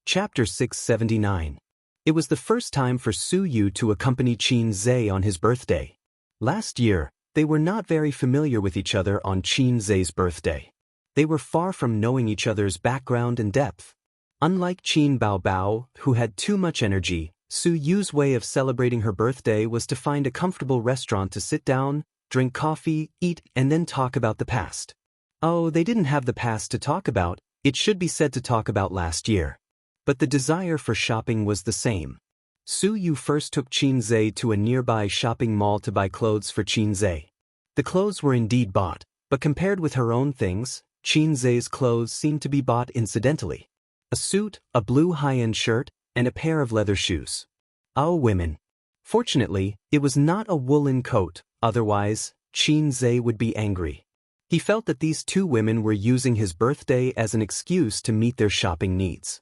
Chapter 679. It was the first time for Su Yu to accompany Qin Zhe on his birthday. Last year, they were not very familiar with each other on Qin Zhe's birthday. They were far from knowing each other's background and depth. Unlike Qin Baobao, who had too much energy, Su Yu's way of celebrating her birthday was to find a comfortable restaurant to sit down, drink coffee, eat, and then talk about the past. Oh, they didn't have the past to talk about, it should be said to talk about last year. But the desire for shopping was the same. Su Yu first took Qin Zhe to a nearby shopping mall to buy clothes for Qin Zhe. The clothes were indeed bought, but compared with her own things, Qin Zhe's clothes seemed to be bought incidentally. A suit, a blue high-end shirt, and a pair of leather shoes. Oh, women. Fortunately, it was not a woolen coat, otherwise, Qin Zhe would be angry. He felt that these two women were using his birthday as an excuse to meet their shopping needs.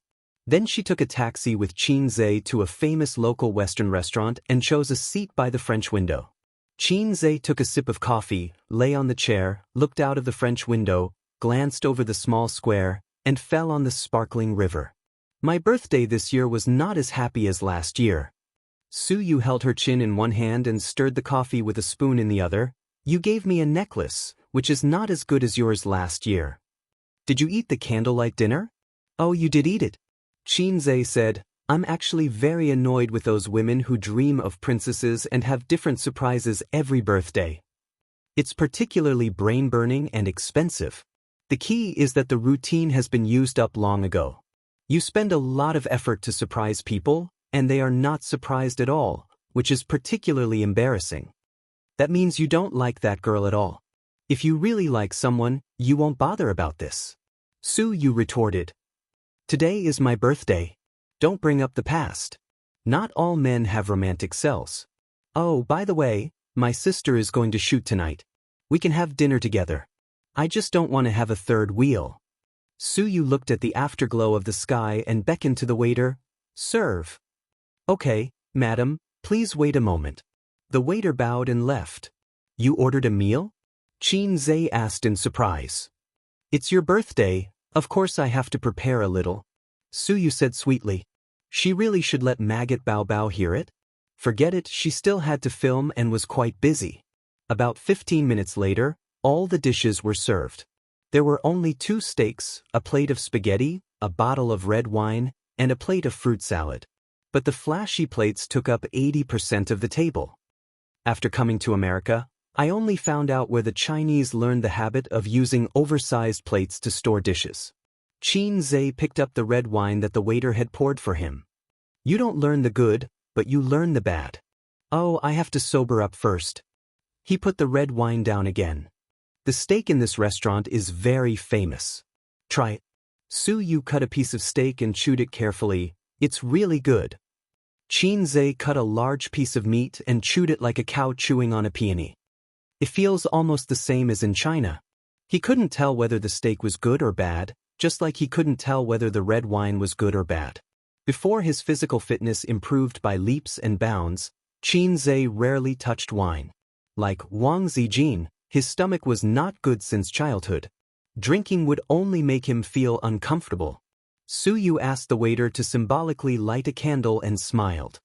Then she took a taxi with Qin Zhe to a famous local Western restaurant and chose a seat by the French window. Qin Zhe took a sip of coffee, lay on the chair, looked out of the French window, glanced over the small square, and fell on the sparkling river. My birthday this year was not as happy as last year. Su Yu held her chin in one hand and stirred the coffee with a spoon in the other. You gave me a necklace, which is not as good as yours last year. Did you eat the candlelight dinner? Oh, you did eat it. Qin Zhe said, I'm actually very annoyed with those women who dream of princesses and have different surprises every birthday. It's particularly brain-burning and expensive. The key is that the routine has been used up long ago. You spend a lot of effort to surprise people, and they are not surprised at all, which is particularly embarrassing. That means you don't like that girl at all. If you really like someone, you won't bother about this. Su Yu retorted. Today is my birthday. Don't bring up the past. Not all men have romantic cells. Oh, by the way, my sister is going to shoot tonight. We can have dinner together. I just don't want to have a third wheel. Su Yu looked at the afterglow of the sky and beckoned to the waiter. Serve. Okay, madam, please wait a moment. The waiter bowed and left. You ordered a meal? Qin Zhe asked in surprise. It's your birthday, of course I have to prepare a little. Su Yu said sweetly. She really should let Maggot Bao Bao hear it? Forget it, she still had to film and was quite busy. About 15 minutes later, all the dishes were served. There were only 2 steaks, a plate of spaghetti, a bottle of red wine, and a plate of fruit salad. But the flashy plates took up 80% of the table. After coming to America, I only found out where the Chinese learned the habit of using oversized plates to store dishes. Qin Zhe picked up the red wine that the waiter had poured for him. You don't learn the good, but you learn the bad. Oh, I have to sober up first. He put the red wine down again. The steak in this restaurant is very famous. Try it. Su Yu cut a piece of steak and chewed it carefully. It's really good. Qin Zhe cut a large piece of meat and chewed it like a cow chewing on a peony. It feels almost the same as in China. He couldn't tell whether the steak was good or bad, just like he couldn't tell whether the red wine was good or bad. Before his physical fitness improved by leaps and bounds, Qin Zhe rarely touched wine. Like Wang Zijin, his stomach was not good since childhood. Drinking would only make him feel uncomfortable. Su Yu asked the waiter to symbolically light a candle and smiled.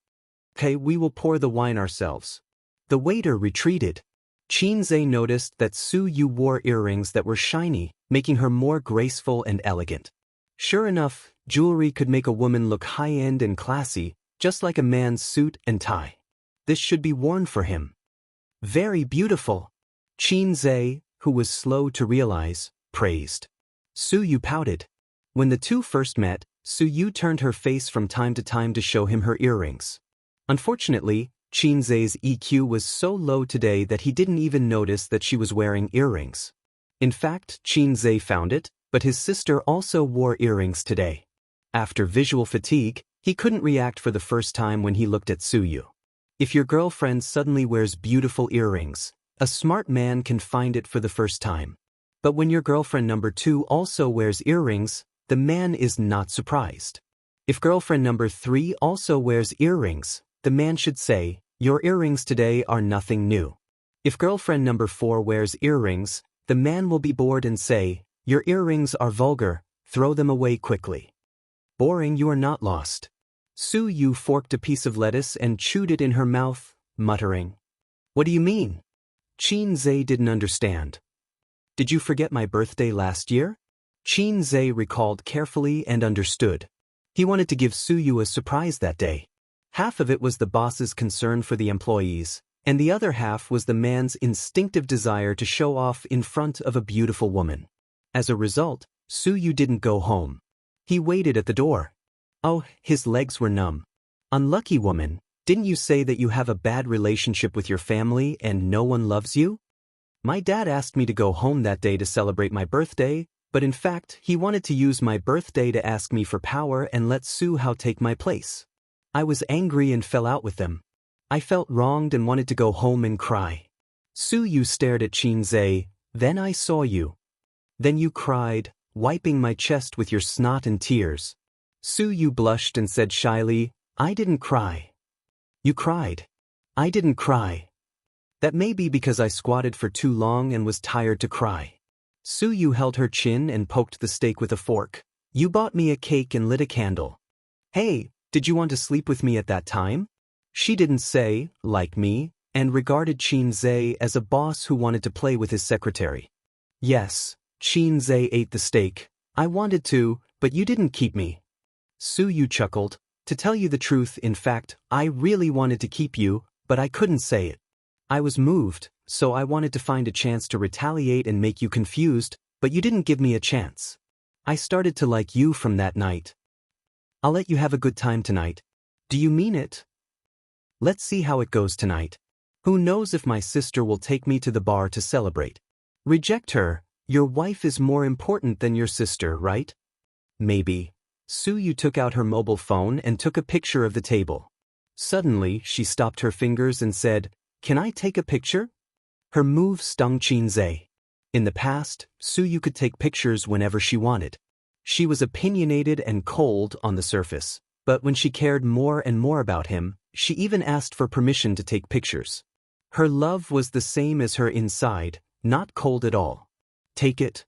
Okay, we will pour the wine ourselves. The waiter retreated. Qin Zhe noticed that Su Yu wore earrings that were shiny, making her more graceful and elegant. Sure enough, jewelry could make a woman look high-end and classy, just like a man's suit and tie. This should be worn for him. Very beautiful. Qin Zhe, who was slow to realize, praised. Su Yu pouted. When the two first met, Su Yu turned her face from time to time to show him her earrings. Unfortunately, Qin Zhe's EQ was so low today that he didn't even notice that she was wearing earrings. In fact, Qin Zhe found it, but his sister also wore earrings today. After visual fatigue, he couldn't react for the first time when he looked at Su Yu. If your girlfriend suddenly wears beautiful earrings, a smart man can find it for the first time. But when your girlfriend number 2 also wears earrings, the man is not surprised. If girlfriend number 3 also wears earrings, the man should say, your earrings today are nothing new. If girlfriend number 4 wears earrings, the man will be bored and say, your earrings are vulgar, throw them away quickly. Boring, you are not lost. Su Yu forked a piece of lettuce and chewed it in her mouth, muttering. What do you mean? Qin Zhe didn't understand. Did you forget my birthday last year? Qin Zhe recalled carefully and understood. He wanted to give Su Yu a surprise that day. Half of it was the boss's concern for the employees, and the other half was the man's instinctive desire to show off in front of a beautiful woman. As a result, Su Yu didn't go home. He waited at the door. Oh, his legs were numb. Unlucky woman, didn't you say that you have a bad relationship with your family and no one loves you? My dad asked me to go home that day to celebrate my birthday, but in fact, he wanted to use my birthday to ask me for power and let Su Hao take my place. I was angry and fell out with them. I felt wronged and wanted to go home and cry. Su Yu stared at Qin Zhe. Then I saw you. Then you cried, wiping my chest with your snot and tears. Su Yu blushed and said shyly, I didn't cry. You cried. I didn't cry. That may be because I squatted for too long and was tired to cry. Su Yu held her chin and poked the steak with a fork. You bought me a cake and lit a candle. Hey, did you want to sleep with me at that time? She didn't say, like me, and regarded Qin Zhe as a boss who wanted to play with his secretary. Yes, Qin Zhe ate the steak. I wanted to, but you didn't keep me. Su Yu chuckled. To tell you the truth, in fact, I really wanted to keep you, but I couldn't say it. I was moved, so I wanted to find a chance to retaliate and make you confused, but you didn't give me a chance. I started to like you from that night. I'll let you have a good time tonight. Do you mean it? Let's see how it goes tonight. Who knows if my sister will take me to the bar to celebrate. Reject her. Your wife is more important than your sister, right? Maybe. Su Yu took out her mobile phone and took a picture of the table. Suddenly, she stopped her fingers and said, Can I take a picture? Her move stung Qin Zhe. In the past, Su Yu could take pictures whenever she wanted. She was opinionated and cold on the surface, but when she cared more and more about him, she even asked for permission to take pictures. Her love was the same as her inside, not cold at all. Take it,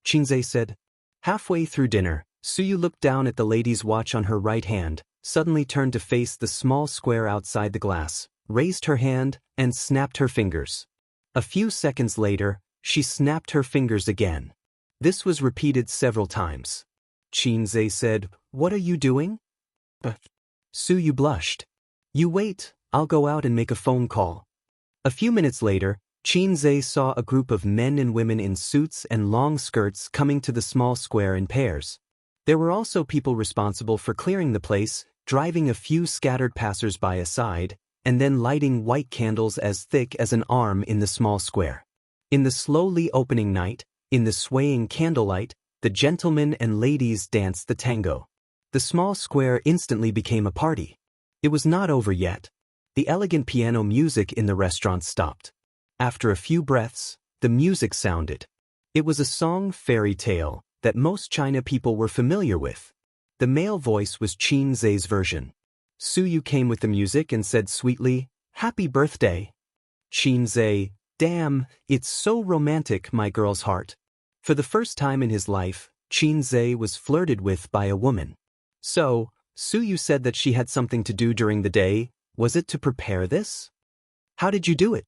Qin Zhe said. Halfway through dinner, Su Yu looked down at the lady's watch on her right hand, suddenly turned to face the small square outside the glass, raised her hand, and snapped her fingers. A few seconds later, she snapped her fingers again. This was repeated several times. Qin Zhe said, What are you doing? Su Yu blushed. You wait, I'll go out and make a phone call. A few minutes later, Qin Zhe saw a group of men and women in suits and long skirts coming to the small square in pairs. There were also people responsible for clearing the place, driving a few scattered passers-by aside, and then lighting white candles as thick as an arm in the small square. In the slowly opening night, in the swaying candlelight, the gentlemen and ladies danced the tango. The small square instantly became a party. It was not over yet. The elegant piano music in the restaurant stopped. After a few breaths, the music sounded. It was a song fairy tale that most China people were familiar with. The male voice was Qin Zhe's version. Su Yu came with the music and said sweetly, Happy birthday. Qin Zhe, damn, it's so romantic, my girl's heart. For the first time in his life, Qin Zhe was flirted with by a woman. So, Su Yu said that she had something to do during the day. Was it to prepare this? How did you do it?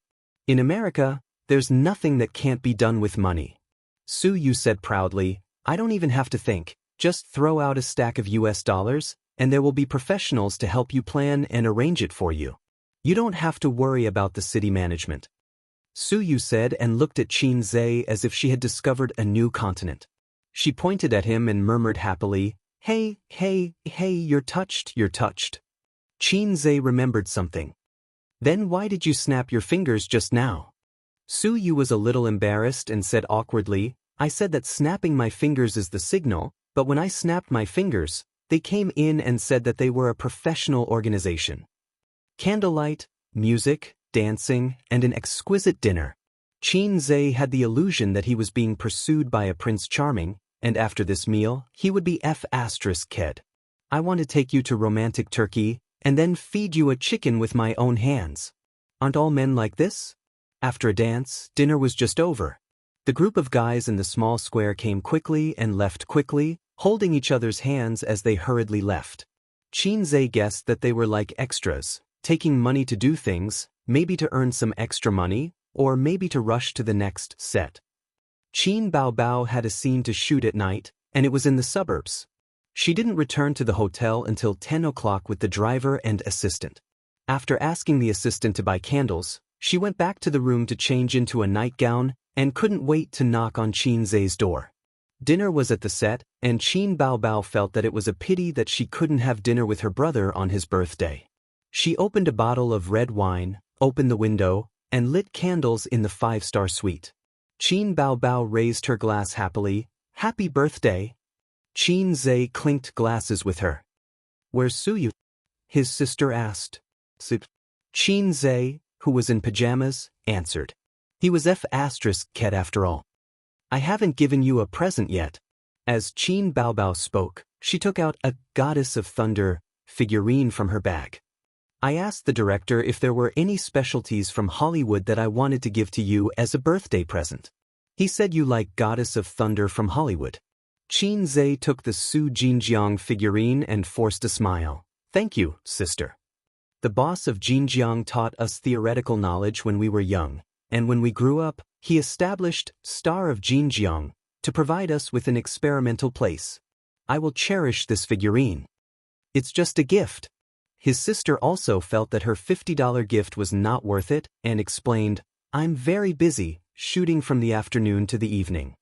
In America, there's nothing that can't be done with money. Su Yu said proudly, I don't even have to think, just throw out a stack of US dollars, and there will be professionals to help you plan and arrange it for you. You don't have to worry about the city management. Su Yu said and looked at Qin Zhe as if she had discovered a new continent. She pointed at him and murmured happily, Hey, you're touched. Qin Zhe remembered something. Then why did you snap your fingers just now? Su Yu was a little embarrassed and said awkwardly, I said that snapping my fingers is the signal, but when I snapped my fingers, they came in and said that they were a professional organization. Candlelight, music, dancing, and an exquisite dinner. Qin Zhe had the illusion that he was being pursued by a Prince Charming, and after this meal, he would be F***ked. I want to take you to romantic Turkey, and then feed you a chicken with my own hands. Aren't all men like this? After a dance, dinner was just over. The group of guys in the small square came quickly and left quickly, holding each other's hands as they hurriedly left. Xianxia guessed that they were like extras, taking money to do things, maybe to earn some extra money, or maybe to rush to the next set. Qin Baobao had a scene to shoot at night, and it was in the suburbs. She didn't return to the hotel until 10 o'clock with the driver and assistant. After asking the assistant to buy candles, she went back to the room to change into a nightgown and couldn't wait to knock on Xianxia's door. Dinner was at the set, and Qin Baobao felt that it was a pity that she couldn't have dinner with her brother on his birthday. She opened a bottle of red wine, opened the window, and lit candles in the 5-star suite. Qin Baobao raised her glass happily. "Happy birthday." Xianxia clinked glasses with her. "Where's Suyu?" his sister asked. Xianxia, who was in pajamas, answered. "He was F***ket after all. I haven't given you a present yet." As Qin Baobao spoke, she took out a Goddess of Thunder figurine from her bag. "I asked the director if there were any specialties from Hollywood that I wanted to give to you as a birthday present. He said you like Goddess of Thunder from Hollywood." Xianxia took the Su Jinjiang figurine and forced a smile. "Thank you, sister. The boss of Jinjiang taught us theoretical knowledge when we were young, and when we grew up, he established Star of Jinjiang to provide us with an experimental place. I will cherish this figurine. It's just a gift." His sister also felt that her $50 gift was not worth it and explained, "I'm very busy, shooting from the afternoon to the evening."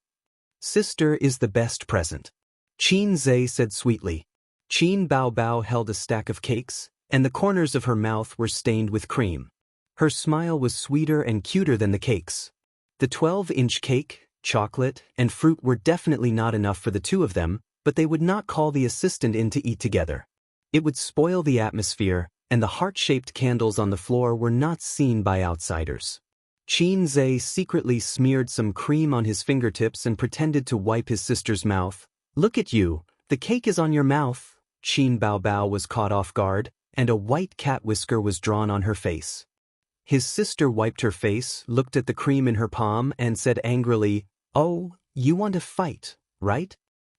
"Sister is the best present," Xianxia said sweetly. Qin Baobao held a stack of cakes, and the corners of her mouth were stained with cream. Her smile was sweeter and cuter than the cakes. The 12-inch cake, chocolate, and fruit were definitely not enough for the two of them, but they would not call the assistant in to eat together. It would spoil the atmosphere, and the heart-shaped candles on the floor were not seen by outsiders. Xianxia secretly smeared some cream on his fingertips and pretended to wipe his sister's mouth. "Look at you, the cake is on your mouth." Qin Baobao was caught off guard, and a white cat whisker was drawn on her face. His sister wiped her face, looked at the cream in her palm, and said angrily, "Oh, you want to fight, right?"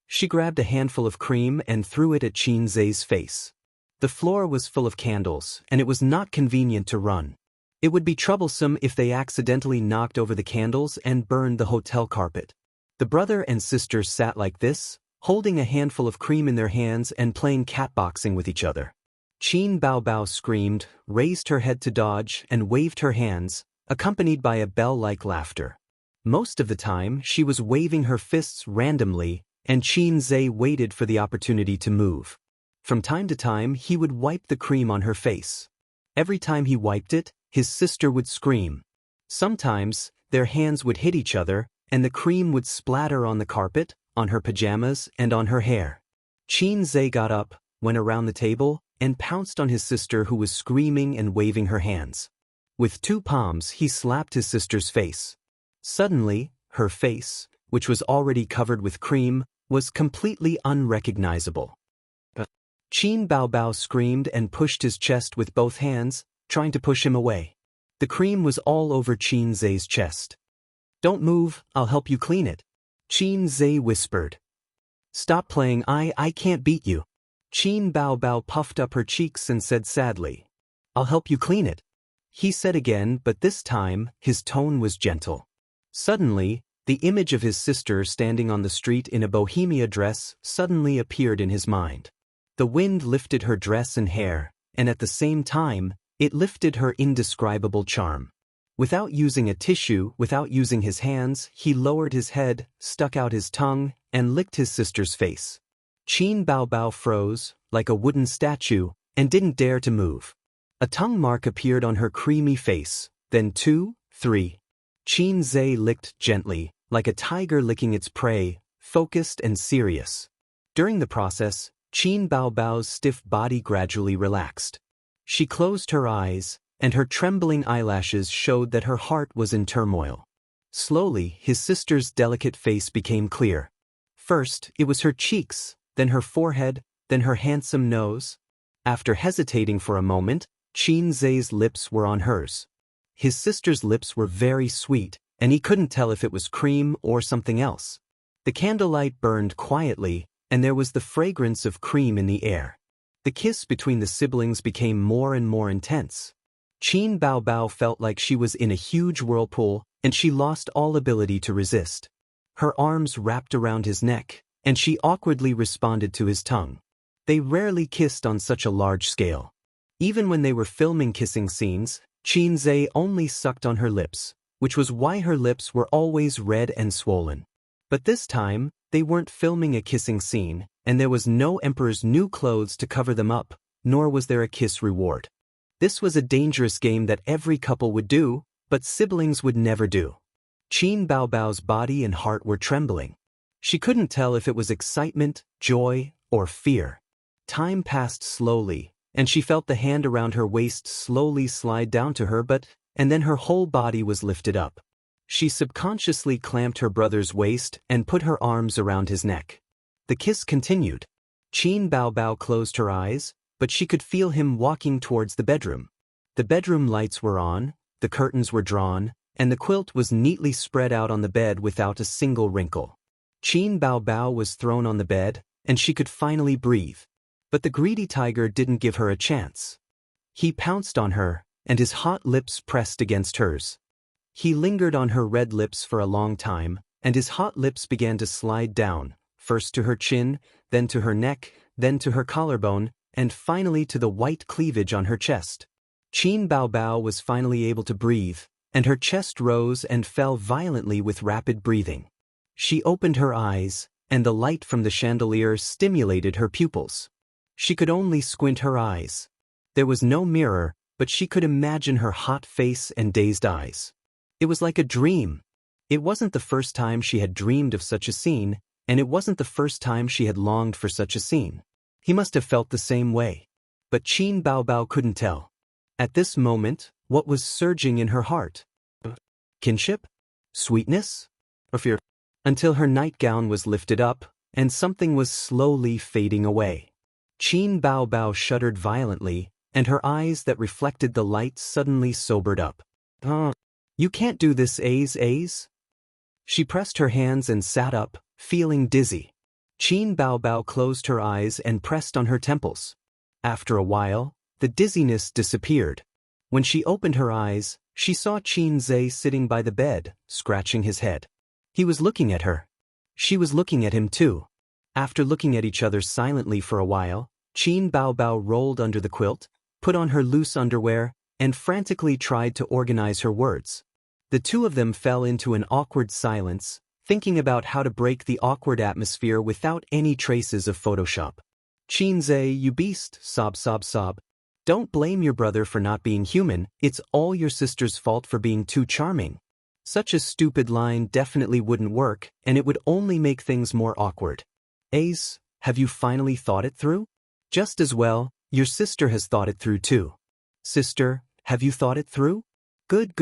She grabbed a handful of cream and threw it at Xianxia's face. The floor was full of candles, and it was not convenient to run. It would be troublesome if they accidentally knocked over the candles and burned the hotel carpet. The brother and sister sat like this, holding a handful of cream in their hands and playing catboxing with each other. Qin Baobao screamed, raised her head to dodge, and waved her hands, accompanied by a bell-like laughter. Most of the time, she was waving her fists randomly, and Xianxia waited for the opportunity to move. From time to time, he would wipe the cream on her face. Every time he wiped it, his sister would scream. Sometimes, their hands would hit each other, and the cream would splatter on the carpet, on her pajamas, and on her hair. Xianxia got up, went around the table, and pounced on his sister who was screaming and waving her hands. With 2 palms, he slapped his sister's face. Suddenly, her face, which was already covered with cream, was completely unrecognizable. Qin Baobao screamed and pushed his chest with both hands, trying to push him away. The cream was all over Xianxia's chest. "Don't move, I'll help you clean it," Xianxia whispered. "Stop playing, I can't beat you." Qin Baobao puffed up her cheeks and said sadly, "I'll help you clean it," he said again, but this time, his tone was gentle. Suddenly, the image of his sister standing on the street in a bohemia dress suddenly appeared in his mind. The wind lifted her dress and hair, and at the same time, it lifted her indescribable charm. Without using a tissue, without using his hands, he lowered his head, stuck out his tongue, and licked his sister's face. Qin Baobao froze, like a wooden statue, and didn't dare to move. A tongue mark appeared on her creamy face, then 2, 3. Xianxia licked gently, like a tiger licking its prey, focused and serious. During the process, Qin Baobao's stiff body gradually relaxed. She closed her eyes, and her trembling eyelashes showed that her heart was in turmoil. Slowly, his sister's delicate face became clear. First, it was her cheeks, then her forehead, then her handsome nose. After hesitating for a moment, Xianxia's lips were on hers. His sister's lips were very sweet, and he couldn't tell if it was cream or something else. The candlelight burned quietly, and there was the fragrance of cream in the air. The kiss between the siblings became more and more intense. Qin Baobao felt like she was in a huge whirlpool, and she lost all ability to resist. Her arms wrapped around his neck, and she awkwardly responded to his tongue. They rarely kissed on such a large scale. Even when they were filming kissing scenes, Qin Zhe only sucked on her lips, which was why her lips were always red and swollen. But this time, they weren't filming a kissing scene, and there was no emperor's new clothes to cover them up, nor was there a kiss reward. This was a dangerous game that every couple would do, but siblings would never do. Qin Baobao's body and heart were trembling. She couldn't tell if it was excitement, joy, or fear. Time passed slowly, and she felt the hand around her waist slowly slide down to her, and then her whole body was lifted up. She subconsciously clamped her brother's waist and put her arms around his neck. The kiss continued. Qin Baobao closed her eyes, but she could feel him walking towards the bedroom. The bedroom lights were on, the curtains were drawn, and the quilt was neatly spread out on the bed without a single wrinkle. Qin Baobao was thrown on the bed, and she could finally breathe. But the greedy tiger didn't give her a chance. He pounced on her, and his hot lips pressed against hers. He lingered on her red lips for a long time, and his hot lips began to slide down, first to her chin, then to her neck, then to her collarbone, and finally to the white cleavage on her chest. Qin Baobao was finally able to breathe, and her chest rose and fell violently with rapid breathing. She opened her eyes, and the light from the chandelier stimulated her pupils. She could only squint her eyes. There was no mirror, but she could imagine her hot face and dazed eyes. It was like a dream. It wasn't the first time she had dreamed of such a scene, and it wasn't the first time she had longed for such a scene. He must have felt the same way. But Qin Baobao couldn't tell. At this moment, what was surging in her heart? Kinship? Sweetness? Or fear? Until her nightgown was lifted up, and something was slowly fading away. Qin Baobao shuddered violently, and her eyes that reflected the light suddenly sobered up. You can't do this, Aze. She pressed her hands and sat up, feeling dizzy. Qin Baobao closed her eyes and pressed on her temples. After a while, the dizziness disappeared. When she opened her eyes, she saw Qin Zhe sitting by the bed, scratching his head. He was looking at her. She was looking at him too. After looking at each other silently for a while, Qin Baobao rolled under the quilt, put on her loose underwear, and frantically tried to organize her words. The two of them fell into an awkward silence, thinking about how to break the awkward atmosphere without any traces of Photoshop. Qin Zhe, you beast, sob. Don't blame your brother for not being human, it's all your sister's fault for being too charming. Such a stupid line definitely wouldn't work, and it would only make things more awkward. Ace, have you finally thought it through? Just as well, your sister has thought it through too. Sister, have you thought it through? Good.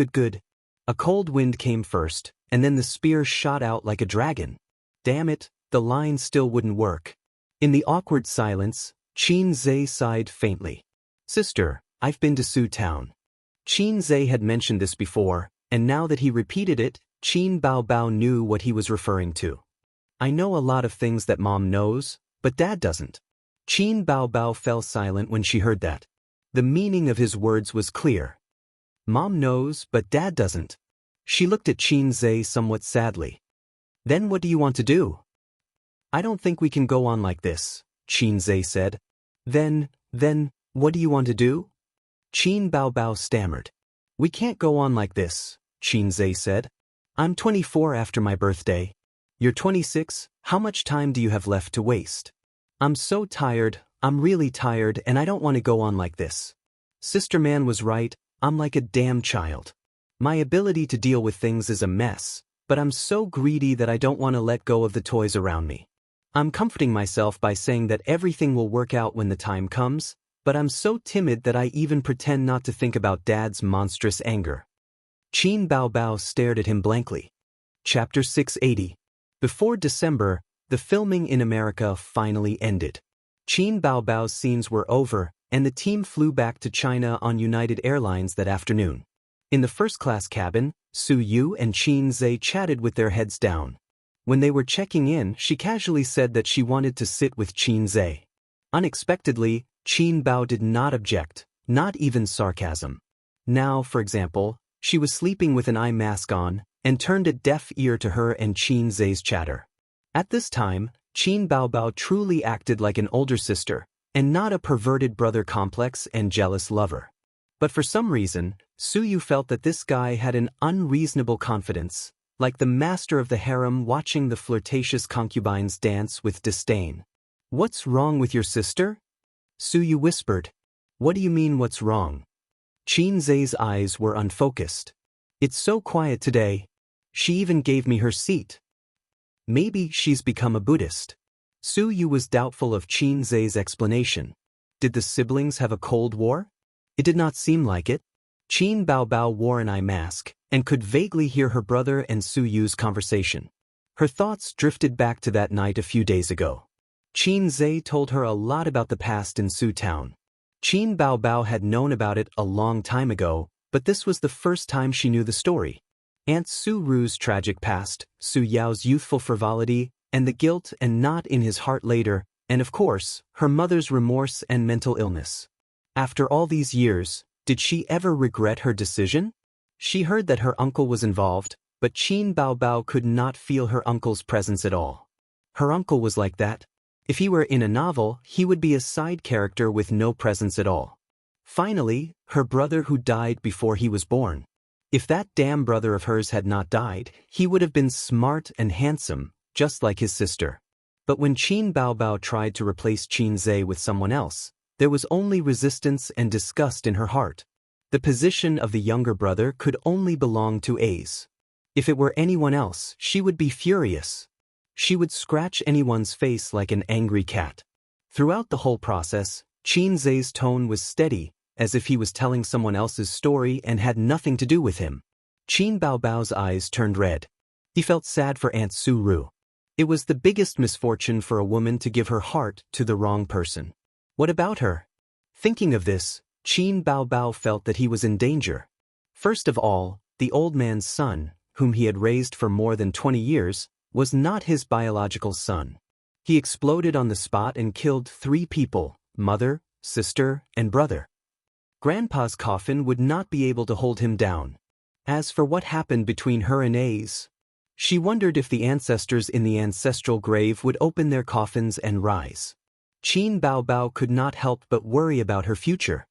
A cold wind came first, and then the spear shot out like a dragon. Damn it, the line still wouldn't work. In the awkward silence, Qin Zhe sighed faintly. Sister, I've been to Su Town. Qin Zhe had mentioned this before, and now that he repeated it, Qin Baobao knew what he was referring to. I know a lot of things that Mom knows, but Dad doesn't. Qin Baobao fell silent when she heard that. The meaning of his words was clear. Mom knows, but Dad doesn't. She looked at Qin Zhe somewhat sadly. Then what do you want to do? I don't think we can go on like this, Qin Zhe said. Then, what do you want to do? Qin Baobao stammered. We can't go on like this, Qin Zhe said. I'm 24 after my birthday. You're 26, how much time do you have left to waste? I'm so tired, I'm really tired, and I don't want to go on like this. Sister Man was right, I'm like a damn child. My ability to deal with things is a mess, but I'm so greedy that I don't want to let go of the toys around me. I'm comforting myself by saying that everything will work out when the time comes, but I'm so timid that I even pretend not to think about Dad's monstrous anger. Qin Baobao stared at him blankly. Chapter 680. Before December, the filming in America finally ended. Qin Baobao's scenes were over, and the team flew back to China on United Airlines that afternoon. In the first-class cabin, Su Yu and Qin Zhe chatted with their heads down. When they were checking in, she casually said that she wanted to sit with Qin Zhe. Unexpectedly, Qin Bao did not object, not even sarcasm. Now, for example, she was sleeping with an eye mask on, and turned a deaf ear to her and Qin Zhe's chatter. At this time, Qin Bao truly acted like an older sister, and not a perverted brother complex and jealous lover. But for some reason, Su Yu felt that this guy had an unreasonable confidence, like the master of the harem watching the flirtatious concubines dance with disdain. "What's wrong with your sister?" Su Yu whispered. "What do you mean what's wrong?" Qin Zhe's eyes were unfocused. "It's so quiet today. She even gave me her seat." Maybe she's become a Buddhist. Su Yu was doubtful of Qin Zhe's explanation. Did the siblings have a Cold War? It did not seem like it. Qin Bao wore an eye mask, and could vaguely hear her brother and Su Yu's conversation. Her thoughts drifted back to that night a few days ago. Qin Zhe told her a lot about the past in Su Town. Qin Bao had known about it a long time ago, but this was the first time she knew the story. Aunt Su Ru's tragic past, Su Yao's youthful frivolity, and the guilt and knot in his heart later, and of course, her mother's remorse and mental illness. After all these years, did she ever regret her decision? She heard that her uncle was involved, but Qin Bao could not feel her uncle's presence at all. Her uncle was like that. If he were in a novel, he would be a side character with no presence at all. Finally, her brother who died before he was born. If that damn brother of hers had not died, he would have been smart and handsome, just like his sister. But when Qin Bao tried to replace Qin Zhe with someone else, there was only resistance and disgust in her heart. The position of the younger brother could only belong to A's. If it were anyone else, she would be furious. She would scratch anyone's face like an angry cat. Throughout the whole process, Qin Zhe's tone was steady, as if he was telling someone else's story and had nothing to do with him. Qin Bao's eyes turned red. He felt sad for Aunt Su Ru. It was the biggest misfortune for a woman to give her heart to the wrong person. What about her? Thinking of this, Qin Bao felt that he was in danger. First of all, the old man's son, whom he had raised for more than 20 years, was not his biological son. He exploded on the spot and killed 3 people, mother, sister, and brother. Grandpa's coffin would not be able to hold him down. As for what happened between her and A's, she wondered if the ancestors in the ancestral grave would open their coffins and rise. Qin Bao could not help but worry about her future.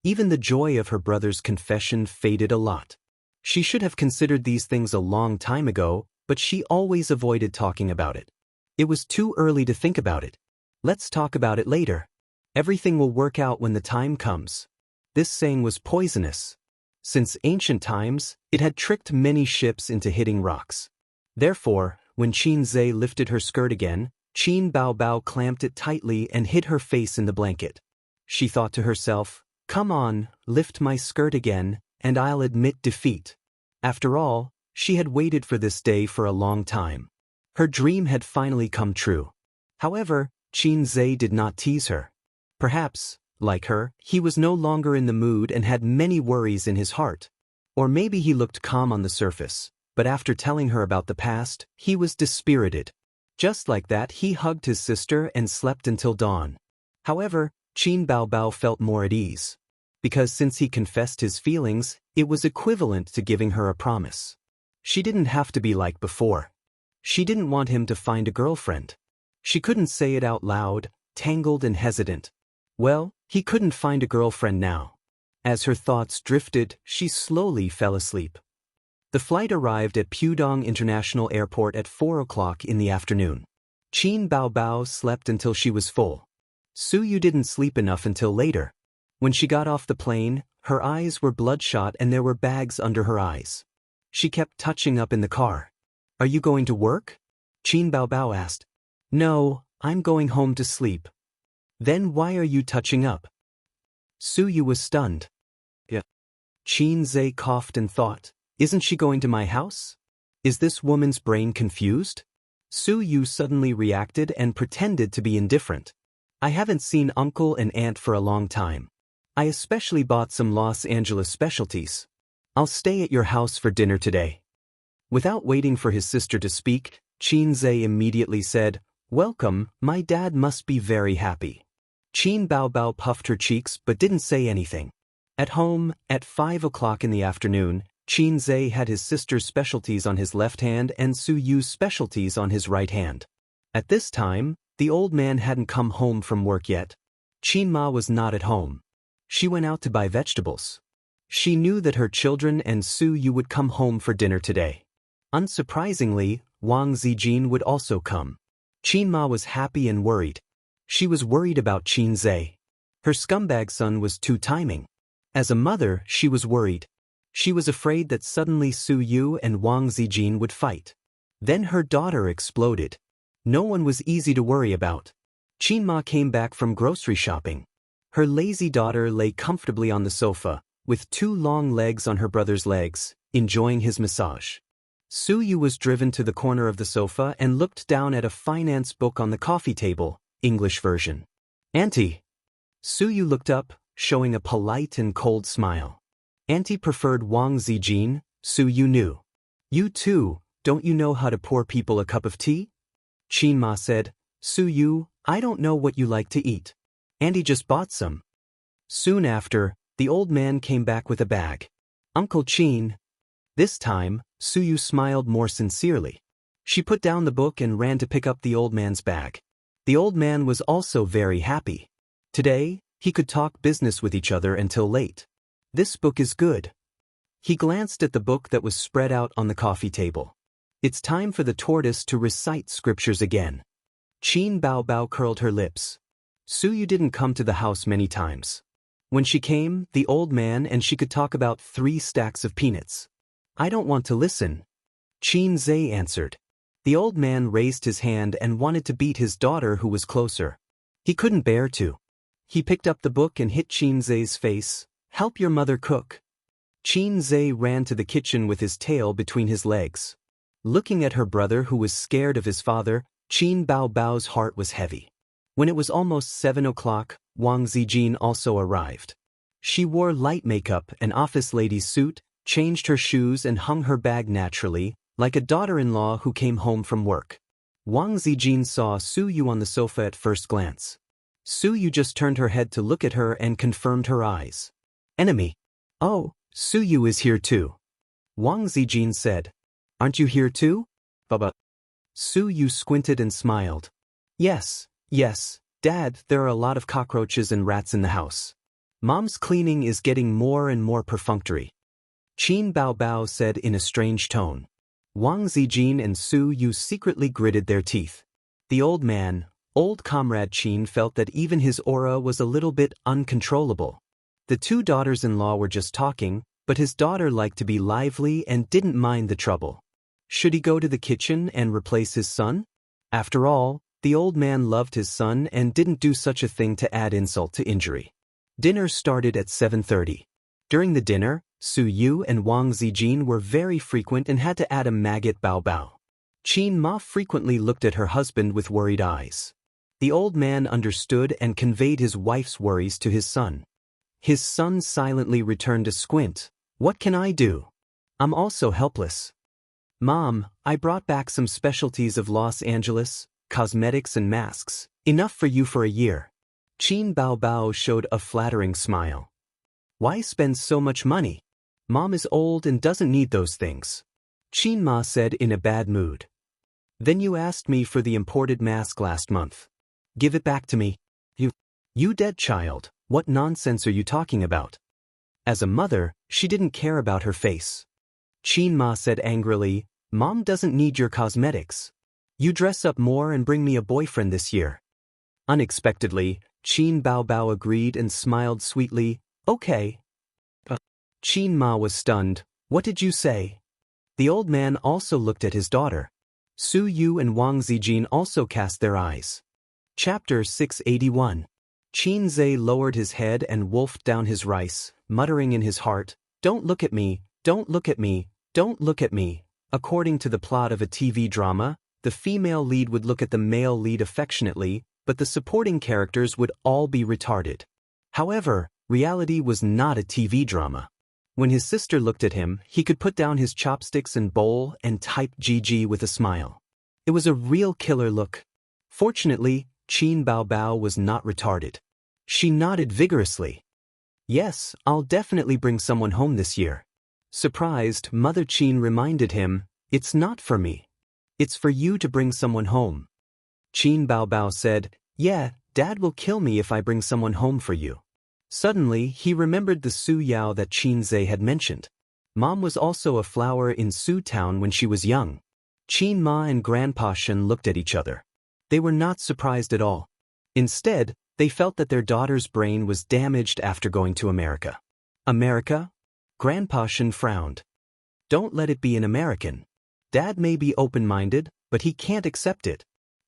Even the joy of her brother's confession faded a lot. She should have considered these things a long time ago, but she always avoided talking about it. It was too early to think about it. Let's talk about it later. Everything will work out when the time comes. This saying was poisonous. Since ancient times, it had tricked many ships into hitting rocks. Therefore, when Qin Zhe lifted her skirt again, Qin Bao clamped it tightly and hid her face in the blanket. She thought to herself, "Come on, lift my skirt again, and I'll admit defeat." After all, she had waited for this day for a long time. Her dream had finally come true. However, Qin Zhe did not tease her. Perhaps, like her, he was no longer in the mood and had many worries in his heart. Or maybe he looked calm on the surface, but after telling her about the past, he was dispirited. Just like that, he hugged his sister and slept until dawn. However, Qin Bao felt more at ease. Because since he confessed his feelings, it was equivalent to giving her a promise. She didn't have to be like before. She didn't want him to find a girlfriend. She couldn't say it out loud, tangled and hesitant. Well, he couldn't find a girlfriend now. As her thoughts drifted, she slowly fell asleep. The flight arrived at Pudong International Airport at 4 o'clock in the afternoon. Qin Bao slept until she was full. Su Yu didn't sleep enough until later. When she got off the plane, her eyes were bloodshot and there were bags under her eyes. She kept touching up in the car. "Are you going to work?" Qin Bao asked. "No, I'm going home to sleep." "Then why are you touching up?" Su Yu was stunned. "Yeah." Qin Zhe coughed and thought, "Isn't she going to my house? Is this woman's brain confused?" Su Yu suddenly reacted and pretended to be indifferent. "I haven't seen uncle and aunt for a long time. I especially bought some Los Angeles specialties. I'll stay at your house for dinner today." Without waiting for his sister to speak, Xianxia immediately said, "Welcome, my dad must be very happy." Qin Baobao puffed her cheeks but didn't say anything. At home, at 5 o'clock in the afternoon, Xianxia had his sister's specialties on his left hand and Su Yu's specialties on his right hand. At this time, the old man hadn't come home from work yet. Qin Ma was not at home. She went out to buy vegetables. She knew that her children and Su Yu would come home for dinner today. Unsurprisingly, Wang Zijin would also come. Qin Ma was happy and worried. She was worried about Xianxia. Her scumbag son was two-timing. As a mother, she was worried. She was afraid that suddenly Su Yu and Wang Zijin would fight. Then her daughter exploded. No one was easy to worry about. Qin Ma came back from grocery shopping. Her lazy daughter lay comfortably on the sofa, with two long legs on her brother's legs, enjoying his massage. Su Yu was driven to the corner of the sofa and looked down at a finance book on the coffee table, English version. "Auntie." Su Yu looked up, showing a polite and cold smile. Auntie preferred Wang Zijin, Su Yu knew. "You too, don't you know how to pour people a cup of tea?" Qin Ma said, "Su Yu, I don't know what you like to eat. Auntie just bought some." Soon after, the old man came back with a bag. "Uncle Qin." This time, Su Yu smiled more sincerely. She put down the book and ran to pick up the old man's bag. The old man was also very happy. Today, he could talk business with each other until late. "This book is good." He glanced at the book that was spread out on the coffee table. "It's time for the tortoise to recite scriptures again." Qin Baobao curled her lips. Su Yu didn't come to the house many times. When she came, the old man and she could talk about 3 stacks of peanuts. "I don't want to listen." Xianxia answered. The old man raised his hand and wanted to beat his daughter who was closer. He couldn't bear to. He picked up the book and hit Xianxia's face. "Help your mother cook." Xianxia ran to the kitchen with his tail between his legs. Looking at her brother who was scared of his father, Qin Baobao's heart was heavy. When it was almost 7 o'clock, Wang Zijin also arrived. She wore light makeup and office lady's suit, changed her shoes and hung her bag naturally, like a daughter-in-law who came home from work. Wang Zijin saw Su Yu on the sofa at first glance. Su Yu just turned her head to look at her and confirmed her eyes. "Enemy." "Oh, Su Yu is here too." Wang Zijin said. "Aren't you here too, Baba?" Su Yu squinted and smiled. Yes, Dad, there are a lot of cockroaches and rats in the house. Mom's cleaning is getting more and more perfunctory." Qin Baobao said in a strange tone. Wang Zijin and Su Yu secretly gritted their teeth. The old man, old comrade Qin, felt that even his aura was a little bit uncontrollable. The 2 daughters-in-law were just talking, but his daughter liked to be lively and didn't mind the trouble. Should he go to the kitchen and replace his son? After all, the old man loved his son and didn't do such a thing to add insult to injury. Dinner started at 7:30. During the dinner, Su Yu and Wang Zijin were very frequent and had to add a maggot Baobao. Qin Ma frequently looked at her husband with worried eyes. The old man understood and conveyed his wife's worries to his son. His son silently returned a squint. "What can I do? I'm also helpless." "Mom, I brought back some specialties of Los Angeles, cosmetics and masks, enough for you for a year." Qin Baobao showed a flattering smile. "Why spend so much money? Mom is old and doesn't need those things." Qin Ma said in a bad mood. "Then you asked me for the imported mask last month. Give it back to me." You dead child, what nonsense are you talking about?" As a mother, she didn't care about her face. Qin Ma said angrily, "Mom doesn't need your cosmetics. You dress up more and bring me a boyfriend this year." Unexpectedly, Qin Baobao agreed and smiled sweetly. "Okay." Qin Ma was stunned. "What did you say?" The old man also looked at his daughter. Su Yu and Wang Zijin also cast their eyes. Chapter 681. Xianxia lowered his head and wolfed down his rice, muttering in his heart, "Don't look at me, don't look at me, don't look at me." According to the plot of a TV drama, the female lead would look at the male lead affectionately, but the supporting characters would all be retarded. However, reality was not a TV drama. When his sister looked at him, he could put down his chopsticks and bowl and type GG with a smile. It was a real killer look. Fortunately, Qin Baobao was not retarded. She nodded vigorously. Yes, I'll definitely bring someone home this year. Surprised, Mother Qin reminded him, it's not for me. It's for you to bring someone home. Qin Baobao said, yeah, Dad will kill me if I bring someone home for you. Suddenly, he remembered the Su Yao that Qin Zhe had mentioned. Mom was also a flower in Su Town when she was young. Qin Ma and Grandpa Shen looked at each other. They were not surprised at all. Instead, they felt that their daughter's brain was damaged after going to America. America? Grandpa Shen frowned. Don't let it be an American. Dad may be open-minded, but he can't accept it.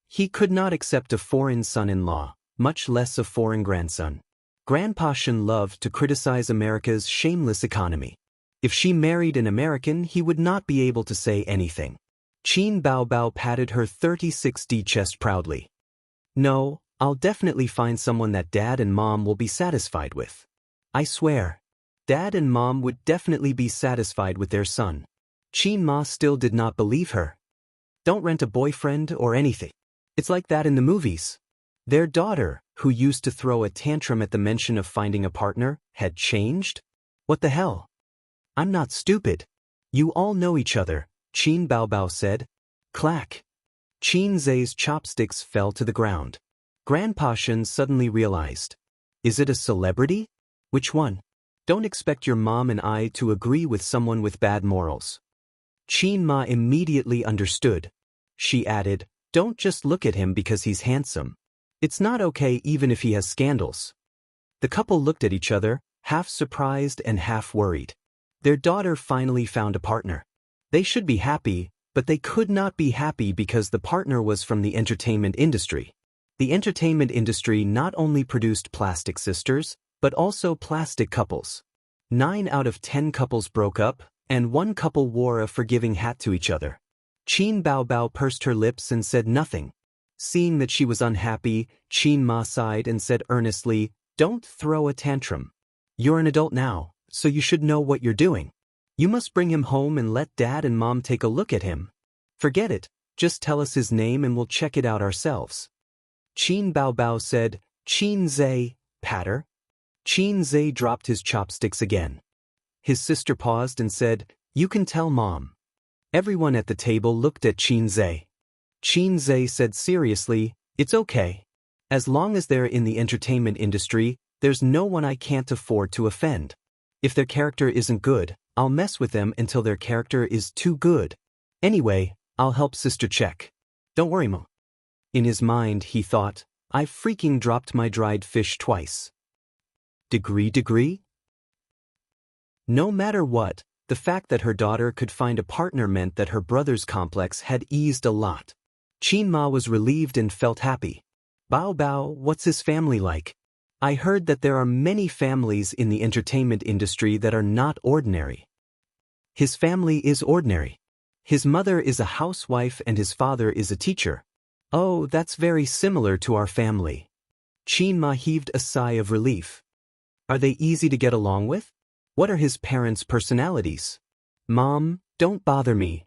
He could not accept a foreign son-in-law, much less a foreign grandson. Grandpa Shen loved to criticize America's shameless economy. If she married an American, he would not be able to say anything. Qin Baobao patted her 36D chest proudly. No, I'll definitely find someone that Dad and Mom will be satisfied with. I swear. Dad and Mom would definitely be satisfied with their son. Qin Ma still did not believe her. Don't rent a boyfriend or anything. It's like that in the movies. Their daughter, who used to throw a tantrum at the mention of finding a partner, had changed? What the hell? I'm not stupid. You all know each other, Qin Baobao said. Clack. Qin Zhe's chopsticks fell to the ground. Grandpa Shen suddenly realized. Is it a celebrity? Which one? Don't expect your mom and I to agree with someone with bad morals. Qin Ma immediately understood. She added, don't just look at him because he's handsome. It's not okay even if he has scandals. The couple looked at each other, half surprised and half worried. Their daughter finally found a partner. They should be happy, but they could not be happy because the partner was from the entertainment industry. The entertainment industry not only produced plastic sisters, but also plastic couples. 9 out of 10 couples broke up, and 1 couple wore a forgiving hat to each other. Qin Baobao pursed her lips and said nothing. Seeing that she was unhappy, Qin Ma sighed and said earnestly, don't throw a tantrum. You're an adult now, so you should know what you're doing. You must bring him home and let Dad and Mom take a look at him. Forget it, just tell us his name and we'll check it out ourselves. Qin Baobao said, Qin Zhe, patter. Qin Zhe dropped his chopsticks again. His sister paused and said, you can tell Mom. Everyone at the table looked at Qin Zhe. Qin Zhe said seriously, it's okay. As long as they're in the entertainment industry, there's no one I can't afford to offend. If their character isn't good, I'll mess with them until their character is too good. Anyway, I'll help Sister check. Don't worry, Mom. In his mind, he thought, I've freaking dropped my dried fish twice. Degree? No matter what, the fact that her daughter could find a partner meant that her brother's complex had eased a lot. Qin Ma was relieved and felt happy. Bao, what's his family like? I heard that there are many families in the entertainment industry that are not ordinary. His family is ordinary. His mother is a housewife and his father is a teacher. Oh, that's very similar to our family. Qin Ma heaved a sigh of relief. Are they easy to get along with? What are his parents' personalities? Mom, don't bother me.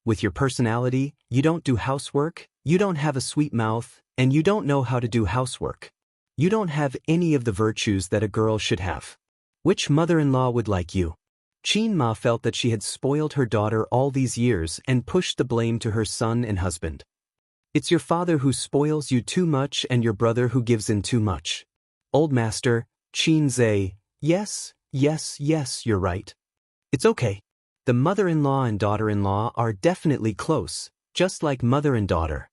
With your personality, you don't do housework, you don't have a sweet mouth, and you don't know how to do housework. You don't have any of the virtues that a girl should have. Which mother-in-law would like you? Qin Ma felt that she had spoiled her daughter all these years and pushed the blame to her son and husband. It's your father who spoils you too much and your brother who gives in too much. Old master, Qin Zhe, yes, you're right. It's okay. The mother-in-law and daughter-in-law are definitely close, just like mother and daughter.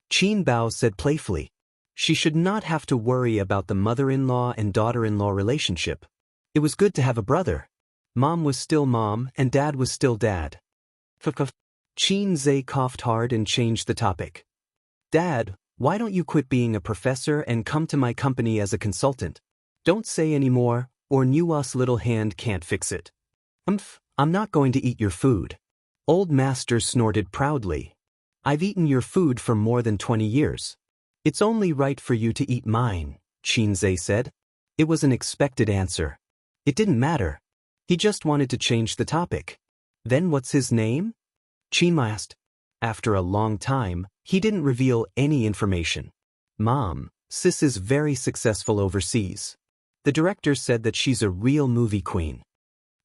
Qin Bao said playfully. She should not have to worry about the mother-in-law and daughter-in-law relationship. It was good to have a brother. Mom was still mom and dad was still dad. Qin Zhe coughed hard and changed the topic. Dad, why don't you quit being a professor and come to my company as a consultant? Don't say any more, or Nua's little hand can't fix it. I'm not going to eat your food. Old master snorted proudly. I've eaten your food for more than 20 years. It's only right for you to eat mine, Qin Zhe said. It was an expected answer. It didn't matter. He just wanted to change the topic. Then what's his name? Qin Ma asked. After a long time, he didn't reveal any information. Mom, sis is very successful overseas. The director said that she's a real movie queen.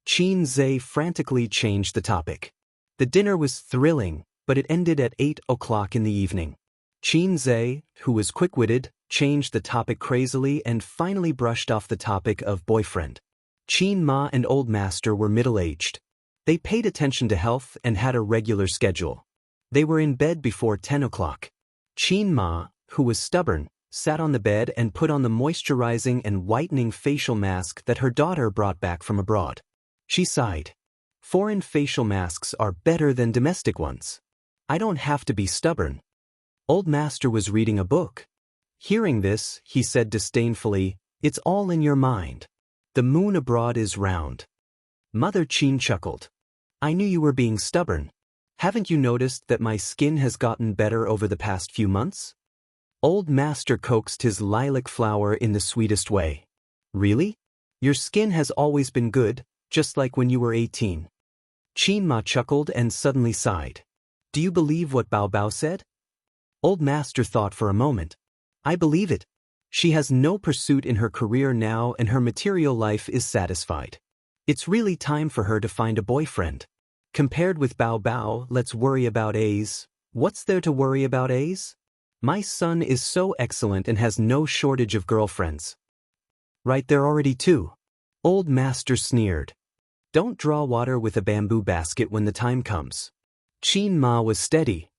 Xianxia frantically changed the topic. The dinner was thrilling, but it ended at 8 o'clock in the evening. Xianxia, who was quick-witted, changed the topic crazily and finally brushed off the topic of boyfriend. Qin Ma and Old Master were middle-aged. They paid attention to health and had a regular schedule. They were in bed before 10 o'clock. Qin Ma, who was stubborn, sat on the bed and put on the moisturizing and whitening facial mask that her daughter brought back from abroad. She sighed. Foreign facial masks are better than domestic ones. I don't have to be stubborn. Old Master was reading a book. Hearing this, he said disdainfully, "It's all in your mind. The moon abroad is round." Mother Qin chuckled. "I knew you were being stubborn. Haven't you noticed that my skin has gotten better over the past few months?" Old Master coaxed his lilac flower in the sweetest way. "Really? Your skin has always been good, just like when you were 18. Qin Ma chuckled and suddenly sighed. "Do you believe what Bao Bao said?" Old Master thought for a moment. "I believe it. She has no pursuit in her career now and her material life is satisfied. It's really time for her to find a boyfriend. Compared with Bao Bao, let's worry about A's. What's there to worry about A's? My son is so excellent and has no shortage of girlfriends." "Right, there already two." Old Master sneered. "Don't draw water with a bamboo basket when the time comes." Qin Ma was steady.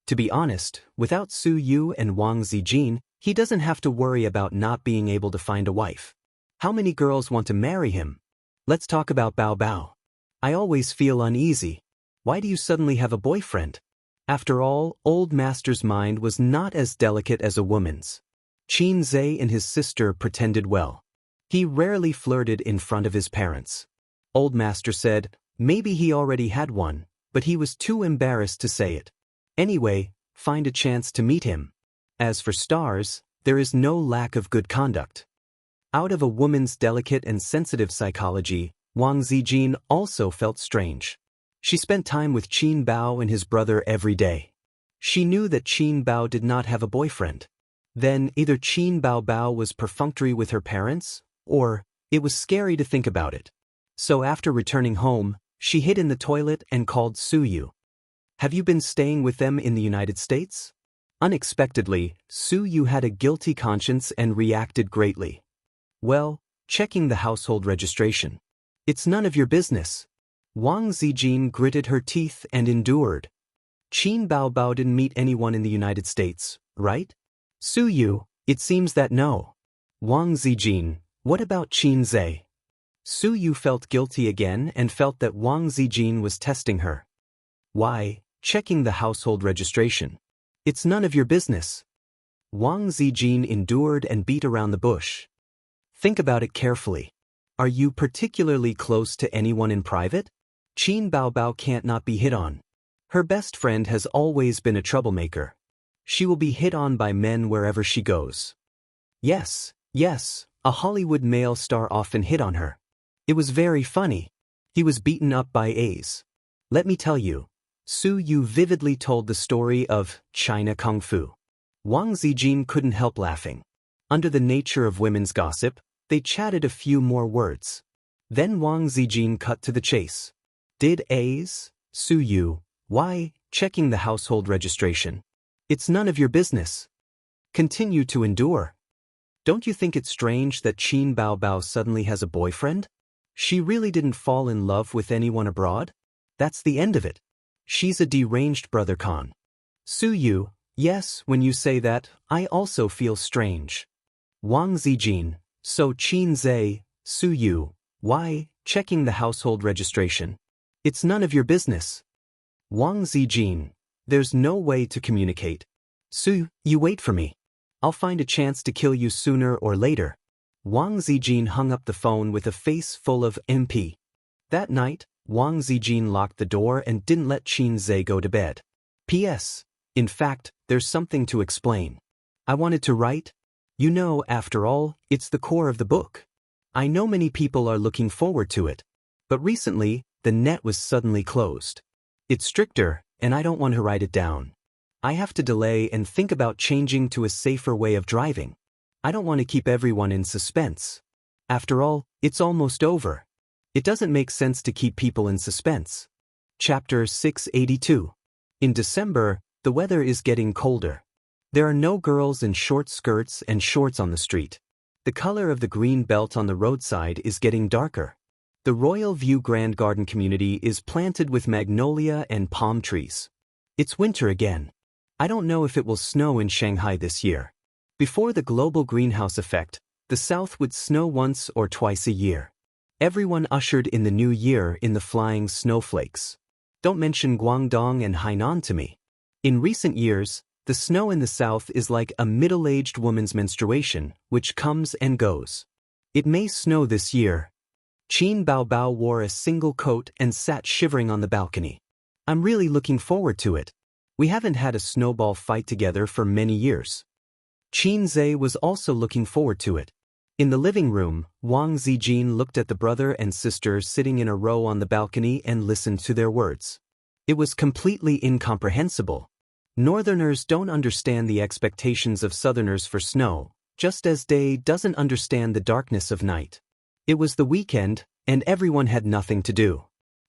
To be honest, without Su Yu and Wang Zijin, he doesn't have to worry about not being able to find a wife. How many girls want to marry him? Let's talk about Bao Bao. I always feel uneasy. Why do you suddenly have a boyfriend? After all, Old Master's mind was not as delicate as a woman's. Xianxia and his sister pretended well. He rarely flirted in front of his parents. Old Master said, maybe he already had one, but he was too embarrassed to say it. Anyway, find a chance to meet him. As for stars, there is no lack of good conduct. Out of a woman's delicate and sensitive psychology, Wang Zijin also felt strange. She spent time with Qin Bao and his brother every day. She knew that Qin Bao did not have a boyfriend. Then either Qin Bao was perfunctory with her parents, or it was scary to think about it. So after returning home, she hid in the toilet and called Su Yu. Have you been staying with them in the United States? Unexpectedly, Su Yu had a guilty conscience and reacted greatly. Well, checking the household registration. It's none of your business. Wang Zijin gritted her teeth and endured. Qin Bao didn't meet anyone in the United States, right? Su Yu, it seems that no. Wang Zijin, what about Xianxia? Su Yu felt guilty again and felt that Wang Zijin was testing her. Why, checking the household registration. It's none of your business. Wang Zijin endured and beat around the bush. Think about it carefully. Are you particularly close to anyone in private? Qin Bao can't not be hit on. Her best friend has always been a troublemaker. She will be hit on by men wherever she goes. Yes, a Hollywood male star often hit on her. It was very funny. He was beaten up by A's. Let me tell you. Su Yu vividly told the story of China Kung Fu. Wang Zijin couldn't help laughing. Under the nature of women's gossip, they chatted a few more words. Then Wang Zijin cut to the chase. Did A's? Su Yu, why, checking the household registration. It's none of your business. Continue to endure. Don't you think it's strange that Qin Bao suddenly has a boyfriend? She really didn't fall in love with anyone abroad? That's the end of it. She's a deranged brother Khan. Su Yu, yes, when you say that, I also feel strange. Wang Zijin, so Xianxia, Su Yu, why, checking the household registration. It's none of your business. Wang Zijin, there's no way to communicate. Su, you wait for me. I'll find a chance to kill you sooner or later. Wang Zijin hung up the phone with a face full of MP. That night, Wang Zijin locked the door and didn't let Xianxia go to bed. P.S. In fact, there's something to explain. I wanted to write. You know, after all, it's the core of the book. I know many people are looking forward to it. But recently, the net was suddenly closed. It's stricter, and I don't want to write it down. I have to delay and think about changing to a safer way of driving. I don't want to keep everyone in suspense. After all, it's almost over. It doesn't make sense to keep people in suspense. Chapter 682. In December, the weather is getting colder. There are no girls in short skirts and shorts on the street. The color of the green belt on the roadside is getting darker. The Royal View Grand Garden community is planted with magnolia and palm trees. It's winter again. I don't know if it will snow in Shanghai this year. Before the global greenhouse effect, the South would snow once or twice a year. Everyone ushered in the new year in the flying snowflakes. Don't mention Guangdong and Hainan to me. In recent years, the snow in the South is like a middle-aged woman's menstruation, which comes and goes. It may snow this year. Qin Baobao wore a single coat and sat shivering on the balcony. I'm really looking forward to it. We haven't had a snowball fight together for many years. Qin Zhe was also looking forward to it. In the living room, Wang Zijin looked at the brother and sister sitting in a row on the balcony and listened to their words. It was completely incomprehensible. Northerners don't understand the expectations of Southerners for snow, just as day doesn't understand the darkness of night. It was the weekend, and everyone had nothing to do.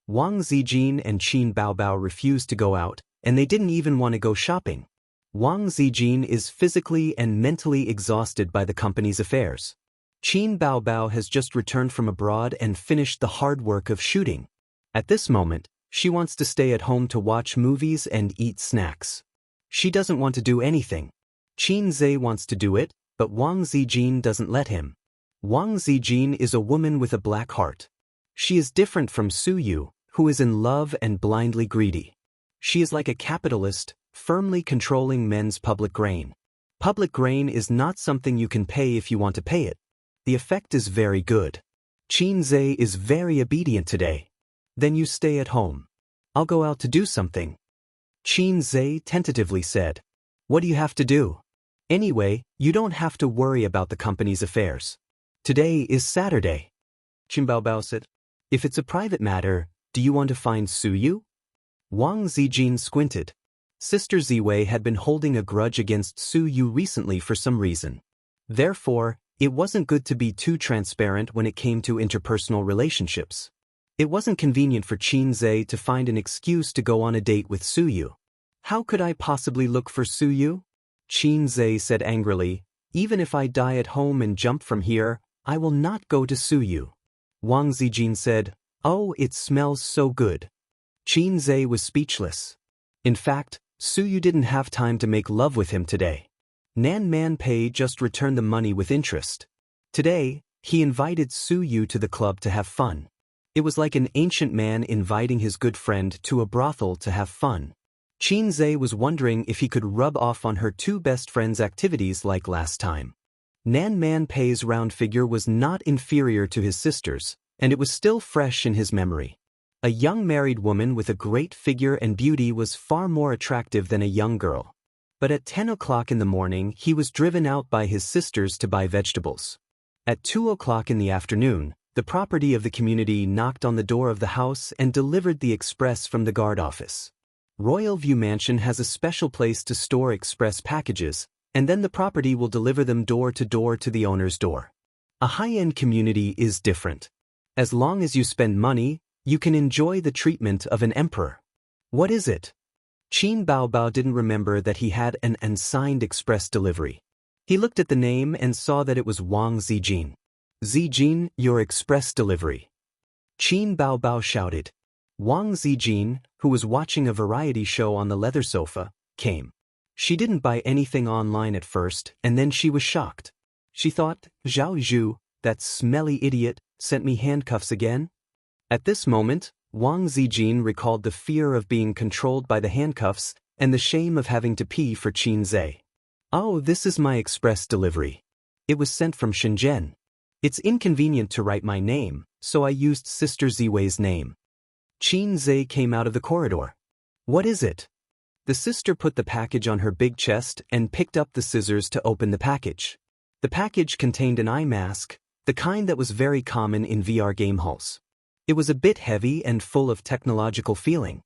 Wang Zijin and Qin Baobao refused to go out, and they didn't even want to go shopping. Wang Zijin is physically and mentally exhausted by the company's affairs. Qin Baobao has just returned from abroad and finished the hard work of shooting. At this moment, she wants to stay at home to watch movies and eat snacks. She doesn't want to do anything. Qin Zhe wants to do it, but Wang Zijin doesn't let him. Wang Zijin is a woman with a black heart. She is different from Su Yu, who is in love and blindly greedy. She is like a capitalist, firmly controlling men's public grain. Public grain is not something you can pay if you want to pay it. The effect is very good. Qin Zhe is very obedient today. Then you stay at home. I'll go out to do something. Qin Zhe tentatively said. What do you have to do? Anyway, you don't have to worry about the company's affairs. Today is Saturday. Qin Baobao said. If it's a private matter, do you want to find Su Yu? Wang Zijin squinted. Sister Ziwei had been holding a grudge against Su Yu recently for some reason. Therefore, it wasn't good to be too transparent when it came to interpersonal relationships. It wasn't convenient for Qin Zhe to find an excuse to go on a date with Su Yu. How could I possibly look for Su Yu? Qin Zhe said angrily. Even if I die at home and jump from here, I will not go to Su Yu. Wang Zijin said, Oh, it smells so good. Qin Zhe was speechless. In fact, Su Yu didn't have time to make love with him today. Nan Man Pei just returned the money with interest. Today, he invited Su Yu to the club to have fun. It was like an ancient man inviting his good friend to a brothel to have fun. Qin Zhe was wondering if he could rub off on her two best friends' activities like last time. Nan Man Pei's round figure was not inferior to his sister's, and it was still fresh in his memory. A young married woman with a great figure and beauty was far more attractive than a young girl. But at 10 o'clock in the morning he was driven out by his sisters to buy vegetables. At 2 o'clock in the afternoon, the property of the community knocked on the door of the house and delivered the express from the guard office. Royal View Mansion has a special place to store express packages, and then the property will deliver them door to the owner's door. A high-end community is different. As long as you spend money, you can enjoy the treatment of an emperor. What is it? Qin Baobao didn't remember that he had an unsigned express delivery. He looked at the name and saw that it was Wang Zijin. Zijin, your express delivery. Qin Baobao shouted. Wang Zijin, who was watching a variety show on the leather sofa, came. She didn't buy anything online at first, and then she was shocked. She thought, Zhao Zhu, that smelly idiot, sent me handcuffs again? At this moment, Wang Zijin recalled the fear of being controlled by the handcuffs and the shame of having to pee for Qin Zhe. Oh, this is my express delivery. It was sent from Shenzhen. It's inconvenient to write my name, so I used Sister Ziwei's name. Qin Zhe came out of the corridor. What is it? The sister put the package on her big chest and picked up the scissors to open the package. The package contained an eye mask, the kind that was very common in VR game halls. It was a bit heavy and full of technological feeling.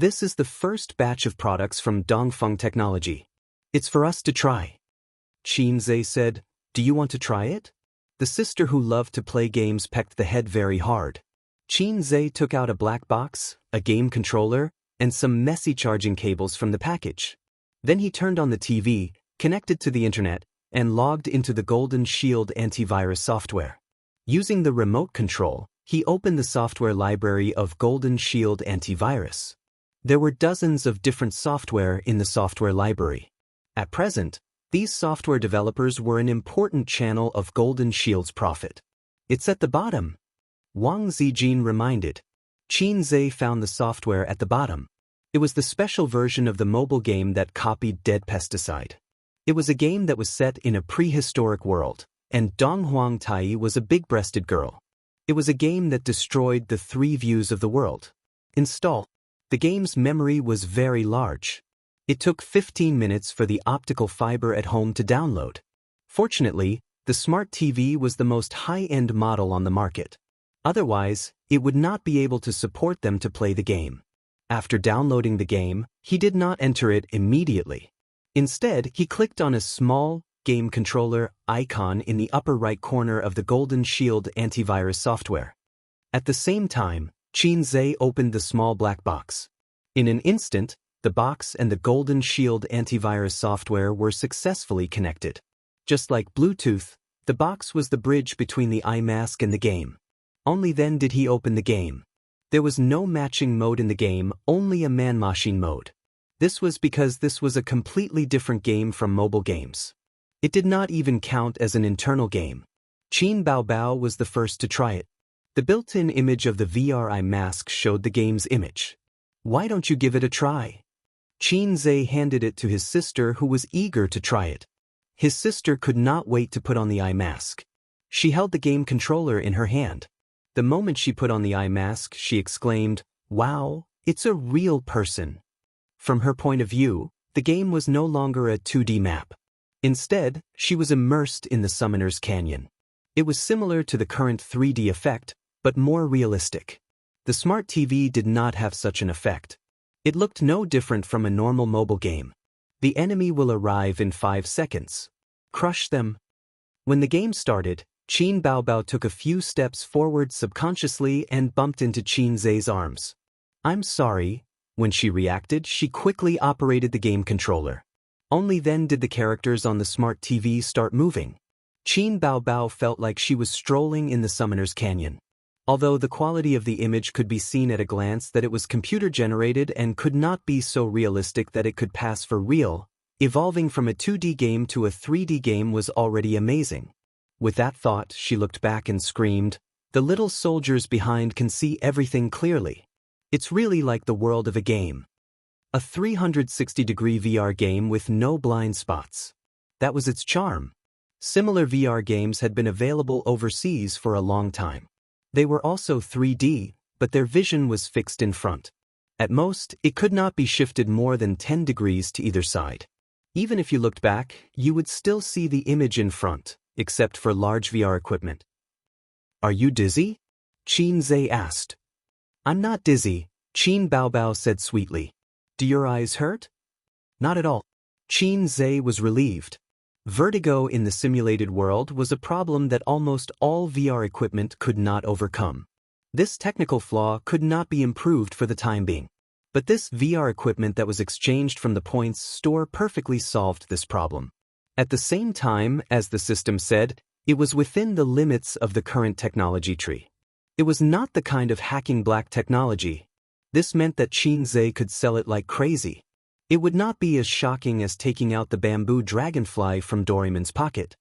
This is the first batch of products from Dongfeng Technology. It's for us to try. Xianxia said, "Do you want to try it?" The sister who loved to play games pecked the head very hard. Xianxia took out a black box, a game controller, and some messy charging cables from the package. Then he turned on the TV, connected to the internet, and logged into the Golden Shield antivirus software. Using the remote control, he opened the software library of Golden Shield antivirus. There were dozens of different software in the software library. At present, these software developers were an important channel of Golden Shield's profit. "It's at the bottom," Wang Zijin reminded. Xianxia found the software at the bottom. It was the special version of the mobile game that copied Dead Pesticide. It was a game that was set in a prehistoric world, and Dong Huang Tai was a big-breasted girl. It was a game that destroyed the 3 views of the world. Install. The game's memory was very large. It took 15 minutes for the optical fiber at home to download. Fortunately, the smart TV was the most high-end model on the market. Otherwise, it would not be able to support them to play the game. After downloading the game, he did not enter it immediately. Instead, he clicked on a small game controller icon in the upper right corner of the Golden Shield antivirus software. At the same time, Xianxia opened the small black box. In an instant, the box and the Golden Shield antivirus software were successfully connected. Just like Bluetooth, the box was the bridge between the eye mask and the game. Only then did he open the game. There was no matching mode in the game, only a man-machine mode. This was because this was a completely different game from mobile games. It did not even count as an internal game. Qin Baobao was the first to try it. The built-in image of the VR eye mask showed the game's image. "Why don't you give it a try?" Xianxia handed it to his sister, who was eager to try it. His sister could not wait to put on the eye mask. She held the game controller in her hand. The moment she put on the eye mask, she exclaimed, "Wow, it's a real person." From her point of view, the game was no longer a 2D map. Instead, she was immersed in the Summoner's Canyon. It was similar to the current 3D effect, but more realistic. The smart TV did not have such an effect. It looked no different from a normal mobile game. The enemy will arrive in 5 seconds. Crush them. When the game started, Qin Baobao took a few steps forward subconsciously and bumped into Xianxia's arms. "I'm sorry." When she reacted, she quickly operated the game controller. Only then did the characters on the smart TV start moving. Qin Baobao felt like she was strolling in the Summoner's Canyon. Although the quality of the image could be seen at a glance that it was computer-generated and could not be so realistic that it could pass for real, evolving from a 2D game to a 3D game was already amazing. With that thought, she looked back and screamed, "The little soldiers behind can see everything clearly. It's really like the world of a game. A 360-degree VR game with no blind spots." That was its charm. Similar VR games had been available overseas for a long time. They were also 3D, but their vision was fixed in front. At most, it could not be shifted more than 10 degrees to either side. Even if you looked back, you would still see the image in front, except for large VR equipment. "Are you dizzy?" Xianxia asked. "I'm not dizzy," Qin Baobao said sweetly. "Do your eyes hurt?" "Not at all." Xianxia was relieved. Vertigo in the simulated world was a problem that almost all VR equipment could not overcome. This technical flaw could not be improved for the time being. But this VR equipment that was exchanged from the points store perfectly solved this problem. At the same time, as the system said, it was within the limits of the current technology tree. It was not the kind of hacking black technology. This meant that Xianxia could sell it like crazy. It would not be as shocking as taking out the bamboo dragonfly from Doraemon's pocket.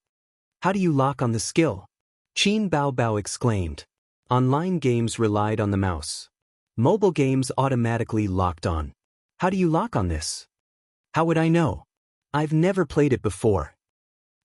"How do you lock on the skill?" Qin Baobao exclaimed. Online games relied on the mouse. Mobile games automatically locked on. "How do you lock on this?" "How would I know? I've never played it before."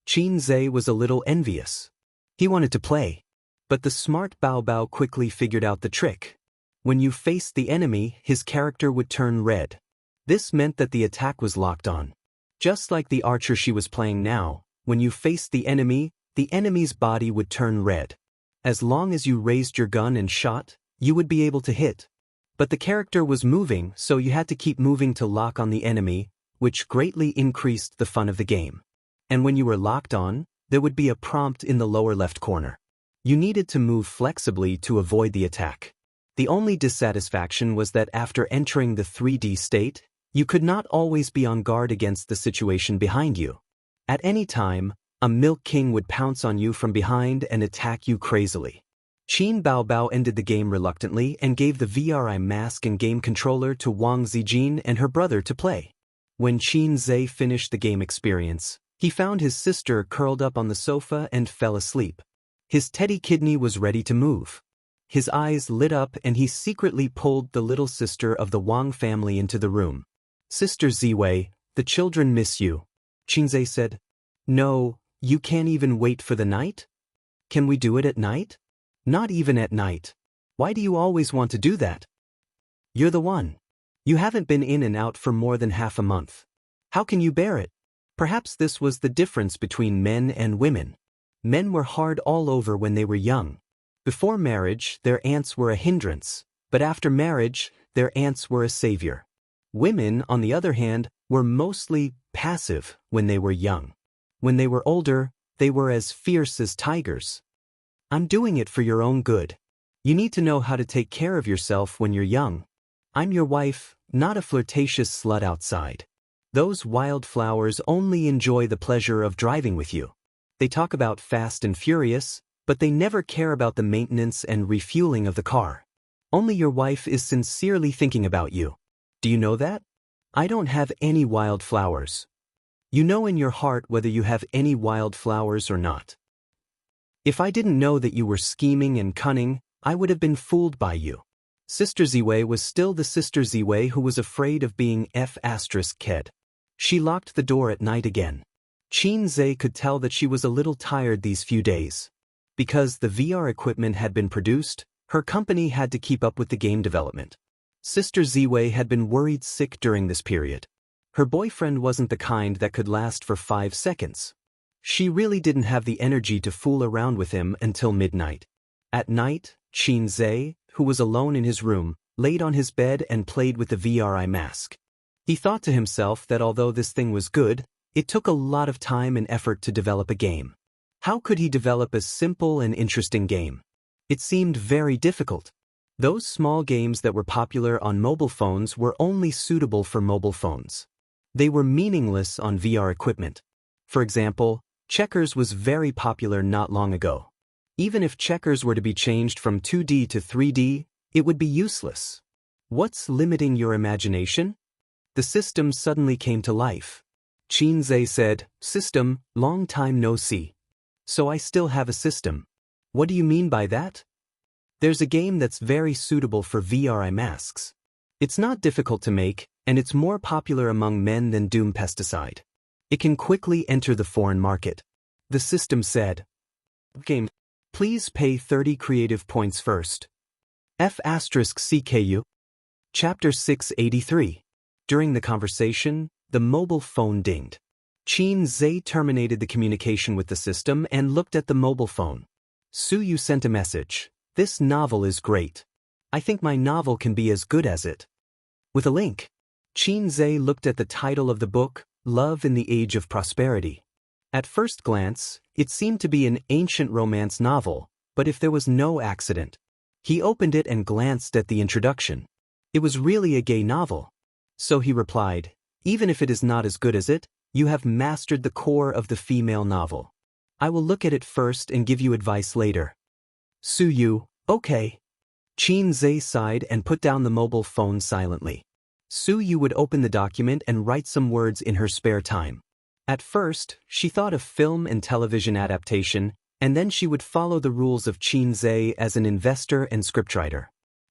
Xianxia was a little envious. He wanted to play. But the smart Baobao quickly figured out the trick. When you faced the enemy, his character would turn red. This meant that the attack was locked on. Just like the archer she was playing now, when you faced the enemy's body would turn red. As long as you raised your gun and shot, you would be able to hit. But the character was moving, so you had to keep moving to lock on the enemy, which greatly increased the fun of the game. And when you were locked on, there would be a prompt in the lower left corner. You needed to move flexibly to avoid the attack. The only dissatisfaction was that after entering the 3D state, you could not always be on guard against the situation behind you. At any time, a Milk King would pounce on you from behind and attack you crazily. Qin Baobao ended the game reluctantly and gave the VRI mask and game controller to Wang Zijin and her brother to play. When Qin Zhe finished the game experience, he found his sister curled up on the sofa and fell asleep. His teddy kidney was ready to move. His eyes lit up and he secretly pulled the little sister of the Wang family into the room. "Sister Ziwei, the children miss you." Qin Zhe said. "No, you can't even wait for the night? Can we do it at night?" "Not even at night. Why do you always want to do that? You're the one. You haven't been in and out for more than half a month. How can you bear it?" Perhaps this was the difference between men and women. Men were hard all over when they were young. Before marriage, their aunts were a hindrance, but after marriage, their aunts were a savior. Women, on the other hand, were mostly passive when they were young. When they were older, they were as fierce as tigers. "I'm doing it for your own good. You need to know how to take care of yourself when you're young. I'm your wife, not a flirtatious slut outside. Those wildflowers only enjoy the pleasure of driving with you. They talk about Fast and Furious, but they never care about the maintenance and refueling of the car. Only your wife is sincerely thinking about you. Do you know that? I don't have any wildflowers. You know in your heart whether you have any wildflowers or not. If I didn't know that you were scheming and cunning, I would have been fooled by you." Sister Ziwei was still the Sister Ziwei who was afraid of being F***ked. She locked the door at night again. Qin Zhe could tell that she was a little tired these few days. Because the VR equipment had been produced, her company had to keep up with the game development. Sister Ziwei had been worried sick during this period. Her boyfriend wasn't the kind that could last for 5 seconds. She really didn't have the energy to fool around with him until midnight. At night, Qin Zhe, who was alone in his room, laid on his bed and played with the VRI mask. He thought to himself that although this thing was good, it took a lot of time and effort to develop a game. How could he develop a simple and interesting game? It seemed very difficult. Those small games that were popular on mobile phones were only suitable for mobile phones. They were meaningless on VR equipment. For example, checkers was very popular not long ago. Even if checkers were to be changed from 2D to 3D, it would be useless. What's limiting your imagination? The system suddenly came to life. Qin Zhe said, "System, long time no see. So I still have a system. What do you mean by that?" "There's a game that's very suitable for VRI masks. It's not difficult to make, and it's more popular among men than Doom Pesticide. It can quickly enter the foreign market." The system said, "Game. Please pay 30 creative points first." F***CKU. Chapter 683. During the conversation, the mobile phone dinged. Qin Zhe terminated the communication with the system and looked at the mobile phone. "Su, sent a message. This novel is great. I think my novel can be as good as it." With a link. Qin Zhe looked at the title of the book, Love in the Age of Prosperity. At first glance, it seemed to be an ancient romance novel, but if there was no accident. He opened it and glanced at the introduction. It was really a gay novel. So he replied, "Even if it is not as good as it, you have mastered the core of the female novel. I will look at it first and give you advice later." "Su, okay." Qin Zhe sighed and put down the mobile phone silently. Su would open the document and write some words in her spare time. At first, she thought of film and television adaptation, and then she would follow the rules of Qin Zhe as an investor and scriptwriter.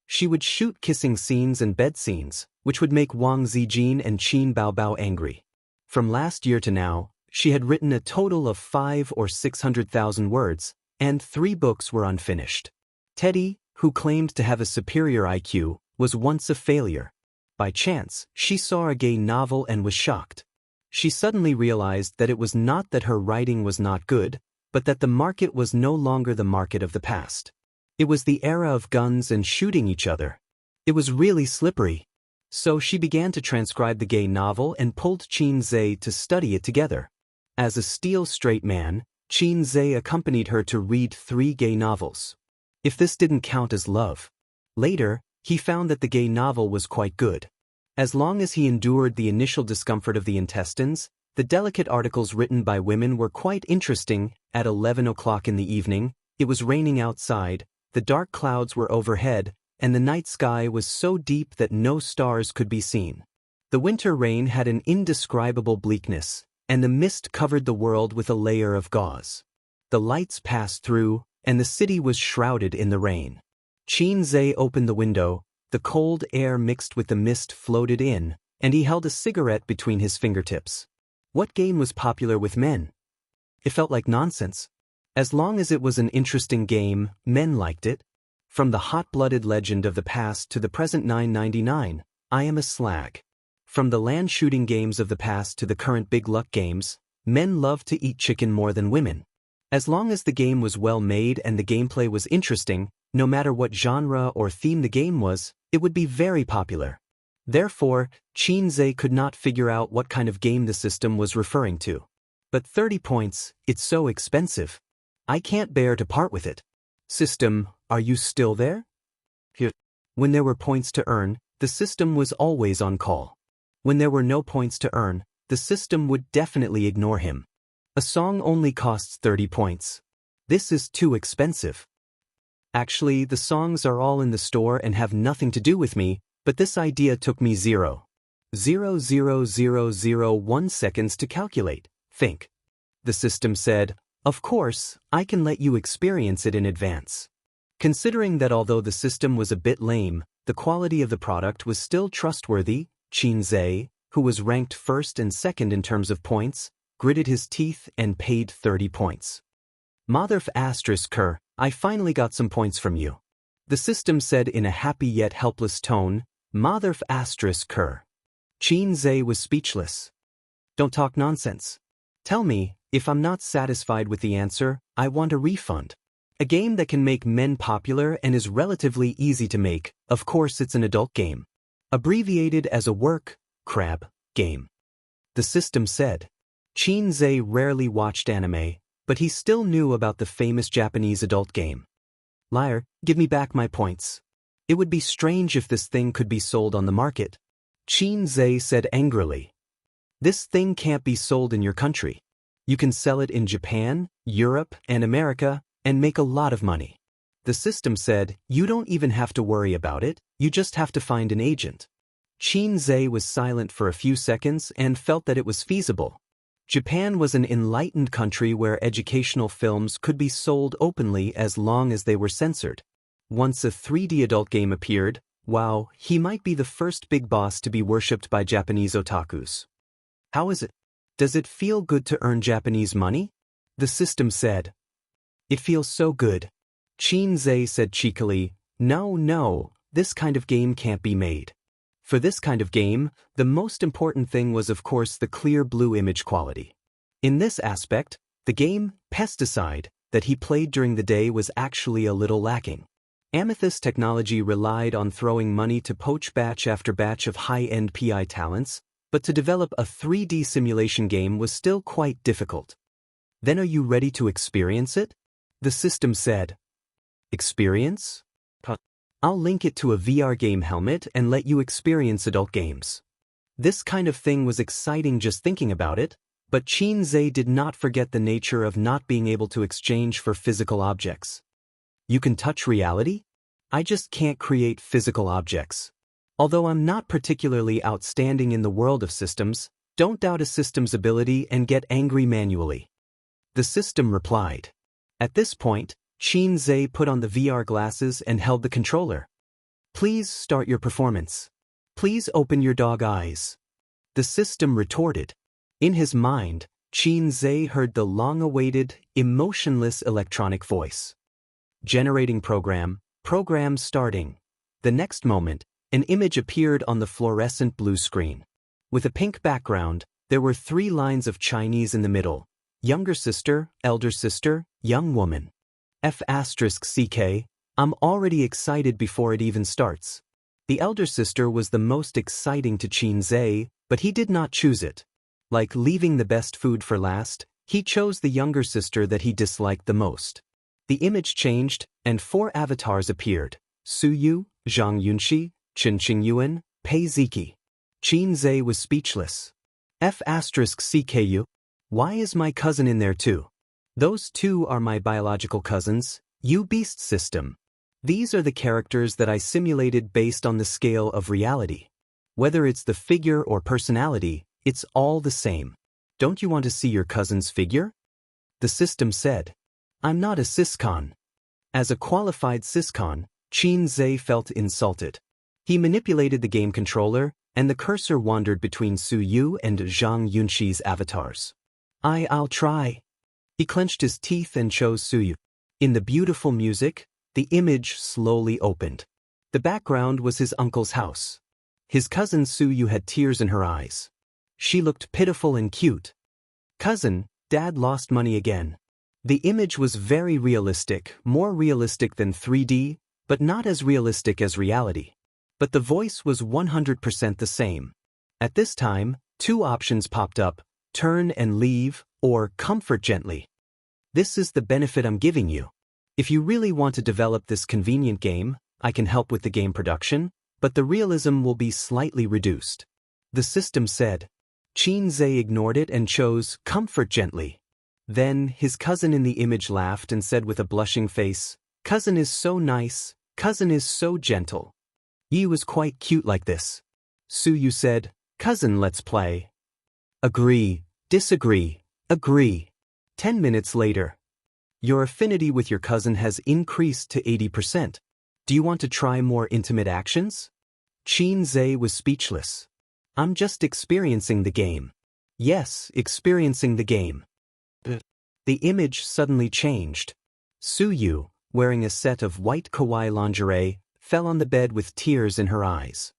She would shoot kissing scenes and bed scenes, which would make Wang Zijin and Qin Baobao angry. From last year to now, she had written a total of 500,000 or 600,000 words, and 3 books were unfinished. Teddy, who claimed to have a superior IQ, was once a failure. By chance, she saw a gay novel and was shocked. She suddenly realized that it was not that her writing was not good, but that the market was no longer the market of the past. It was the era of guns and shooting each other. It was really slippery. So she began to transcribe the gay novel and pulled Qin Zhe to study it together. As a steel straight man, Qin Zhe accompanied her to read 3 gay novels. If this didn't count as love. Later, he found that the gay novel was quite good. As long as he endured the initial discomfort of the intestines, the delicate articles written by women were quite interesting. At 11 o'clock in the evening, it was raining outside, the dark clouds were overhead, and the night sky was so deep that no stars could be seen. The winter rain had an indescribable bleakness, and the mist covered the world with a layer of gauze. The lights passed through, and the city was shrouded in the rain. Qin Zhe opened the window, the cold air mixed with the mist floated in, and he held a cigarette between his fingertips. What game was popular with men? It felt like nonsense. As long as it was an interesting game, men liked it. From the hot-blooded legend of the past to the present 999, I am a slag. From the land shooting games of the past to the current big luck games, men love to eat chicken more than women. As long as the game was well made and the gameplay was interesting, no matter what genre or theme the game was, it would be very popular. Therefore, Qin Zhe could not figure out what kind of game the system was referring to. But 30 points, it's so expensive. I can't bear to part with it. System, are you still there? Here. When there were points to earn, the system was always on call. When there were no points to earn, the system would definitely ignore him. A song only costs 30 points. This is too expensive. Actually, the songs are all in the store and have nothing to do with me, but this idea took me 0.00001 seconds to calculate. Think. The system said, of course, I can let you experience it in advance. Considering that although the system was a bit lame, the quality of the product was still trustworthy, Qin Zhe, who was ranked first and second in terms of points, gritted his teeth and paid 30 points. Motherf **, I finally got some points from you. The system said in a happy yet helpless tone, Motherf **. Qin Zhe was speechless. Don't talk nonsense. Tell me, if I'm not satisfied with the answer, I want a refund. A game that can make men popular and is relatively easy to make, of course it's an adult game. Abbreviated as a work, crab, game. The system said. Qin Zhe rarely watched anime, but he still knew about the famous Japanese adult game. Liar, give me back my points. It would be strange if this thing could be sold on the market. Qin Zhe said angrily. This thing can't be sold in your country. You can sell it in Japan, Europe, and America, and make a lot of money. The system said, you don't even have to worry about it, you just have to find an agent. Qin Zhe was silent for a few seconds and felt that it was feasible. Japan was an enlightened country where educational films could be sold openly as long as they were censored. Once a 3D adult game appeared, wow, he might be the first big boss to be worshipped by Japanese otakus. How is it? Does it feel good to earn Japanese money? The system said. It feels so good. Qin Zhe said cheekily, no, this kind of game can't be made. For this kind of game, the most important thing was of course the clear blue image quality. In this aspect, the game, Pesticide, that he played during the day was actually a little lacking. Amethyst technology relied on throwing money to poach batch after batch of high-end PI talents, but to develop a 3D simulation game was still quite difficult. Then are you ready to experience it? The system said. Experience? I'll link it to a VR game helmet and let you experience adult games. This kind of thing was exciting just thinking about it, but Qin Zhe did not forget the nature of not being able to exchange for physical objects. You can touch reality? I just can't create physical objects. Although I'm not particularly outstanding in the world of systems, don't doubt a system's ability and get angry manually. The system replied. At this point, Qin Zhe put on the VR glasses and held the controller. Please start your performance. Please open your dog eyes. The system retorted. In his mind, Qin Zhe heard the long-awaited, emotionless electronic voice. Generating program starting. The next moment, an image appeared on the fluorescent blue screen. With a pink background, there were 3 lines of Chinese in the middle. Younger sister, elder sister, young woman. F***, I'm already excited before it even starts. The elder sister was the most exciting to Xianxia, but he did not choose it. Like leaving the best food for last, he chose the younger sister that he disliked the most. The image changed, and 4 avatars appeared: Su Yu, Zhang Yunxi, Chen Qingyuan, Pei Ziki. Xianxia was speechless. F*CKU? Why is my cousin in there too? Those 2 are my biological cousins, you beast system. These are the characters that I simulated based on the scale of reality. Whether it's the figure or personality, it's all the same. Don't you want to see your cousin's figure? The system said. I'm not a syscon. As a qualified syscon, Xianxia felt insulted. He manipulated the game controller, and the cursor wandered between Su Yu and Zhang Yunxi's avatars. I'll try. He clenched his teeth and chose Su Yu. In the beautiful music, the image slowly opened. The background was his uncle's house. His cousin Su Yu had tears in her eyes. She looked pitiful and cute. Cousin, Dad lost money again. The image was very realistic, more realistic than 3D, but not as realistic as reality. But the voice was 100% the same. At this time, 2 options popped up: turn and leave, or comfort gently. This is the benefit I'm giving you. If you really want to develop this convenient game, I can help with the game production, but the realism will be slightly reduced. The system said. Xianxia ignored it and chose comfort gently. Then, his cousin in the image laughed and said with a blushing face, Cousin is so nice, cousin is so gentle. Yi was quite cute like this. Su Yu said, Cousin, let's play. Agree, disagree, agree. 10 minutes later. Your affinity with your cousin has increased to 80%. Do you want to try more intimate actions? Xianxia was speechless. I'm just experiencing the game. Yes, experiencing the game. The image suddenly changed. Su Yu, wearing a set of white kawaii lingerie, fell on the bed with tears in her eyes.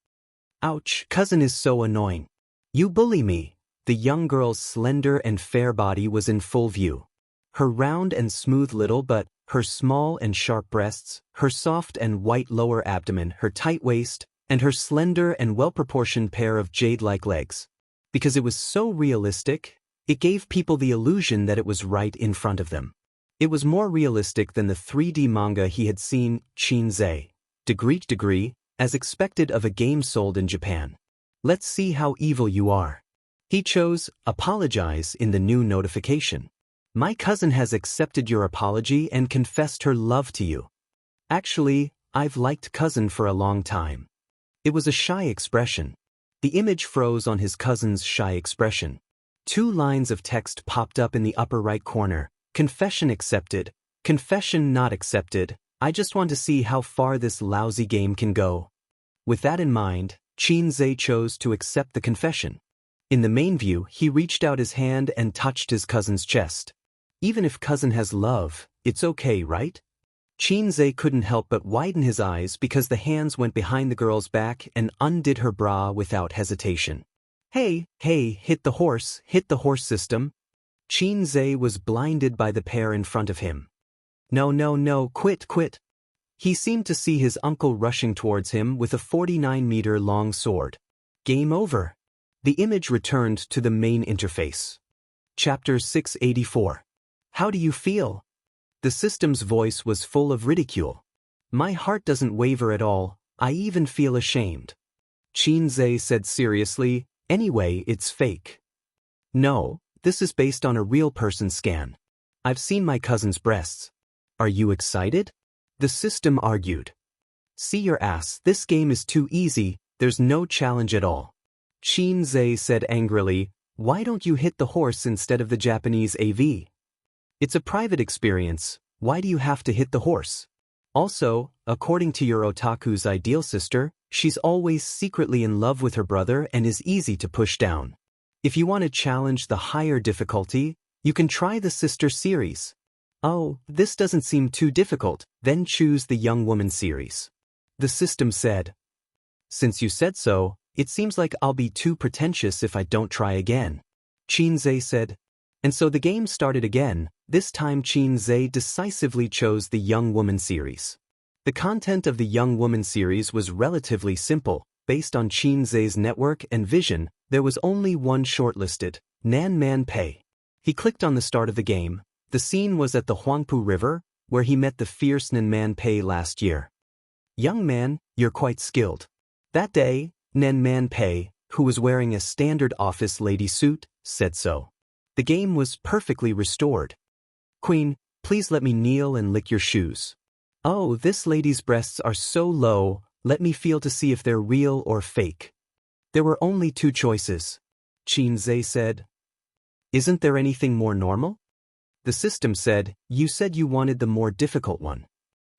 Ouch, cousin is so annoying. You bully me. The young girl's slender and fair body was in full view. Her round and smooth little butt, her small and sharp breasts, her soft and white lower abdomen, her tight waist, and her slender and well-proportioned pair of jade-like legs. Because it was so realistic, it gave people the illusion that it was right in front of them. It was more realistic than the 3D manga he had seen. Xianxia. Degree, as expected of a game sold in Japan. Let's see how evil you are. He chose apologize in the new notification. My cousin has accepted your apology and confessed her love to you. Actually, I've liked cousin for a long time. It was a shy expression. The image froze on his cousin's shy expression. 2 lines of text popped up in the upper right corner. Confession accepted. Confession not accepted. I just want to see how far this lousy game can go. With that in mind, Xianxia chose to accept the confession. In the main view, he reached out his hand and touched his cousin's chest. Even if cousin has love, it's okay, right? Xianxia couldn't help but widen his eyes because the hands went behind the girl's back and undid her bra without hesitation. Hey, hit the horse system. Xianxia was blinded by the pair in front of him. No, quit. He seemed to see his uncle rushing towards him with a 49-meter-long sword. Game over. The image returned to the main interface. Chapter 684. How do you feel? The system's voice was full of ridicule. My heart doesn't waver at all, I even feel ashamed. Xianxia said seriously, anyway, it's fake. No, this is based on a real person scan. I've seen my cousin's breasts. Are you excited? The system argued. See your ass, this game is too easy, there's no challenge at all. Xianxia said angrily, why don't you hit the horse instead of the Japanese AV? It's a private experience, why do you have to hit the horse? Also, according to your otaku's ideal sister, she's always secretly in love with her brother and is easy to push down. If you want to challenge the higher difficulty, you can try the sister series. Oh, this doesn't seem too difficult, then choose the young woman series. The system said. Since you said so, it seems like I'll be too pretentious if I don't try again. Xianxia said. And so the game started again. This time Xianxia decisively chose the young woman series. The content of the Young Woman series was relatively simple. Based on Qin Zhe's network and vision, there was only one shortlisted, Nan Man Pei. He clicked on the start of the game. The scene was at the Huangpu River, where he met the fierce Nan Man Pei last year. "Young man, you're quite skilled." That day, Nan Man Pei, who was wearing a standard office lady suit, said so. The game was perfectly restored. "Queen, please let me kneel and lick your shoes." "Oh, this lady's breasts are so low, let me feel to see if they're real or fake." There were only two choices. Qin Zhe said, "Isn't there anything more normal?" The system said, "You said you wanted the more difficult one."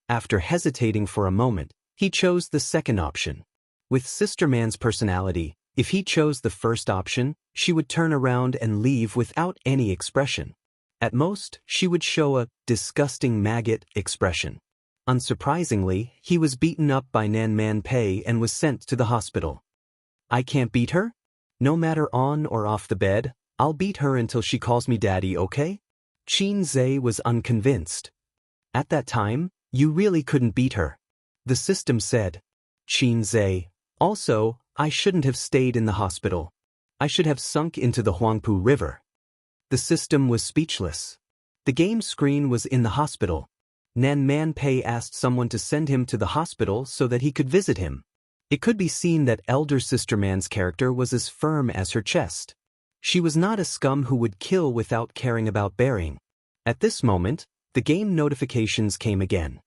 After hesitating for a moment, he chose the second option. With Sister Man's personality, if he chose the first option, she would turn around and leave without any expression. At most, she would show a disgusting maggot expression. Unsurprisingly, he was beaten up by Nan Man Pei and was sent to the hospital. "I can't beat her? No matter on or off the bed, I'll beat her until she calls me daddy, okay?" Qin Zhe was unconvinced. "At that time, you really couldn't beat her," the system said. Qin Zhe, "Also, I shouldn't have stayed in the hospital. I should have sunk into the Huangpu River." The system was speechless. The game screen was in the hospital. Nan Man Pei asked someone to send him to the hospital so that he could visit him. It could be seen that Elder Sister Man's character was as firm as her chest. She was not a scum who would kill without caring about burying. At this moment, the game notifications came again.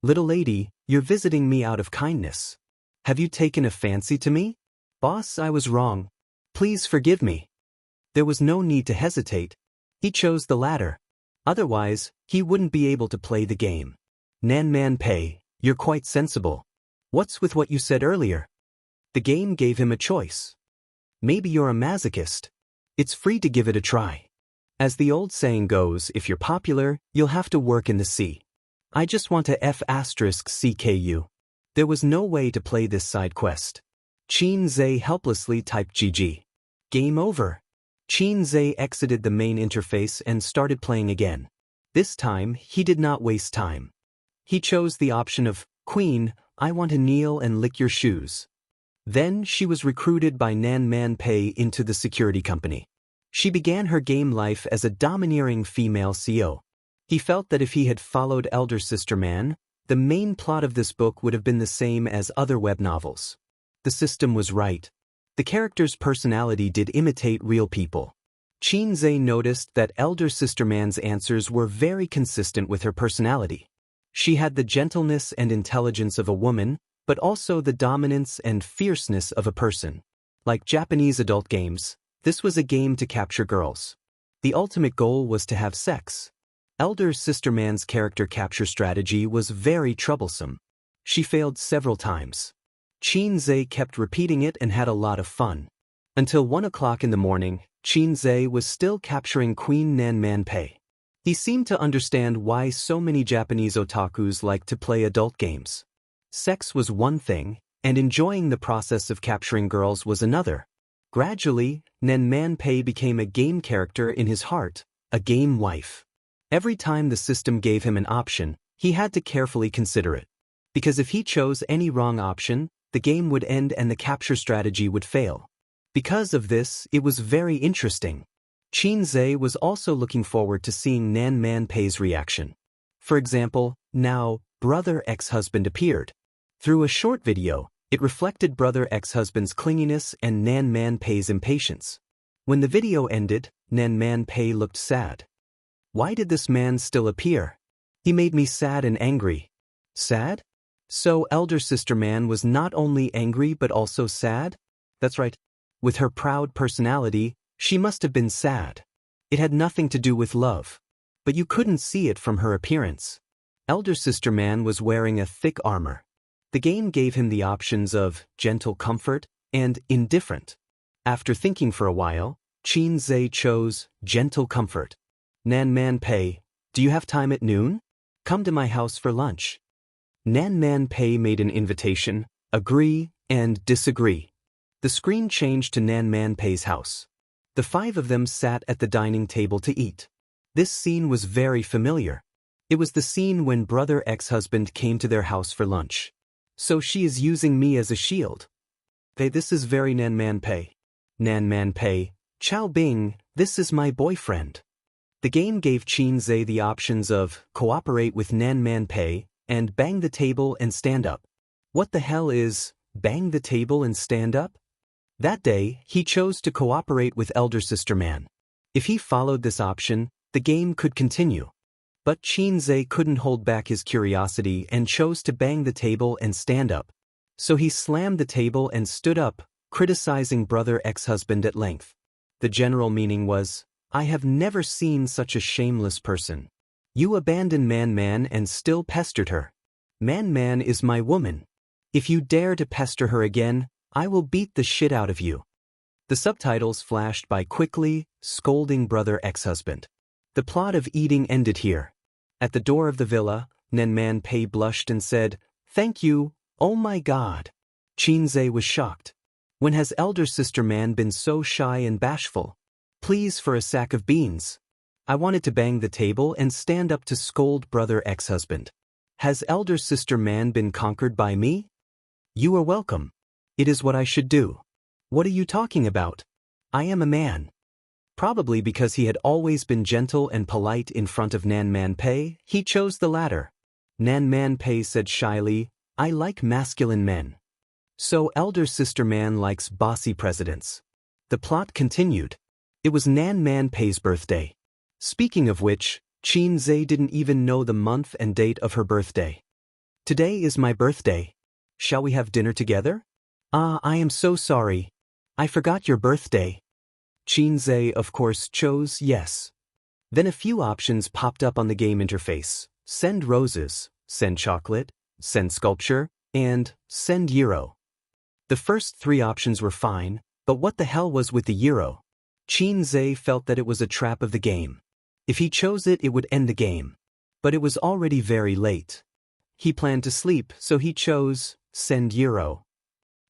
"Little lady, you're visiting me out of kindness. Have you taken a fancy to me?" "Boss, I was wrong. Please forgive me." There was no need to hesitate. He chose the latter. Otherwise, he wouldn't be able to play the game. "Nan Man Pei, you're quite sensible. What's with what you said earlier?" The game gave him a choice. "Maybe you're a masochist. It's free to give it a try. As the old saying goes, if you're popular, you'll have to work in the sea. I just want to F***CKU. There was no way to play this side quest." Qin Zhe helplessly typed GG. Game over. Qin Zhe exited the main interface and started playing again. This time, he did not waste time. He chose the option of, "Queen, I want to kneel and lick your shoes." Then she was recruited by Nan Man Pei into the security company. She began her game life as a domineering female CO. He felt that if he had followed Elder Sister Man, the main plot of this book would have been the same as other web novels. The system was right. The character's personality did imitate real people. Qin Zhe noticed that Elder Sister Man's answers were very consistent with her personality. She had the gentleness and intelligence of a woman, but also the dominance and fierceness of a person. Like Japanese adult games, this was a game to capture girls. The ultimate goal was to have sex. Elder Sister Man's character capture strategy was very troublesome. She failed several times. Qin Zhe kept repeating it and had a lot of fun. Until 1 o'clock in the morning, Qin Zhe was still capturing Queen Nan Man Pei. He seemed to understand why so many Japanese otakus like to play adult games. Sex was one thing, and enjoying the process of capturing girls was another. Gradually, Nan Man Pei became a game character in his heart, a game wife. Every time the system gave him an option, he had to carefully consider it. Because if he chose any wrong option, the game would end and the capture strategy would fail. Because of this, it was very interesting. Qin Zhe was also looking forward to seeing Nan Man Pei's reaction. For example, now, Brother Ex-Husband appeared. Through a short video, it reflected Brother Ex-Husband's clinginess and Nan Man Pei's impatience. When the video ended, Nan Man Pei looked sad. "Why did this man still appear? He made me sad and angry." Sad? So Elder Sister Man was not only angry but also sad? That's right. With her proud personality, she must have been sad. It had nothing to do with love. But you couldn't see it from her appearance. Elder Sister Man was wearing a thick armor. The game gave him the options of gentle comfort and indifferent. After thinking for a while, Qin Zhe chose gentle comfort. "Nan Man Pei, do you have time at noon? Come to my house for lunch." Nan Man Pei made an invitation, agree, and disagree. The screen changed to Nan Man Pei's house. The 5 of them sat at the dining table to eat. This scene was very familiar. It was the scene when brother ex-husband came to their house for lunch. So she is using me as a shield. This is very Nan Man Pei. Nan Man Pei, Chow Bing, this is my boyfriend. The game gave Qin Zhe the options of cooperate with Nan Man Pei and bang the table and stand up. What the hell is bang the table and stand up? That day, he chose to cooperate with elder sister Man. If he followed this option, the game could continue. But Qin Zhe couldn't hold back his curiosity and chose to bang the table and stand up. So he slammed the table and stood up, criticizing brother ex-husband at length. The general meaning was, I have never seen such a shameless person. You abandoned Man and still pestered her. Man is my woman. If you dare to pester her again, I will beat the shit out of you. The subtitles flashed by quickly, scolding brother ex-husband. The plot of eating ended here. At the door of the villa, Nan Man Pei blushed and said, Thank you, oh my god. Qin Zhe was shocked. When has elder sister Man been so shy and bashful? Please for a sack of beans. I wanted to bang the table and stand up to scold brother ex-husband. Has elder sister Man been conquered by me? You are welcome. It is what I should do. What are you talking about? I am a man. Probably because he had always been gentle and polite in front of Nan Man Pei, he chose the latter. Nan Man Pei said shyly, I like masculine men. So elder sister Man likes bossy presidents. The plot continued. It was Nan Man Pei's birthday. Speaking of which, Qin Zhe didn't even know the month and date of her birthday. Today is my birthday. Shall we have dinner together? I am so sorry. I forgot your birthday. Qin Zhe of course chose yes. Then a few options popped up on the game interface. Send roses, send chocolate, send sculpture, and send euro. The first three options were fine, but what the hell was with the euro? Qin Zhe felt that it was a trap of the game. If he chose it, it would end the game. But it was already very late. He planned to sleep, so he chose send euro.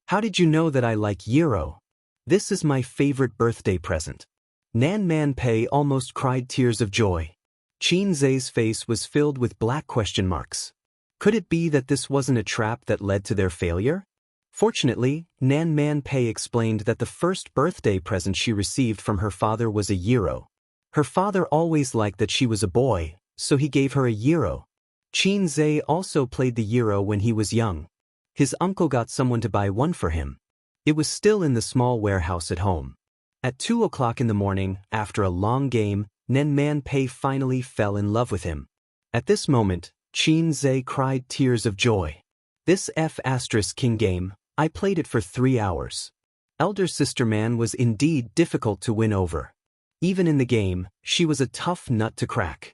How did you know that I like euro? This is my favorite birthday present. Nan Man Pei almost cried tears of joy. Qin Zhe's face was filled with black question marks. Could it be that this wasn't a trap that led to their failure? Fortunately, Nan Man Pei explained that the first birthday present she received from her father was a euro. Her father always liked that she was a boy, so he gave her a euro. Qin Zhe also played the euro when he was young. His uncle got someone to buy one for him. It was still in the small warehouse at home. At 2 o'clock in the morning, after a long game, Nan Man Pei finally fell in love with him. At this moment, Qin Zhe cried tears of joy. This F***king game, I played it for 3 hours. Elder sister Man was indeed difficult to win over. Even in the game, she was a tough nut to crack.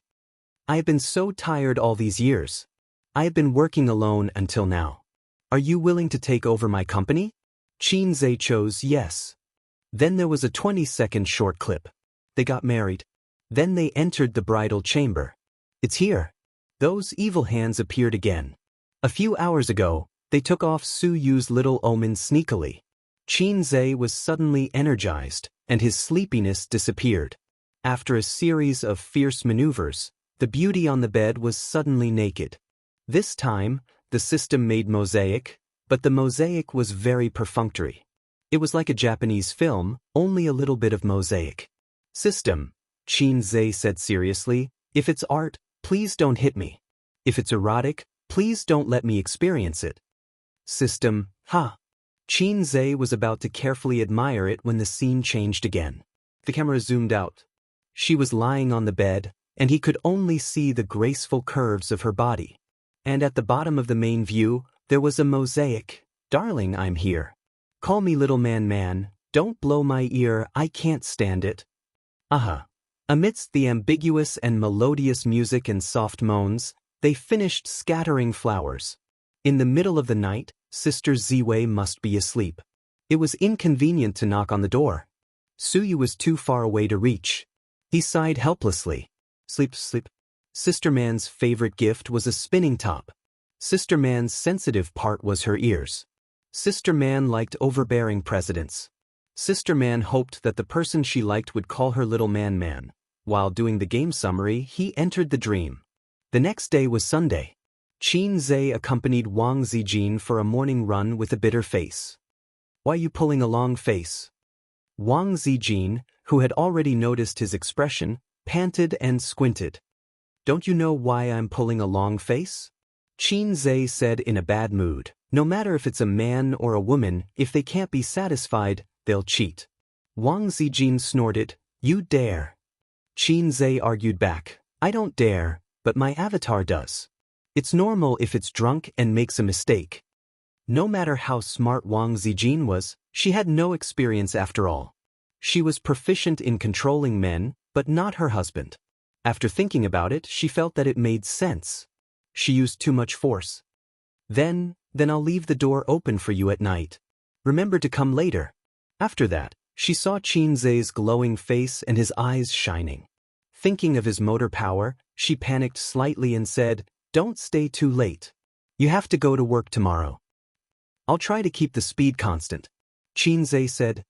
I have been so tired all these years. I have been working alone until now. Are you willing to take over my company? Qin Zhe chose yes. Then there was a 20-second short clip. They got married. Then they entered the bridal chamber. It's here. Those evil hands appeared again. A few hours ago, they took off Su Yu's little omen sneakily. Qin Zhe was suddenly energized, and his sleepiness disappeared. After a series of fierce maneuvers, the beauty on the bed was suddenly naked. This time, the system made mosaic, but the mosaic was very perfunctory. It was like a Japanese film, only a little bit of mosaic. System, Qin Zhe said seriously, if it's art, please don't hit me. If it's erotic, please don't let me experience it. System, Qin Zhe was about to carefully admire it when the scene changed again. The camera zoomed out. She was lying on the bed, and he could only see the graceful curves of her body. And at the bottom of the main view, there was a mosaic. Darling, I'm here. Call me little man, don't blow my ear, I can't stand it. Amidst the ambiguous and melodious music and soft moans, they finished scattering flowers. In the middle of the night, Sister Ziwei must be asleep. It was inconvenient to knock on the door. Suyu was too far away to reach. He sighed helplessly. Sleep. Sister Man's favorite gift was a spinning top. Sister Man's sensitive part was her ears. Sister Man liked overbearing presidents. Sister Man hoped that the person she liked would call her little man. While doing the game summary, he entered the dream. The next day was Sunday. Qin Zhe accompanied Wang Zijin for a morning run with a bitter face. "Why you pulling a long face?" Wang Zijin, who had already noticed his expression, panted and squinted. "Don't you know why I'm pulling a long face?" Qin Zhe said in a bad mood. "No matter if it's a man or a woman, if they can't be satisfied, they'll cheat." Wang Zijin snorted. "You dare?" Qin Zhe argued back. "I don't dare, but my avatar does. It's normal if it's drunk and makes a mistake." No matter how smart Wang Zijin was, she had no experience after all. She was proficient in controlling men, but not her husband. After thinking about it, she felt that it made sense. She used too much force. Then I'll leave the door open for you at night. Remember to come later." After that, she saw Qin Zhe's glowing face and his eyes shining. Thinking of his motor power, she panicked slightly and said, "Don't stay too late. You have to go to work tomorrow." "I'll try to keep the speed constant," Qin Zhe said.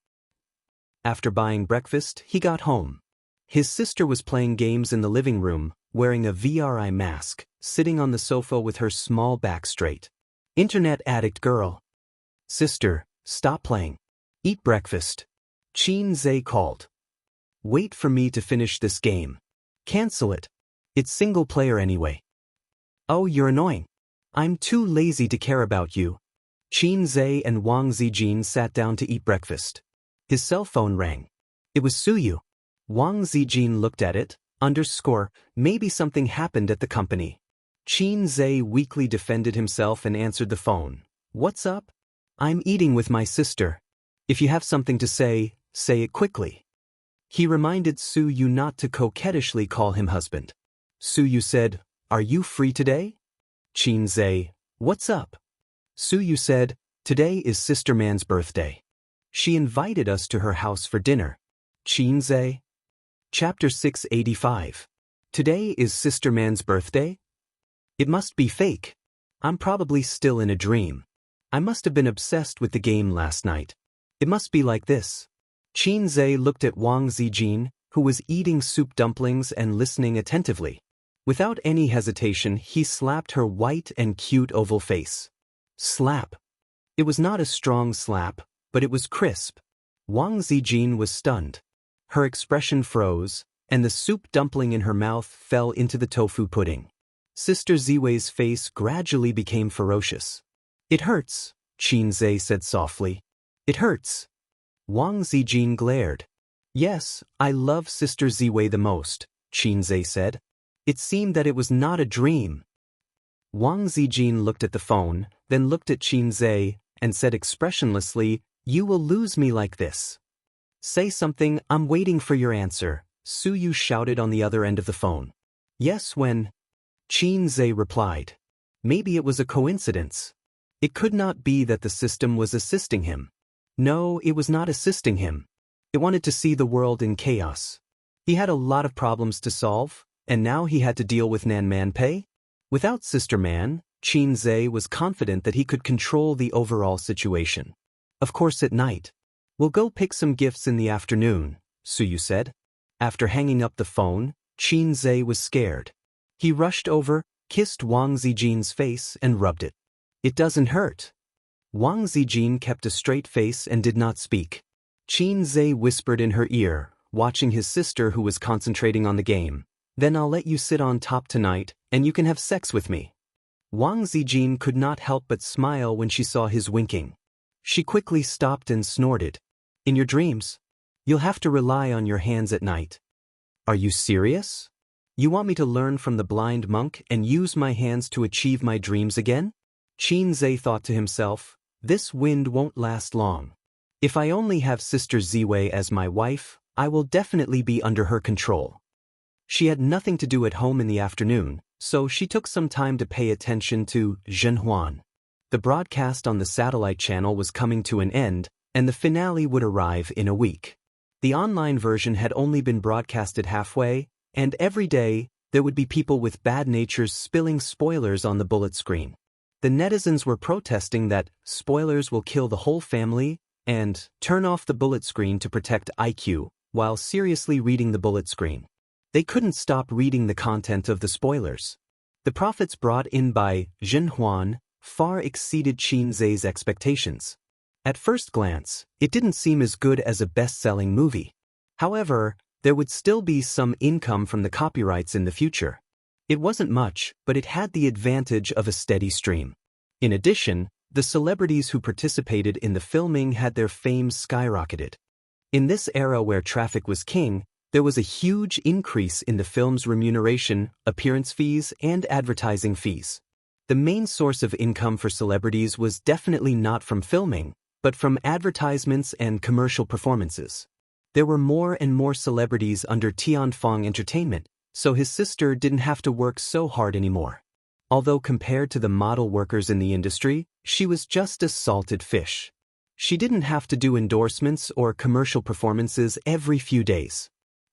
After buying breakfast, he got home. His sister was playing games in the living room, wearing a VRI mask, sitting on the sofa with her small back straight. "Internet addict girl." "Sister, stop playing. Eat breakfast," Qin Zhe called. "Wait for me to finish this game. Cancel it. It's single player anyway." "Oh, you're annoying. I'm too lazy to care about you." Qin Zhe and Wang Zijin sat down to eat breakfast. His cell phone rang. It was Suyu. Wang Zijin looked at it, maybe something happened at the company. Qin Zhe weakly defended himself and answered the phone. "What's up?" "I'm eating with my sister. If you have something to say it quickly." He reminded Suyu not to coquettishly call him husband. Suyu said, "Are you free today?" Qin Zhe, "What's up?" Suyu said, "Today is Sister Man's birthday. She invited us to her house for dinner." Qin Zhe. Chapter 685. Today is Sister Man's birthday? It must be fake. I'm probably still in a dream. I must have been obsessed with the game last night. It must be like this. Qin Zhe looked at Wang Zijin, who was eating soup dumplings and listening attentively. Without any hesitation, he slapped her white and cute oval face. Slap. It was not a strong slap, but it was crisp. Wang Zijin was stunned. Her expression froze, and the soup dumpling in her mouth fell into the tofu pudding. Sister Ziwei's face gradually became ferocious. "It hurts," Qin Zhe said softly. "It hurts." Wang Zijin glared. "Yes, I love Sister Ziwei the most," Qin Zhe said. It seemed that it was not a dream. Wang Zijin looked at the phone, then looked at Qin Zhe, and said expressionlessly, "You will lose me like this." "Say something, I'm waiting for your answer," Suyu shouted on the other end of the phone. "Yes, when?" Qin Zhe replied. Maybe it was a coincidence. It could not be that the system was assisting him. No, it was not assisting him. It wanted to see the world in chaos. He had a lot of problems to solve, and now he had to deal with Nan Manpei? Without Sister Man, Qin Zhe was confident that he could control the overall situation. "Of course at night. We'll go pick some gifts in the afternoon," Suyu said. After hanging up the phone, Qin Zhe was scared. He rushed over, kissed Wang Zijin's face and rubbed it. "It doesn't hurt." Wang Zijin kept a straight face and did not speak. Qin Zhe whispered in her ear, watching his sister who was concentrating on the game. "Then I'll let you sit on top tonight, and you can have sex with me." Wang Zijin could not help but smile when she saw his winking. She quickly stopped and snorted. "In your dreams? You'll have to rely on your hands at night." "Are you serious? You want me to learn from the blind monk and use my hands to achieve my dreams again?" Qin Zhe thought to himself, "This wind won't last long. If I only have Sister Ziwei as my wife, I will definitely be under her control." She had nothing to do at home in the afternoon, so she took some time to pay attention to Zhenhuan. The broadcast on the satellite channel was coming to an end, and the finale would arrive in a week. The online version had only been broadcasted halfway, and every day, there would be people with bad natures spilling spoilers on the bullet screen. The netizens were protesting that spoilers will kill the whole family and turn off the bullet screen to protect IQ while seriously reading the bullet screen. They couldn't stop reading the content of the spoilers. The profits brought in by Zhen Huan far exceeded Qin Zhe's expectations. At first glance, it didn't seem as good as a best-selling movie. However, there would still be some income from the copyrights in the future. It wasn't much, but it had the advantage of a steady stream. In addition, the celebrities who participated in the filming had their fame skyrocketed. In this era where traffic was king, there was a huge increase in the film's remuneration, appearance fees, and advertising fees. The main source of income for celebrities was definitely not from filming, but from advertisements and commercial performances. There were more and more celebrities under Tianfeng Entertainment, so his sister didn't have to work so hard anymore. Although compared to the model workers in the industry, she was just a salted fish. She didn't have to do endorsements or commercial performances every few days.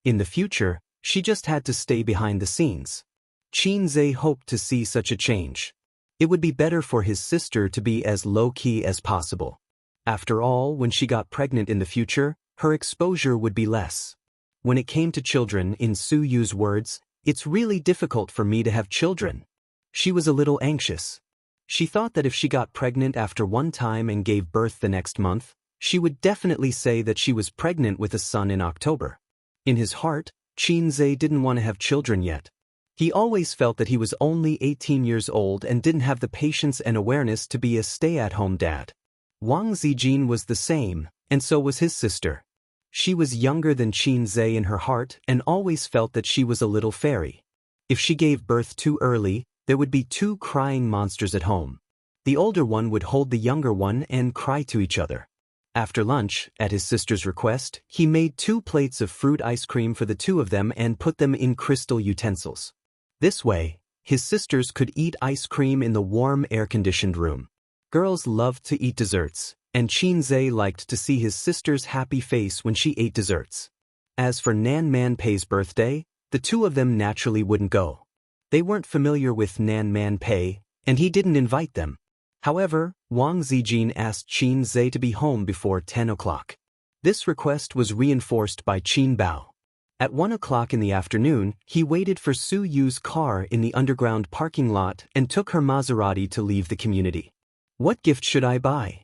In the future, she just had to stay behind the scenes. Qin Zhe hoped to see such a change. It would be better for his sister to be as low-key as possible. After all, when she got pregnant in the future, her exposure would be less. When it came to children, in Su Yu's words, "It's really difficult for me to have children." She was a little anxious. She thought that if she got pregnant after one time and gave birth the next month, she would definitely say that she was pregnant with a son in October. In his heart, Qin Zhe didn't want to have children yet. He always felt that he was only 18 years old and didn't have the patience and awareness to be a stay-at-home dad. Wang Zijin was the same, and so was his sister. She was younger than Qin Zhe in her heart and always felt that she was a little fairy. If she gave birth too early, there would be two crying monsters at home. The older one would hold the younger one and cry to each other. After lunch, at his sister's request, he made 2 plates of fruit ice cream for the two of them and put them in crystal utensils. This way, his sisters could eat ice cream in the warm air-conditioned room. Girls loved to eat desserts, and Qin Zhe liked to see his sister's happy face when she ate desserts. As for Nan Man Pei's birthday, the two of them naturally wouldn't go. They weren't familiar with Nan Man Pei, and he didn't invite them. However, Wang Zijin asked Qin Zhe to be home before 10 o'clock. This request was reinforced by Qin Bao. At 1 o'clock in the afternoon, he waited for Su Yu's car in the underground parking lot and took her Maserati to leave the community. What gift should I buy?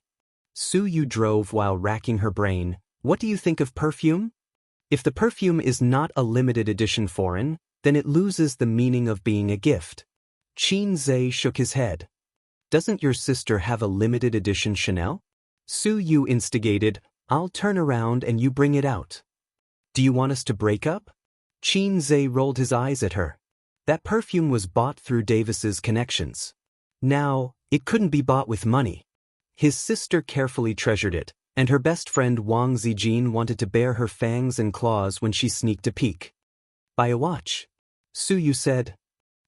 Su Yu drove while racking her brain. What do you think of perfume? If the perfume is not a limited edition foreign, then it loses the meaning of being a gift. Qin Zhe shook his head. Doesn't your sister have a limited edition Chanel? Su Yu instigated, I'll turn around and you bring it out. Do you want us to break up? Qin Zhe rolled his eyes at her. That perfume was bought through Davis's connections. Now, it couldn't be bought with money. His sister carefully treasured it, and her best friend Wang Zijin wanted to bare her fangs and claws when she sneaked a peek. Buy a watch. Su Yu said.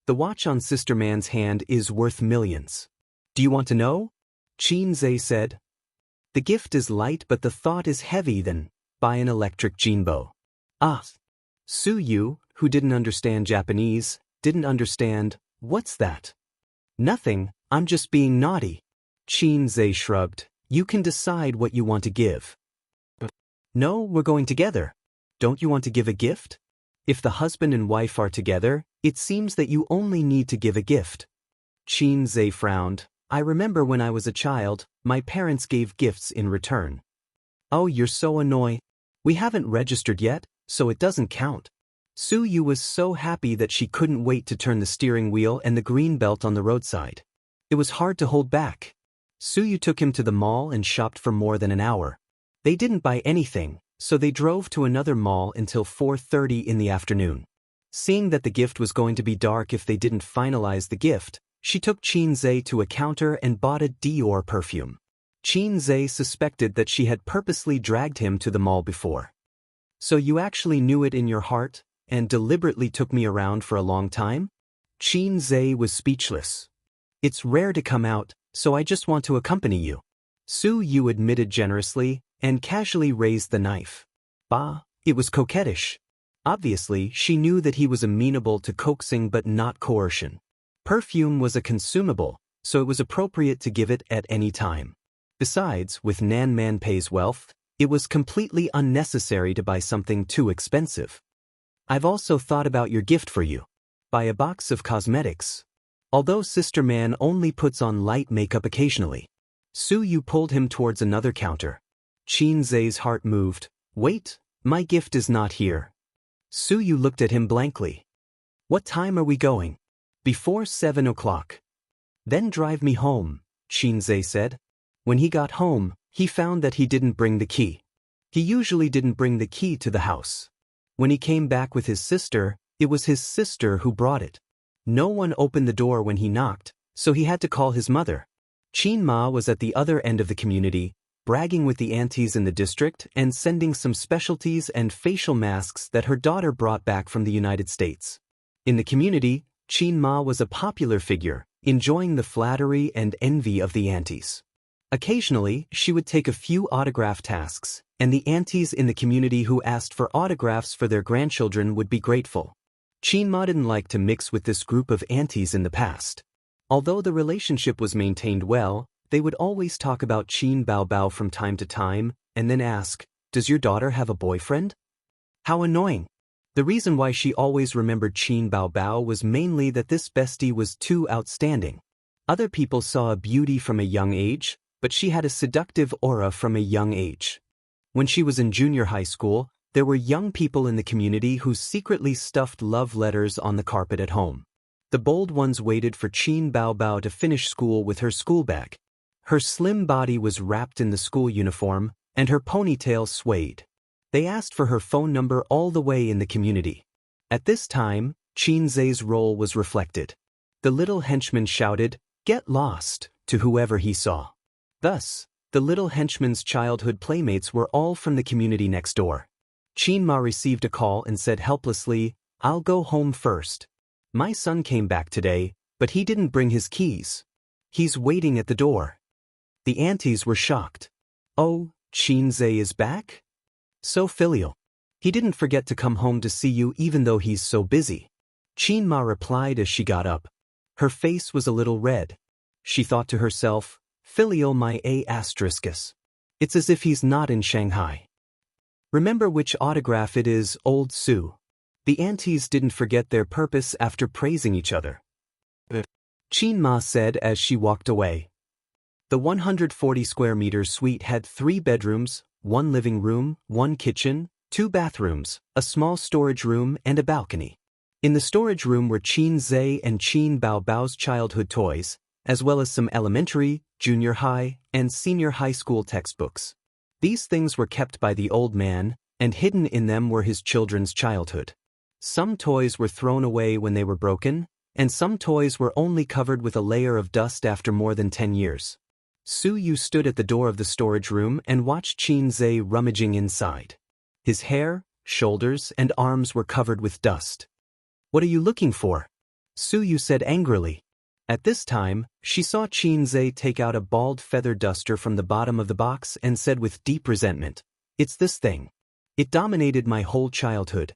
The watch on Sister Man's hand is worth millions. Do you want to know? Qin Zhe said. The gift is light but the thought is heavy. Then buy an electric jinbo. Ah. Su Yu, who didn't understand Japanese, didn't understand, what's that? Nothing, I'm just being naughty. Qin Zhe shrugged. You can decide what you want to give. No, we're going together. Don't you want to give a gift? If the husband and wife are together, it seems that you only need to give a gift. Qin Zhe frowned. I remember when I was a child, my parents gave gifts in return. Oh, you're so annoying. We haven't registered yet, so it doesn't count. Su Yu was so happy that she couldn't wait to turn the steering wheel and the green belt on the roadside. It was hard to hold back. Su Yu took him to the mall and shopped for more than an hour. They didn't buy anything, so they drove to another mall until 4:30 in the afternoon. Seeing that the gift was going to be dark if they didn't finalize the gift, she took Qin Zhe to a counter and bought a Dior perfume. Qin Zhe suspected that she had purposely dragged him to the mall before. So you actually knew it in your heart, and deliberately took me around for a long time? Qin Zhe was speechless. It's rare to come out, so I just want to accompany you. Su Yu admitted generously, and casually raised the knife. Bah, it was coquettish. Obviously, she knew that he was amenable to coaxing but not coercion. Perfume was a consumable, so it was appropriate to give it at any time. Besides, with Nan Man Pei's wealth, it was completely unnecessary to buy something too expensive. I've also thought about your gift for you. Buy a box of cosmetics. although Sister Man only puts on light makeup occasionally. Su Yu pulled him towards another counter. Qin Zai's heart moved. Wait, my gift is not here. Su Yu looked at him blankly. What time are we going? Before 7 o'clock. Then drive me home, Qin Zai said. When he got home, he found that he didn't bring the key. He usually didn't bring the key to the house. When he came back with his sister, it was his sister who brought it. No one opened the door when he knocked, so he had to call his mother. Qin Ma was at the other end of the community, bragging with the aunties in the district and sending some specialties and facial masks that her daughter brought back from the United States. In the community, Qin Ma was a popular figure, enjoying the flattery and envy of the aunties. Occasionally, she would take a few autograph tasks, and the aunties in the community who asked for autographs for their grandchildren would be grateful. Qin Ma didn't like to mix with this group of aunties in the past. Although the relationship was maintained well, they would always talk about Qin Baobao from time to time, and then ask, "Does your daughter have a boyfriend?" How annoying. The reason why she always remembered Qin Baobao was mainly that this bestie was too outstanding. Other people saw a beauty from a young age, but she had a seductive aura from a young age. When she was in junior high school, there were young people in the community who secretly stuffed love letters on the carpet at home. The bold ones waited for Qin Baobao to finish school with her school bag. Her slim body was wrapped in the school uniform, and her ponytail swayed. They asked for her phone number all the way in the community. At this time, Qin Zai's role was reflected. The little henchman shouted, "Get lost," to whoever he saw. Thus, the little henchman's childhood playmates were all from the community next door. Qin Ma received a call and said helplessly, "I'll go home first. My son came back today, but he didn't bring his keys. He's waiting at the door." The aunties were shocked. "Oh, Qin Zai is back? So filial. He didn't forget to come home to see you even though he's so busy." Qin Ma replied as she got up. Her face was a little red. She thought to herself, "Filial my A**. It's as if he's not in Shanghai." Remember which autograph it is, old Su. The aunties didn't forget their purpose after praising each other. Qin Ma said as she walked away. The 140 square meter suite had 3 bedrooms, 1 living room, 1 kitchen, 2 bathrooms, a small storage room, and a balcony. In the storage room were Qin Zai and Qin Baobao's childhood toys, as well as some elementary, junior high, and senior high school textbooks. These things were kept by the old man, and hidden in them were his children's childhood. Some toys were thrown away when they were broken, and some toys were only covered with a layer of dust after more than 10 years. Su Yu stood at the door of the storage room and watched Qin Zai rummaging inside. His hair, shoulders, and arms were covered with dust. "What are you looking for?" Su Yu said angrily. At this time, she saw Qin Zai take out a bald feather duster from the bottom of the box and said with deep resentment, "It's this thing. It dominated my whole childhood.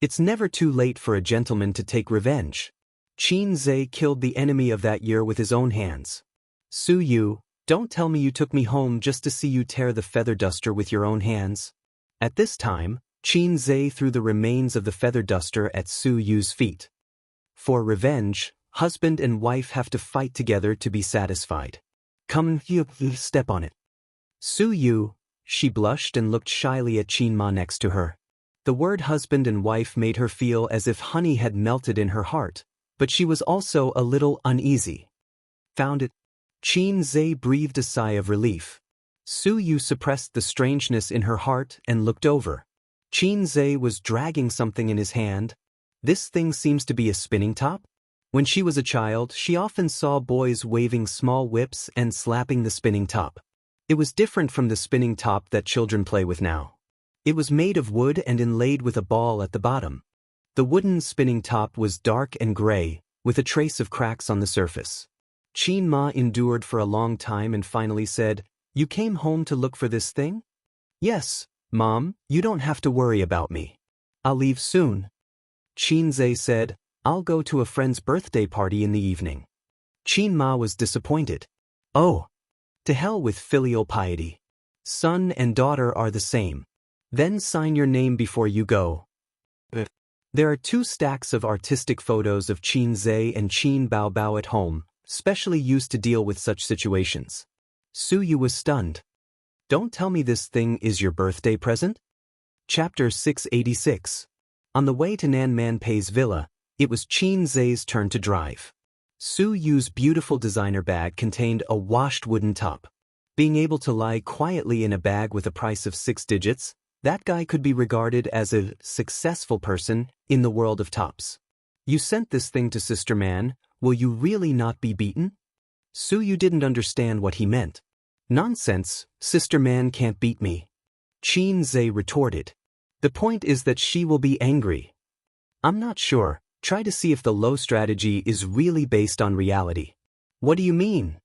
It's never too late for a gentleman to take revenge." Qin Zai killed the enemy of that year with his own hands. "Su Yu, don't tell me you took me home just to see you tear the feather duster with your own hands." At this time, Qin Zai threw the remains of the feather duster at Su Yu's feet. For revenge, husband and wife have to fight together to be satisfied. "Come here, step on it." "Su Yu," she blushed and looked shyly at Qin Ma next to her. The word husband and wife made her feel as if honey had melted in her heart, but she was also a little uneasy. "Found it?" Qin Zai breathed a sigh of relief. Su Yu suppressed the strangeness in her heart and looked over. Qin Zai was dragging something in his hand. "This thing seems to be a spinning top?" When she was a child, she often saw boys waving small whips and slapping the spinning top. It was different from the spinning top that children play with now. It was made of wood and inlaid with a ball at the bottom. The wooden spinning top was dark and gray, with a trace of cracks on the surface. Qin Ma endured for a long time and finally said, "You came home to look for this thing?" "Yes, Mom, you don't have to worry about me. I'll leave soon." Qin Zai said, "I'll go to a friend's birthday party in the evening." Qin Ma was disappointed. "Oh, to hell with filial piety. Son and daughter are the same. Then sign your name before you go." There are 2 stacks of artistic photos of Qin Zhe and Qin Baobao at home, specially used to deal with such situations. Su Yu was stunned. Don't tell me this thing is your birthday present? Chapter 686. On the way to Nan Man Pei's villa, it was Qin Zhe's turn to drive. Su Yu's beautiful designer bag contained a washed wooden top. Being able to lie quietly in a bag with a price of 6 digits, that guy could be regarded as a successful person in the world of tops. You sent this thing to Sister Man, will you really not be beaten? Su Yu didn't understand what he meant. Nonsense, Sister Man can't beat me. Qin Zhe retorted. The point is that she will be angry. I'm not sure, try to see if the low strategy is really based on reality. What do you mean?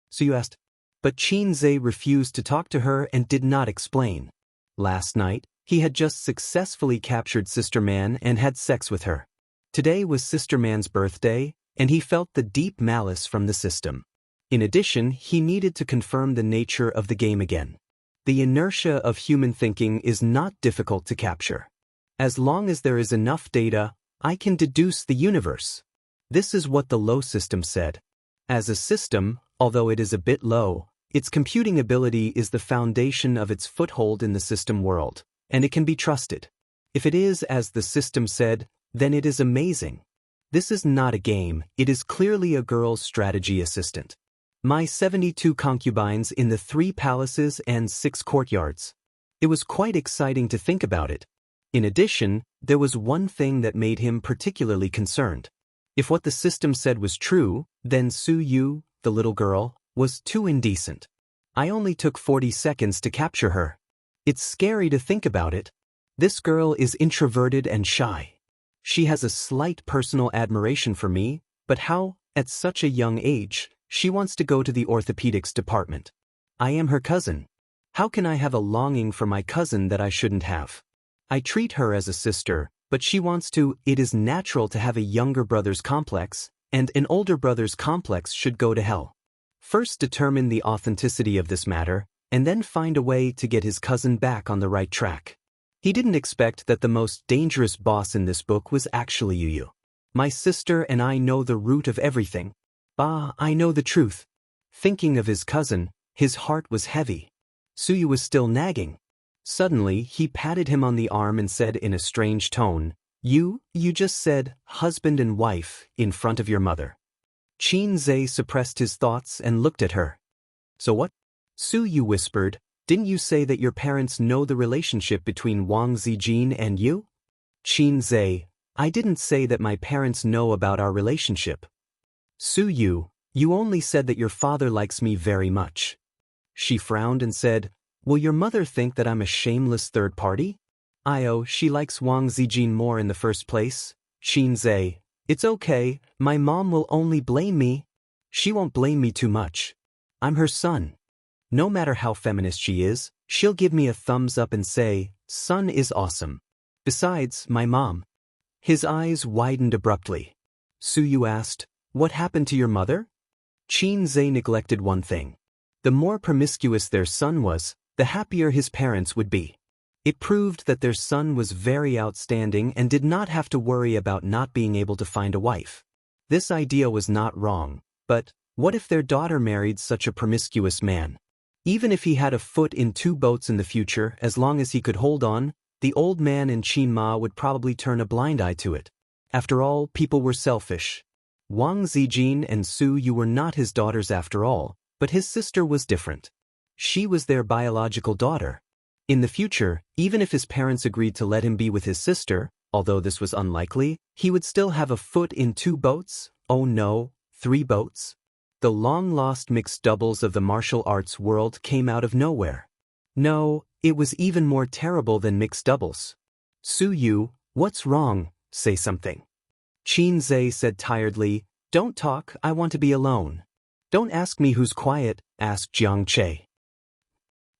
Su Yu asked. But Qin Zhe refused to talk to her and did not explain. Last night, he had just successfully captured Sister Man and had sex with her. Today was Sister Man's birthday, and he felt the deep malice from the system. In addition, he needed to confirm the nature of the game again. The inertia of human thinking is not difficult to capture. As long as there is enough data, I can deduce the universe. This is what the low system said. As a system, although it is a bit low, its computing ability is the foundation of its foothold in the system world, and it can be trusted. If it is as the system said, then it is amazing. This is not a game, it is clearly a girl's strategy assistant. My 72 concubines in the 3 palaces and 6 courtyards. It was quite exciting to think about it. In addition, there was one thing that made him particularly concerned. If what the system said was true, then Su Yu, the little girl, was too indecent. I only took 40 seconds to capture her. It's scary to think about it. This girl is introverted and shy. She has a slight personal admiration for me, but how, at such a young age, she wants to go to the orthopedics department. I am her cousin. How can I have a longing for my cousin that I shouldn't have? I treat her as a sister, but she wants to. It is natural to have a younger brother's complex, and an older brother's complex should go to hell. First determine the authenticity of this matter, and then find a way to get his cousin back on the right track. He didn't expect that the most dangerous boss in this book was actually Yu. My sister and I know the root of everything. Bah, I know the truth. Thinking of his cousin, his heart was heavy. Su Yu was still nagging. Suddenly, he patted him on the arm and said in a strange tone, You just said, husband and wife, in front of your mother. Qin Zhe suppressed his thoughts and looked at her. So what? Su Yu whispered, Didn't you say that your parents know the relationship between Wang Zijin and you? Qin Zhe, I didn't say that my parents know about our relationship. Su Yu, you only said that your father likes me very much. She frowned and said, Will your mother think that I'm a shameless third party? She likes Wang Zijin more in the first place. Qin Zhe, it's okay, my mom will only blame me. She won't blame me too much. I'm her son. No matter how feminist she is, she'll give me a thumbs up and say, Son is awesome. Besides, my mom. His eyes widened abruptly. Su Yu asked, What happened to your mother? Qin Zhe neglected one thing. The more promiscuous their son was, the happier his parents would be. It proved that their son was very outstanding and did not have to worry about not being able to find a wife. This idea was not wrong, but what if their daughter married such a promiscuous man? Even if he had a foot in 2 boats in the future, as long as he could hold on, the old man in Qin Ma would probably turn a blind eye to it. After all, people were selfish. Wang Zijin and Su Yu were not his daughters after all, but his sister was different. She was their biological daughter. In the future, even if his parents agreed to let him be with his sister, although this was unlikely, he would still have a foot in 2 boats, oh no, 3 boats. The long-lost mixed doubles of the martial arts world came out of nowhere. No, it was even more terrible than mixed doubles. Su Yu, what's wrong? Say something. Qin Zhe said tiredly, Don't talk, I want to be alone. Don't ask me who's quiet, asked Jiang Che.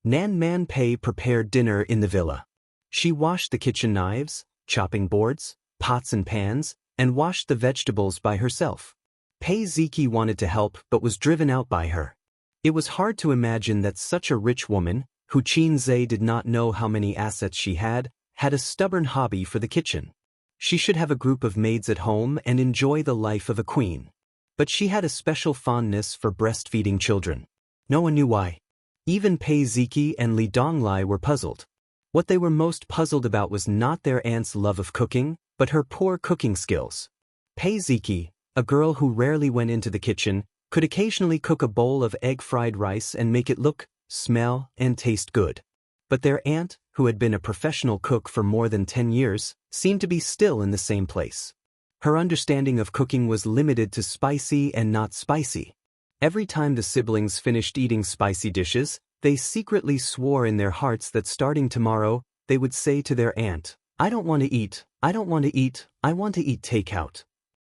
Nan Man Pei prepared dinner in the villa. She washed the kitchen knives, chopping boards, pots and pans, and washed the vegetables by herself. Pei Ziki wanted to help but was driven out by her. It was hard to imagine that such a rich woman, who Qin Zhe did not know how many assets she had a stubborn hobby for the kitchen. She should have a group of maids at home and enjoy the life of a queen. But she had a special fondness for breastfeeding children. No one knew why. Even Pei Ziki and Li Donglai were puzzled. What they were most puzzled about was not their aunt's love of cooking, but her poor cooking skills. Pei Ziki, a girl who rarely went into the kitchen, could occasionally cook a bowl of egg-fried rice and make it look, smell, and taste good. But their aunt, who had been a professional cook for more than 10 years, seemed to be still in the same place. Her understanding of cooking was limited to spicy and not spicy. Every time the siblings finished eating spicy dishes, they secretly swore in their hearts that starting tomorrow, they would say to their aunt, "I don't want to eat, I don't want to eat, I want to eat takeout."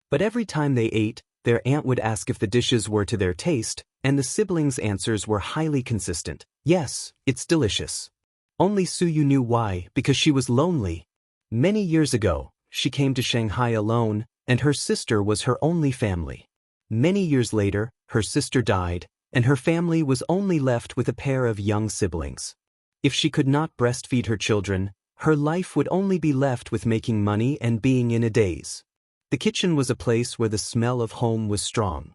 But every time they ate, their aunt would ask if the dishes were to their taste, and the siblings' answers were highly consistent. Yes, it's delicious. Only Suyu knew why, because she was lonely. Many years ago, she came to Shanghai alone, and her sister was her only family. Many years later, her sister died, and her family was only left with a pair of young siblings. If she could not breastfeed her children, her life would only be left with making money and being in a daze. The kitchen was a place where the smell of home was strong.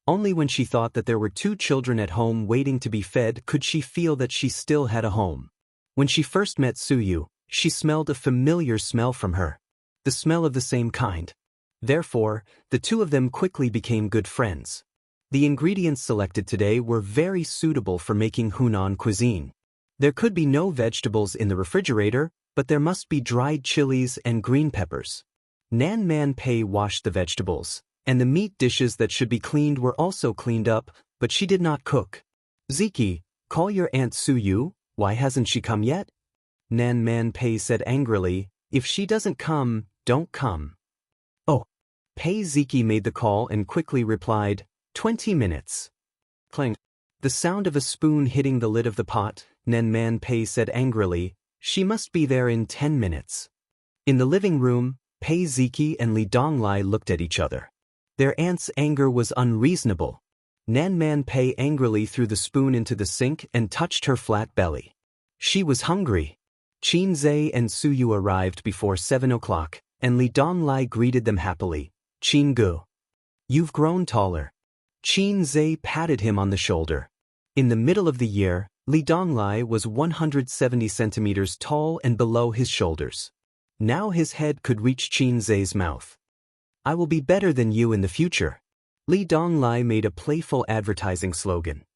Only when she thought that there were 2 children at home waiting to be fed could she feel that she still had a home. When she first met Suyu, she smelled a familiar smell from her. The smell of the same kind. Therefore, the two of them quickly became good friends. The ingredients selected today were very suitable for making Hunan cuisine. There could be no vegetables in the refrigerator, but there must be dried chilies and green peppers. Nan Man Pei washed the vegetables, and the meat dishes that should be cleaned were also cleaned up, but she did not cook. "Ziki, call your Aunt Suyu, why hasn't she come yet?" Nan Man Pei said angrily, "If she doesn't come, don't come." "Oh." Pei Ziki made the call and quickly replied, 20 minutes. Clang. The sound of a spoon hitting the lid of the pot, Nan Man Pei said angrily, "She must be there in 10 minutes. In the living room, Pei Ziki and Li Donglai looked at each other. Their aunt's anger was unreasonable. Nan Man Pei angrily threw the spoon into the sink and touched her flat belly. She was hungry. Qin Zhe and Suyu arrived before 7 o'clock, and Li Donglai greeted them happily. "Qin Gu, you've grown taller." Qin Zhe patted him on the shoulder. In the middle of the year, Li Donglai was 170 centimeters tall and below his shoulders. Now his head could reach Qin Zhe's mouth. "I will be better than you in the future." Li Donglai made a playful advertising slogan.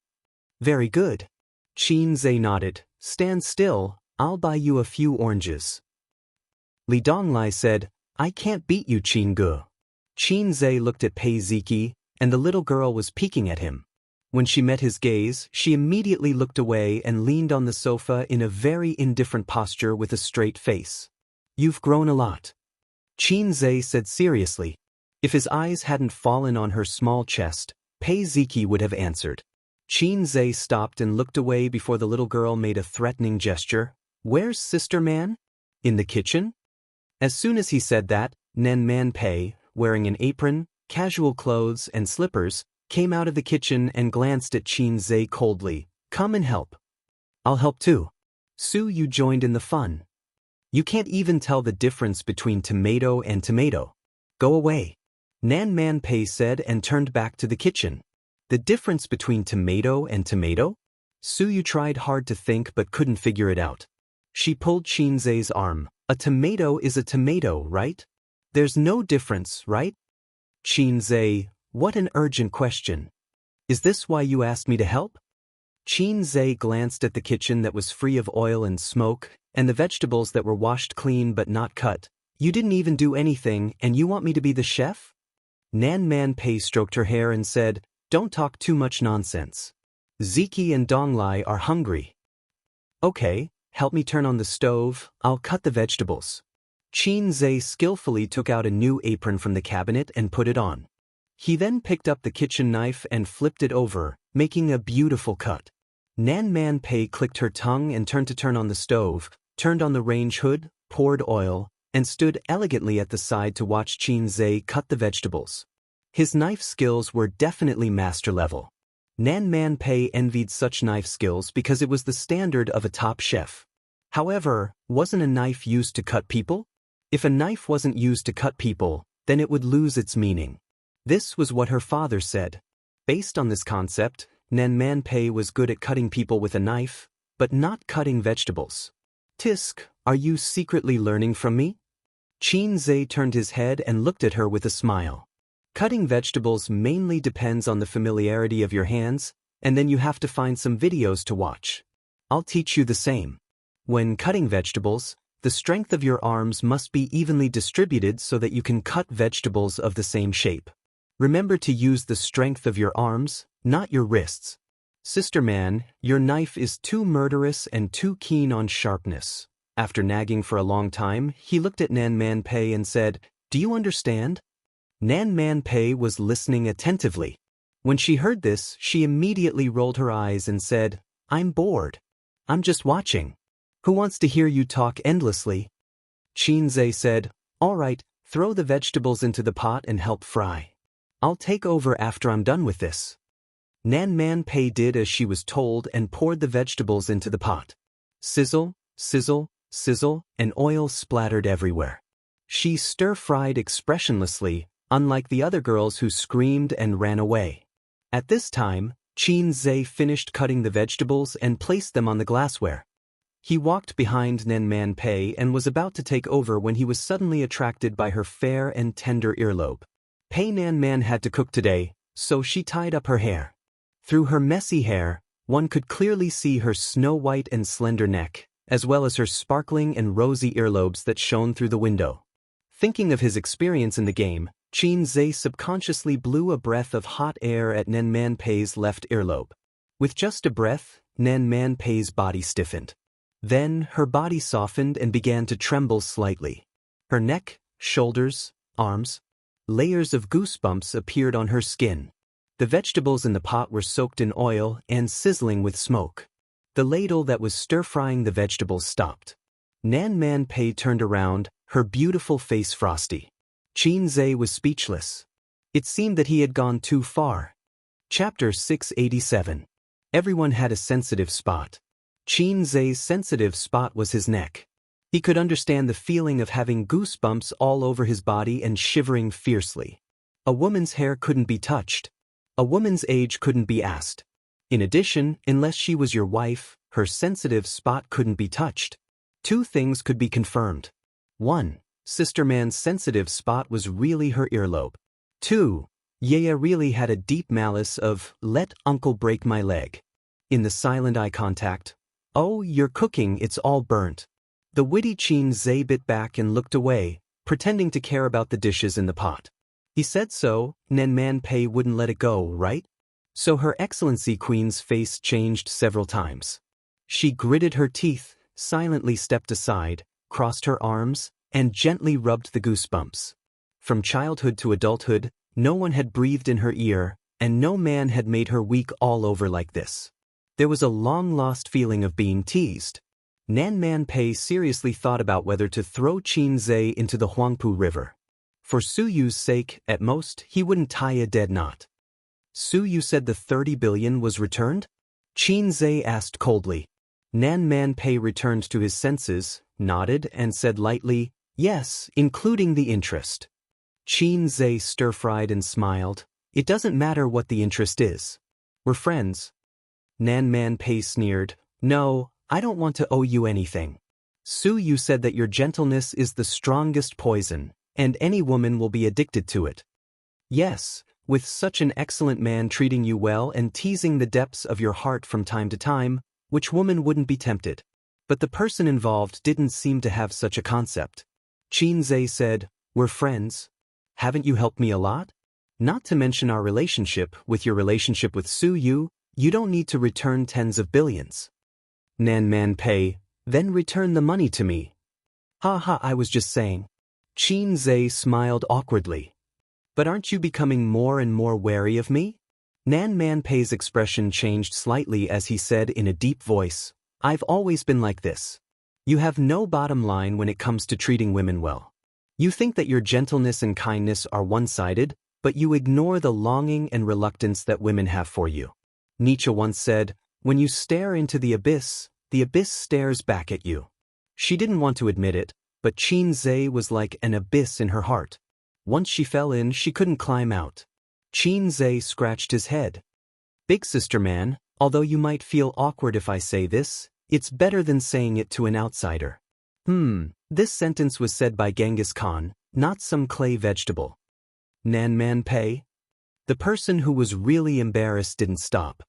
"Very good." Qin Zhe nodded. "Stand still, I'll buy you a few oranges." Li Donglai said, "I can't beat you, Qin Gu." Qin Zhe looked at Pei Ziki, and the little girl was peeking at him. When she met his gaze, she immediately looked away and leaned on the sofa in a very indifferent posture with a straight face. "You've grown a lot," Qin Zhe said seriously. If his eyes hadn't fallen on her small chest, Pei Ziki would have answered. Qin Zhe stopped and looked away before the little girl made a threatening gesture. "Where's Sister Man?" "In the kitchen?" As soon as he said that, Nan Man Pei, wearing an apron, casual clothes, and slippers, came out of the kitchen and glanced at Qin Zhe coldly. "Come and help." "I'll help too." Suyu joined in the fun. "You can't even tell the difference between tomato and tomato. Go away," Nan Man Pei said and turned back to the kitchen. The difference between tomato and tomato? Suyu tried hard to think but couldn't figure it out. She pulled Qin Zhe's arm. "A tomato is a tomato, right? There's no difference, right?" Qin Zhe, what an urgent question. "Is this why you asked me to help?" Qin Zhe glanced at the kitchen that was free of oil and smoke, and the vegetables that were washed clean but not cut. "You didn't even do anything, and you want me to be the chef?" Nan Man Pei stroked her hair and said, "Don't talk too much nonsense. Ziki and Donglai are hungry." "Okay, help me turn on the stove, I'll cut the vegetables." Qin Zhe skillfully took out a new apron from the cabinet and put it on. He then picked up the kitchen knife and flipped it over, making a beautiful cut. Nan Man Pei clicked her tongue and turned to turn on the stove, turned on the range hood, poured oil, and stood elegantly at the side to watch Qin Zhe cut the vegetables. His knife skills were definitely master level. Nan Man Pei envied such knife skills because it was the standard of a top chef. However, wasn't a knife used to cut people? If a knife wasn't used to cut people, then it would lose its meaning. This was what her father said. Based on this concept, Nan Man Pei was good at cutting people with a knife, but not cutting vegetables. Tisk, are you secretly learning from me? Qin Zhe turned his head and looked at her with a smile. Cutting vegetables mainly depends on the familiarity of your hands, and then you have to find some videos to watch. I'll teach you the same. When cutting vegetables, the strength of your arms must be evenly distributed so that you can cut vegetables of the same shape. Remember to use the strength of your arms, not your wrists. Sister man, your knife is too murderous and too keen on sharpness. After nagging for a long time, he looked at Nan Man Pei and said, Do you understand? Nan Man Pei was listening attentively. When she heard this, she immediately rolled her eyes and said, I'm bored. I'm just watching. Who wants to hear you talk endlessly? Qin Zhe said, All right, throw the vegetables into the pot and help fry. I'll take over after I'm done with this. Nan Man Pei did as she was told and poured the vegetables into the pot. Sizzle, sizzle, sizzle, and oil splattered everywhere. She stir-fried expressionlessly, unlike the other girls who screamed and ran away. At this time, Qin Zhe finished cutting the vegetables and placed them on the glassware. He walked behind Nan Man Pei and was about to take over when he was suddenly attracted by her fair and tender earlobe. Pei Nan Man had to cook today, so she tied up her hair. Through her messy hair, one could clearly see her snow-white and slender neck, as well as her sparkling and rosy earlobes that shone through the window. Thinking of his experience in the game, Qin Zhe subconsciously blew a breath of hot air at Nan Man Pei's left earlobe. With just a breath, Nan Man Pei's body stiffened. Then, her body softened and began to tremble slightly. Her neck, shoulders, arms, layers of goosebumps appeared on her skin. The vegetables in the pot were soaked in oil and sizzling with smoke. The ladle that was stir-frying the vegetables stopped. Nan Man Pei turned around, her beautiful face frosty. Qin Zhe was speechless. It seemed that he had gone too far. Chapter 687. Everyone had a sensitive spot. Qin Zhe's sensitive spot was his neck. He could understand the feeling of having goosebumps all over his body and shivering fiercely. A woman's hair couldn't be touched. A woman's age couldn't be asked. In addition, unless she was your wife, her sensitive spot couldn't be touched. Two things could be confirmed. 1. Sister Man's sensitive spot was really her earlobe. 2. Yaya really had a deep malice of, let uncle break my leg. In the silent eye contact, oh, you're cooking, it's all burnt. The witty Qin Zhe bit back and looked away, pretending to care about the dishes in the pot. He said so, Nan Man Pei wouldn't let it go, right? So Her Excellency Queen's face changed several times. She gritted her teeth, silently stepped aside, crossed her arms, and gently rubbed the goosebumps. From childhood to adulthood, no one had breathed in her ear, and no man had made her weak all over like this. There was a long-lost feeling of being teased. Nan Man Pei seriously thought about whether to throw Qin Zhe into the Huangpu River. For Su Yu's sake, at most, he wouldn't tie a dead knot. Su Yu said the 30 billion was returned? Qin Zhe asked coldly. Nan Man Pei returned to his senses, nodded, and said lightly, yes, including the interest. Qin Zhe stir-fried and smiled. It doesn't matter what the interest is. We're friends. Nan Man Pei sneered. No, I don't want to owe you anything. Su Yu said that your gentleness is the strongest poison, and any woman will be addicted to it. Yes, with such an excellent man treating you well and teasing the depths of your heart from time to time, which woman wouldn't be tempted? But the person involved didn't seem to have such a concept. Qin Zhe said, we're friends. Haven't you helped me a lot? Not to mention our relationship. With your relationship with Su Yu, you don't need to return tens of billions. Nan Man Pei, then return the money to me. Ha ha, I was just saying. Qin Zhe smiled awkwardly. But aren't you becoming more and more wary of me? Nan Man Pei's expression changed slightly as he said in a deep voice, I've always been like this. You have no bottom line when it comes to treating women well. You think that your gentleness and kindness are one-sided, but you ignore the longing and reluctance that women have for you. Nietzsche once said, when you stare into the abyss stares back at you. She didn't want to admit it, but Qin was like an abyss in her heart. Once she fell in, she couldn't climb out. Qin scratched his head. Big sister man, although you might feel awkward if I say this, it's better than saying it to an outsider. This sentence was said by Genghis Khan, not some clay vegetable. Nan Man Pei? The person who was really embarrassed didn't stop.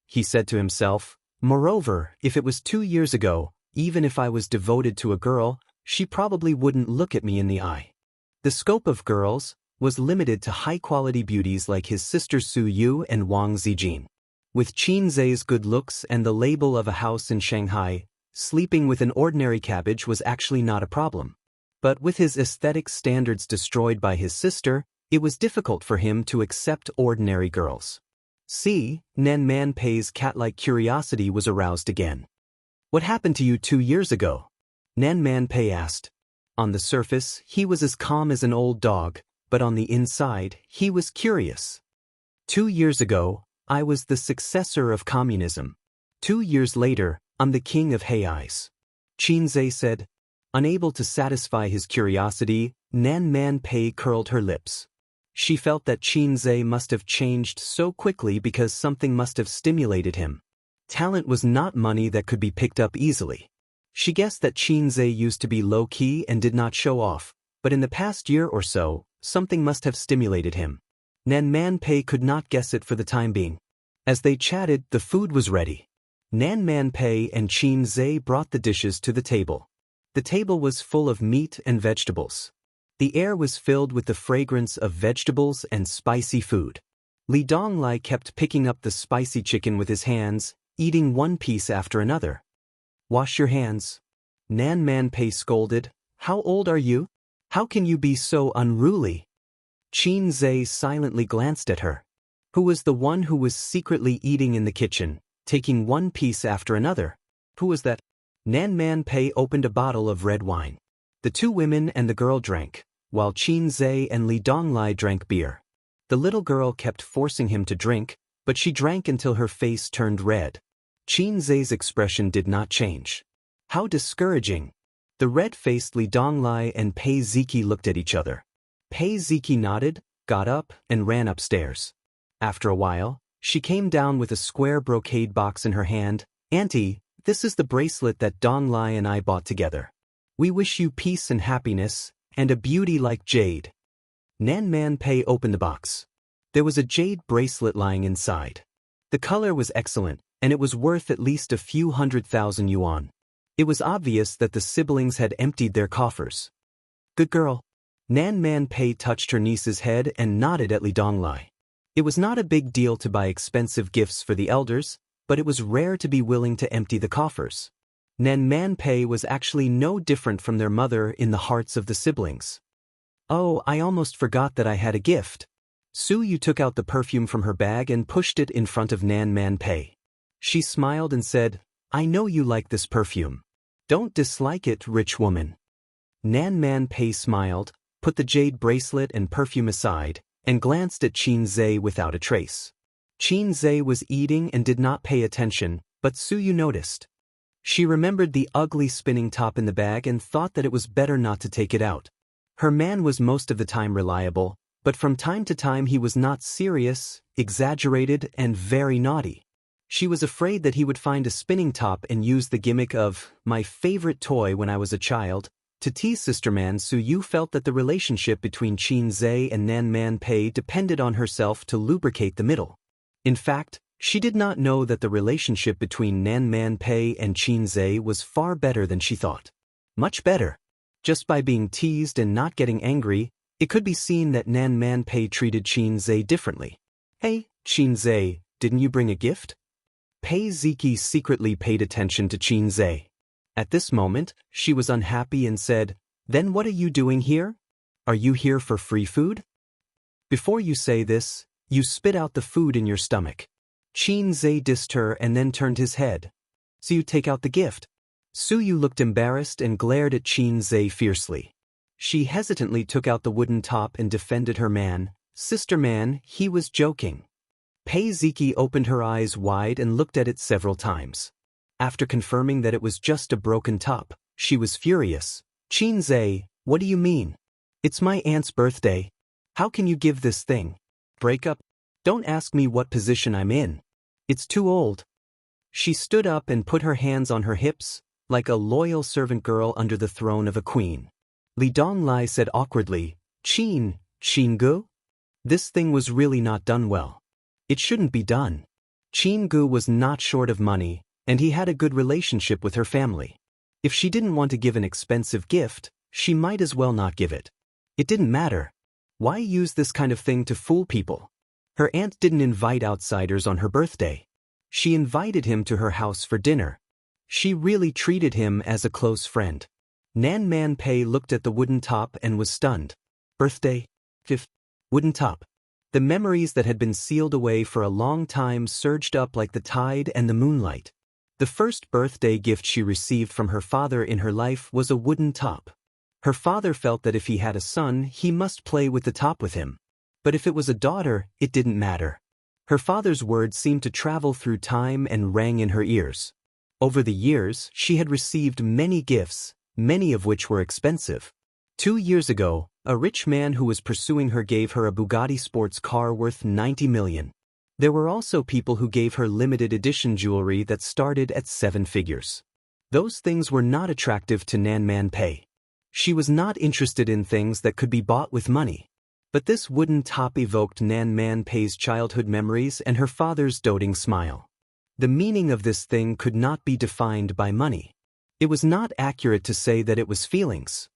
He said to himself, moreover, if it was 2 years ago, even if I was devoted to a girl, she probably wouldn't look at me in the eye. The scope of girls was limited to high-quality beauties like his sister Su Yu and Wang Zijin. With Qin good looks and the label of a house in Shanghai, sleeping with an ordinary cabbage was actually not a problem. But with his aesthetic standards destroyed by his sister, it was difficult for him to accept ordinary girls. See, Nan Man Pei's cat-like curiosity was aroused again. What happened to you 2 years ago? Nan Man Pei asked. On the surface, he was as calm as an old dog, but on the inside, he was curious. 2 years ago, I was the successor of communism. 2 years later, I'm the king of Hei's. Qin said. Unable to satisfy his curiosity, Nan Man Pei curled her lips. She felt that Qin must have changed so quickly because something must have stimulated him. Talent was not money that could be picked up easily. She guessed that Qin used to be low-key and did not show off, but in the past year or so, something must have stimulated him. Nan Man Pei could not guess it for the time being. As they chatted, the food was ready. Nan Man Pei and Qin brought the dishes to the table. The table was full of meat and vegetables. The air was filled with the fragrance of vegetables and spicy food. Li Donglai kept picking up the spicy chicken with his hands, eating one piece after another. Wash your hands. Nan Man Pei scolded. How old are you? How can you be so unruly? Qin silently glanced at her. Who was the one who was secretly eating in the kitchen, taking one piece after another? Who was that? Nan Man Pei opened a bottle of red wine. The 2 women and the girl drank, while Qin and Li Donglai drank beer. The little girl kept forcing him to drink, but she drank until her face turned red. Qin expression did not change. How discouraging! The red-faced Li Donglai and Pei Ziki looked at each other. Pei Ziki nodded, got up, and ran upstairs. After a while, she came down with a square brocade box in her hand. Auntie, this is the bracelet that Donglai and I bought together. We wish you peace and happiness, and a beauty like jade. Nan Man Pei opened the box. There was a jade bracelet lying inside. The color was excellent, and it was worth at least a few 100,000 yuan. It was obvious that the siblings had emptied their coffers. Good girl. Nan Man Pei touched her niece's head and nodded at Li Donglai. It was not a big deal to buy expensive gifts for the elders, but it was rare to be willing to empty the coffers. Nan Man Pei was actually no different from their mother in the hearts of the siblings. Oh, I almost forgot that I had a gift. Su Yu took out the perfume from her bag and pushed it in front of Nan Man Pei. She smiled and said, I know you like this perfume. Don't dislike it, rich woman. Nan Man Pei smiled, put the jade bracelet and perfume aside, and glanced at Qin without a trace. Qin was eating and did not pay attention, but Su Yu noticed. She remembered the ugly spinning top in the bag and thought that it was better not to take it out. Her man was most of the time reliable, but from time to time he was not serious, exaggerated, and very naughty. She was afraid that he would find a spinning top and use the gimmick of, my favorite toy when I was a child, to tease sister man. Su Yu felt that the relationship between Qin and Nan Man Pei depended on herself to lubricate the middle. In fact, she did not know that the relationship between Nan Man Pei and Qin was far better than she thought. Much better. Just by being teased and not getting angry, it could be seen that Nan Man Pei treated Qin differently. Hey, Qin, didn't you bring a gift? Pei Ziki secretly paid attention to Qin. At this moment, she was unhappy and said, Then what are you doing here? Are you here for free food? Before you say this, you spit out the food in your stomach. Qin dissed her and then turned his head. So you take out the gift. Su Yu looked embarrassed and glared at Qin fiercely. She hesitantly took out the wooden top and defended her man. Sister man, he was joking. Pei Ziki opened her eyes wide and looked at it several times. After confirming that it was just a broken top, she was furious. Qin Zhe, what do you mean? It's my aunt's birthday. How can you give this thing? Break up? Don't ask me what position I'm in. It's too old. She stood up and put her hands on her hips, like a loyal servant girl under the throne of a queen. Li Donglai said awkwardly, Qin Gu? This thing was really not done well. It shouldn't be done. Qin Gu was not short of money, and he had a good relationship with her family. If she didn't want to give an expensive gift, she might as well not give it. It didn't matter. Why use this kind of thing to fool people? Her aunt didn't invite outsiders on her birthday. She invited him to her house for dinner. She really treated him as a close friend. Nan Man Pei looked at the wooden top and was stunned. Birthday? Wooden top. The memories that had been sealed away for a long time surged up like the tide and the moonlight. The first birthday gift she received from her father in her life was a wooden top. Her father felt that if he had a son, he must play with the top with him. But if it was a daughter, it didn't matter. Her father's words seemed to travel through time and rang in her ears. Over the years, she had received many gifts, many of which were expensive. 2 years ago, a rich man who was pursuing her gave her a Bugatti sports car worth 90 million. There were also people who gave her limited edition jewelry that started at 7 figures. Those things were not attractive to Nan Man Pei. She was not interested in things that could be bought with money. But this wooden top evoked Nan Man Pei's childhood memories and her father's doting smile. The meaning of this thing could not be defined by money. It was not accurate to say that it was feelings.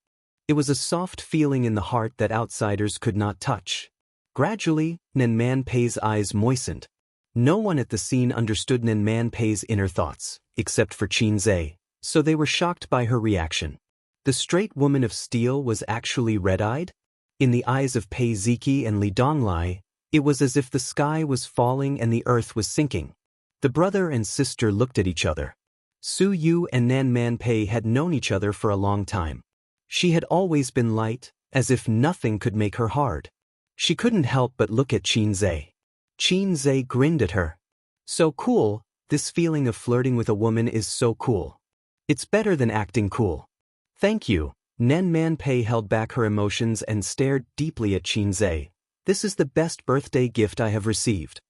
It was a soft feeling in the heart that outsiders could not touch. Gradually, Nan Man Pei's eyes moistened. No one at the scene understood Nan Man Pei's inner thoughts, except for Qin Zhe, so they were shocked by her reaction. The straight woman of steel was actually red-eyed? In the eyes of Pei Ziki and Li Donglai, it was as if the sky was falling and the earth was sinking. The brother and sister looked at each other. Su Yu and Nan Man Pei had known each other for a long time. She had always been light, as if nothing could make her hard. She couldn't help but look at Qin Zhe. Qin Zhe grinned at her. So cool, this feeling of flirting with a woman is so cool. It's better than acting cool. Thank you. Nan Man Pei held back her emotions and stared deeply at Qin Zhe. This is the best birthday gift I have received.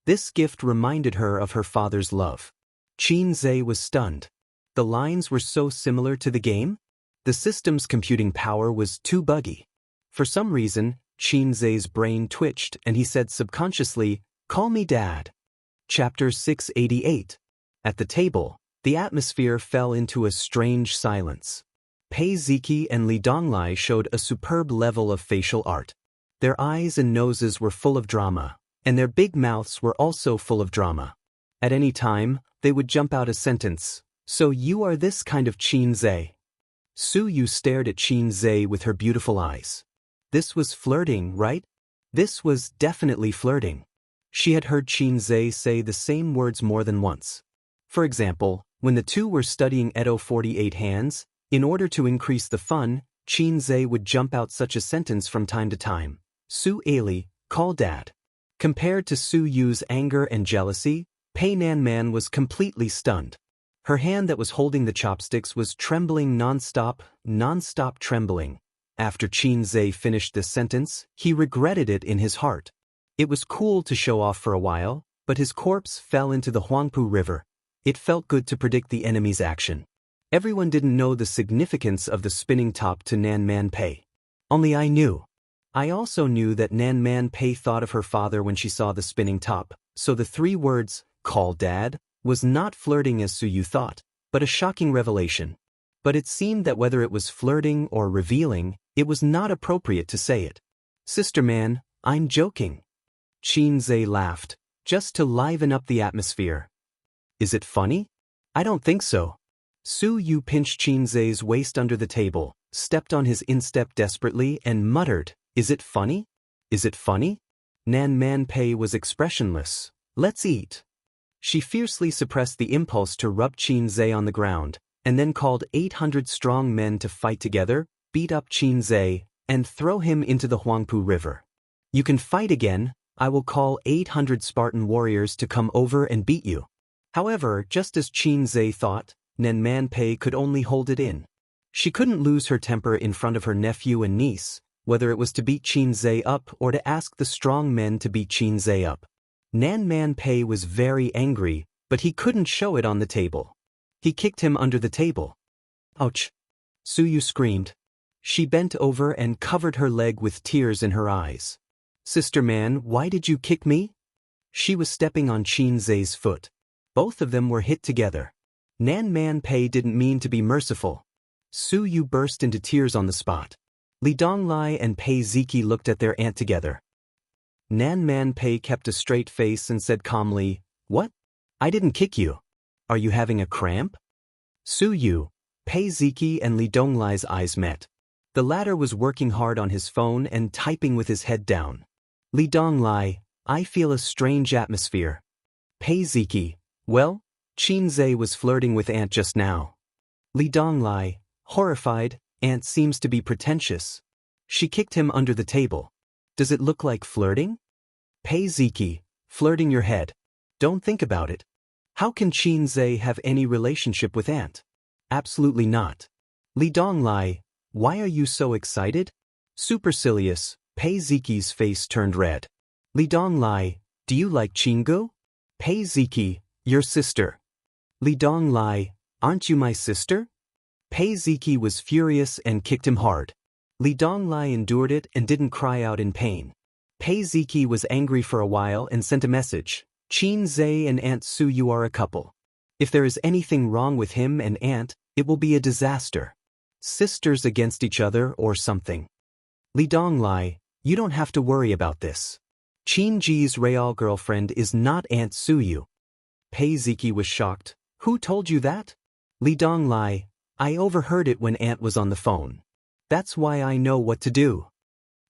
This gift reminded her of her father's love. Qin Zhe was stunned. The lines were so similar to the game? The system's computing power was too buggy. For some reason, Qin Zhe's brain twitched and he said subconsciously, "Call me Dad." Chapter 688. At the table, the atmosphere fell into a strange silence. Pei Ziki and Li Donglai showed a superb level of facial art. Their eyes and noses were full of drama, and their big mouths were also full of drama. At any time, they would jump out a sentence. So you are this kind of Qin Zhe? Su Yu stared at Qin Zhe with her beautiful eyes. This was flirting, right? This was definitely flirting. She had heard Qin Zhe say the same words more than once. For example, when the two were studying Edo 48 hands, in order to increase the fun, Qin Zhe would jump out such a sentence from time to time. Su Ali, call Dad. Compared to Su Yu's anger and jealousy, Pei Nan Man was completely stunned. Her hand that was holding the chopsticks was trembling non-stop trembling. After Qin Zhe finished this sentence, he regretted it in his heart. It was cool to show off for a while, but his corpse fell into the Huangpu River. It felt good to predict the enemy's action. Everyone didn't know the significance of the spinning top to Nan Man Pei. Only I knew. I also knew that Nan Man Pei thought of her father when she saw the spinning top, so the 3 words, "Call Dad," was not flirting as Su Yu thought, but a shocking revelation. But it seemed that whether it was flirting or revealing, it was not appropriate to say it. "Sister man, I'm joking." Qin Zhe laughed, just to liven up the atmosphere. "Is it funny?" "I don't think so." Su Yu pinched Qin Zhe's waist under the table, stepped on his instep desperately and muttered, "Is it funny? Is it funny?" Nan Man Pei was expressionless. "Let's eat." She fiercely suppressed the impulse to rub Qin Zhe on the ground, and then called 800 strong men to fight together, beat up Qin Zhe, and throw him into the Huangpu River. "You can fight again. I will call 800 Spartan warriors to come over and beat you." However, just as Qin Zhe thought, Nan Man Pei could only hold it in. She couldn't lose her temper in front of her nephew and niece, whether it was to beat Qin Zhe up or to ask the strong men to beat Qin Zhe up. Nan Man Pei was very angry, but he couldn't show it on the table. He kicked him under the table. Ouch! Su Yu screamed. She bent over and covered her leg with tears in her eyes. Sister Man, why did you kick me? She was stepping on Qin Zhe's foot. Both of them were hit together. Nan Man Pei didn't mean to be merciful. Su Yu burst into tears on the spot. Li Donglai and Pei Ziki looked at their aunt together. Nan Man Pei kept a straight face and said calmly, "What? I didn't kick you. Are you having a cramp?" Su Yu, Pei Ziki and Li Donglai's eyes met. The latter was working hard on his phone and typing with his head down. Li Donglai, I feel a strange atmosphere. Pei Ziki, well, Qin Zhe was flirting with Aunt just now. Li Donglai, horrified, Aunt seems to be pretentious. She kicked him under the table. Does it look like flirting? Pei Ziki, flirting your head. Don't think about it. How can Qin Zhe have any relationship with Aunt? Absolutely not. Li Donglai, why are you so excited? Supercilious, Pei Ziki's face turned red. Li Donglai, do you like Qinggu? Pei Ziki, your sister. Li Donglai, aren't you my sister? Pei Ziki was furious and kicked him hard. Li Donglai endured it and didn't cry out in pain. Pei Ziki was angry for a while and sent a message. Qin Zhe and Aunt Su Yu are a couple. If there is anything wrong with him and Aunt, it will be a disaster. Sisters against each other or something. Li Donglai, you don't have to worry about this. Qin Ji's real girlfriend is not Aunt Su Yu. Pei Ziki was shocked. Who told you that? Li Donglai, I overheard it when Aunt was on the phone. That's why I know what to do.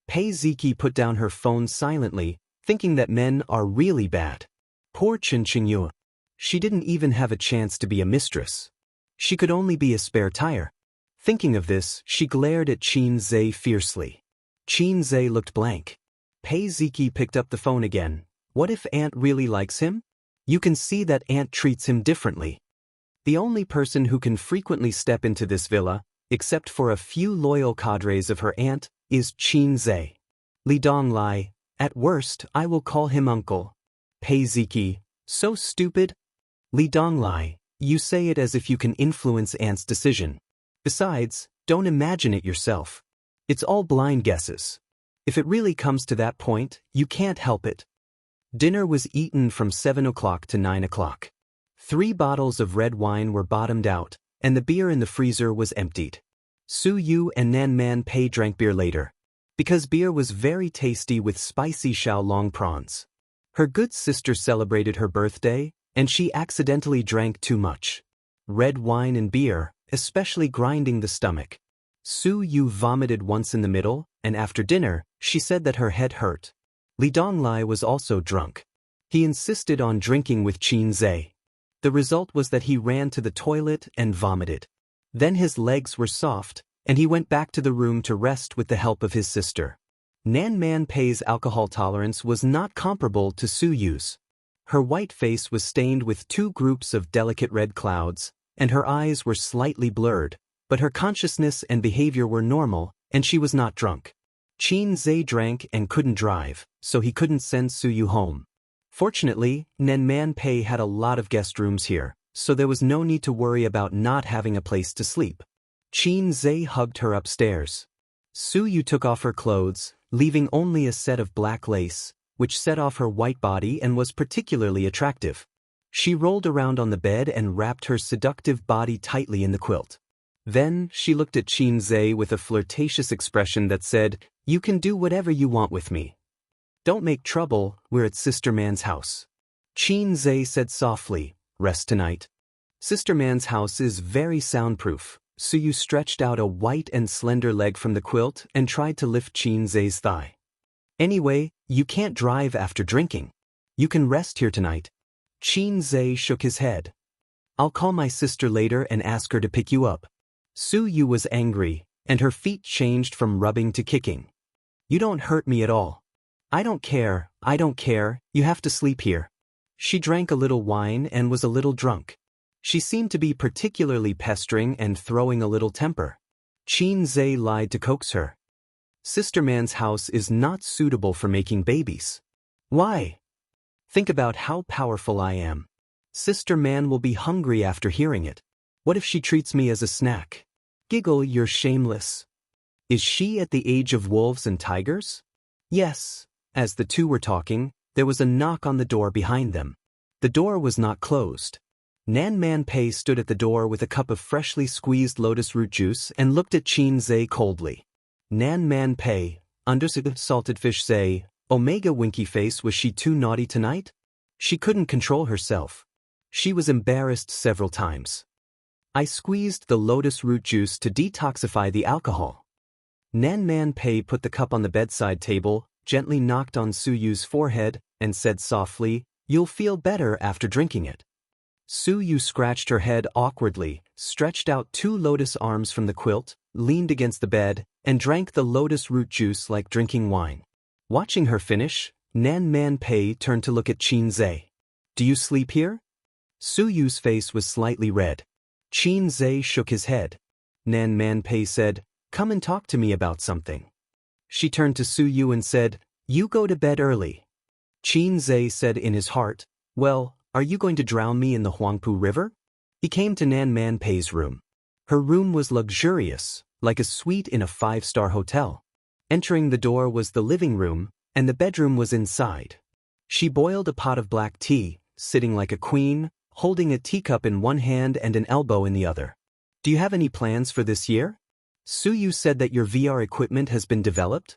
Pei Ziki put down her phone silently, thinking that men are really bad. Poor Chen Qingyu. She didn't even have a chance to be a mistress. She could only be a spare tire. Thinking of this, she glared at Qin Zhe fiercely. Qin Zhe looked blank. Pei Ziki picked up the phone again. What if Aunt really likes him? You can see that Aunt treats him differently. The only person who can frequently step into this villa, except for a few loyal cadres of her aunt, is Qin Zhe. Li Donglai, at worst I will call him uncle. Pei Ziki, so stupid. Li Donglai, you say it as if you can influence Aunt's decision. Besides, don't imagine it yourself. It's all blind guesses. If it really comes to that point, you can't help it. Dinner was eaten from 7 o'clock to 9 o'clock. 3 bottles of red wine were bottomed out, and the beer in the freezer was emptied. Su Yu and Nan Man Pei drank beer later, because beer was very tasty with spicy Xiaolong prawns. Her good sister celebrated her birthday, and she accidentally drank too much. Red wine and beer, especially grinding the stomach. Su Yu vomited once in the middle, and after dinner, she said that her head hurt. Li Donglai was also drunk. He insisted on drinking with Qin Zhe. The result was that he ran to the toilet and vomited. Then his legs were soft, and he went back to the room to rest with the help of his sister. Nan Man Pei's alcohol tolerance was not comparable to Su Yu's. Her white face was stained with 2 groups of delicate red clouds, and her eyes were slightly blurred, but her consciousness and behavior were normal, and she was not drunk. Qin Zhe drank and couldn't drive, so he couldn't send Su Yu home. Fortunately, Nan Man Pei had a lot of guest rooms here, so there was no need to worry about not having a place to sleep. Qin Zhe hugged her upstairs. Su Yu took off her clothes, leaving only a set of black lace, which set off her white body and was particularly attractive. She rolled around on the bed and wrapped her seductive body tightly in the quilt. Then, she looked at Qin Zhe with a flirtatious expression that said, "You can do whatever you want with me. Don't make trouble, we're at Sister Man's house." Qin Zhe said softly, "Rest tonight." Sister Man's house is very soundproof. Su Yu stretched out a white and slender leg from the quilt and tried to lift Qin Zhe's thigh. "Anyway, you can't drive after drinking. You can rest here tonight." Qin Zhe shook his head. "I'll call my sister later and ask her to pick you up." Su Yu was angry, and her feet changed from rubbing to kicking. "You don't hurt me at all." I don't care, you have to sleep here." She drank a little wine and was a little drunk. She seemed to be particularly pestering and throwing a little temper. Qin Zhe lied to coax her. Sister Man's house is not suitable for making babies. Why? Think about how powerful I am. Sister Man will be hungry after hearing it. What if she treats me as a snack? Giggle, you're shameless. Is she at the age of wolves and tigers? Yes. As the two were talking, there was a knock on the door behind them. The door was not closed. Nan Man Pei stood at the door with a cup of freshly squeezed lotus root juice and looked at Qin Zhe coldly. Nan Man Pei, understood salted fish Zhe, Omega winky face, was she too naughty tonight? She couldn't control herself. She was embarrassed several times. I squeezed the lotus root juice to detoxify the alcohol. Nan Man Pei put the cup on the bedside table, gently knocked on Su Yu's forehead, and said softly, "You'll feel better after drinking it." Su Yu scratched her head awkwardly, stretched out two lotus arms from the quilt, leaned against the bed, and drank the lotus root juice like drinking wine. Watching her finish, Nan Man Pei turned to look at Qin Zhe. "Do you sleep here?" Su Yu's face was slightly red. Qin Zhe shook his head. Nan Man Pei said, "Come and talk to me about something." She turned to Su Yu and said, "You go to bed early." Qin Zhe said in his heart, "Well, are you going to drown me in the Huangpu River?" He came to Nan Man Pei's room. Her room was luxurious, like a suite in a 5-star hotel. Entering the door was the living room, and the bedroom was inside. She boiled a pot of black tea, sitting like a queen, holding a teacup in one hand and an elbow in the other. "Do you have any plans for this year? Su Yu said that your VR equipment has been developed?"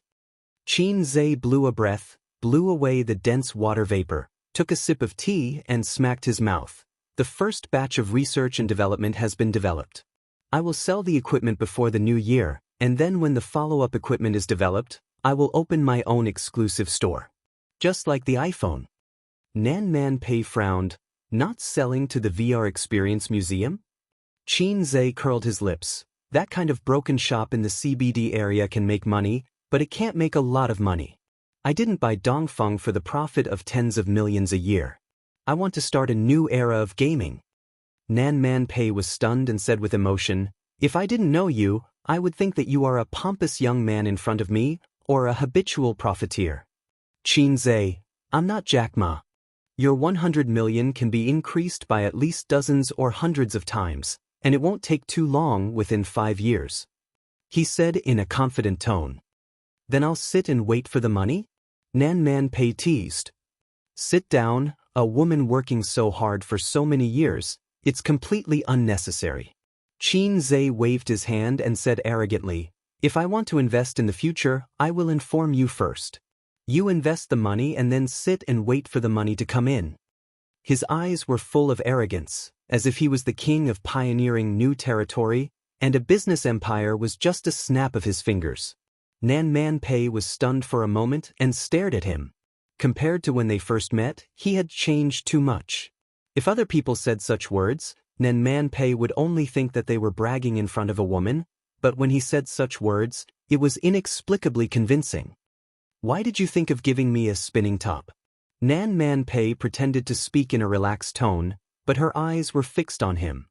Qin Zhe blew a breath, blew away the dense water vapor, took a sip of tea and smacked his mouth. "The first batch of research and development has been developed. I will sell the equipment before the new year, and then when the follow-up equipment is developed, I will open my own exclusive store. Just like the iPhone." Nan Man Pei frowned. "Not selling to the VR Experience Museum?" Qin Zhe curled his lips. "That kind of broken shop in the CBD area can make money, but it can't make a lot of money. I didn't buy Dongfeng for the profit of tens of millions a year. I want to start a new era of gaming." Nan Man Pei was stunned and said with emotion, "If I didn't know you, I would think that you are a pompous young man in front of me, or a habitual profiteer." Qin Zhe, "I'm not Jack Ma. Your 100 million can be increased by at least dozens or hundreds of times, and it won't take too long, within 5 years. He said in a confident tone. "Then I'll sit and wait for the money?" Nan Man Pei teased. "Sit down, a woman working so hard for so many years, it's completely unnecessary." Qin Zhe waved his hand and said arrogantly, "If I want to invest in the future, I will inform you first. You invest the money and then sit and wait for the money to come in." His eyes were full of arrogance, as if he was the king of pioneering new territory, and a business empire was just a snap of his fingers. Nan Man Pei was stunned for a moment and stared at him. Compared to when they first met, he had changed too much. If other people said such words, Nan Man Pei would only think that they were bragging in front of a woman, but when he said such words, it was inexplicably convincing. "Why did you think of giving me a spinning top?" Nan Man Pei pretended to speak in a relaxed tone, but her eyes were fixed on him.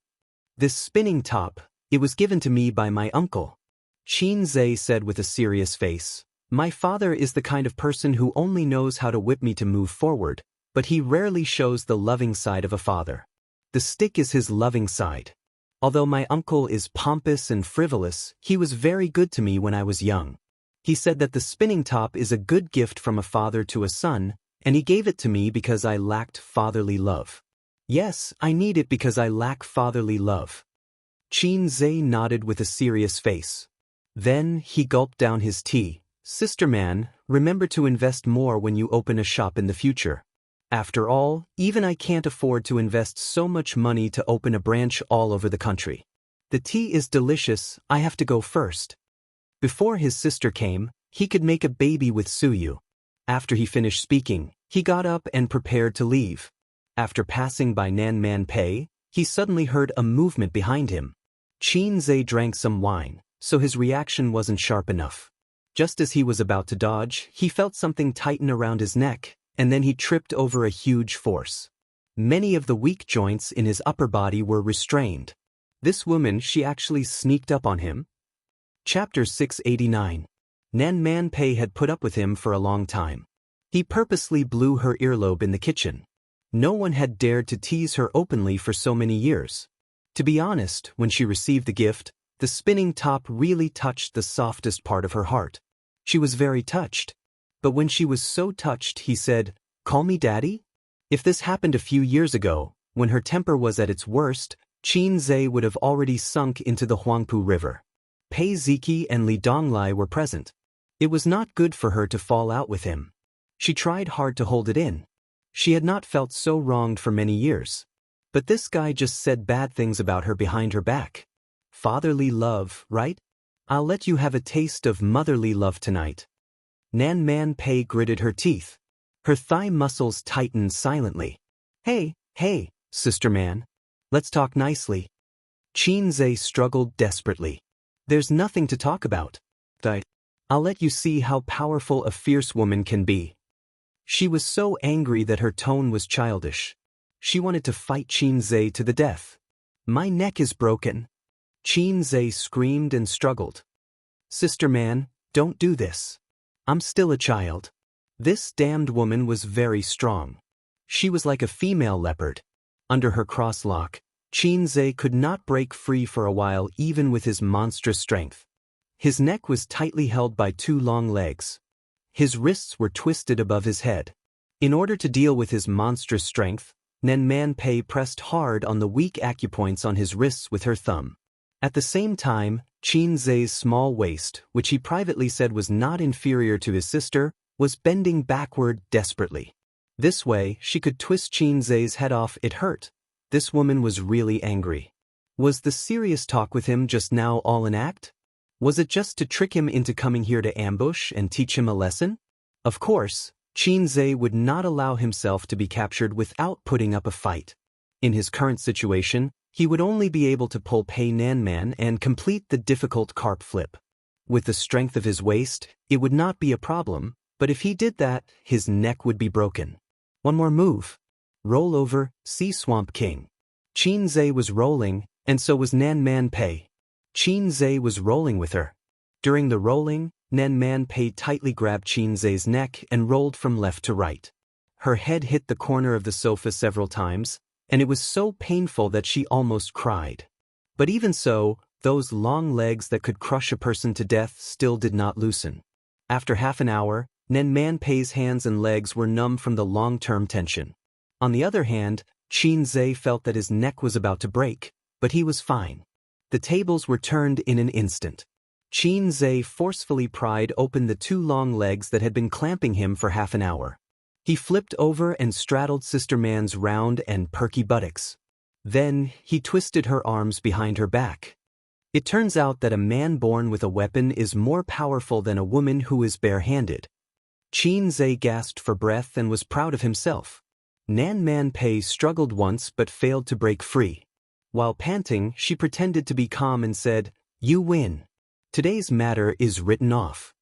"This spinning top, it was given to me by my uncle." Qin Zhe said with a serious face, "My father is the kind of person who only knows how to whip me to move forward, but he rarely shows the loving side of a father. The stick is his loving side. Although my uncle is pompous and frivolous, he was very good to me when I was young. He said that the spinning top is a good gift from a father to a son, and he gave it to me because I lacked fatherly love. Yes, I need it because I lack fatherly love." Qin Zhe nodded with a serious face. Then he gulped down his tea. "Sister Man, remember to invest more when you open a shop in the future. After all, even I can't afford to invest so much money to open a branch all over the country. The tea is delicious, I have to go first." Before his sister came, he could make a baby with Su Yu. After he finished speaking, he got up and prepared to leave. After passing by Nan Man Pei, he suddenly heard a movement behind him. Qin Zhe drank some wine, so his reaction wasn't sharp enough. Just as he was about to dodge, he felt something tighten around his neck, and then he tripped over a huge force. Many of the weak joints in his upper body were restrained. This woman, she actually sneaked up on him. Chapter 689. Nan Man Pei had put up with him for a long time. He purposely blew her earlobe in the kitchen. No one had dared to tease her openly for so many years. To be honest, when she received the gift, the spinning top really touched the softest part of her heart. She was very touched. But when she was so touched, he said, "Call me daddy?" If this happened a few years ago, when her temper was at its worst, Qin Zhe would have already sunk into the Huangpu River. Pei Ziki and Li Donglai were present. It was not good for her to fall out with him. She tried hard to hold it in. She had not felt so wronged for many years. But this guy just said bad things about her behind her back. Fatherly love, right? I'll let you have a taste of motherly love tonight. Nan Man Pei gritted her teeth. Her thigh muscles tightened silently. Hey, sister man. Let's talk nicely. Qin Zhe struggled desperately. There's nothing to talk about. I'll let you see how powerful a fierce woman can be. She was so angry that her tone was childish. She wanted to fight Qin Zhe to the death. My neck is broken. Qin Zhe screamed and struggled. Sister man, don't do this. I'm still a child. This damned woman was very strong. She was like a female leopard. Under her crosslock, Qin Zhe could not break free for a while even with his monstrous strength. His neck was tightly held by two long legs. His wrists were twisted above his head. In order to deal with his monstrous strength, Nan Man Pei pressed hard on the weak acupoints on his wrists with her thumb. At the same time, Qin Zhe's small waist, which he privately said was not inferior to his sister, was bending backward desperately. This way, she could twist Qin Zhe's head off. It hurt. This woman was really angry. Was the serious talk with him just now all an act? Was it just to trick him into coming here to ambush and teach him a lesson? Of course, Qin Zhe would not allow himself to be captured without putting up a fight. In his current situation, he would only be able to pull Pei Nanman and complete the difficult carp flip. With the strength of his waist, it would not be a problem, but if he did that, his neck would be broken. One more move. Roll over, Sea Swamp King. Qin Zhe was rolling, and so was Nan Man Pei. Qin Zhe was rolling with her. During the rolling, Nan Man Pei tightly grabbed Qin Zhe's neck and rolled from left to right. Her head hit the corner of the sofa several times, and it was so painful that she almost cried. But even so, those long legs that could crush a person to death still did not loosen. After half an hour, Nan Man Pei's hands and legs were numb from the long-term tension. On the other hand, Qin Zhe felt that his neck was about to break, but he was fine. The tables were turned in an instant. Qin Zhe forcefully pried open the two long legs that had been clamping him for half an hour. He flipped over and straddled Sister Man's round and perky buttocks. Then, he twisted her arms behind her back. It turns out that a man born with a weapon is more powerful than a woman who is bare-handed. Qin Zhe gasped for breath and was proud of himself. Nan Man Pei struggled once but failed to break free. While panting, she pretended to be calm and said, "You win. Today's matter is written off."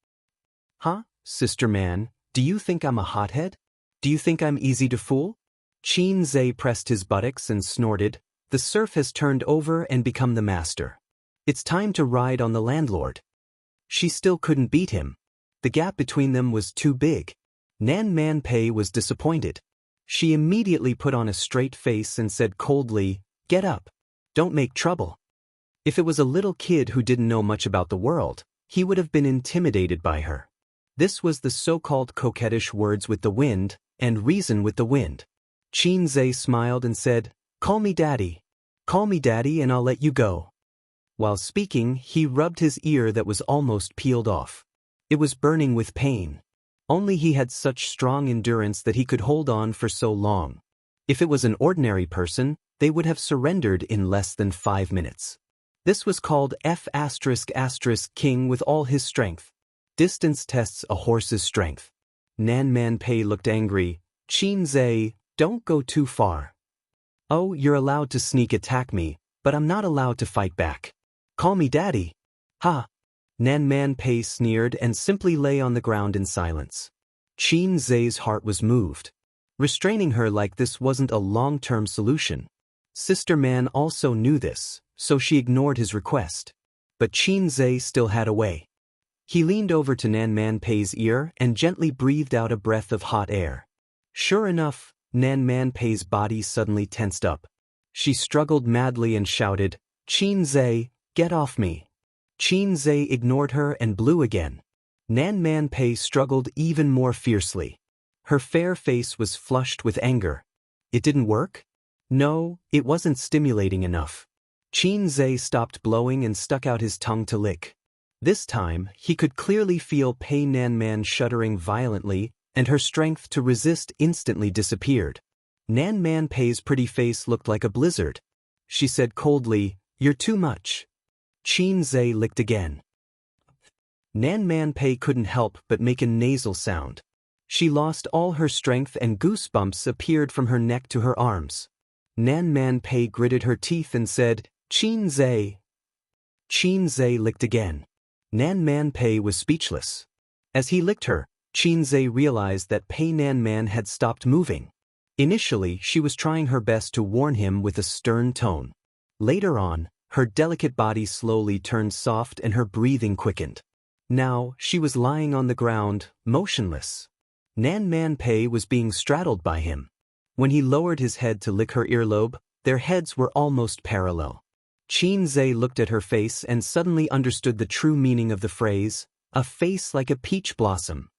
Huh, Sister Man, do you think I'm a hothead? Do you think I'm easy to fool? Qin Zhe pressed his buttocks and snorted. The serf has turned over and become the master. It's time to ride on the landlord. She still couldn't beat him. The gap between them was too big. Nan Man Pei was disappointed. She immediately put on a straight face and said coldly, "Get up. Don't make trouble." If it was a little kid who didn't know much about the world, he would have been intimidated by her. This was the so-called coquettish words with the wind, and reason with the wind. Qin Zhe smiled and said, "Call me daddy. Call me daddy and I'll let you go." While speaking, he rubbed his ear that was almost peeled off. It was burning with pain. Only he had such strong endurance that he could hold on for so long. If it was an ordinary person, they would have surrendered in less than 5 minutes. This was called F***King with all his strength. Distance tests a horse's strength. Nan Man Pei looked angry. "Qin Zhe, don't go too far. Oh, you're allowed to sneak attack me, but I'm not allowed to fight back. Call me daddy." "Ha!" Nan Man Pei sneered and simply lay on the ground in silence. Qin Zhe's heart was moved. Restraining her like this wasn't a long-term solution. Sister Man also knew this, so she ignored his request. But Qin Zhe still had a way. He leaned over to Nan Man Pei's ear and gently breathed out a breath of hot air. Sure enough, Nan Man Pei's body suddenly tensed up. She struggled madly and shouted, "Qin Zhe, get off me." Qin Zhe ignored her and blew again. Nan Man Pei struggled even more fiercely. Her fair face was flushed with anger. It didn't work? No, it wasn't stimulating enough. Qin Zhe stopped blowing and stuck out his tongue to lick. This time, he could clearly feel Pei Nan Man shuddering violently, and her strength to resist instantly disappeared. Nan Man Pei's pretty face looked like a blizzard. She said coldly, "You're too much." Qin Zhe licked again. Nan Man Pei couldn't help but make a nasal sound. She lost all her strength and goosebumps appeared from her neck to her arms. Nan Man Pei gritted her teeth and said, "Qin Zhe." Qin Zhe licked again. Nan Man Pei was speechless. As he licked her, Qin Zhe realized that Pei Nan Man had stopped moving. Initially, she was trying her best to warn him with a stern tone. Later on, her delicate body slowly turned soft and her breathing quickened. Now, she was lying on the ground, motionless. Nan Man Pei was being straddled by him. When he lowered his head to lick her earlobe, their heads were almost parallel. Qin Zhe looked at her face and suddenly understood the true meaning of the phrase, "a face like a peach blossom."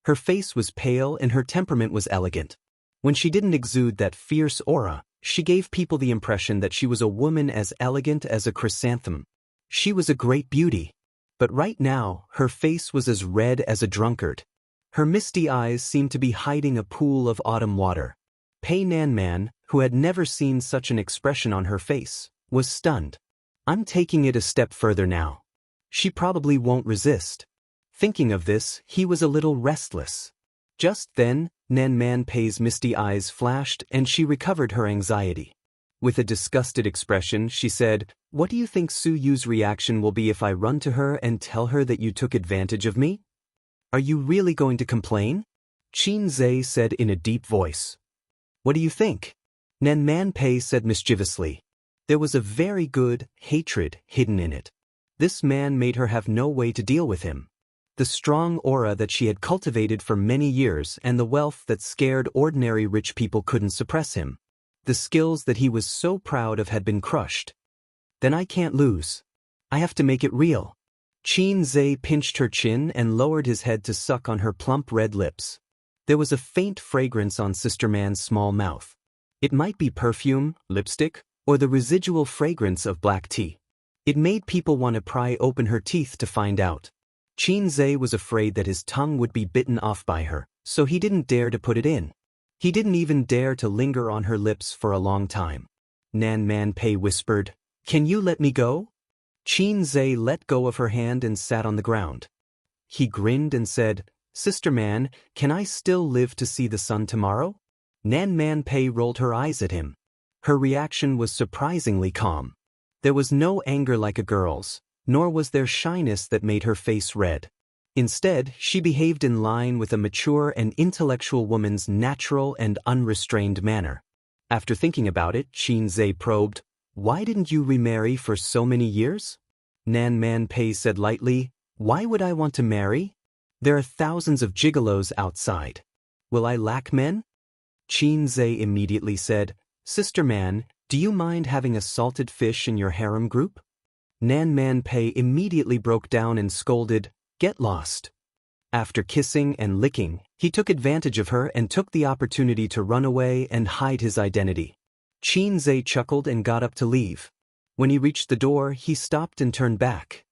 Her face was pale and her temperament was elegant. When she didn't exude that fierce aura, she gave people the impression that she was a woman as elegant as a chrysanthemum. She was a great beauty. But right now, her face was as red as a drunkard. Her misty eyes seemed to be hiding a pool of autumn water. Pei Nan Man, who had never seen such an expression on her face, was stunned. "I'm taking it a step further now. She probably won't resist." Thinking of this, he was a little restless. Just then, Nan Man Pei's misty eyes flashed and she recovered her anxiety. With a disgusted expression, she said, "What do you think Su Yu's reaction will be if I run to her and tell her that you took advantage of me? Are you really going to complain?" Qin Zhe said in a deep voice. "What do you think?" Nan Man Pei said mischievously. There was a very good hatred hidden in it. This man made her have no way to deal with him. The strong aura that she had cultivated for many years and the wealth that scared ordinary rich people couldn't suppress him. The skills that he was so proud of had been crushed. Then I can't lose. I have to make it real. Qin Zhe pinched her chin and lowered his head to suck on her plump red lips. There was a faint fragrance on Sister Man's small mouth. It might be perfume, lipstick, or the residual fragrance of black tea. It made people want to pry open her teeth to find out. Qin Zhe was afraid that his tongue would be bitten off by her, so he didn't dare to put it in. He didn't even dare to linger on her lips for a long time. Nan Man Pei whispered, "Can you let me go?" Qin Zhe let go of her hand and sat on the ground. He grinned and said, "Sister Man, can I still live to see the sun tomorrow?" Nan Man Pei rolled her eyes at him. Her reaction was surprisingly calm. There was no anger like a girl's, nor was there shyness that made her face red. Instead, she behaved in line with a mature and intellectual woman's natural and unrestrained manner. After thinking about it, Qin Zhe probed, "Why didn't you remarry for so many years?" Nan Man Pei said lightly, "Why would I want to marry? There are thousands of gigolos outside. Will I lack men?" Qin Zhe immediately said, "Sister Man, do you mind having a salted fish in your harem group?" Nan Man Pei immediately broke down and scolded, "Get lost." After kissing and licking, he took advantage of her and took the opportunity to run away and hide his identity. Qin Zhe chuckled and got up to leave. When he reached the door, he stopped and turned back.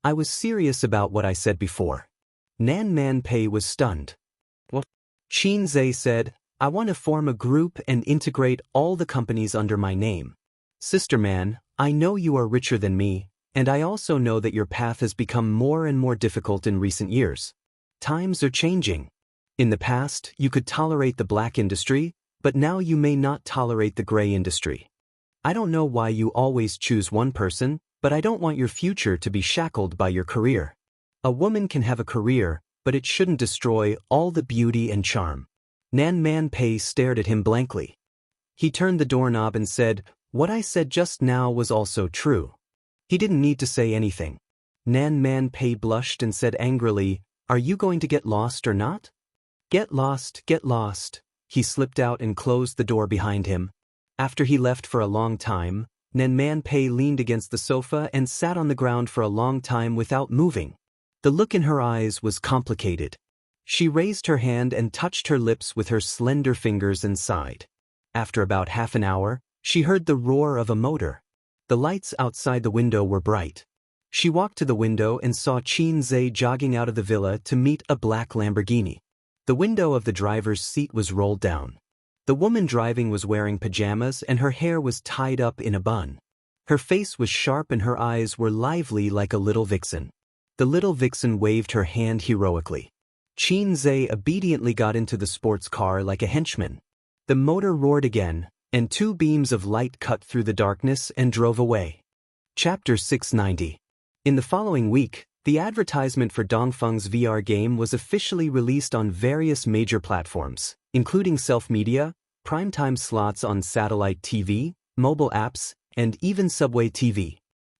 "I was serious about what I said before." Nan Man Pei was stunned. "What?" Qin Zhe said, "I want to form a group and integrate all the companies under my name. Sister Man, I know you are richer than me, and I also know that your path has become more and more difficult in recent years. Times are changing. In the past, you could tolerate the black industry, but now you may not tolerate the gray industry. I don't know why you always choose one person, but I don't want your future to be shackled by your career. A woman can have a career, but it shouldn't destroy all the beauty and charm." Nan Man Pei stared at him blankly. He turned the doorknob and said, "What I said just now was also true." He didn't need to say anything. Nan Man Pei blushed and said angrily, "Are you going to get lost or not?" "Get lost, get lost." He slipped out and closed the door behind him. After he left for a long time, Nan Man Pei leaned against the sofa and sat on the ground for a long time without moving. The look in her eyes was complicated. She raised her hand and touched her lips with her slender fingers and sighed. After about half an hour, she heard the roar of a motor. The lights outside the window were bright. She walked to the window and saw Qin Zhe jogging out of the villa to meet a black Lamborghini. The window of the driver's seat was rolled down. The woman driving was wearing pajamas and her hair was tied up in a bun. Her face was sharp and her eyes were lively like a little vixen. The little vixen waved her hand heroically. Qin Zhe obediently got into the sports car like a henchman. The motor roared again, and two beams of light cut through the darkness and drove away. Chapter 690. In the following week, the advertisement for Dongfeng's VR game was officially released on various major platforms, including self-media, primetime slots on satellite TV, mobile apps, and even subway TV.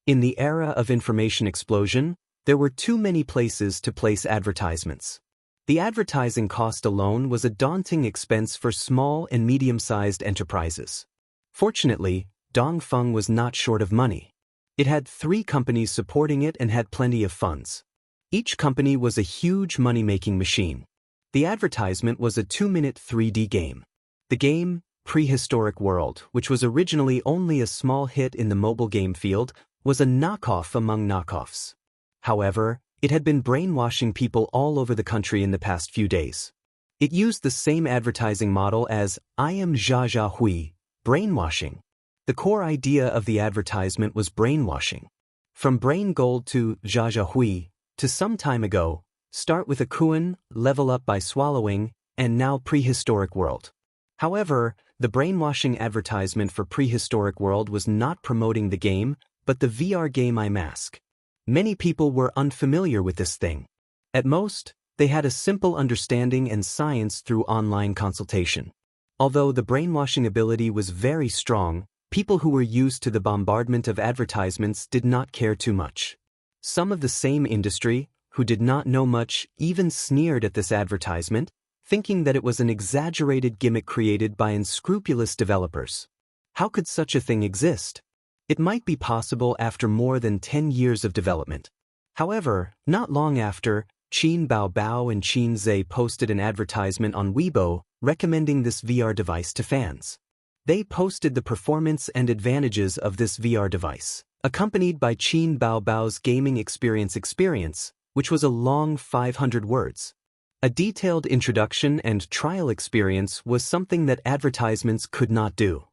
In the era of information explosion, there were too many places to place advertisements. The advertising cost alone was a daunting expense for small and medium-sized enterprises. Fortunately, Dongfeng was not short of money. It had 3 companies supporting it and had plenty of funds. Each company was a huge money-making machine. The advertisement was a 2-minute 3D game. The game, Prehistoric World, which was originally only a small hit in the mobile game field, was a knockoff among knockoffs. However, it had been brainwashing people all over the country in the past few days. It used the same advertising model as I am Jia Jia Hui, brainwashing. The core idea of the advertisement was brainwashing. From brain gold to Jia Jia Hui, to some time ago, start with a Kuan, level up by swallowing, and now Prehistoric World. However, the brainwashing advertisement for Prehistoric World was not promoting the game, but the VR game iMask. Many people were unfamiliar with this thing. At most, they had a simple understanding and science through online consultation. Although the brainwashing ability was very strong, people who were used to the bombardment of advertisements did not care too much. Some of the same industry, who did not know much, even sneered at this advertisement, thinking that it was an exaggerated gimmick created by unscrupulous developers. How could such a thing exist? It might be possible after more than 10 years of development. However, not long after, Qin Baobao and Qin Zhe posted an advertisement on Weibo recommending this VR device to fans. They posted the performance and advantages of this VR device, accompanied by Qin Baobao's gaming experience, which was a long 500 words. A detailed introduction and trial experience was something that advertisements could not do.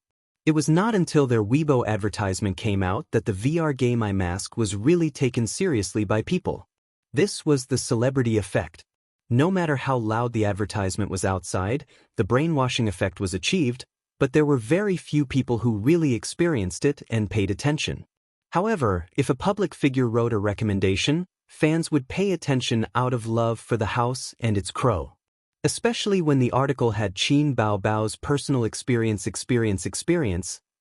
It was not until their Weibo advertisement came out that the VR game iMask was really taken seriously by people. This was the celebrity effect. No matter how loud the advertisement was outside, the brainwashing effect was achieved, but there were very few people who really experienced it and paid attention. However, if a public figure wrote a recommendation, fans would pay attention out of love for the house and its crow. Especially when the article had Qin Baobao's personal experience,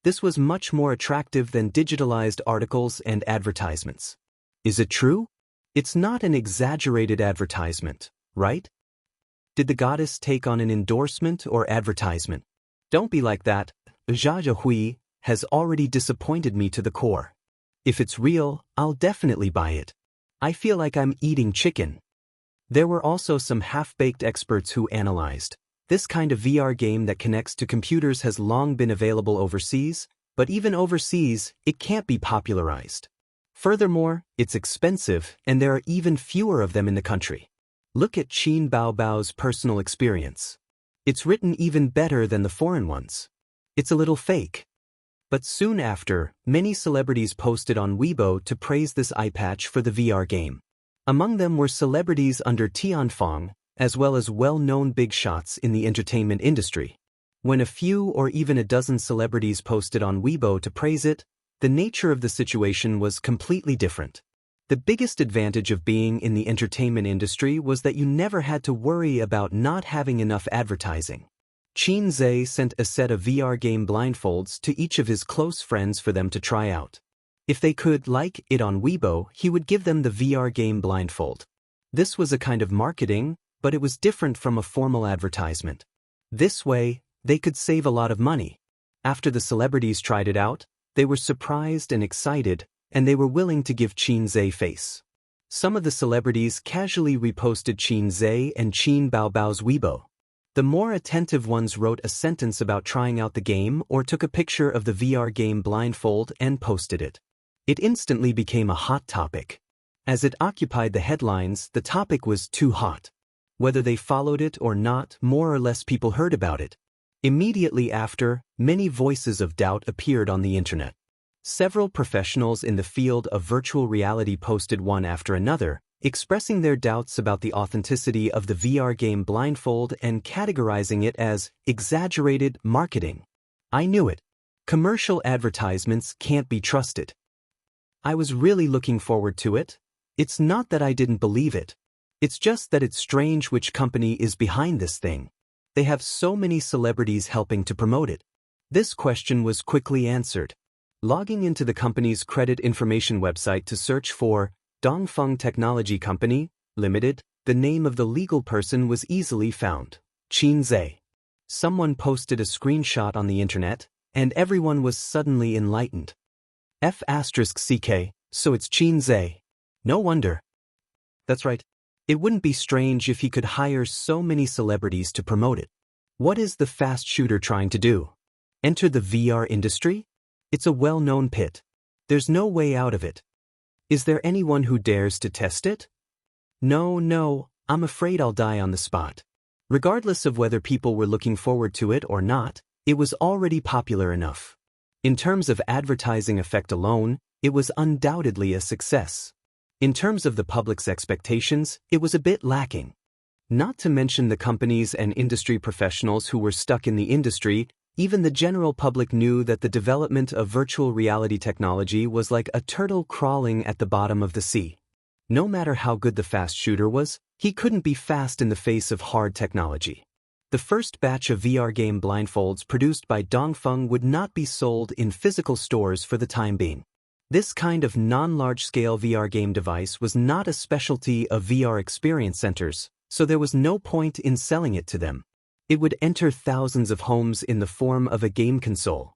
this was much more attractive than digitalized articles and advertisements. Is it true? It's not an exaggerated advertisement, right? Did the goddess take on an endorsement or advertisement? Don't be like that. Jia Jia Hui has already disappointed me to the core. If it's real, I'll definitely buy it. I feel like I'm eating chicken. There were also some half-baked experts who analyzed. This kind of VR game that connects to computers has long been available overseas, but even overseas, it can't be popularized. Furthermore, it's expensive, and there are even fewer of them in the country. Look at Qin Baobao's personal experience. It's written even better than the foreign ones. It's a little fake. But soon after, many celebrities posted on Weibo to praise this eye patch for the VR game. Among them were celebrities under Tianfeng, as well as well-known big shots in the entertainment industry. When a few or even a dozen celebrities posted on Weibo to praise it, the nature of the situation was completely different. The biggest advantage of being in the entertainment industry was that you never had to worry about not having enough advertising. Qin Zhe sent a set of VR game blindfolds to each of his close friends for them to try out. If they could like it on Weibo, he would give them the VR game blindfold. This was a kind of marketing, but it was different from a formal advertisement. This way, they could save a lot of money. After the celebrities tried it out, they were surprised and excited, and they were willing to give Qin Zhe face. Some of the celebrities casually reposted Qin Zhe and Qin Baobao's Weibo. The more attentive ones wrote a sentence about trying out the game or took a picture of the VR game blindfold and posted it. It instantly became a hot topic. As it occupied the headlines, the topic was too hot. Whether they followed it or not, more or less people heard about it. Immediately after, many voices of doubt appeared on the internet. Several professionals in the field of virtual reality posted one after another, expressing their doubts about the authenticity of the VR game blindfold and categorizing it as exaggerated marketing. I knew it. Commercial advertisements can't be trusted. I was really looking forward to it. It's not that I didn't believe it. It's just that it's strange which company is behind this thing. They have so many celebrities helping to promote it. This question was quickly answered. Logging into the company's credit information website to search for Dongfeng Technology Company, Limited, the name of the legal person was easily found. Qin Zhe. Someone posted a screenshot on the internet, and everyone was suddenly enlightened. F***CK, so it's Qin Zhe. No wonder. That's right. It wouldn't be strange if he could hire so many celebrities to promote it. What is the fast shooter trying to do? Enter the VR industry? It's a well-known pit. There's no way out of it. Is there anyone who dares to test it? No, I'm afraid I'll die on the spot. Regardless of whether people were looking forward to it or not, it was already popular enough. In terms of advertising effect alone, it was undoubtedly a success. In terms of the public's expectations, it was a bit lacking. Not to mention the companies and industry professionals who were stuck in the industry, even the general public knew that the development of virtual reality technology was like a turtle crawling at the bottom of the sea. No matter how good the fast shooter was, he couldn't be fast in the face of hard technology. The first batch of VR game blindfolds produced by Dongfeng would not be sold in physical stores for the time being. This kind of non-large-scale VR game device was not a specialty of VR experience centers, so there was no point in selling it to them. It would enter thousands of homes in the form of a game console.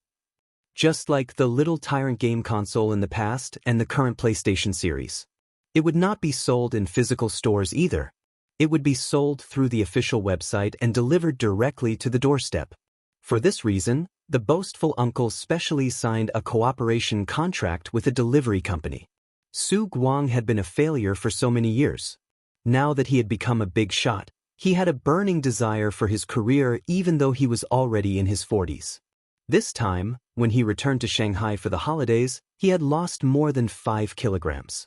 Just like the Little Tyrant game console in the past and the current PlayStation series. It would not be sold in physical stores either. It would be sold through the official website and delivered directly to the doorstep. For this reason, the boastful uncle specially signed a cooperation contract with a delivery company. Su Guang had been a failure for so many years. Now that he had become a big shot, he had a burning desire for his career even though he was already in his 40s. This time, when he returned to Shanghai for the holidays, he had lost more than 5 kilograms.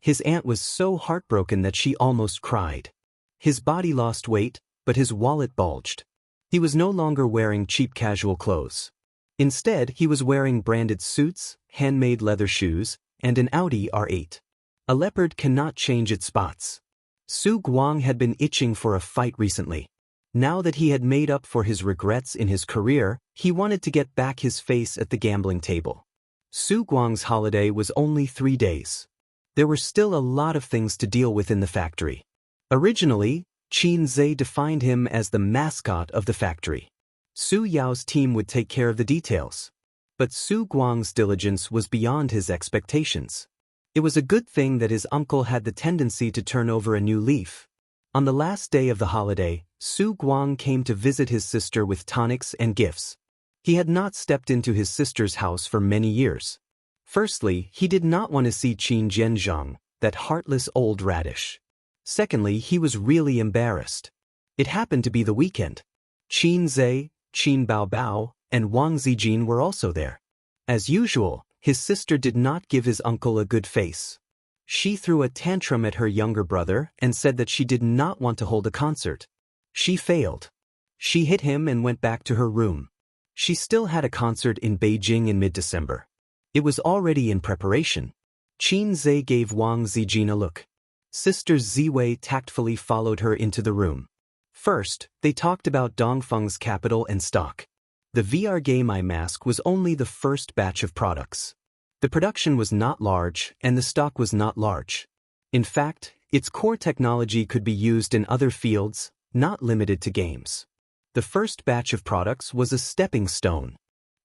His aunt was so heartbroken that she almost cried. His body lost weight, but his wallet bulged. He was no longer wearing cheap casual clothes. Instead, he was wearing branded suits, handmade leather shoes, and an Audi R8. A leopard cannot change its spots. Su Guang had been itching for a fight recently. Now that he had made up for his regrets in his career, he wanted to get back his face at the gambling table. Su Guang's holiday was only 3 days. There were still a lot of things to deal with in the factory. Originally, Qin Zhe defined him as the mascot of the factory. Su Yao's team would take care of the details. But Su Guang's diligence was beyond his expectations. It was a good thing that his uncle had the tendency to turn over a new leaf. On the last day of the holiday, Su Guang came to visit his sister with tonics and gifts. He had not stepped into his sister's house for many years. Firstly, he did not want to see Qin Zhenzhong, that heartless old radish. Secondly, he was really embarrassed. It happened to be the weekend. Qin Zhe, Qin Baobao, and Wang Zijin were also there. As usual, his sister did not give his uncle a good face. She threw a tantrum at her younger brother and said that she did not want to hold a concert. She failed. She hit him and went back to her room. She still had a concert in Beijing in mid-December. It was already in preparation. Qin Zhe gave Wang Zijin a look. Sister Ziwei tactfully followed her into the room. First, they talked about Dongfeng's capital and stock. The VR game Eye Mask was only the first batch of products. The production was not large and the stock was not large. In fact, its core technology could be used in other fields, not limited to games. The first batch of products was a stepping stone.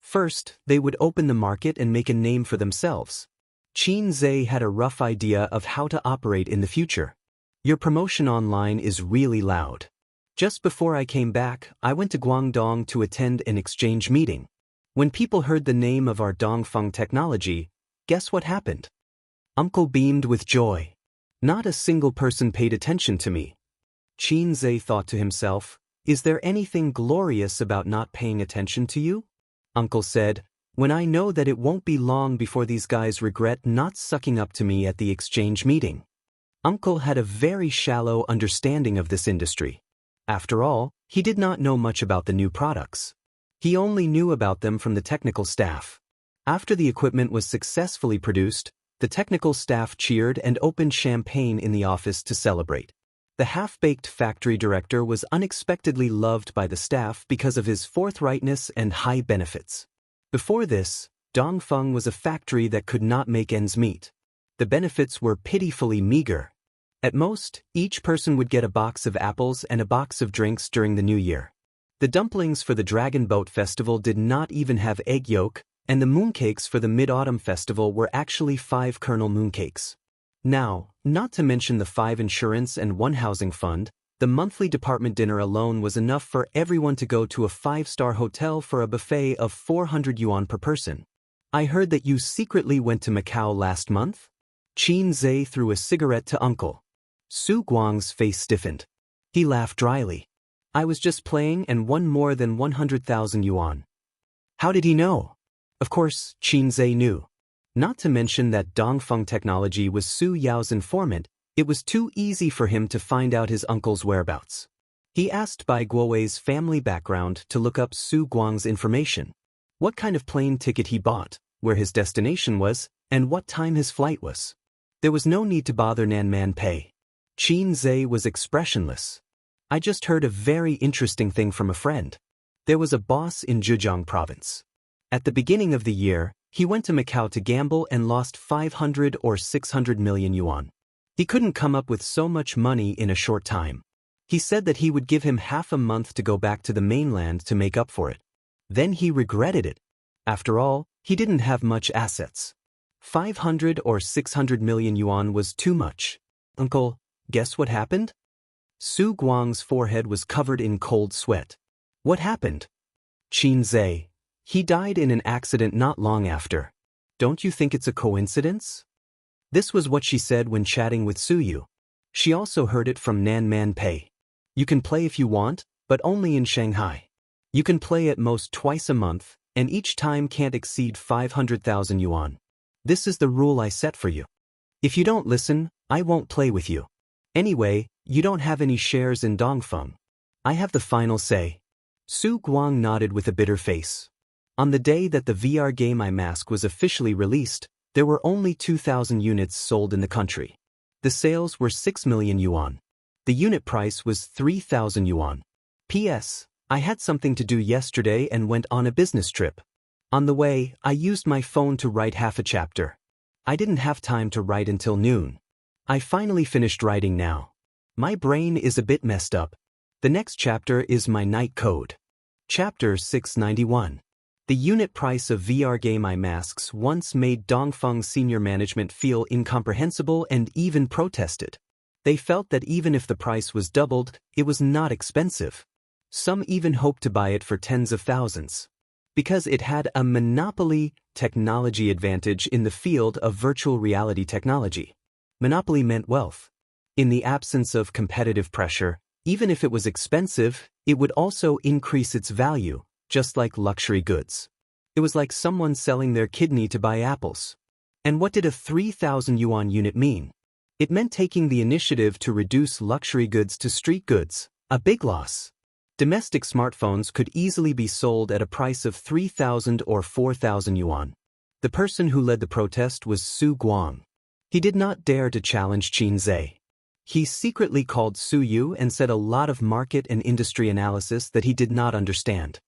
First, they would open the market and make a name for themselves. Xianxia had a rough idea of how to operate in the future. Your promotion online is really loud. Just before I came back, I went to Guangdong to attend an exchange meeting. When people heard the name of our Dongfeng technology, guess what happened? Uncle beamed with joy. Not a single person paid attention to me. Xianxia thought to himself, is there anything glorious about not paying attention to you? Uncle said, when I know that it won't be long before these guys regret not sucking up to me at the exchange meeting. Uncle had a very shallow understanding of this industry. After all, he did not know much about the new products. He only knew about them from the technical staff. After the equipment was successfully produced, the technical staff cheered and opened champagne in the office to celebrate. The half-baked factory director was unexpectedly loved by the staff because of his forthrightness and high benefits. Before this, Dongfeng was a factory that could not make ends meet. The benefits were pitifully meager. At most, each person would get a box of apples and a box of drinks during the new year. The dumplings for the Dragon Boat Festival did not even have egg yolk, and the mooncakes for the Mid-Autumn Festival were actually 5-kernel mooncakes. Now, not to mention the 5 insurance and 1 housing fund, the monthly department dinner alone was enough for everyone to go to a 5-star hotel for a buffet of 400 yuan per person. I heard that you secretly went to Macau last month? Xianxia threw a cigarette to Uncle. Su Guang's face stiffened. He laughed dryly. I was just playing and won more than 100,000 yuan. How did he know? Of course, Xianxia knew. Not to mention that Dongfeng Technology was Su Yao's informant, it was too easy for him to find out his uncle's whereabouts. He asked Bai Guowei's family background to look up Su Guang's information. What kind of plane ticket he bought, where his destination was, and what time his flight was. There was no need to bother Nanman Pei. Xianxia was expressionless. I just heard a very interesting thing from a friend. There was a boss in Zhejiang province. At the beginning of the year, he went to Macau to gamble and lost 500 or 600 million yuan. He couldn't come up with so much money in a short time. He said that he would give him half a month to go back to the mainland to make up for it. Then he regretted it. After all, he didn't have much assets. 500 or 600 million yuan was too much. Uncle, guess what happened? Su Guang's forehead was covered in cold sweat. What happened? Xianxia. He died in an accident not long after. Don't you think it's a coincidence? This was what she said when chatting with Su Yu. She also heard it from Nanman Pei. You can play if you want, but only in Shanghai. You can play at most twice a month, and each time can't exceed 500,000 yuan. This is the rule I set for you. If you don't listen, I won't play with you. Anyway, you don't have any shares in Dongfeng. I have the final say. Su Guang nodded with a bitter face. On the day that the VR game iMask was officially released, there were only 2,000 units sold in the country. The sales were 6 million yuan. The unit price was 3,000 yuan. P.S. I had something to do yesterday and went on a business trip. On the way, I used my phone to write half a chapter. I didn't have time to write until noon. I finally finished writing now. My brain is a bit messed up. The next chapter is my night code. Chapter 691. The unit price of VR game iMasks once made Dongfeng senior management feel incomprehensible and even protested. They felt that even if the price was doubled, it was not expensive. Some even hoped to buy it for tens of thousands. Because it had a monopoly technology advantage in the field of virtual reality technology. Monopoly meant wealth. In the absence of competitive pressure, even if it was expensive, it would also increase its value, just like luxury goods. It was like someone selling their kidney to buy apples. And what did a 3,000 yuan unit mean? It meant taking the initiative to reduce luxury goods to street goods, a big loss. Domestic smartphones could easily be sold at a price of 3,000 or 4,000 yuan. The person who led the protest was Su Guang. He did not dare to challenge Xianxia. He secretly called Su Yu and said a lot of market and industry analysis that he did not understand.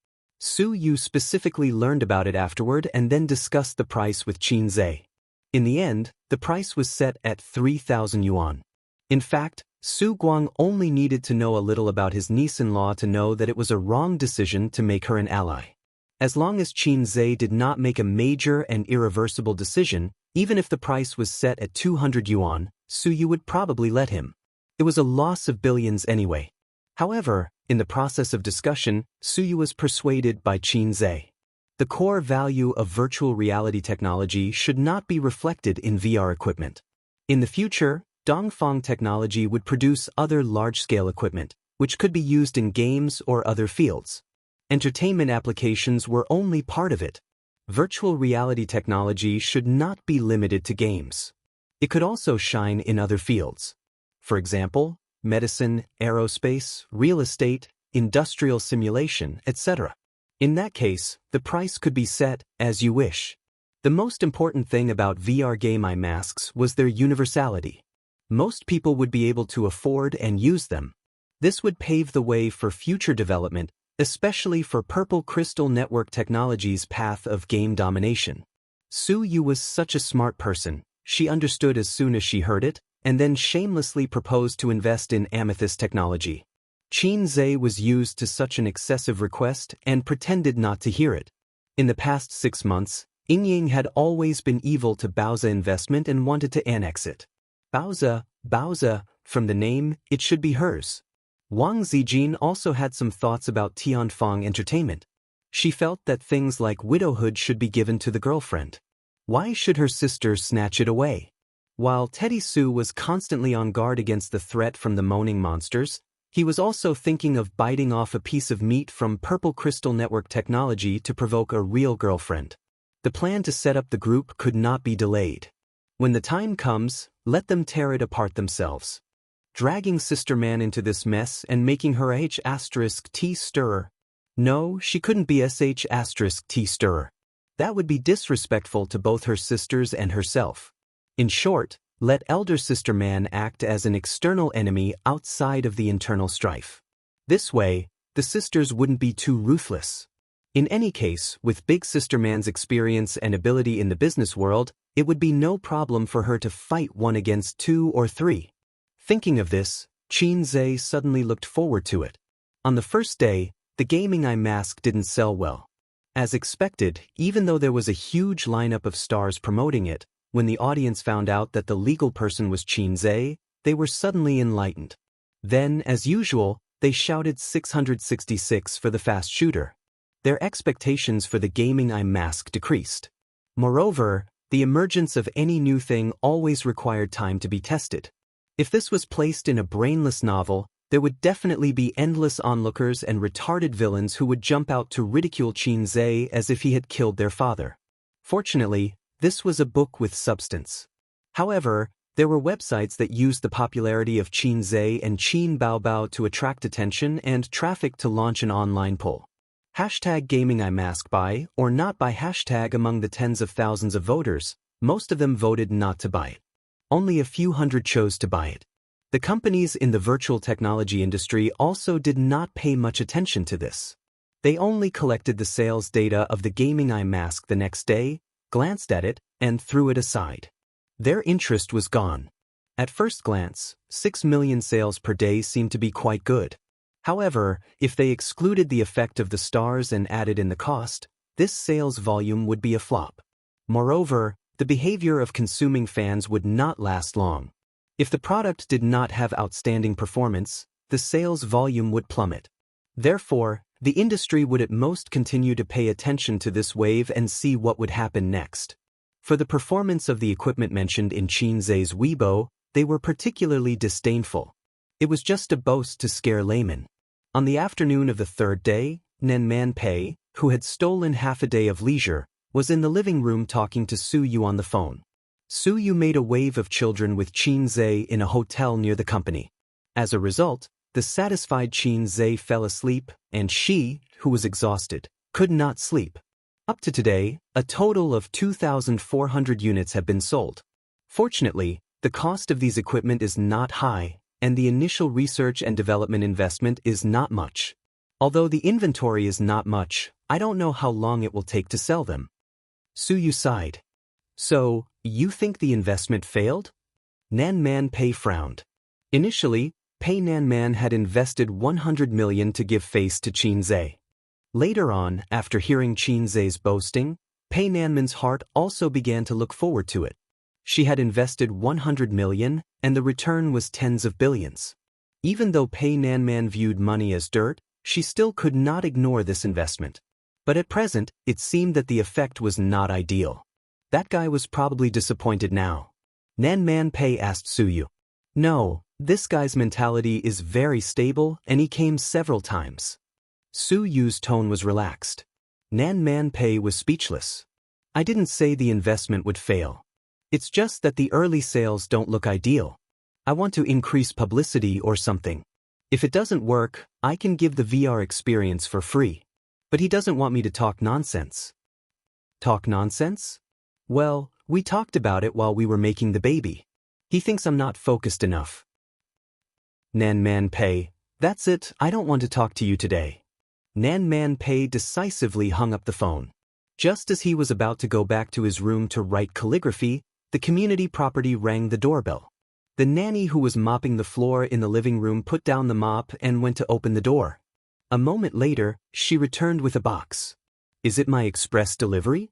Su Yu specifically learned about it afterward and then discussed the price with Qin Zhe. In the end, the price was set at 3,000 yuan. In fact, Su Guang only needed to know a little about his niece-in-law to know that it was a wrong decision to make her an ally. As long as Qin Zhe did not make a major and irreversible decision, even if the price was set at 200 yuan, Su Yu would probably let him. It was a loss of billions anyway. However, in the process of discussion, Su Yu was persuaded by Qin Zhe. The core value of virtual reality technology should not be reflected in VR equipment. In the future, Dongfang technology would produce other large-scale equipment, which could be used in games or other fields. Entertainment applications were only part of it. Virtual reality technology should not be limited to games. It could also shine in other fields. For example, medicine, aerospace, real estate, industrial simulation, etc. In that case, the price could be set as you wish. The most important thing about VR game eye masks was their universality. Most people would be able to afford and use them. This would pave the way for future development, especially for Purple Crystal Network Technology's path of game domination. Su Yu was such a smart person. She understood as soon as she heard it, and then shamelessly proposed to invest in Amethyst technology. Qin Zhe was used to such an excessive request and pretended not to hear it. In the past 6 months, Yingying had always been evil to Baoza Investment and wanted to annex it. Baoza, from the name, it should be hers. Wang Zijin also had some thoughts about Tianfang Entertainment. She felt that things like widowhood should be given to the girlfriend. Why should her sister snatch it away? While Teddy Su was constantly on guard against the threat from the moaning monsters, he was also thinking of biting off a piece of meat from Purple Crystal Network Technology to provoke a real girlfriend. The plan to set up the group could not be delayed. When the time comes, let them tear it apart themselves. Dragging Sister Man into this mess and making her a H*T stirrer. No, she couldn't be SH*T stirrer. That would be disrespectful to both her sisters and herself. In short, let Elder Sister Man act as an external enemy outside of the internal strife. This way, the sisters wouldn't be too ruthless. In any case, with Big Sister Man's experience and ability in the business world, it would be no problem for her to fight 1 against 2 or 3. Thinking of this, Qin Zhe suddenly looked forward to it. On the first day, the gaming eye mask didn't sell well. As expected, even though there was a huge lineup of stars promoting it, when the audience found out that the legal person was Qin Zhe, they were suddenly enlightened. Then, as usual, they shouted 666 for the fast shooter. Their expectations for the gaming eye mask decreased. Moreover, the emergence of any new thing always required time to be tested. If this was placed in a brainless novel, there would definitely be endless onlookers and retarded villains who would jump out to ridicule Qin Zhe as if he had killed their father. Fortunately, this was a book with substance. However, there were websites that used the popularity of Qin Zhe and Qin Baobao to attract attention and traffic to launch an online poll. #GamingEyeMask buy or not buy hashtag among the tens of thousands of voters, most of them voted not to buy it. Only a few hundred chose to buy it. The companies in the virtual technology industry also did not pay much attention to this. They only collected the sales data of the gaming eye mask the next day, glanced at it, and threw it aside. Their interest was gone. At first glance, 6 million sales per day seemed to be quite good. However, if they excluded the effect of the stars and added in the cost, this sales volume would be a flop. Moreover, the behavior of consuming fans would not last long. If the product did not have outstanding performance, the sales volume would plummet. Therefore, the industry would at most continue to pay attention to this wave and see what would happen next. For the performance of the equipment mentioned in Qin Zhe's Weibo, they were particularly disdainful. It was just a boast to scare laymen. On the afternoon of the third day, Nen Man Pei, who had stolen half a day of leisure, was in the living room talking to Su Yu on the phone. Su Yu made a wave of children with Qin Zhe in a hotel near the company. As a result, the satisfied Qin Zhe fell asleep, and she, who was exhausted, could not sleep. Up to today, a total of 2,400 units have been sold. Fortunately, the cost of these equipment is not high, and the initial research and development investment is not much. Although the inventory is not much, I don't know how long it will take to sell them. Su Yu sighed. So, you think the investment failed? Nan Man Pei frowned. Initially, Pei Nan Man had invested 100 million to give face to Qin Zhe. Later on, after hearing Qin Zhe's boasting, Pei Nanman's heart also began to look forward to it. She had invested 100 million, and the return was tens of billions. Even though Pei Nanman viewed money as dirt, she still could not ignore this investment. But at present, it seemed that the effect was not ideal. That guy was probably disappointed now. Nan Man Pei asked Su Yu. No, this guy's mentality is very stable and he came several times. Su Yu's tone was relaxed. Nan Man Pei was speechless. I didn't say the investment would fail. It's just that the early sales don't look ideal. I want to increase publicity or something. If it doesn't work, I can give the VR experience for free. But he doesn't want me to talk nonsense. Talk nonsense? Well, we talked about it while we were making the baby. He thinks I'm not focused enough. Nan Man Pei, that's it, I don't want to talk to you today. Nan Man Pei decisively hung up the phone. Just as he was about to go back to his room to write calligraphy, the community property rang the doorbell. The nanny who was mopping the floor in the living room put down the mop and went to open the door. A moment later, she returned with a box. Is it my express delivery?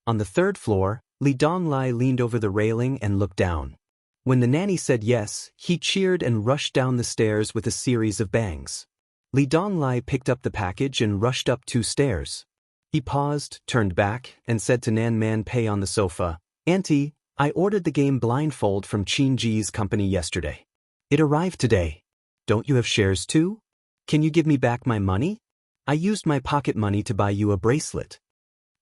On the third floor, Li Donglai leaned over the railing and looked down. When the nanny said yes, he cheered and rushed down the stairs with a series of bangs. Li Donglai picked up the package and rushed up 2 stairs. He paused, turned back, and said to Nan Man Pei on the sofa, Auntie, I ordered the game Blindfold from Qin Ji's company yesterday. It arrived today. Don't you have shares too? Can you give me back my money? I used my pocket money to buy you a bracelet.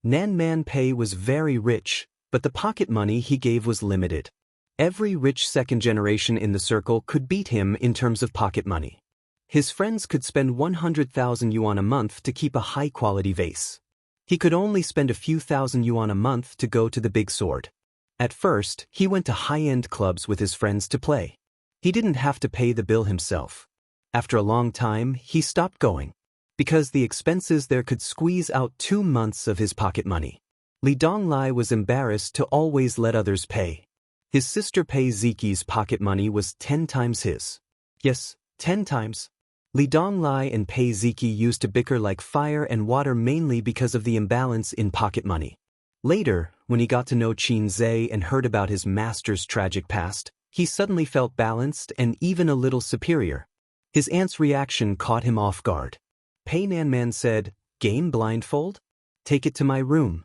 Nan Man Pei was very rich, but the pocket money he gave was limited. Every rich second generation in the circle could beat him in terms of pocket money. His friends could spend 100,000 yuan a month to keep a high-quality vase. He could only spend a few thousand yuan a month to go to the big sword. At first, he went to high-end clubs with his friends to play. He didn't have to pay the bill himself. After a long time, he stopped going, because the expenses there could squeeze out 2 months of his pocket money. Li Donglai was embarrassed to always let others pay. His sister Pei Ziqi's pocket money was 10 times his. Yes, 10 times. Li Donglai and Pei Ziqi used to bicker like fire and water mainly because of the imbalance in pocket money. Later, when he got to know Qin Zhe and heard about his master's tragic past, he suddenly felt balanced and even a little superior. His aunt's reaction caught him off guard. Pei Nanman said, Game Blindfold? Take it to my room.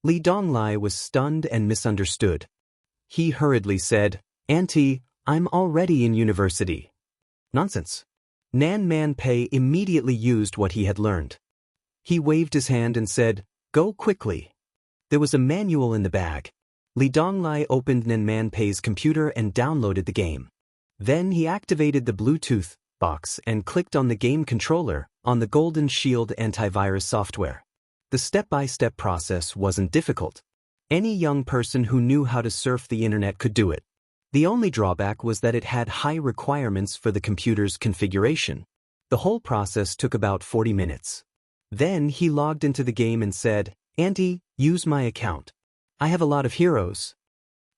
Li Donglai was stunned and misunderstood. He hurriedly said, Auntie, I'm already in university. Nonsense. Nan Man Pei immediately used what he had learned. He waved his hand and said, Go quickly. There was a manual in the bag. Li Donglai opened Nan Man Pei's computer and downloaded the game. Then he activated the Bluetooth box and clicked on the game controller on the Golden Shield antivirus software. The step-by-step process wasn't difficult. Any young person who knew how to surf the internet could do it. The only drawback was that it had high requirements for the computer's configuration. The whole process took about 40 minutes. Then he logged into the game and said, Auntie, use my account. I have a lot of heroes.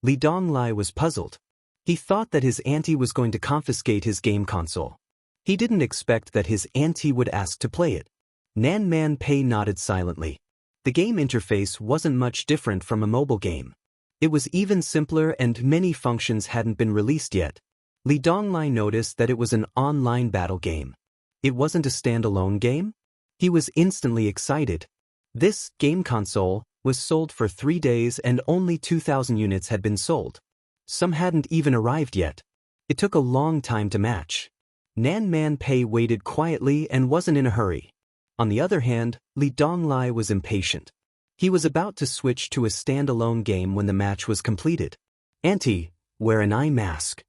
Li Donglai was puzzled. He thought that his auntie was going to confiscate his game console. He didn't expect that his auntie would ask to play it. Nan Man Pei nodded silently. The game interface wasn't much different from a mobile game. It was even simpler and many functions hadn't been released yet. Li Donglai noticed that it was an online battle game. It wasn't a standalone game? He was instantly excited. This game console was sold for 3 days and only 2,000 units had been sold. Some hadn't even arrived yet. It took a long time to match. Nan Man Pei waited quietly and wasn't in a hurry. On the other hand, Li Donglai was impatient. He was about to switch to a standalone game when the match was completed. Auntie, wear an eye mask.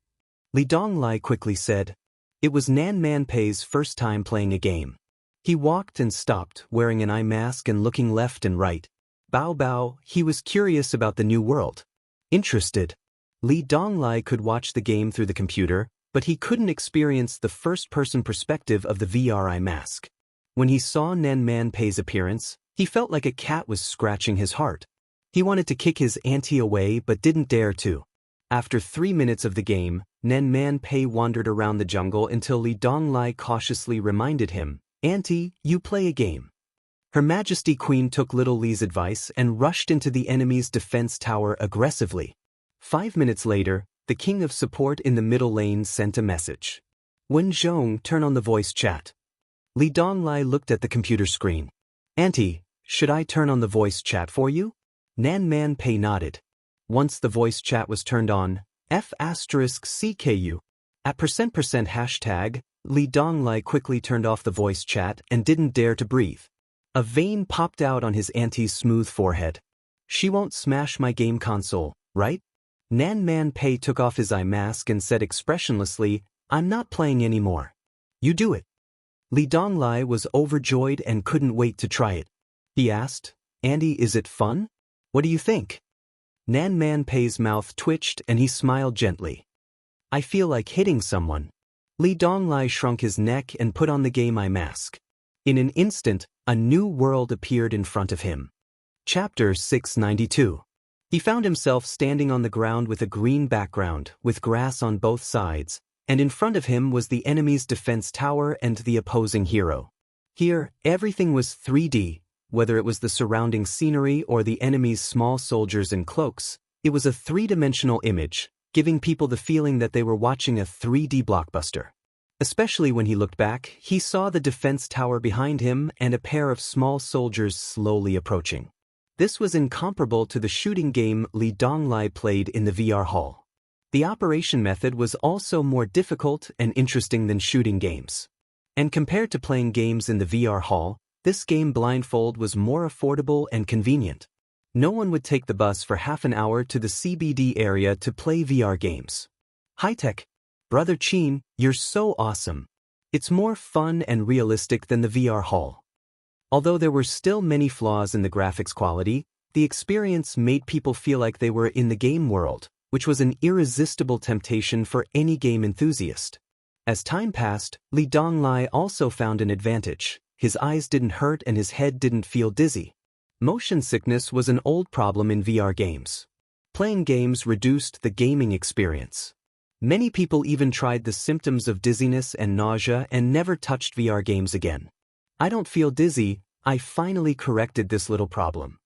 Li Donglai quickly said. It was Nan Man Pei's first time playing a game. He walked and stopped, wearing an eye mask and looking left and right. Bao Bao, he was curious about the new world. Interested. Li Donglai could watch the game through the computer, but he couldn't experience the first-person perspective of the VR eye mask. When he saw Nan Man Pei's appearance, he felt like a cat was scratching his heart. He wanted to kick his auntie away but didn't dare to. After 3 minutes of the game, Nan Man Pei wandered around the jungle until Li Donglai cautiously reminded him, "Auntie, you play a game." Her Majesty Queen took little Li's advice and rushed into the enemy's defense tower aggressively. 5 minutes later, the King of Support in the middle lane sent a message. "Wen Zhong, turn on the voice chat." Li Donglai looked at the computer screen. "Auntie, should I turn on the voice chat for you?" Nan Man Pei nodded. Once the voice chat was turned on, F***CKU. At %%#, Li Donglai quickly turned off the voice chat and didn't dare to breathe. A vein popped out on his auntie's smooth forehead. "She won't smash my game console, right?" Nan Man Pei took off his eye mask and said expressionlessly, "I'm not playing anymore." "You do it." Li Donglai was overjoyed and couldn't wait to try it. He asked, "Auntie, is it fun? What do you think?" Nan Man Pei's mouth twitched and he smiled gently. "I feel like hitting someone." Li Donglai shrunk his neck and put on the game eye mask. In an instant, a new world appeared in front of him. Chapter 692. He found himself standing on the ground with a green background, with grass on both sides, and in front of him was the enemy's defense tower and the opposing hero. Here, everything was 3D, whether it was the surrounding scenery or the enemy's small soldiers in cloaks. It was a three-dimensional image, giving people the feeling that they were watching a 3D blockbuster. Especially when he looked back, he saw the defense tower behind him and a pair of small soldiers slowly approaching. This was incomparable to the shooting game Li Donglai played in the VR hall. The operation method was also more difficult and interesting than shooting games. And compared to playing games in the VR hall, this game blindfold was more affordable and convenient. No one would take the bus for half an hour to the CBD area to play VR games. High-tech. Brother Qin, you're so awesome. It's more fun and realistic than the VR hall. Although there were still many flaws in the graphics quality, the experience made people feel like they were in the game world, which was an irresistible temptation for any game enthusiast. As time passed, Li Donglai also found an advantage. His eyes didn't hurt and his head didn't feel dizzy. Motion sickness was an old problem in VR games. Playing games reduced the gaming experience. Many people even tried the symptoms of dizziness and nausea and never touched VR games again. "I don't feel dizzy, I finally corrected this little problem,"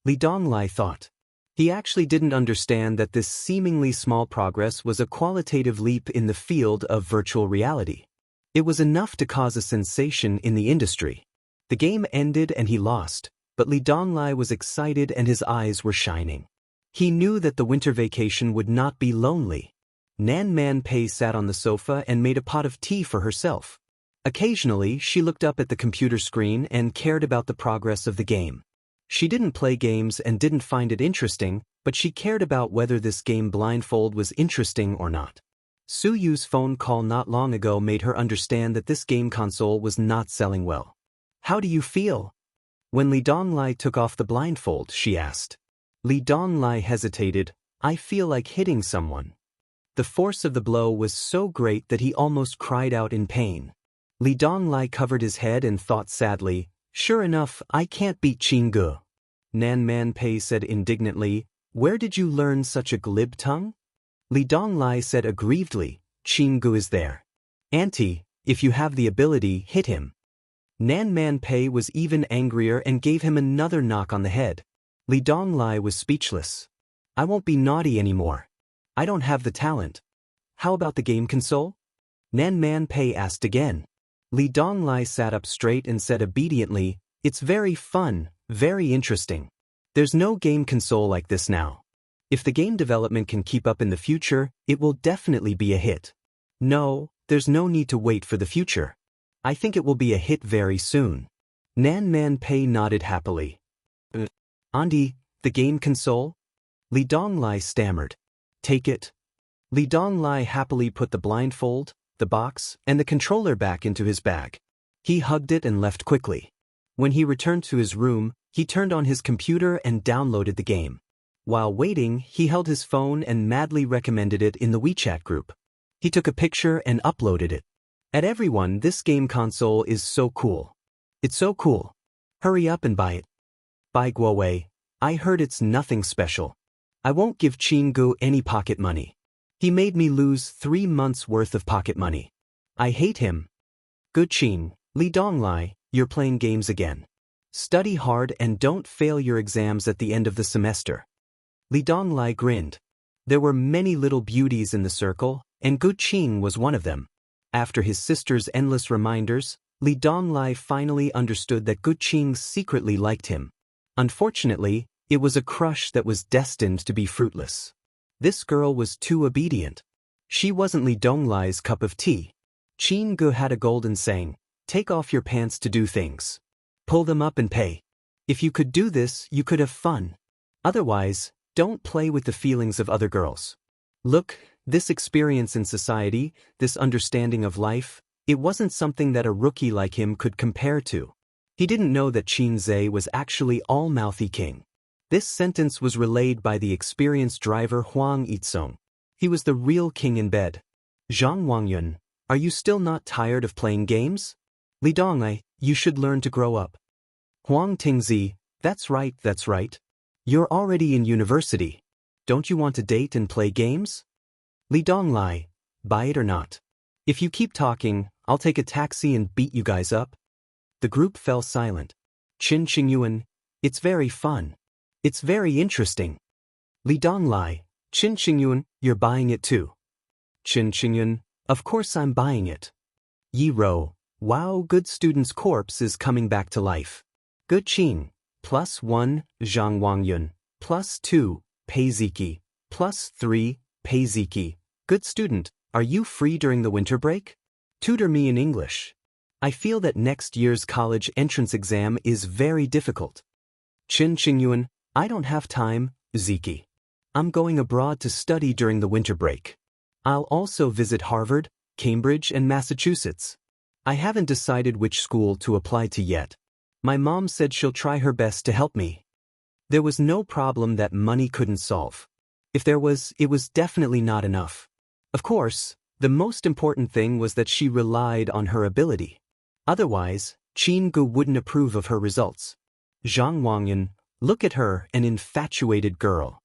Li Donglai thought. He actually didn't understand that this seemingly small progress was a qualitative leap in the field of virtual reality. It was enough to cause a sensation in the industry. The game ended and he lost, but Li Donglai was excited and his eyes were shining. He knew that the winter vacation would not be lonely. Nan Man Pei sat on the sofa and made a pot of tea for herself. Occasionally, she looked up at the computer screen and cared about the progress of the game. She didn't play games and didn't find it interesting, but she cared about whether this game blindfold was interesting or not. Su Yu's phone call not long ago made her understand that this game console was not selling well. "How do you feel?" When Li Donglai took off the blindfold, she asked. Li Donglai hesitated. "I feel like hitting someone." The force of the blow was so great that he almost cried out in pain. Li Donglai covered his head and thought sadly, "Sure enough, I can't beat Qin Ge." Nan Man Pei said indignantly, "Where did you learn such a glib tongue?" Li Donglai said aggrievedly, "Qin Ge is there. Auntie, if you have the ability, hit him." Nan Man Pei was even angrier and gave him another knock on the head. Li Donglai was speechless. "I won't be naughty anymore. I don't have the talent." "How about the game console?" Nan Man Pei asked again. Li Donglai sat up straight and said obediently, "It's very fun, very interesting. There's no game console like this now. If the game development can keep up in the future, it will definitely be a hit." "No, there's no need to wait for the future. I think it will be a hit very soon." Nan Man Pei nodded happily. "Auntie, the game console?" Li Donglai stammered. "Take it." Li Donglai happily put the blindfold, the box, and the controller back into his bag. He hugged it and left quickly. When he returned to his room, he turned on his computer and downloaded the game. While waiting, he held his phone and madly recommended it in the WeChat group. He took a picture and uploaded it. At everyone, this game console is so cool. It's so cool. Hurry up and buy it. By Guowei, I heard it's nothing special. I won't give Qinggu any pocket money. He made me lose 3 months' worth of pocket money. I hate him. Good Qing, Li Donglai, you're playing games again. Study hard and don't fail your exams at the end of the semester. Li Donglai grinned. There were many little beauties in the circle, and Gu Qing was one of them. After his sister's endless reminders, Li Donglai finally understood that Gu Qing secretly liked him. Unfortunately, it was a crush that was destined to be fruitless. This girl was too obedient. She wasn't Li Donglai's cup of tea. Qing Gu had a golden saying, "Take off your pants to do things. Pull them up and pay. If you could do this, you could have fun. Otherwise, don't play with the feelings of other girls." Look, this experience in society, this understanding of life, it wasn't something that a rookie like him could compare to. He didn't know that Qin Zhe was actually all-mouthy king. This sentence was relayed by the experienced driver Huang Yizong. He was the real king in bed. Zhang Wangyun, are you still not tired of playing games? Li Donglai, you should learn to grow up. Huang Tingzi, that's right. You're already in university. Don't you want to date and play games? Li Donglai, buy it or not. If you keep talking, I'll take a taxi and beat you guys up. The group fell silent. Qin Qingyuan, it's very fun. It's very interesting. Li Donglai, Qin Qingyuan, you're buying it too. Qin Qingyuan, of course I'm buying it. Yi Ro, wow, good student's corpse is coming back to life. Good Qing, +1, Zhang Wangyun, +2, Peiziki, +3, Peiziki. Good student, are you free during the winter break? Tutor me in English. I feel that next year's college entrance exam is very difficult. Qin Qingyuan, I don't have time, Ziki. I'm going abroad to study during the winter break. I'll also visit Harvard, Cambridge, and Massachusetts. I haven't decided which school to apply to yet. My mom said she'll try her best to help me. There was no problem that money couldn't solve. If there was, it was definitely not enough. Of course, the most important thing was that she relied on her ability. Otherwise, Qin Gu wouldn't approve of her results. Zhang Wangyun, look at her, an infatuated girl.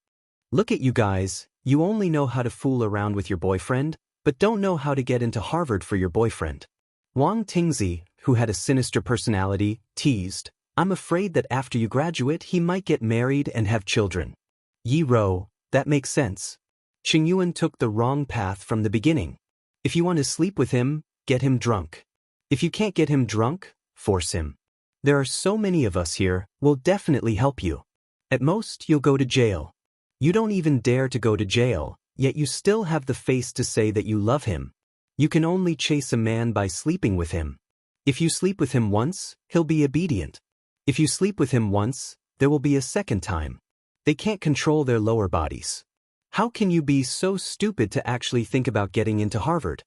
Look at you guys, you only know how to fool around with your boyfriend, but don't know how to get into Harvard for your boyfriend. Wang Tingzi, who had a sinister personality, teased, I'm afraid that after you graduate he might get married and have children. Yi Ro, that makes sense. Qingyuan took the wrong path from the beginning. If you want to sleep with him, get him drunk. If you can't get him drunk, force him. There are so many of us here, we'll definitely help you. At most, you'll go to jail. You don't even dare to go to jail, yet you still have the face to say that you love him. You can only chase a man by sleeping with him. If you sleep with him once, he'll be obedient. If you sleep with him once, there will be a second time. They can't control their lower bodies. How can you be so stupid to actually think about getting into Harvard?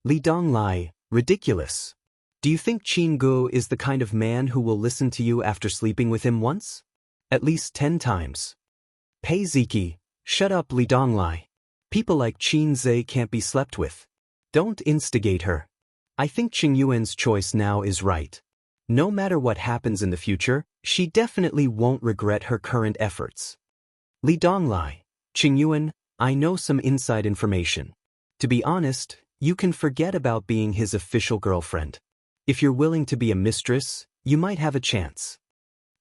Li Donglai, ridiculous. Do you think Qin Gu is the kind of man who will listen to you after sleeping with him once? At least 10 times. Peiziki, shut up Li Donglai. People like Qin Zhe can't be slept with. Don't instigate her. I think Qingyuan's choice now is right. No matter what happens in the future, she definitely won't regret her current efforts. Li Donglai, Qingyuan, I know some inside information. To be honest, you can forget about being his official girlfriend. If you're willing to be a mistress, you might have a chance.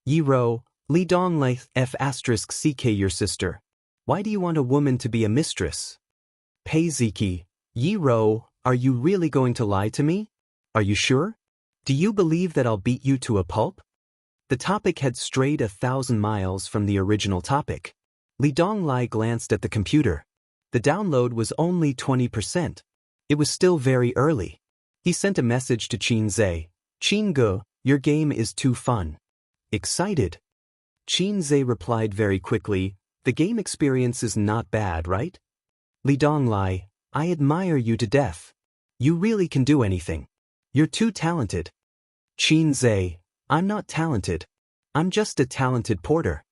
Yi Ro, Li Donglai F***CK your sister. Why do you want a woman to be a mistress? Peiziki, Yi Ro, are you really going to lie to me? Are you sure? Do you believe that I'll beat you to a pulp? The topic had strayed 1,000 miles from the original topic. Li Donglai glanced at the computer. The download was only 20%. It was still very early. He sent a message to Qin Zhe. Qin Gu, your game is too fun. Excited? Qin Zhe replied very quickly, the game experience is not bad, right? Li Donglai, I admire you to death. You really can do anything. You're too talented. Qin Zhe, I'm not talented. I'm just a talented porter.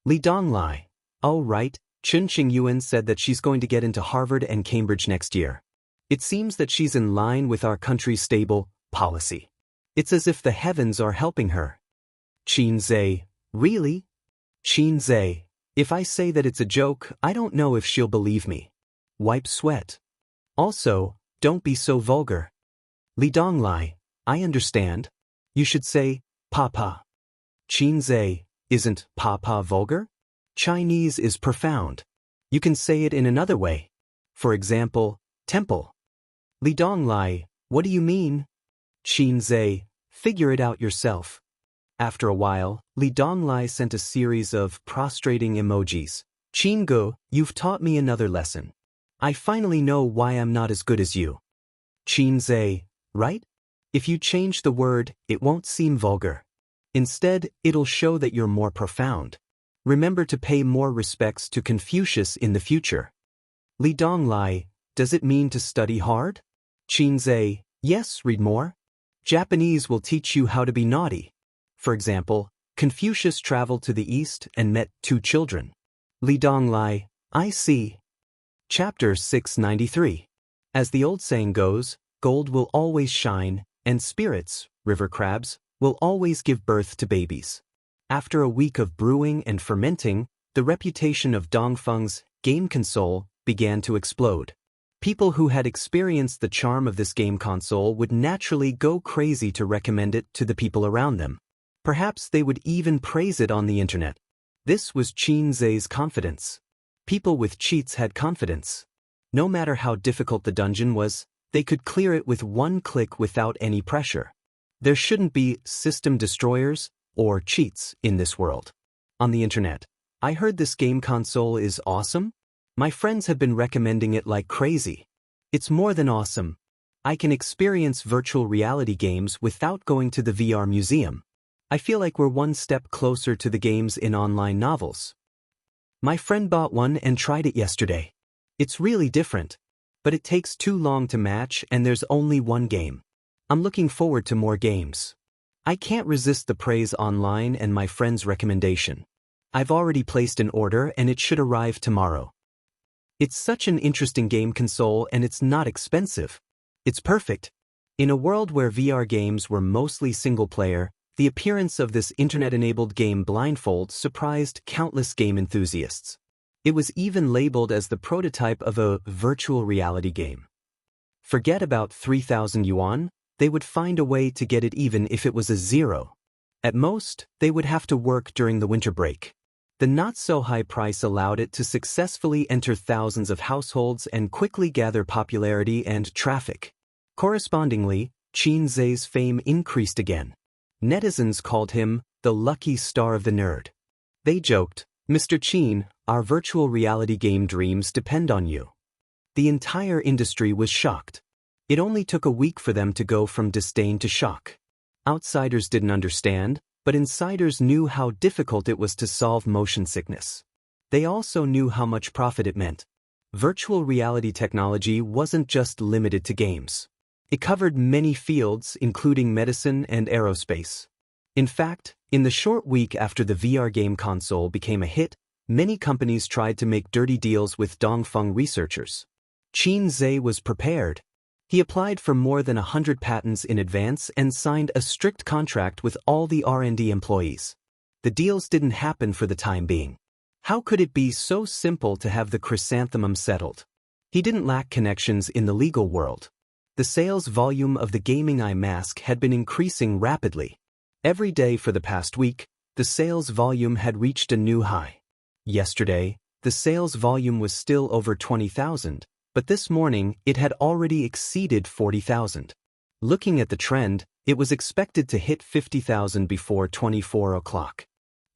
Li Donglai, oh right, Qin Qingyuan said that she's going to get into Harvard and Cambridge next year. It seems that she's in line with our country's stable policy. It's as if the heavens are helping her. Xianxia, really? Xianxia, if I say that it's a joke, I don't know if she'll believe me. Wipe sweat. Also, don't be so vulgar. Li Donglai, I understand. You should say, Papa. Xianxia, isn't Papa vulgar? Chinese is profound. You can say it in another way. For example, temple. Li Donglai, what do you mean? Xianxia, figure it out yourself. After a while, Li Donglai sent a series of prostrating emojis. Qinggu, you've taught me another lesson. I finally know why I'm not as good as you. Xianxia, right? If you change the word, it won't seem vulgar. Instead, it'll show that you're more profound. Remember to pay more respects to Confucius in the future. Li Donglai, does it mean to study hard? Xianxia, yes, read more. Japanese will teach you how to be naughty. For example, Confucius traveled to the east and met 2 children. Li Donglai, I see. Chapter 693. As the old saying goes, gold will always shine, and spirits, river crabs, will always give birth to babies. After a week of brewing and fermenting, the reputation of Dongfeng's game console began to explode. People who had experienced the charm of this game console would naturally go crazy to recommend it to the people around them. Perhaps they would even praise it on the internet. This was Xianxia's confidence. People with cheats had confidence. No matter how difficult the dungeon was, they could clear it with one click without any pressure. There shouldn't be system destroyers or cheats in this world. On the internet, I heard this game console is awesome. My friends have been recommending it like crazy. It's more than awesome. I can experience virtual reality games without going to the VR museum. I feel like we're one step closer to the games in online novels. My friend bought one and tried it yesterday. It's really different, but it takes too long to match and there's only one game. I'm looking forward to more games. I can't resist the praise online and my friend's recommendation. I've already placed an order and it should arrive tomorrow. It's such an interesting game console and it's not expensive. It's perfect. In a world where VR games were mostly single-player, the appearance of this internet-enabled game Blindfold surprised countless game enthusiasts. It was even labeled as the prototype of a virtual reality game. Forget about 3,000 yuan, they would find a way to get it even if it was a zero. At most, they would have to work during the winter break. The not-so-high price allowed it to successfully enter thousands of households and quickly gather popularity and traffic. Correspondingly, Xianxia's fame increased again. Netizens called him the lucky star of the nerd. They joked, Mr. Qin, our virtual reality game dreams depend on you. The entire industry was shocked. It only took a week for them to go from disdain to shock. Outsiders didn't understand, but insiders knew how difficult it was to solve motion sickness. They also knew how much profit it meant. Virtual reality technology wasn't just limited to games. It covered many fields, including medicine and aerospace. In fact, in the short week after the VR game console became a hit, many companies tried to make dirty deals with Dongfeng researchers. Xianxia was prepared. He applied for more than 100 patents in advance and signed a strict contract with all the R&D employees. The deals didn't happen for the time being. How could it be so simple to have the chrysanthemum settled? He didn't lack connections in the legal world. The sales volume of the gaming eye mask had been increasing rapidly. Every day for the past week, the sales volume had reached a new high. Yesterday, the sales volume was still over 20,000. But this morning, it had already exceeded 40,000. Looking at the trend, it was expected to hit 50,000 before 24 o'clock.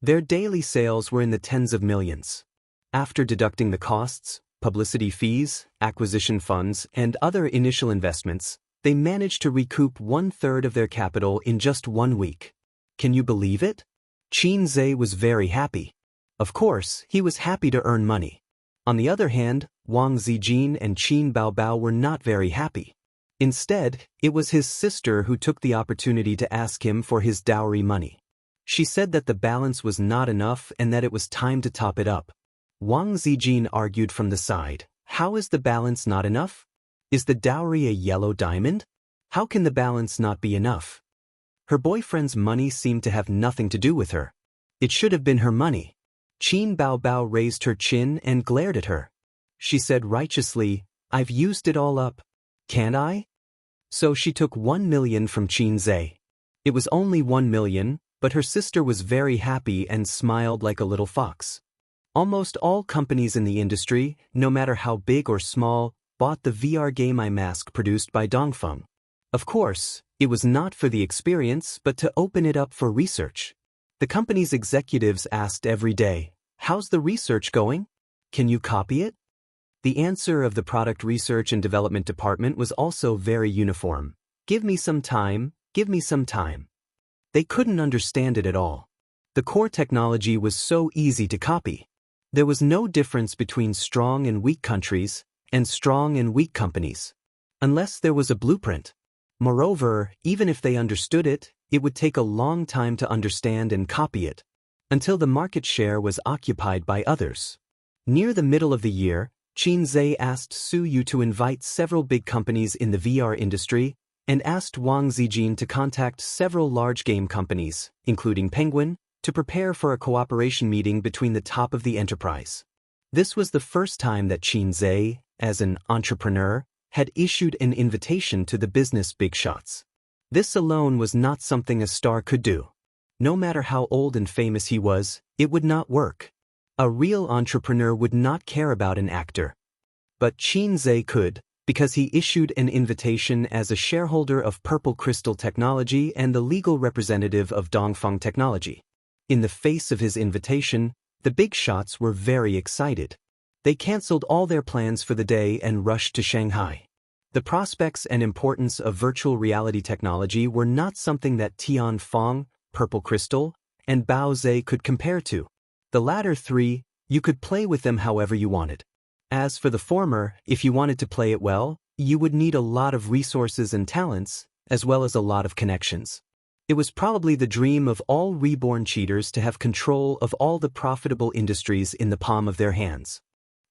Their daily sales were in the tens of millions. After deducting the costs, publicity fees, acquisition funds, and other initial investments, they managed to recoup 1/3 of their capital in just 1 week. Can you believe it? Xianxia was very happy. Of course, he was happy to earn money. On the other hand, Wang Zijin and Qin Baobao were not very happy. Instead, it was his sister who took the opportunity to ask him for his dowry money. She said that the balance was not enough and that it was time to top it up. Wang Zijin argued from the side, how is the balance not enough? Is the dowry a yellow diamond? How can the balance not be enough? Her boyfriend's money seemed to have nothing to do with her. It should have been her money. Qin Baobao raised her chin and glared at her. She said righteously, I've used it all up. Can't I? So she took 1 million from Qin Zhe. It was only 1 million, but her sister was very happy and smiled like a little fox. Almost all companies in the industry, no matter how big or small, bought the VR game iMask produced by Dongfeng. Of course, it was not for the experience but to open it up for research. The company's executives asked every day, how's the research going? Can you copy it? The answer of the product research and development department was also very uniform. Give me some time, give me some time. They couldn't understand it at all. The core technology was so easy to copy. There was no difference between strong and weak countries and strong and weak companies, unless there was a blueprint. Moreover, even if they understood it, it would take a long time to understand and copy it, until the market share was occupied by others. Near the middle of the year, Qin Zhe asked Su Yu to invite several big companies in the VR industry and asked Wang Zijin to contact several large game companies, including Penguin, to prepare for a cooperation meeting between the top of the enterprise. This was the first time that Qin Zhe, as an entrepreneur, had issued an invitation to the business big shots. This alone was not something a star could do. No matter how old and famous he was, it would not work. A real entrepreneur would not care about an actor. But Qin Zhe could, because he issued an invitation as a shareholder of Purple Crystal Technology and the legal representative of Dongfeng Technology. In the face of his invitation, the big shots were very excited. They canceled all their plans for the day and rushed to Shanghai. The prospects and importance of virtual reality technology were not something that Tianfeng, Purple Crystal, and Bao Zhe could compare to. The latter three, you could play with them however you wanted. As for the former, if you wanted to play it well, you would need a lot of resources and talents, as well as a lot of connections. It was probably the dream of all reborn cheaters to have control of all the profitable industries in the palm of their hands.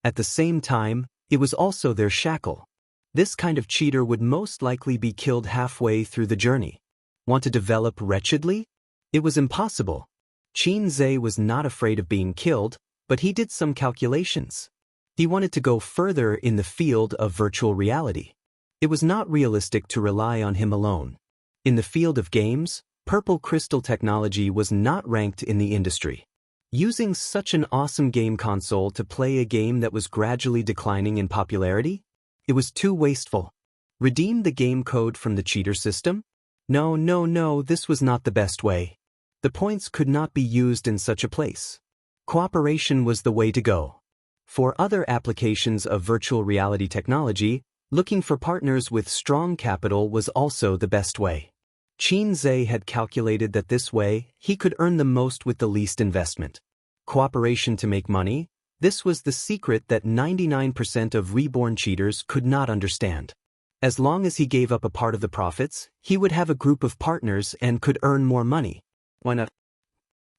At the same time, it was also their shackle. This kind of cheater would most likely be killed halfway through the journey. Want to develop wretchedly? It was impossible. Qin Zhe was not afraid of being killed, but he did some calculations. He wanted to go further in the field of virtual reality. It was not realistic to rely on him alone. In the field of games, Purple Crystal Technology was not ranked in the industry. Using such an awesome game console to play a game that was gradually declining in popularity? It was too wasteful. Redeem the game code from the cheater system? No, this was not the best way. The points could not be used in such a place. Cooperation was the way to go. For other applications of virtual reality technology, looking for partners with strong capital was also the best way. Qin Zhe had calculated that this way, he could earn the most with the least investment. Cooperation to make money? This was the secret that 99% of reborn cheaters could not understand. As long as he gave up a part of the profits, he would have a group of partners and could earn more money. Why not?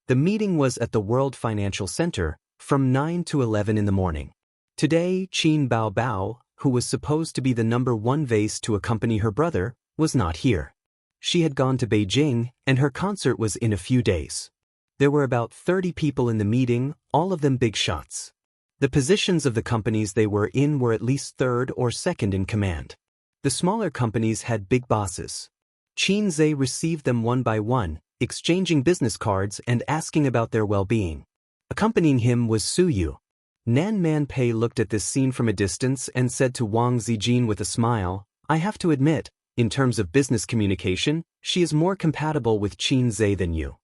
The meeting was at the World Financial Center, from 9 to 11 in the morning. Today, Qin Baobao, who was supposed to be the #1 vase to accompany her brother, was not here. She had gone to Beijing, and her concert was in a few days. There were about 30 people in the meeting, all of them big shots. The positions of the companies they were in were at least third or second in command. The smaller companies had big bosses. Qin Zhe received them one by one, exchanging business cards and asking about their well-being. Accompanying him was Su Yu. Nan Manpei looked at this scene from a distance and said to Wang Zijin with a smile, I have to admit, in terms of business communication, she is more compatible with Qin Zhe than you.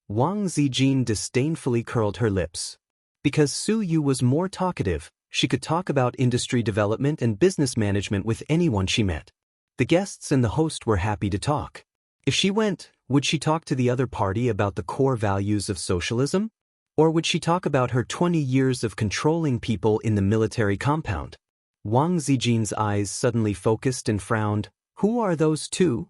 Wang Zijin disdainfully curled her lips. Because Su Yu was more talkative, she could talk about industry development and business management with anyone she met. The guests and the host were happy to talk. If she went, would she talk to the other party about the core values of socialism? Or would she talk about her 20 years of controlling people in the military compound? Wang Zijin's eyes suddenly focused and frowned. Who are those two?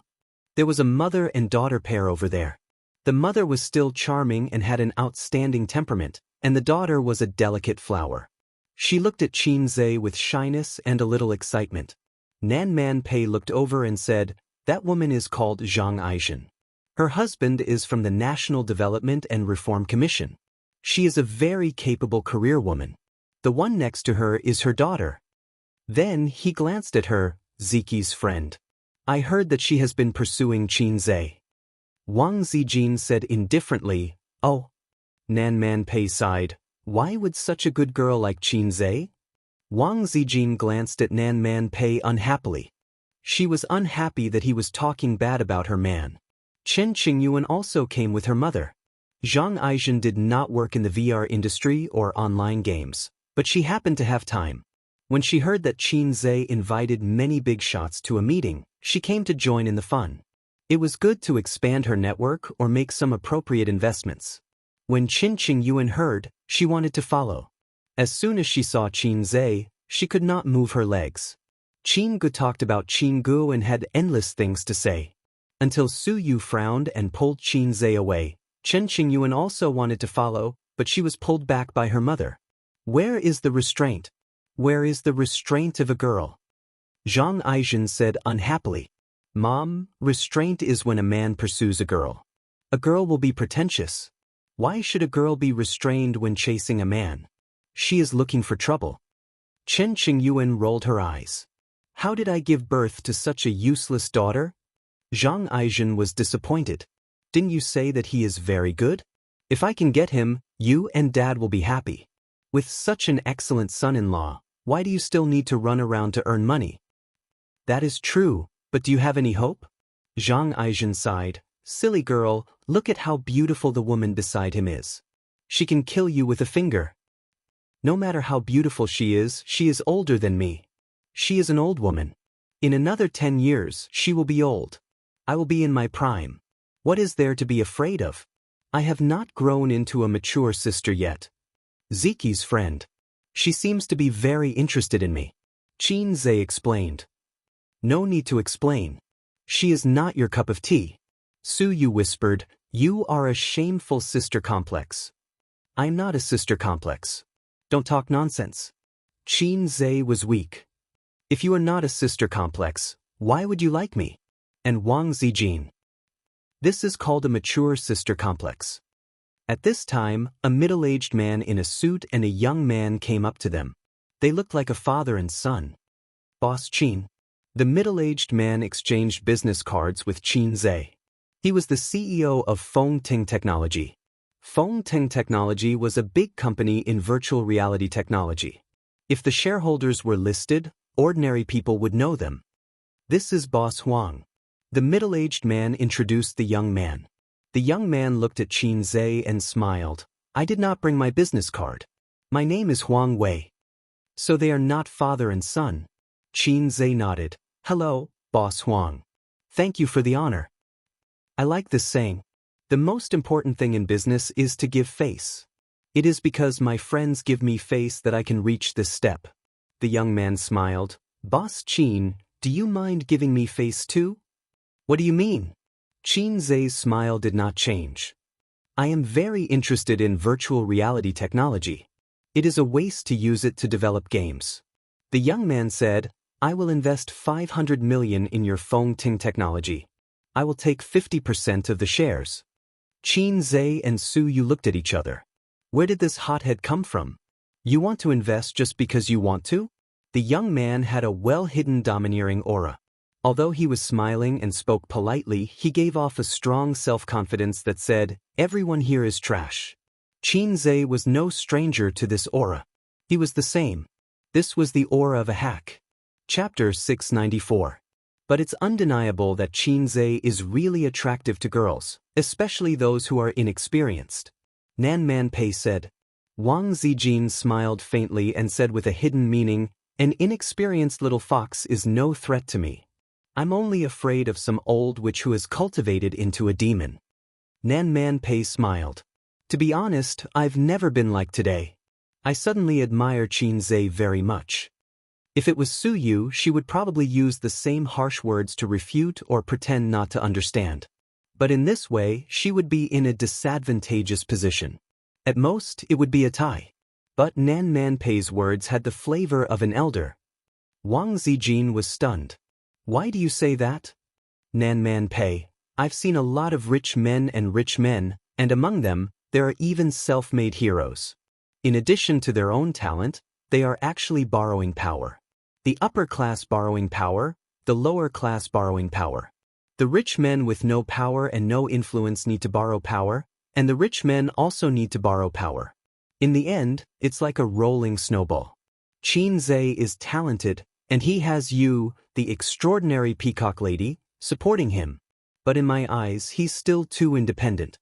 There was a mother and daughter pair over there. The mother was still charming and had an outstanding temperament, and the daughter was a delicate flower. She looked at Qin Zhe with shyness and a little excitement. Nan Man Pei looked over and said, "That woman is called Zhang Aizhen. Her husband is from the National Development and Reform Commission. She is a very capable career woman. The one next to her is her daughter." Then he glanced at her, Ziki's friend. "I heard that she has been pursuing Qin Zhe." Wang Zijin said indifferently, "Oh." Nan Man Pei sighed. "Why would such a good girl like Qin Zhe?" Wang Zijin glanced at Nan Man Pei unhappily. She was unhappy that he was talking bad about her man. Chen Qingyuan also came with her mother. Zhang Aizhen did not work in the VR industry or online games, but she happened to have time. When she heard that Qin Zhe invited many big shots to a meeting, she came to join in the fun. It was good to expand her network or make some appropriate investments. When Chen Qingyuan heard, she wanted to follow. As soon as she saw Qin Zhe, she could not move her legs. Qin Gu talked about Qin Gu and had endless things to say. Until Su Yu frowned and pulled Qin Zhe away. Chen Qingyuan also wanted to follow, but she was pulled back by her mother. Where is the restraint? Where is the restraint of a girl? Zhang Aizhen said unhappily. Mom, restraint is when a man pursues a girl. A girl will be pretentious. Why should a girl be restrained when chasing a man? She is looking for trouble. Chen Qingyuan rolled her eyes. How did I give birth to such a useless daughter? Zhang Aizhen was disappointed. Didn't you say that he is very good? If I can get him, you and Dad will be happy. With such an excellent son-in-law, why do you still need to run around to earn money? That is true, but do you have any hope? Zhang Aizhen sighed. Silly girl, look at how beautiful the woman beside him is. She can kill you with a finger. No matter how beautiful she is older than me. She is an old woman. In another 10 years, she will be old. I will be in my prime. What is there to be afraid of? I have not grown into a mature sister yet. Ziki's friend. She seems to be very interested in me. Qin Zhe explained. No need to explain. She is not your cup of tea. Su Yu whispered, you are a shameful sister complex. I'm not a sister complex. Don't talk nonsense. Qin Zhe was weak. If you are not a sister complex, why would you like me? And Wang Zijin. This is called a mature sister complex. At this time, a middle-aged man in a suit and a young man came up to them. They looked like a father and son. Boss Qin. The middle-aged man exchanged business cards with Qin Zhe. He was the CEO of Fengting Technology. Fengting Technology was a big company in virtual reality technology. If the shareholders were listed, ordinary people would know them. This is Boss Huang. The middle-aged man introduced the young man. The young man looked at Qin Zhe and smiled. I did not bring my business card. My name is Huang Wei. So they are not father and son. Qin Zhe nodded. Hello, Boss Huang. Thank you for the honor. I like this saying. The most important thing in business is to give face. It is because my friends give me face that I can reach this step. The young man smiled. Boss Qin, do you mind giving me face too? What do you mean? Qin Zhe's smile did not change. I am very interested in virtual reality technology. It is a waste to use it to develop games. The young man said, I will invest 500 million in your Fengting technology. I will take 50% of the shares. Qin Zhe and Su Yu looked at each other. Where did this hothead come from? You want to invest just because you want to? The young man had a well-hidden domineering aura. Although he was smiling and spoke politely, he gave off a strong self-confidence that said, everyone here is trash. Qin Zhe was no stranger to this aura. He was the same. This was the aura of a hack. Chapter 694. But it's undeniable that Qin Zhe is really attractive to girls, especially those who are inexperienced. Nan Man Pei said. Wang Zijin smiled faintly and said with a hidden meaning, an inexperienced little fox is no threat to me. I'm only afraid of some old witch who has cultivated into a demon. Nan Man Pei smiled. To be honest, I've never been like today. I suddenly admire Qin Zhe very much. If it was Su Yu, she would probably use the same harsh words to refute or pretend not to understand. But in this way, she would be in a disadvantageous position. At most, it would be a tie. But Nan Man Pei's words had the flavor of an elder. Wang Zijin was stunned. Why do you say that? Nan Man Pei, I've seen a lot of rich men, and among them, there are even self-made heroes. In addition to their own talent, they are actually borrowing power. The upper class borrowing power, the lower class borrowing power. The rich men with no power and no influence need to borrow power, and the rich men also need to borrow power. In the end, it's like a rolling snowball. Qin Zhe is talented, and he has you, the extraordinary peacock lady, supporting him. But in my eyes, he's still too independent.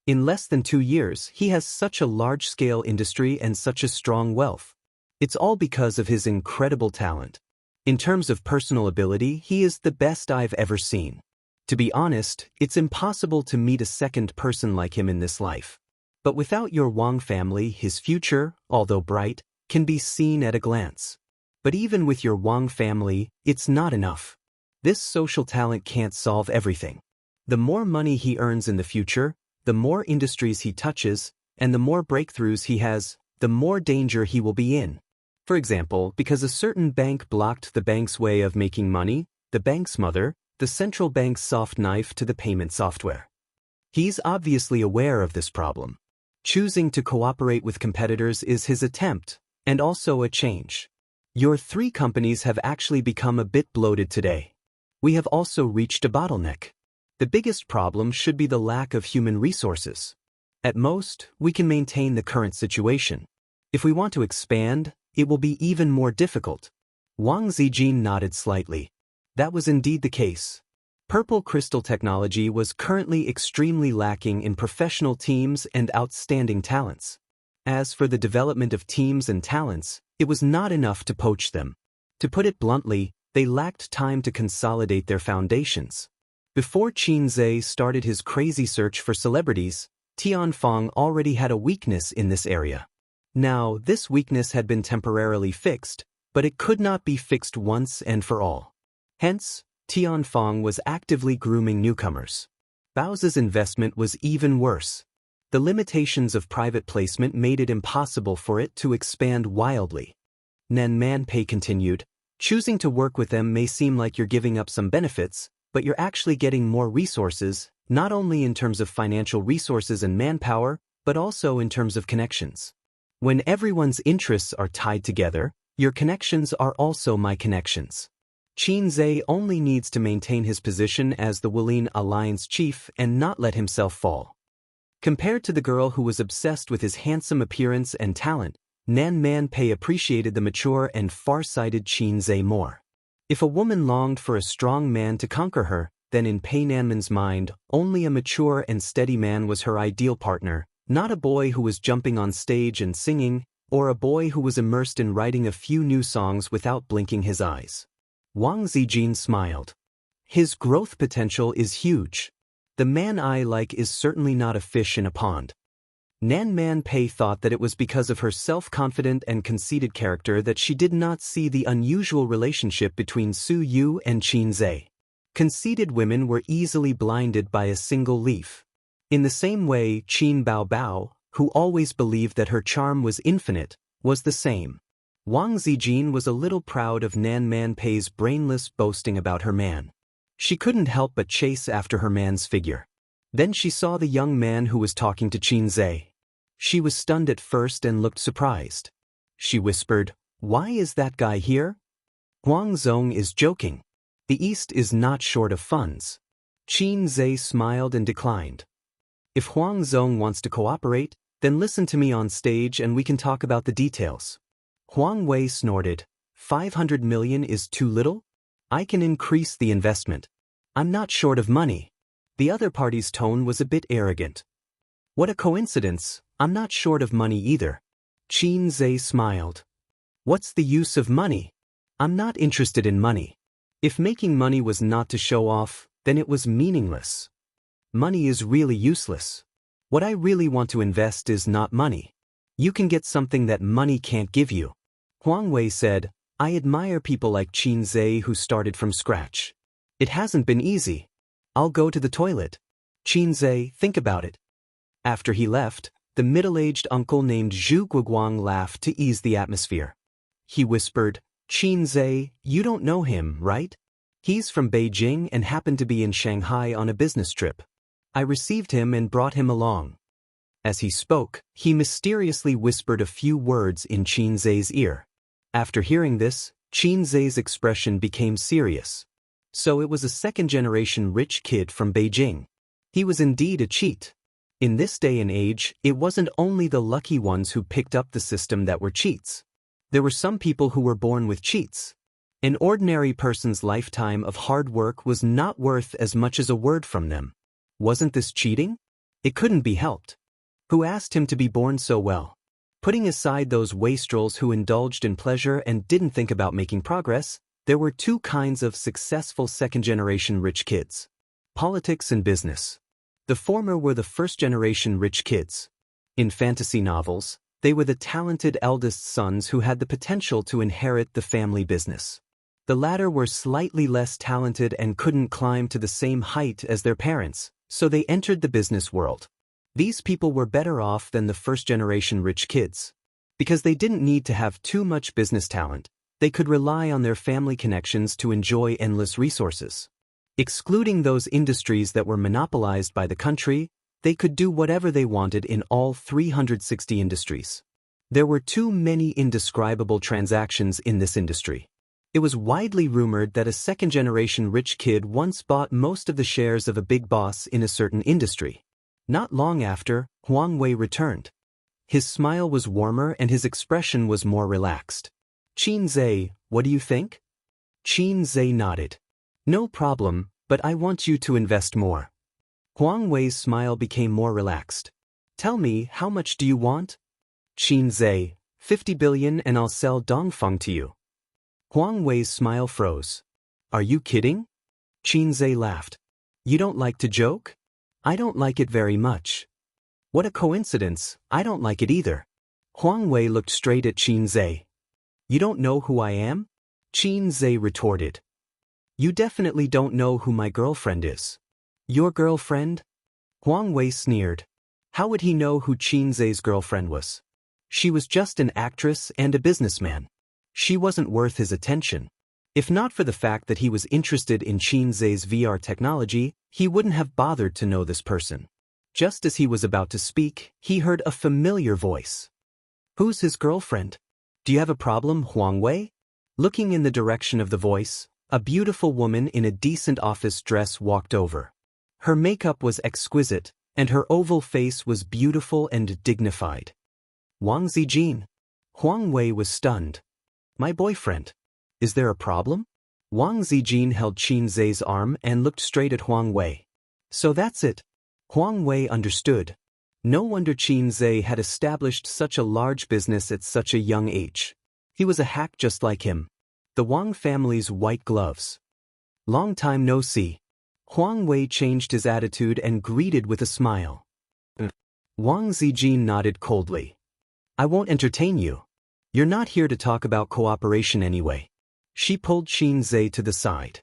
In less than 2 years, he has such a large-scale industry and such a strong wealth. It's all because of his incredible talent. In terms of personal ability, he is the best I've ever seen. To be honest, it's impossible to meet a second person like him in this life. But without your Wang family, his future, although bright, can be seen at a glance. But even with your Wang family, it's not enough. This social talent can't solve everything. The more money he earns in the future, the more industries he touches, and the more breakthroughs he has, the more danger he will be in. For example, because a certain bank blocked the bank's way of making money, the bank's mother, the central bank's soft knife to the payment software. He's obviously aware of this problem. Choosing to cooperate with competitors is his attempt, and also a change. Your 3 companies have actually become a bit bloated today. We have also reached a bottleneck. The biggest problem should be the lack of human resources. At most, we can maintain the current situation. If we want to expand, it will be even more difficult. Wang Zijin nodded slightly. That was indeed the case. Purple crystal technology was currently extremely lacking in professional teams and outstanding talents. As for the development of teams and talents, it was not enough to poach them. To put it bluntly, they lacked time to consolidate their foundations. Before Qin Zhe started his crazy search for celebrities, Tianfeng already had a weakness in this area. Now, this weakness had been temporarily fixed, but it could not be fixed once and for all. Hence, Tianfeng was actively grooming newcomers. Bao's investment was even worse. The limitations of private placement made it impossible for it to expand wildly. Nan Man Pei continued, choosing to work with them may seem like you're giving up some benefits, but you're actually getting more resources, not only in terms of financial resources and manpower, but also in terms of connections. When everyone's interests are tied together, your connections are also my connections. Qin Zhe only needs to maintain his position as the Wulian Alliance chief and not let himself fall. Compared to the girl who was obsessed with his handsome appearance and talent, Nan Man Pei appreciated the mature and far-sighted Qin Zhe more. If a woman longed for a strong man to conquer her, then in Pei Nanman's mind, only a mature and steady man was her ideal partner, not a boy who was jumping on stage and singing, or a boy who was immersed in writing a few new songs without blinking his eyes. Wang Zijin smiled. His growth potential is huge. The man I like is certainly not a fish in a pond. Nan Man Pei thought that it was because of her self-confident and conceited character that she did not see the unusual relationship between Su Yu and Qin Zhe. Conceited women were easily blinded by a single leaf. In the same way, Qin Bao, who always believed that her charm was infinite, was the same. Wang Zijin was a little proud of Nan Man Pei's brainless boasting about her man. She couldn't help but chase after her man's figure. Then she saw the young man who was talking to Qin Zhe. She was stunned at first and looked surprised. She whispered, "Why is that guy here?" Huang Zong is joking. The East is not short of funds. Qin Zhe smiled and declined. If Huang Zong wants to cooperate, then listen to me on stage and we can talk about the details. Huang Wei snorted, 500 million is too little? I can increase the investment. I'm not short of money. The other party's tone was a bit arrogant. What a coincidence, I'm not short of money either. Qin Zhe smiled. What's the use of money? I'm not interested in money. If making money was not to show off, then it was meaningless. Money is really useless. What I really want to invest is not money. You can get something that money can't give you. Huang Wei said, I admire people like Qin Zhe who started from scratch. It hasn't been easy. I'll go to the toilet. Qin Zhe, think about it. After he left, the middle-aged uncle named Zhu Guoguang laughed to ease the atmosphere. He whispered, Qin Zhe, you don't know him, right? He's from Beijing and happened to be in Shanghai on a business trip. I received him and brought him along. As he spoke, he mysteriously whispered a few words in Qin Zhe's ear. After hearing this, Qin Zhe's expression became serious. So it was a second-generation rich kid from Beijing. He was indeed a cheat. In this day and age, it wasn't only the lucky ones who picked up the system that were cheats. There were some people who were born with cheats. An ordinary person's lifetime of hard work was not worth as much as a word from them. Wasn't this cheating? It couldn't be helped. Who asked him to be born so well? Putting aside those wastrels who indulged in pleasure and didn't think about making progress, there were two kinds of successful second-generation rich kids: politics and business. The former were the first-generation rich kids. In fantasy novels, they were the talented eldest sons who had the potential to inherit the family business. The latter were slightly less talented and couldn't climb to the same height as their parents, so they entered the business world. These people were better off than the first-generation rich kids. Because they didn't need to have too much business talent, they could rely on their family connections to enjoy endless resources. Excluding those industries that were monopolized by the country, they could do whatever they wanted in all 360 industries. There were too many indescribable transactions in this industry. It was widely rumored that a second-generation rich kid once bought most of the shares of a big boss in a certain industry. Not long after, Huang Wei returned. His smile was warmer and his expression was more relaxed. Qin Zhe, what do you think? Qin Zhe nodded. No problem, but I want you to invest more. Huang Wei's smile became more relaxed. Tell me, how much do you want? Qin Zhe, 50 billion and I'll sell Dongfeng to you. Huang Wei's smile froze. Are you kidding? Qin Zhe laughed. You don't like to joke? I don't like it very much. What a coincidence, I don't like it either. Huang Wei looked straight at Qin Zhe. You don't know who I am? Qin Zhe retorted. You definitely don't know who my girlfriend is. Your girlfriend? Huang Wei sneered. How would he know who Qin Zhe's girlfriend was? She was just an actress and a businessman. She wasn't worth his attention. If not for the fact that he was interested in Qin Zhe's VR technology, he wouldn't have bothered to know this person. Just as he was about to speak, he heard a familiar voice. Who's his girlfriend? Do you have a problem, Huang Wei? Looking in the direction of the voice, a beautiful woman in a decent office dress walked over. Her makeup was exquisite, and her oval face was beautiful and dignified. Wang Zijin. Huang Wei was stunned. My boyfriend. Is there a problem? Wang Zijin held Qin Zhe's arm and looked straight at Huang Wei. So that's it. Huang Wei understood. No wonder Qin Zhe had established such a large business at such a young age. He was a hack just like him. The Wang family's white gloves. Long time no see. Huang Wei changed his attitude and greeted with a smile. Wang Zijin nodded coldly. I won't entertain you. You're not here to talk about cooperation anyway. She pulled Qin Zhe to the side.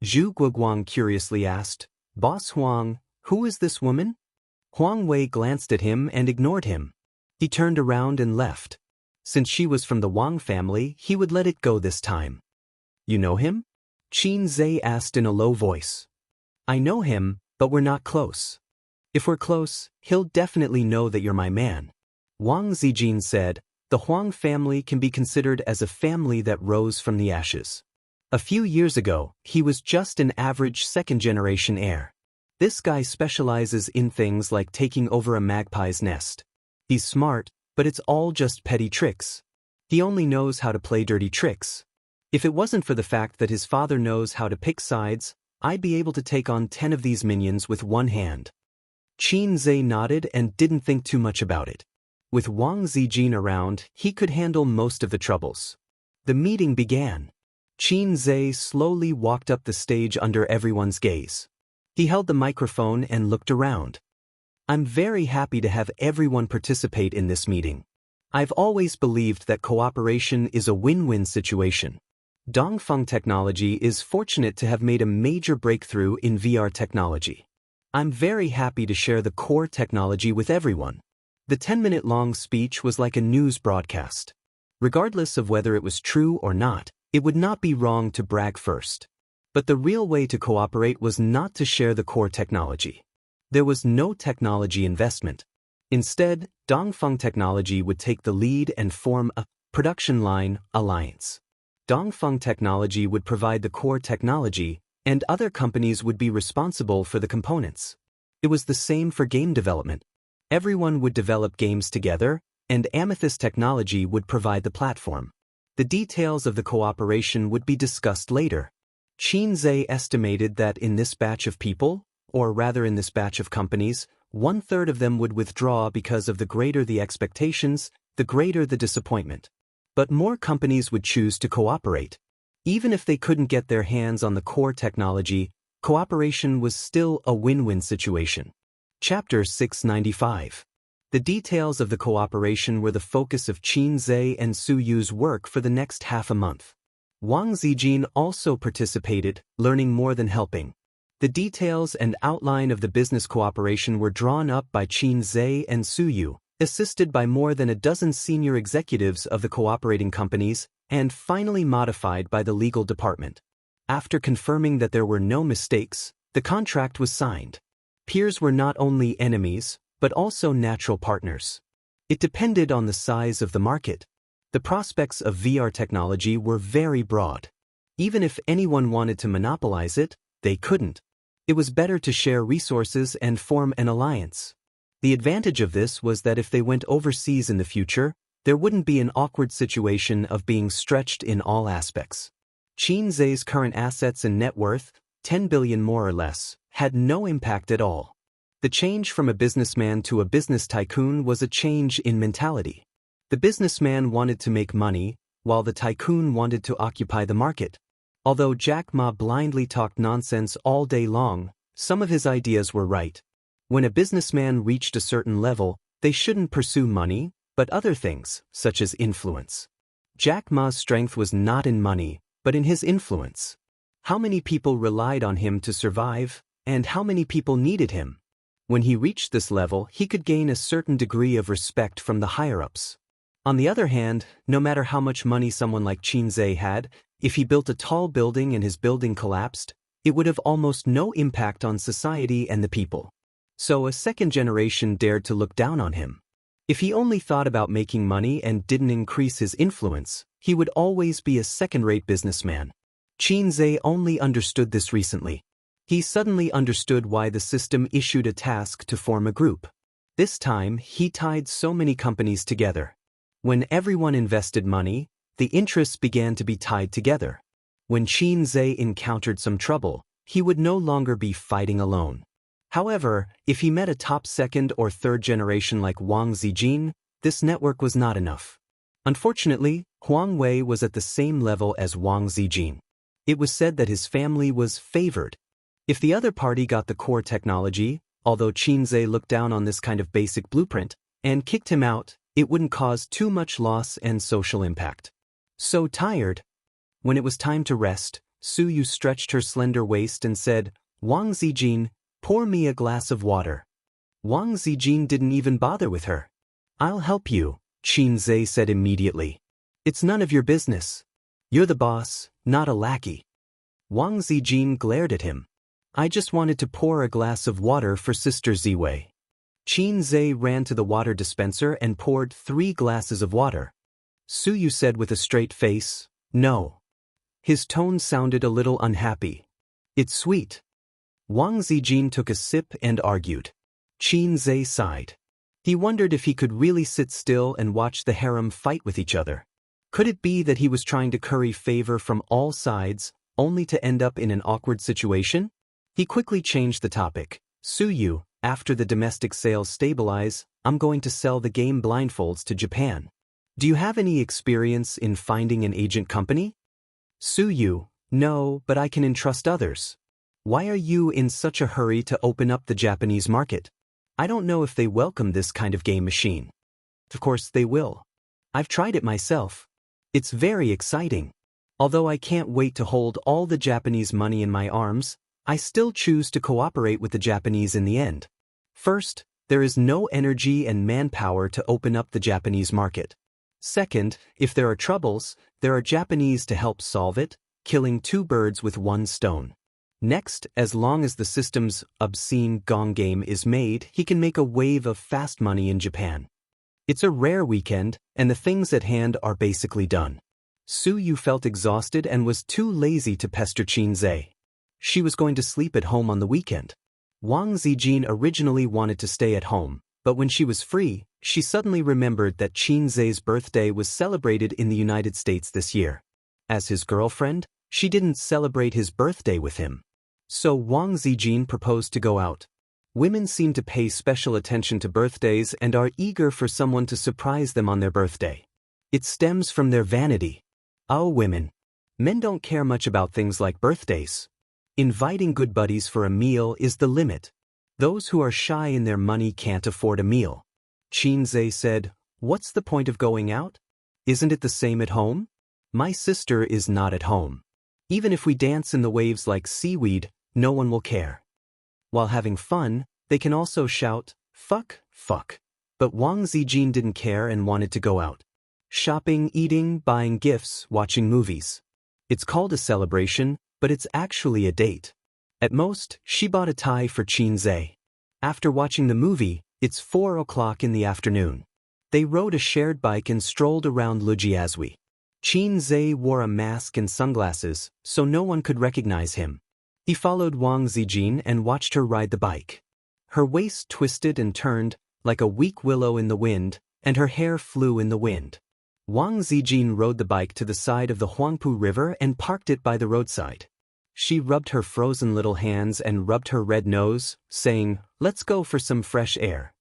Zhu Guoguang curiously asked, Boss Huang, who is this woman? Huang Wei glanced at him and ignored him. He turned around and left. Since she was from the Wang family, he would let it go this time. You know him? Qin Zhe asked in a low voice. I know him, but we're not close. If we're close, he'll definitely know that you're my man. Wang Zijin said, the Huang family can be considered as a family that rose from the ashes. A few years ago, he was just an average second-generation heir. This guy specializes in things like taking over a magpie's nest. He's smart, but it's all just petty tricks. He only knows how to play dirty tricks. If it wasn't for the fact that his father knows how to pick sides, I'd be able to take on 10 of these minions with one hand. Qin Zhe nodded and didn't think too much about it. With Wang Zijin around, he could handle most of the troubles. The meeting began. Qin Zhe slowly walked up the stage under everyone's gaze. He held the microphone and looked around. I'm very happy to have everyone participate in this meeting. I've always believed that cooperation is a win-win situation. Dongfeng Technology is fortunate to have made a major breakthrough in VR technology. I'm very happy to share the core technology with everyone. The 10-minute-long speech was like a news broadcast. Regardless of whether it was true or not, It would not be wrong to brag first. But the real way to cooperate was not to share the core technology. There was no technology investment. Instead, Dongfeng Technology would take the lead and form a production line alliance. Dongfeng Technology would provide the core technology, and other companies would be responsible for the components. It was the same for game development. Everyone would develop games together, and Amethyst Technology would provide the platform. The details of the cooperation would be discussed later. Xianxia estimated that in this batch of people, or rather in this batch of companies, 1/3 of them would withdraw because of the greater the expectations, the greater the disappointment. But more companies would choose to cooperate. Even if they couldn't get their hands on the core technology, cooperation was still a win-win situation. Chapter 695. The details of the cooperation were the focus of Xianxia and Su Yu's work for the next half a month. Wang Zijin also participated, learning more than helping. The details and outline of the business cooperation were drawn up by Xianxia and Su Yu, assisted by more than a dozen senior executives of the cooperating companies, and finally modified by the legal department. After confirming that there were no mistakes, the contract was signed. Peers were not only enemies, but also natural partners. It depended on the size of the market. The prospects of VR technology were very broad. Even if anyone wanted to monopolize it, they couldn't. It was better to share resources and form an alliance. The advantage of this was that if they went overseas in the future, there wouldn't be an awkward situation of being stretched in all aspects. Xianxia's current assets and net worth, 10 billion more or less, had no impact at all. The change from a businessman to a business tycoon was a change in mentality. The businessman wanted to make money, while the tycoon wanted to occupy the market. Although Jack Ma blindly talked nonsense all day long, some of his ideas were right. When a businessman reached a certain level, they shouldn't pursue money, but other things, such as influence. Jack Ma's strength was not in money, but in his influence. How many people relied on him to survive, and how many people needed him? When he reached this level, he could gain a certain degree of respect from the higher-ups. On the other hand, no matter how much money someone like Xianxia had, if he built a tall building and his building collapsed, it would have almost no impact on society and the people. So a second generation dared to look down on him. If he only thought about making money and didn't increase his influence, he would always be a second-rate businessman. Xianxia only understood this recently. He suddenly understood why the system issued a task to form a group. This time, he tied so many companies together. When everyone invested money, the interests began to be tied together. When Xianxia encountered some trouble, he would no longer be fighting alone. However, if he met a top second or third generation like Wang Zijin, this network was not enough. Unfortunately, Huang Wei was at the same level as Wang Zijin. It was said that his family was favored. If the other party got the core technology, although Xianxia looked down on this kind of basic blueprint, and kicked him out, it wouldn't cause too much loss and social impact. So tired. When it was time to rest, Su Yu stretched her slender waist and said, "Wang Zijin, pour me a glass of water." Wang Zijin didn't even bother with her. "I'll help you," Xianxia said immediately. "It's none of your business. You're the boss, not a lackey." Wang Zijin glared at him. "I just wanted to pour a glass of water for Sister Ziwei." Xianxia ran to the water dispenser and poured 3 glasses of water. Su Yu said with a straight face, "No." His tone sounded a little unhappy. "It's sweet." Wang Zijin took a sip and argued. Xianxia sighed. He wondered if he could really sit still and watch the harem fight with each other. Could it be that he was trying to curry favor from all sides, only to end up in an awkward situation? He quickly changed the topic. "Su Yu, after the domestic sales stabilize, I'm going to sell the game blindfolds to Japan. Do you have any experience in finding an agent company?" Su Yu, "No, but I can entrust others." "Why are you in such a hurry to open up the Japanese market? I don't know if they welcome this kind of game machine." "Of course they will. I've tried it myself. It's very exciting. Although I can't wait to hold all the Japanese money in my arms, I still choose to cooperate with the Japanese in the end. First, there is no energy and manpower to open up the Japanese market. Second, if there are troubles, there are Japanese to help solve it, killing two birds with one stone. Next, as long as the system's obscene gong game is made, he can make a wave of fast money in Japan. It's a rare weekend, and the things at hand are basically done. Su Yu felt exhausted and was too lazy to pester Qin Zhe. She was going to sleep at home on the weekend. Wang Zijin originally wanted to stay at home, but when she was free, she suddenly remembered that Qin Zhe's birthday was celebrated in the United States this year. As his girlfriend, she didn't celebrate his birthday with him. So Wang Zijin proposed to go out. Women seem to pay special attention to birthdays and are eager for someone to surprise them on their birthday. It stems from their vanity. Oh, women. Men don't care much about things like birthdays. Inviting good buddies for a meal is the limit. Those who are shy in their money can't afford a meal. Qin Zhe said, "What's the point of going out? Isn't it the same at home? My sister is not at home. Even if we dance in the waves like seaweed, no one will care." While having fun, they can also shout, "Fuck, fuck." But Wang Zijin didn't care and wanted to go out. Shopping, eating, buying gifts, watching movies. It's called a celebration, but it's actually a date. At most, she bought a tie for Qin Zhe. After watching the movie, it's 4 o'clock in the afternoon. They rode a shared bike and strolled around Lujiazui. Qin Zhe wore a mask and sunglasses, so no one could recognize him. He followed Wang Zijin and watched her ride the bike. Her waist twisted and turned, like a weak willow in the wind, and her hair flew in the wind. Wang Zijin rode the bike to the side of the Huangpu River and parked it by the roadside. She rubbed her frozen little hands and rubbed her red nose, saying, "Let's go for some fresh air."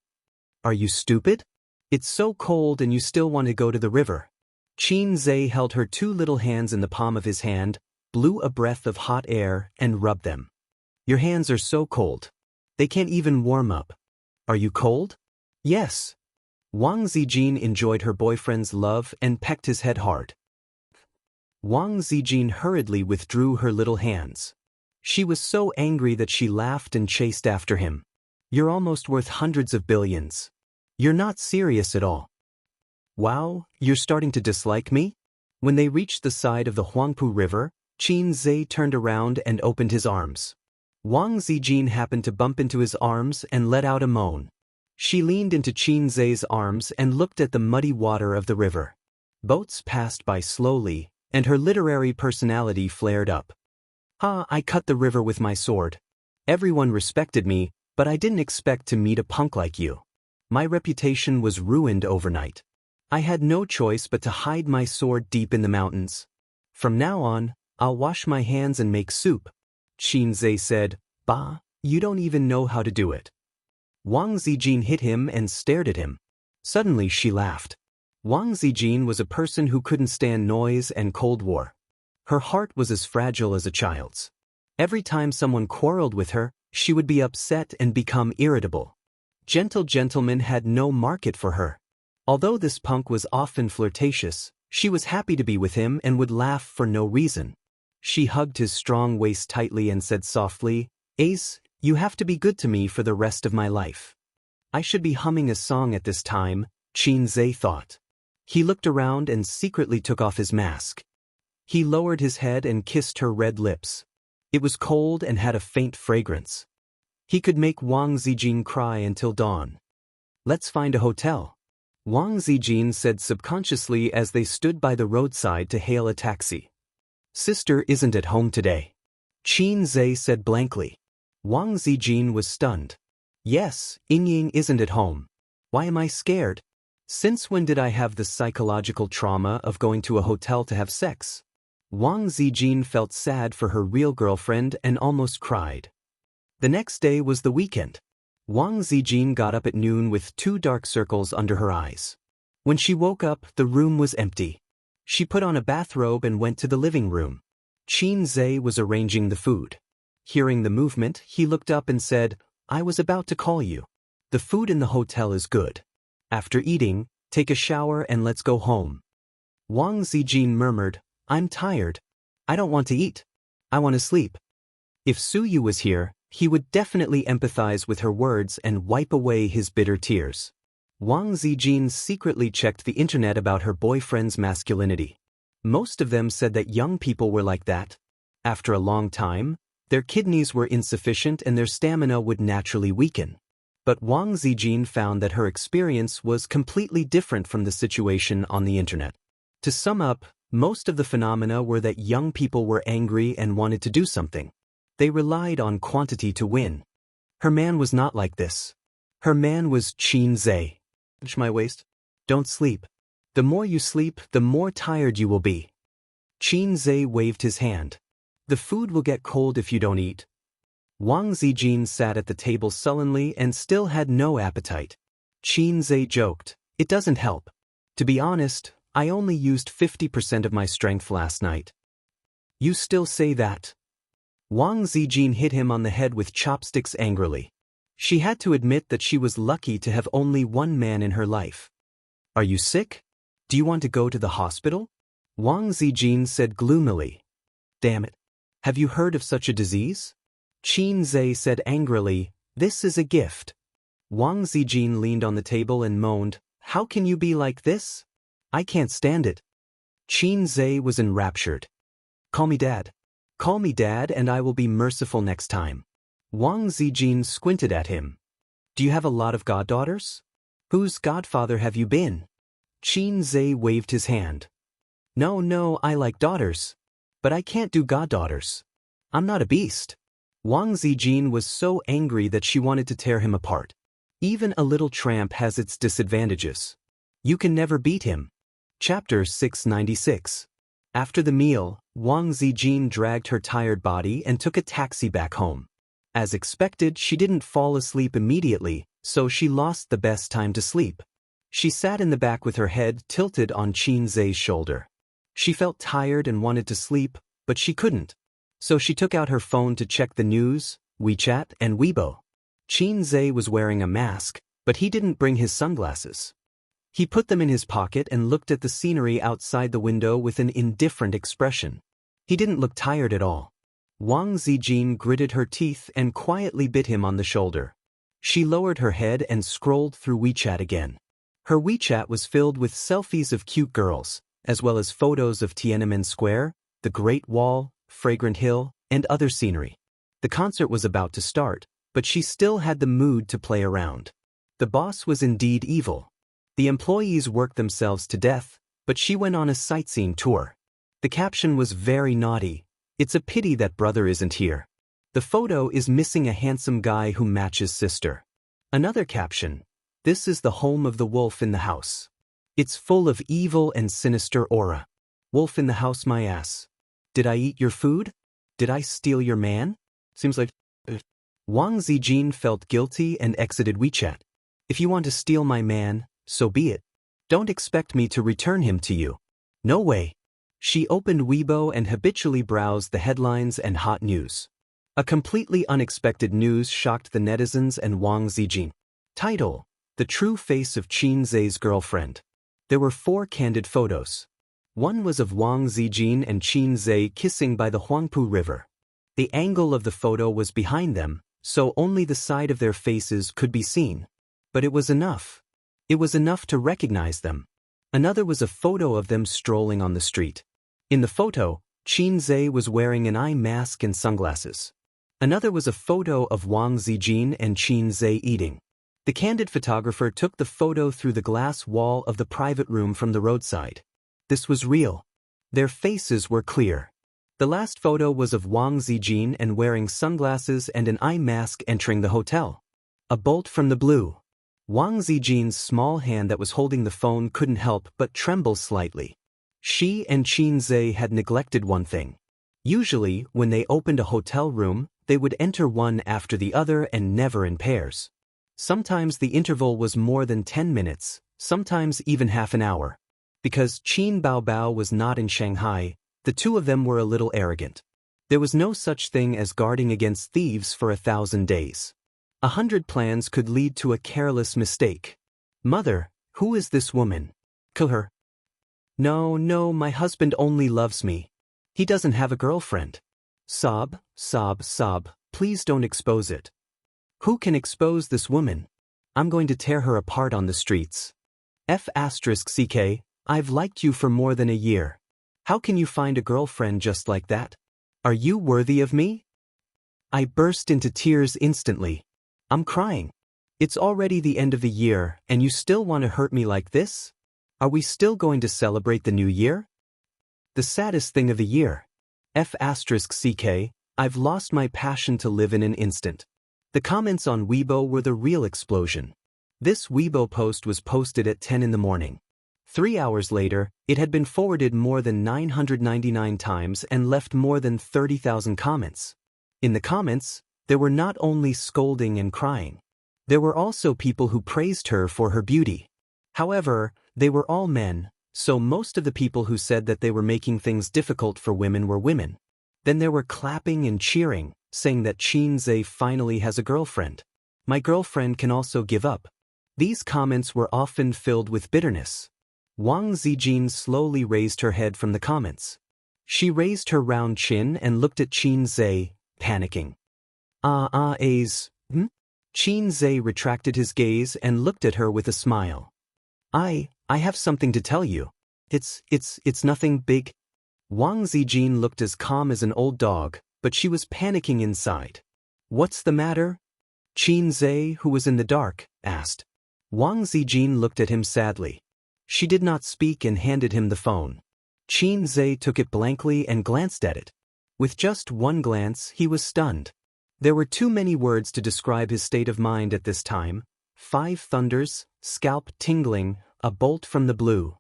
"Are you stupid? It's so cold and you still want to go to the river." Qin Zhe held her two little hands in the palm of his hand, blew a breath of hot air, and rubbed them. "Your hands are so cold. They can't even warm up. Are you cold?" "Yes." Wang Zijin enjoyed her boyfriend's love and pecked his head hard. Wang Zijin hurriedly withdrew her little hands. She was so angry that she laughed and chased after him. "You're almost worth hundreds of billions. You're not serious at all. Wow, you're starting to dislike me?" When they reached the side of the Huangpu River, Qin Zhe turned around and opened his arms. Wang Zijin happened to bump into his arms and let out a moan. She leaned into Qin Zhe's arms and looked at the muddy water of the river. Boats passed by slowly, and her literary personality flared up. I cut the river with my sword. Everyone respected me, but I didn't expect to meet a punk like you. My reputation was ruined overnight. I had no choice but to hide my sword deep in the mountains. From now on, I'll wash my hands and make soup." Qin Zhe said, "Bah, you don't even know how to do it." Wang Zijin hit him and stared at him. Suddenly she laughed. Wang Zijin was a person who couldn't stand noise and Cold War. Her heart was as fragile as a child's. Every time someone quarreled with her, she would be upset and become irritable. Gentle gentlemen had no market for her. Although this punk was often flirtatious, she was happy to be with him and would laugh for no reason. She hugged his strong waist tightly and said softly, "Ace, you have to be good to me for the rest of my life." I should be humming a song at this time, Qin Zhe thought. He looked around and secretly took off his mask. He lowered his head and kissed her red lips. It was cold and had a faint fragrance. He could make Wang Zijin cry until dawn. "Let's find a hotel," Wang Zijin said subconsciously as they stood by the roadside to hail a taxi. "Sister isn't at home today," Qin Zhe said blankly. Wang Zijin was stunned. "Yes, Yingying isn't at home. Why am I scared? Since when did I have the psychological trauma of going to a hotel to have sex?" Wang Zijin felt sad for her real girlfriend and almost cried. The next day was the weekend. Wang Zijin got up at noon with 2 dark circles under her eyes. When she woke up, the room was empty. She put on a bathrobe and went to the living room. Qin Zhe was arranging the food. Hearing the movement, he looked up and said, "I was about to call you. The food in the hotel is good. After eating, take a shower and let's go home." Wang Zijin murmured, "I'm tired. I don't want to eat. I want to sleep." If Su Yu was here, he would definitely empathize with her words and wipe away his bitter tears. Wang Zijin secretly checked the internet about her boyfriend's masculinity. Most of them said that young people were like that. After a long time, their kidneys were insufficient and their stamina would naturally weaken. But Wang Zijin found that her experience was completely different from the situation on the internet. To sum up, most of the phenomena were that young people were angry and wanted to do something. They relied on quantity to win. Her man was not like this. Her man was Qin Zhe. Touch my waist. Don't sleep. The more you sleep, the more tired you will be. Qin Zhe waved his hand. The food will get cold if you don't eat. Wang Zijin sat at the table sullenly and still had no appetite. Qin Zhe joked, "It doesn't help. To be honest, I only used 50% of my strength last night." "You still say that?" Wang Zijin hit him on the head with chopsticks angrily. She had to admit that she was lucky to have only one man in her life. "Are you sick? Do you want to go to the hospital?" Wang Zijin said gloomily. "Damn it. Have you heard of such a disease?" Qin Zhe said angrily, "This is a gift." Wang Zijin leaned on the table and moaned, "How can you be like this? I can't stand it." Qin Zhe was enraptured. "Call me Dad. Call me Dad and I will be merciful next time." Wang Zijin squinted at him. "Do you have a lot of goddaughters? Whose godfather have you been?" Qin Zhe waved his hand. No, I like daughters. But I can't do goddaughters. I'm not a beast." Wang Zijin was so angry that she wanted to tear him apart. Even a little tramp has its disadvantages. You can never beat him. Chapter 696. After the meal, Wang Zijin dragged her tired body and took a taxi back home. As expected, she didn't fall asleep immediately, so she lost the best time to sleep. She sat in the back with her head tilted on Qin Zhe's shoulder. She felt tired and wanted to sleep, but she couldn't. So she took out her phone to check the news, WeChat, and Weibo. Qin Zhe was wearing a mask, but he didn't bring his sunglasses. He put them in his pocket and looked at the scenery outside the window with an indifferent expression. He didn't look tired at all. Wang Zijin gritted her teeth and quietly bit him on the shoulder. She lowered her head and scrolled through WeChat again. Her WeChat was filled with selfies of cute girls, as well as photos of Tiananmen Square, the Great Wall, Fragrant Hill, and other scenery. The concert was about to start, but she still had the mood to play around. The boss was indeed evil. The employees worked themselves to death, but she went on a sightseeing tour. The caption was very naughty. "It's a pity that brother isn't here." The photo is missing a handsome guy who matches sister. Another caption: "This is the home of the wolf in the house. It's full of evil and sinister aura. Wolf in the house my ass. Did I eat your food? Did I steal your man?" Seems like... Wang Zijin felt guilty and exited WeChat. "If you want to steal my man, so be it. Don't expect me to return him to you. No way." She opened Weibo and habitually browsed the headlines and hot news. A completely unexpected news shocked the netizens and Wang Zijin. Title: The True Face of Qin Zhe's Girlfriend. There were 4 candid photos. One was of Wang Zijin and Qin Zhe kissing by the Huangpu River. The angle of the photo was behind them, so only the side of their faces could be seen. But it was enough. It was enough to recognize them. Another was a photo of them strolling on the street. In the photo, Qin Zhe was wearing an eye mask and sunglasses. Another was a photo of Wang Zijin and Qin Zhe eating. The candid photographer took the photo through the glass wall of the private room from the roadside. This was real. Their faces were clear. The last photo was of Wang Zijin and wearing sunglasses and an eye mask entering the hotel. A bolt from the blue. Wang Zijin's small hand that was holding the phone couldn't help but tremble slightly. She and Qin Zhe had neglected one thing. Usually, when they opened a hotel room, they would enter one after the other and never in pairs. Sometimes the interval was more than 10 minutes, sometimes even half an hour. Because Qin Baobao was not in Shanghai, the two of them were a little arrogant. There was no such thing as guarding against thieves for 1,000 days. 100 plans could lead to a careless mistake. "Mother, who is this woman? Kill her." No, my husband only loves me. He doesn't have a girlfriend." Sob, please don't expose it. "Who can expose this woman?" I'm going to tear her apart on the streets. F***ck, I've liked you for more than a year. How can you find a girlfriend just like that? Are you worthy of me? I burst into tears instantly. I'm crying. It's already the end of the year, and you still want to hurt me like this? Are we still going to celebrate the new year? The saddest thing of the year. F***ck, I've lost my passion to live in an instant. The comments on Weibo were the real explosion. This Weibo post was posted at 10 in the morning. 3 hours later, it had been forwarded more than 999 times and left more than 30,000 comments. In the comments, there were not only scolding and crying. There were also people who praised her for her beauty. However, they were all men, so most of the people who said that they were making things difficult for women were women. Then there were clapping and cheering, saying that Xianxia finally has a girlfriend. My girlfriend can also give up. These comments were often filled with bitterness. Wang Zijin slowly raised her head from the comments. She raised her round chin and looked at Xianxia, panicking. Xianxia retracted his gaze and looked at her with a smile. I have something to tell you. It's nothing big. Wang Zijin looked as calm as an old dog, but she was panicking inside. What's the matter? Xianxia, who was in the dark, asked. Wang Zijin looked at him sadly. She did not speak and handed him the phone. Xianxia took it blankly and glanced at it. With just one glance, he was stunned. There were too many words to describe his state of mind at this time. 5 thunders, scalp tingling, a bolt from the blue.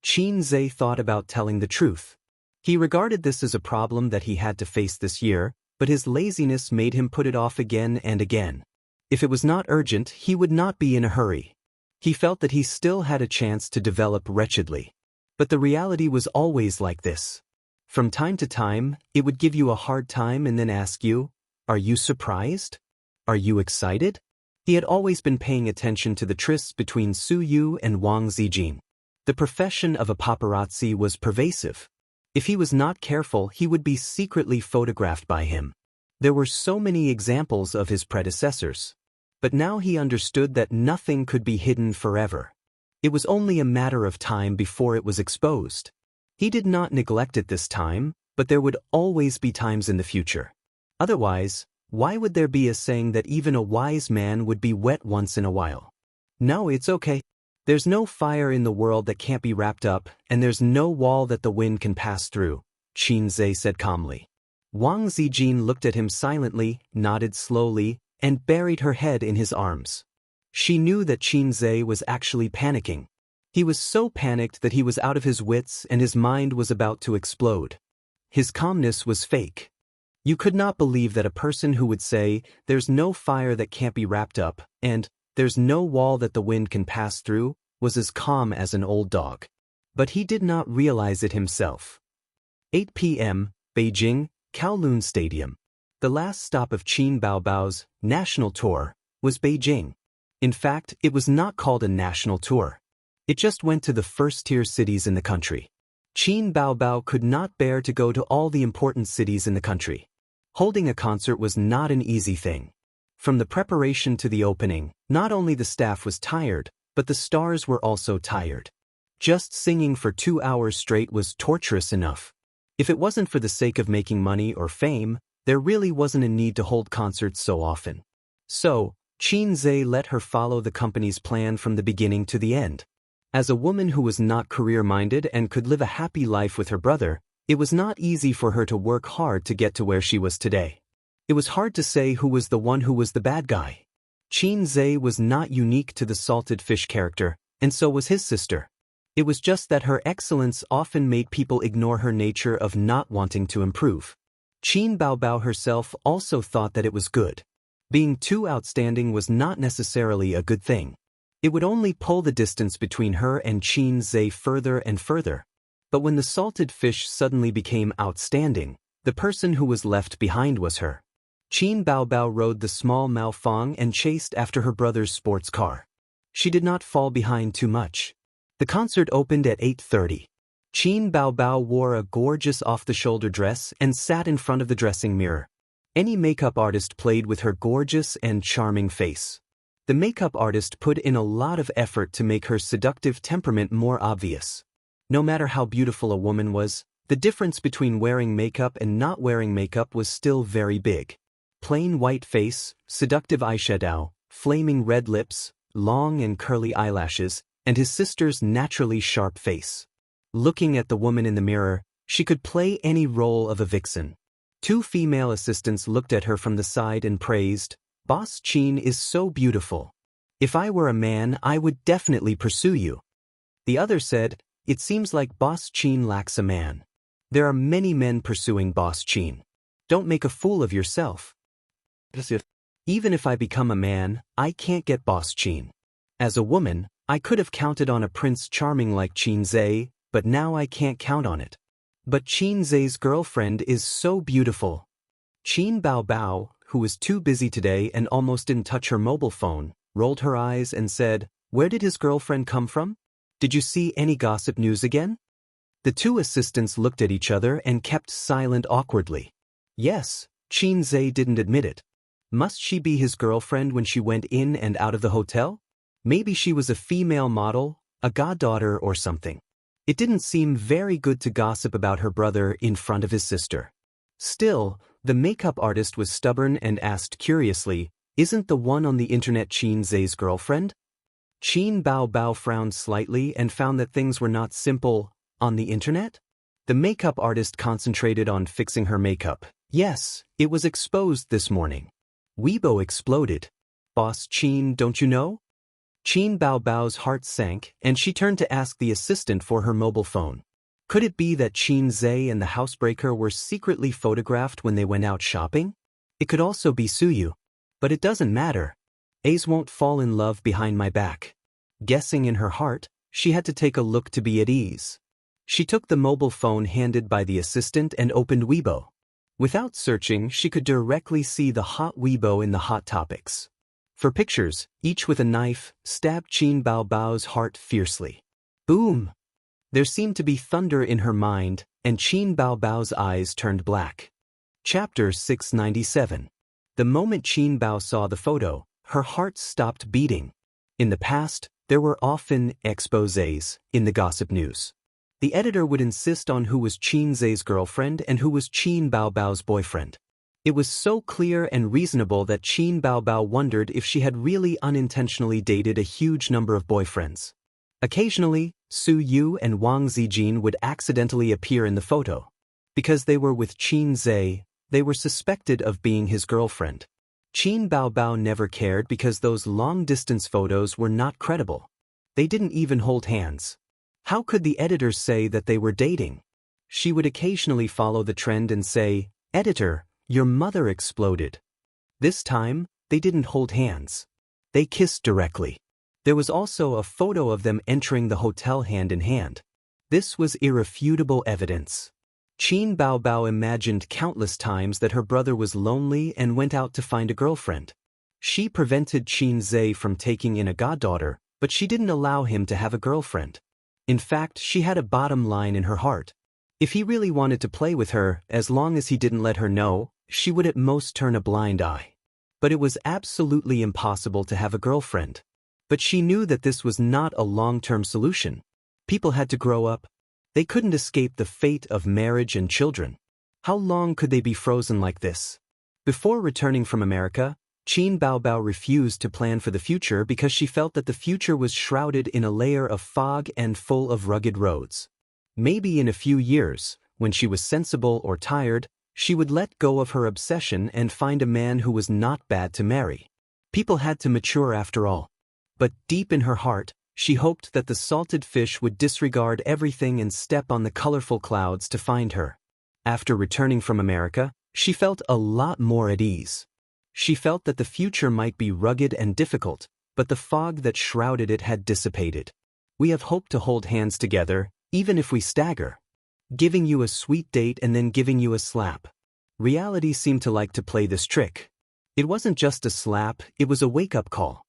Xianxia thought about telling the truth. He regarded this as a problem that he had to face this year, but his laziness made him put it off again and again. If it was not urgent, he would not be in a hurry. He felt that he still had a chance to develop wretchedly. But the reality was always like this. From time to time, it would give you a hard time and then ask you, are you surprised? Are you excited? He had always been paying attention to the trysts between Su Yu and Wang Zijin. The profession of a paparazzi was pervasive. If he was not careful, he would be secretly photographed by him. There were so many examples of his predecessors. But now he understood that nothing could be hidden forever. It was only a matter of time before it was exposed. He did not neglect it this time, but there would always be times in the future. Otherwise, why would there be a saying that even a wise man would be wet once in a while? No, it's okay. There's no fire in the world that can't be wrapped up, and there's no wall that the wind can pass through, Xianxia said calmly. Wang Zijin looked at him silently, nodded slowly, and buried her head in his arms. She knew that Xianxia was actually panicking. He was so panicked that he was out of his wits and his mind was about to explode. His calmness was fake. You could not believe that a person who would say, there's no fire that can't be wrapped up, and there's no wall that the wind can pass through, was as calm as an old dog. But he did not realize it himself. 8 p.m., Beijing, Kowloon Stadium. The last stop of Qin Baobao's national tour was Beijing. In fact, it was not called a national tour. It just went to the first-tier cities in the country. Qin Baobao could not bear to go to all the important cities in the country. Holding a concert was not an easy thing. From the preparation to the opening, not only the staff was tired, but the stars were also tired. Just singing for 2 hours straight was torturous enough. If it wasn't for the sake of making money or fame, there really wasn't a need to hold concerts so often. So, Xianxia let her follow the company's plan from the beginning to the end. As a woman who was not career-minded and could live a happy life with her brother, it was not easy for her to work hard to get to where she was today. It was hard to say who was the one who was the bad guy. Xianxia was not unique to the salted fish character, and so was his sister. It was just that her excellence often made people ignore her nature of not wanting to improve. Qin Baobao herself also thought that it was good. Being too outstanding was not necessarily a good thing. It would only pull the distance between her and Xianxia further and further. But when the salted fish suddenly became outstanding, the person who was left behind was her. Qin Baobao rode the small Maofeng and chased after her brother's sports car. She did not fall behind too much. The concert opened at 8:30. Qin Baobao wore a gorgeous off-the-shoulder dress and sat in front of the dressing mirror. Any makeup artist played with her gorgeous and charming face. The makeup artist put in a lot of effort to make her seductive temperament more obvious. No matter how beautiful a woman was, the difference between wearing makeup and not wearing makeup was still very big. Plain white face, seductive eyeshadow, flaming red lips, long and curly eyelashes, and his sister's naturally sharp face. Looking at the woman in the mirror, she could play any role of a vixen. Two female assistants looked at her from the side and praised, "Boss Qin is so beautiful. If I were a man, I would definitely pursue you." The other said, "It seems like Boss Qin lacks a man. There are many men pursuing Boss Qin. Don't make a fool of yourself. Even if I become a man, I can't get Boss Qin. As a woman, I could have counted on a prince charming like Qin Zhe, but now I can't count on it. But Qin Zhe's girlfriend is so beautiful." Qin Bao Bao, who was too busy today and almost didn't touch her mobile phone, rolled her eyes and said, "Where did his girlfriend come from? Did you see any gossip news again?" The two assistants looked at each other and kept silent awkwardly. Yes, Qin Zhe didn't admit it. Must she be his girlfriend when she went in and out of the hotel? Maybe she was a female model, a goddaughter or something. It didn't seem very good to gossip about her brother in front of his sister. Still, the makeup artist was stubborn and asked curiously, "Isn't the one on the internet Qin Zhe's girlfriend?" Qin Bao Bao frowned slightly and found that things were not simple. On the internet? The makeup artist concentrated on fixing her makeup. Yes, it was exposed this morning. Weibo exploded. "Boss Qin, don't you know?" Qin Bao Bao's heart sank, and she turned to ask the assistant for her mobile phone. Could it be that Qin Zhe and the housebreaker were secretly photographed when they went out shopping? It could also be Suyu. But it doesn't matter. Ace won't fall in love behind my back. Guessing in her heart, she had to take a look to be at ease. She took the mobile phone handed by the assistant and opened Weibo. Without searching, she could directly see the hot Weibo in the hot topics. For pictures, each with a knife, stabbed Qin Bao Bao's heart fiercely. Boom! There seemed to be thunder in her mind, and Qin Bao Bao's eyes turned black. Chapter 697. The moment Qin Bao saw the photo, her heart stopped beating. In the past, there were often exposés in the gossip news. The editor would insist on who was Qin Zhe's girlfriend and who was Qin Bao Bao's boyfriend. It was so clear and reasonable that Qin Bao Bao wondered if she had really unintentionally dated a huge number of boyfriends. Occasionally, Su Yu and Wang Zijin would accidentally appear in the photo. Because they were with Qin Zhe, they were suspected of being his girlfriend. Qin Bao Bao never cared because those long-distance photos were not credible. They didn't even hold hands. How could the editors say that they were dating? She would occasionally follow the trend and say, "Editor, your mother exploded." This time, they didn't hold hands. They kissed directly. There was also a photo of them entering the hotel hand in hand. This was irrefutable evidence. Qin Bao Bao imagined countless times that her brother was lonely and went out to find a girlfriend. She prevented Qin Zhe from taking in a goddaughter, but she didn't allow him to have a girlfriend. In fact, she had a bottom line in her heart. If he really wanted to play with her, as long as he didn't let her know, she would at most turn a blind eye. But it was absolutely impossible to have a girlfriend. But she knew that this was not a long-term solution. People had to grow up. They couldn't escape the fate of marriage and children. How long could they be frozen like this? Before returning from America, Qin Bao Bao refused to plan for the future because she felt that the future was shrouded in a layer of fog and full of rugged roads. Maybe in a few years, when she was sensible or tired, she would let go of her obsession and find a man who was not bad to marry. People had to mature after all. But deep in her heart, she hoped that the salted fish would disregard everything and step on the colorful clouds to find her. After returning from America, she felt a lot more at ease. She felt that the future might be rugged and difficult, but the fog that shrouded it had dissipated. We have hope to hold hands together, even if we stagger. Giving you a sweet date and then giving you a slap. Reality seemed to like to play this trick. It wasn't just a slap, it was a wake-up call.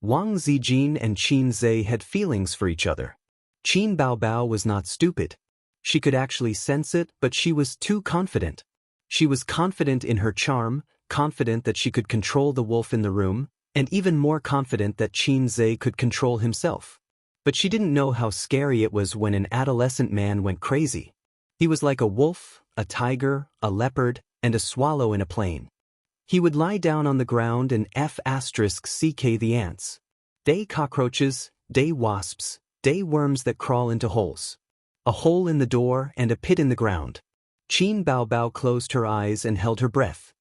Wang Zijin and Qin Zhe had feelings for each other. Qin Bao Bao was not stupid. She could actually sense it, but she was too confident. She was confident in her charm, confident that she could control the wolf in the room, and even more confident that Qin Zhe could control himself. But she didn't know how scary it was when an adolescent man went crazy. He was like a wolf, a tiger, a leopard, and a swallow in a plane. He would lie down on the ground and *CK the ants. Day cockroaches, day wasps, day worms that crawl into holes. A hole in the door and a pit in the ground. Qin Baobao closed her eyes and held her breath.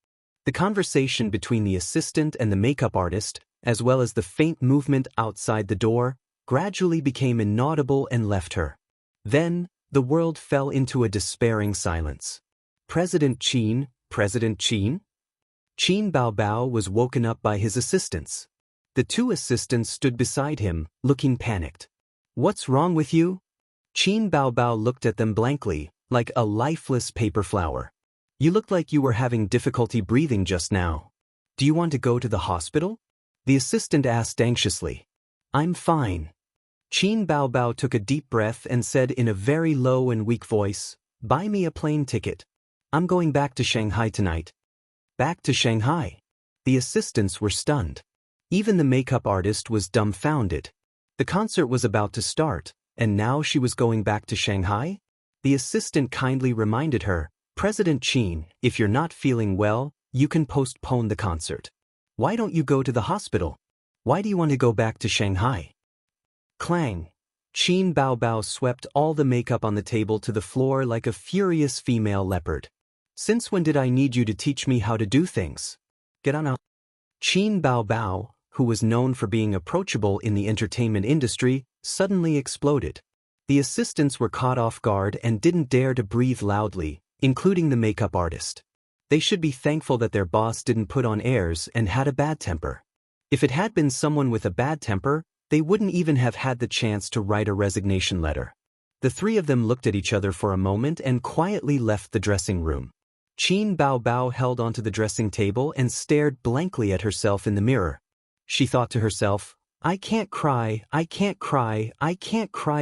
The conversation between the assistant and the makeup artist, as well as the faint movement outside the door, gradually became inaudible and left her. Then, the world fell into a despairing silence. President Qin? Qin Baobao was woken up by his assistants. The two assistants stood beside him, looking panicked. "What's wrong with you?" Qin Baobao looked at them blankly, like a lifeless paper flower. "You looked like you were having difficulty breathing just now. Do you want to go to the hospital?" The assistant asked anxiously. "I'm fine." Qin Baobao took a deep breath and said in a very low and weak voice, "Buy me a plane ticket. I'm going back to Shanghai tonight." Back to Shanghai? The assistants were stunned. Even the makeup artist was dumbfounded. The concert was about to start, and now she was going back to Shanghai? The assistant kindly reminded her, "President Qin, if you're not feeling well, you can postpone the concert. Why don't you go to the hospital? Why do you want to go back to Shanghai?" Clang! Qin Baobao swept all the makeup on the table to the floor like a furious female leopard. "Since when did I need you to teach me how to do things? Get on out." Qin Baobao, who was known for being approachable in the entertainment industry, suddenly exploded. The assistants were caught off guard and didn't dare to breathe loudly, including the makeup artist. They should be thankful that their boss didn't put on airs and had a bad temper. If it had been someone with a bad temper, they wouldn't even have had the chance to write a resignation letter. The three of them looked at each other for a moment and quietly left the dressing room. Qin Baobao held onto the dressing table and stared blankly at herself in the mirror. She thought to herself, I can't cry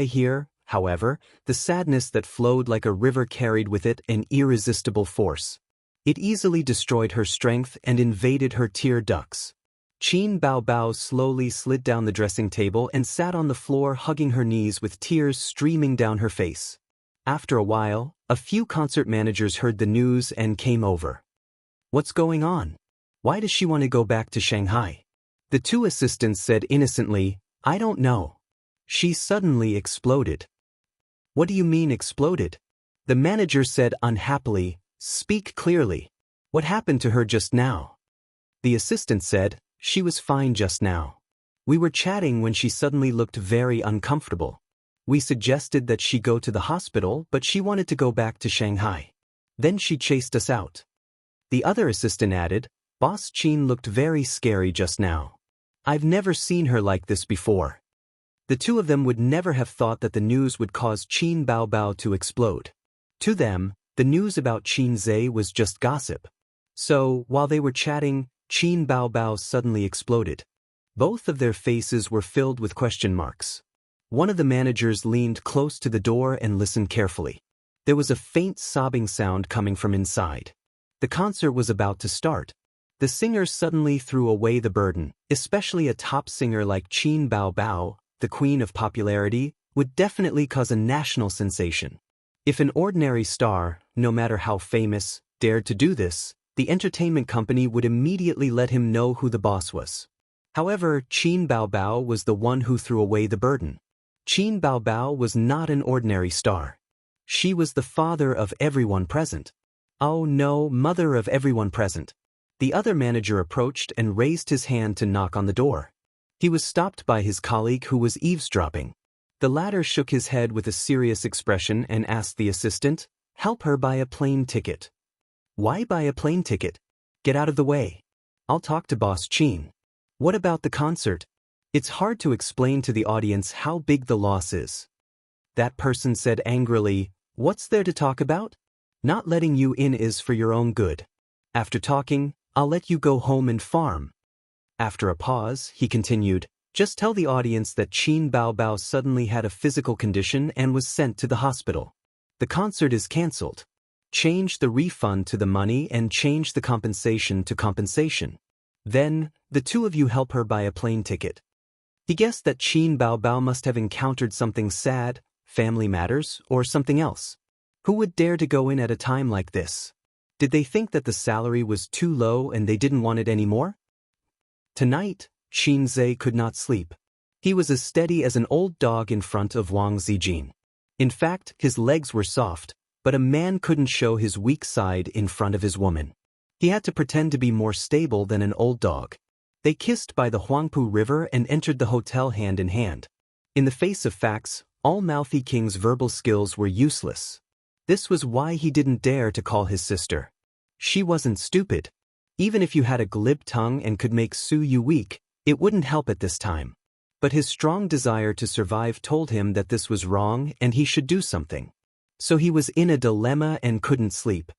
here." However, the sadness that flowed like a river carried with it an irresistible force. It easily destroyed her strength and invaded her tear ducts. Qin Baobao slowly slid down the dressing table and sat on the floor hugging her knees with tears streaming down her face. After a while, a few concert managers heard the news and came over. "What's going on? Why does she want to go back to Shanghai?" The two assistants said innocently, "I don't know." She suddenly exploded. "What do you mean exploded?" The manager said unhappily, "Speak clearly. What happened to her just now?" The assistant said, "She was fine just now. We were chatting when she suddenly looked very uncomfortable. We suggested that she go to the hospital, but she wanted to go back to Shanghai. Then she chased us out." The other assistant added, "Boss Qin looked very scary just now. I've never seen her like this before." The two of them would never have thought that the news would cause Qin Baobao to explode. To them, the news about Qin Zhe was just gossip. So, while they were chatting, Qin Baobao suddenly exploded. Both of their faces were filled with question marks. One of the managers leaned close to the door and listened carefully. There was a faint sobbing sound coming from inside. The concert was about to start. The singer suddenly threw away the burden, especially a top singer like Qin Baobao, the queen of popularity, would definitely cause a national sensation. If an ordinary star, no matter how famous, dared to do this, the entertainment company would immediately let him know who the boss was. However, Qin Baobao was the one who threw away the burden. Qin Baobao was not an ordinary star. She was the father of everyone present. Oh no, mother of everyone present. The other manager approached and raised his hand to knock on the door. He was stopped by his colleague who was eavesdropping. The latter shook his head with a serious expression and asked the assistant, "Help her buy a plane ticket." "Why buy a plane ticket? Get out of the way. I'll talk to Boss Qin." "What about the concert?" It's hard to explain to the audience how big the loss is. That person said angrily, "What's there to talk about? Not letting you in is for your own good. After talking, I'll let you go home and farm." After a pause, he continued, "Just tell the audience that Qin Baobao suddenly had a physical condition and was sent to the hospital. The concert is cancelled. Change the refund to the money and change the compensation to compensation. Then, the two of you help her buy a plane ticket. He guessed that Qin Baobao must have encountered something sad, family matters, or something else. Who would dare to go in at a time like this? Did they think that the salary was too low and they didn't want it anymore? Tonight, Qin Zhe could not sleep. He was as steady as an old dog in front of Wang Zijin. In fact, his legs were soft, but a man couldn't show his weak side in front of his woman. He had to pretend to be more stable than an old dog. They kissed by the Huangpu River and entered the hotel hand in hand. In the face of facts, all-mouthy King's verbal skills were useless. This was why he didn't dare to call his sister. She wasn't stupid. Even if you had a glib tongue and could make Su Yu weak, it wouldn't help at this time. But his strong desire to survive told him that this was wrong and he should do something. So he was in a dilemma and couldn't sleep.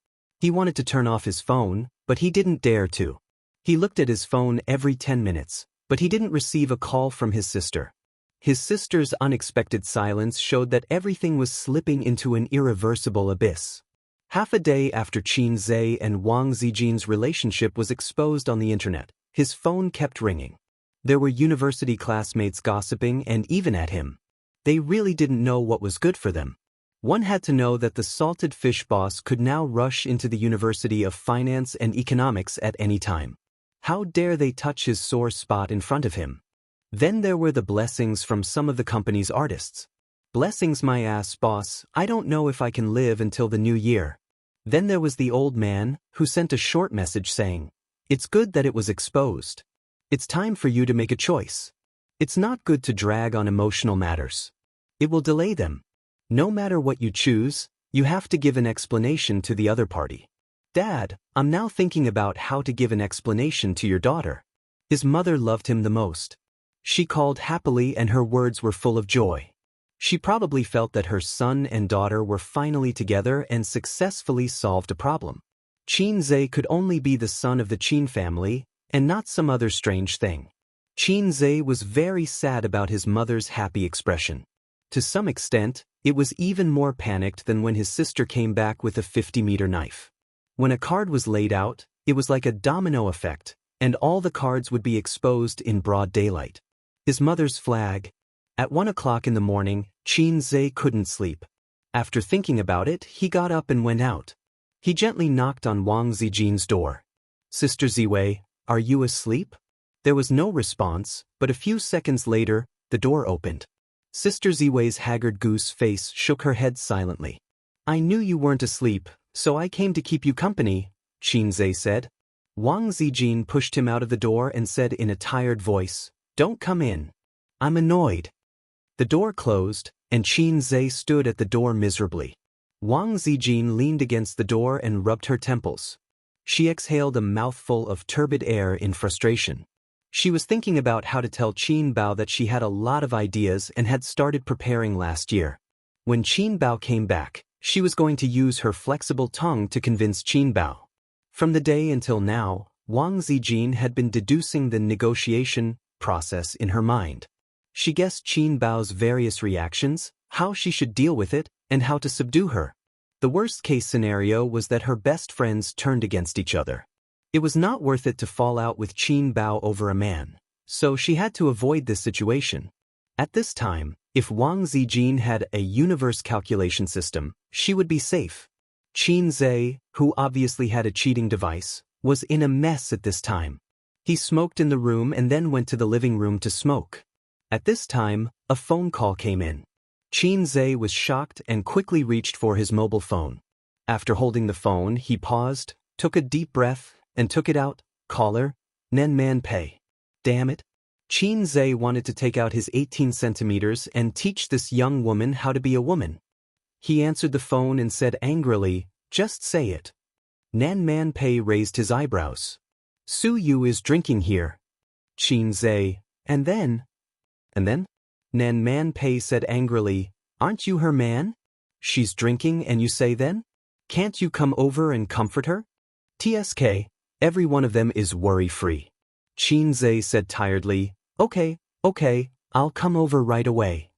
He wanted to turn off his phone, but he didn't dare to. He looked at his phone every 10 minutes, but he didn't receive a call from his sister. His sister's unexpected silence showed that everything was slipping into an irreversible abyss. Half a day after Qin Zhe and Wang Zijin's relationship was exposed on the internet, his phone kept ringing. There were university classmates gossiping and even at him. They really didn't know what was good for them. One had to know that the salted fish boss could now rush into the University of Finance and Economics at any time. How dare they touch his sore spot in front of him? Then there were the blessings from some of the company's artists. Blessings my ass, boss, I don't know if I can live until the new year. Then there was the old man, who sent a short message saying, "It's good that it was exposed. It's time for you to make a choice. It's not good to drag on emotional matters. It will delay them. No matter what you choose, you have to give an explanation to the other party." Dad, I'm now thinking about how to give an explanation to your daughter. His mother loved him the most. She called happily and her words were full of joy. She probably felt that her son and daughter were finally together and successfully solved a problem. Qin Zhe could only be the son of the Qin family, and not some other strange thing. Qin Zhe was very sad about his mother's happy expression. To some extent, it was even more panicked than when his sister came back with a 50-meter knife. When a card was laid out, it was like a domino effect, and all the cards would be exposed in broad daylight. His mother's flag. At 1 o'clock in the morning, Qin Zhe couldn't sleep. After thinking about it, he got up and went out. He gently knocked on Wang Zijin's door. "Sister Ziwei, are you asleep?" There was no response, but a few seconds later, the door opened. Sister Ziwei's haggard goose face shook her head silently. "I knew you weren't asleep, so I came to keep you company," Qin Zhe said. Wang Zijin pushed him out of the door and said in a tired voice, "Don't come in. I'm annoyed." The door closed, and Qin Zhe stood at the door miserably. Wang Zijin leaned against the door and rubbed her temples. She exhaled a mouthful of turbid air in frustration. She was thinking about how to tell Qin Bao that she had a lot of ideas and had started preparing last year. When Qin Bao came back, she was going to use her flexible tongue to convince Qin Bao. From the day until now, Wang Zijin had been deducing the negotiation process in her mind. She guessed Qin Bao's various reactions, how she should deal with it, and how to subdue her. The worst-case scenario was that her best friends turned against each other. It was not worth it to fall out with Qin Bao over a man, so she had to avoid this situation. At this time, if Wang Zijin had a universe calculation system, she would be safe. Qin Zhe, who obviously had a cheating device, was in a mess at this time. He smoked in the room and then went to the living room to smoke. At this time, a phone call came in. Qin Zhe was shocked and quickly reached for his mobile phone. After holding the phone, he paused, took a deep breath, and took it out. "Caller, Nen Man Pei." Damn it. Qin Zhe wanted to take out his 18 centimeters and teach this young woman how to be a woman. He answered the phone and said angrily, "Just say it." Nan Man Pei raised his eyebrows. "Su Yu is drinking here." Qin Zhe, and then? Nan Man Pei said angrily, "Aren't you her man? She's drinking and you say then? Can't you come over and comfort her?" "TSK, every one of them is worry-free." Qin Zhe said tiredly, Okay, I'll come over right away."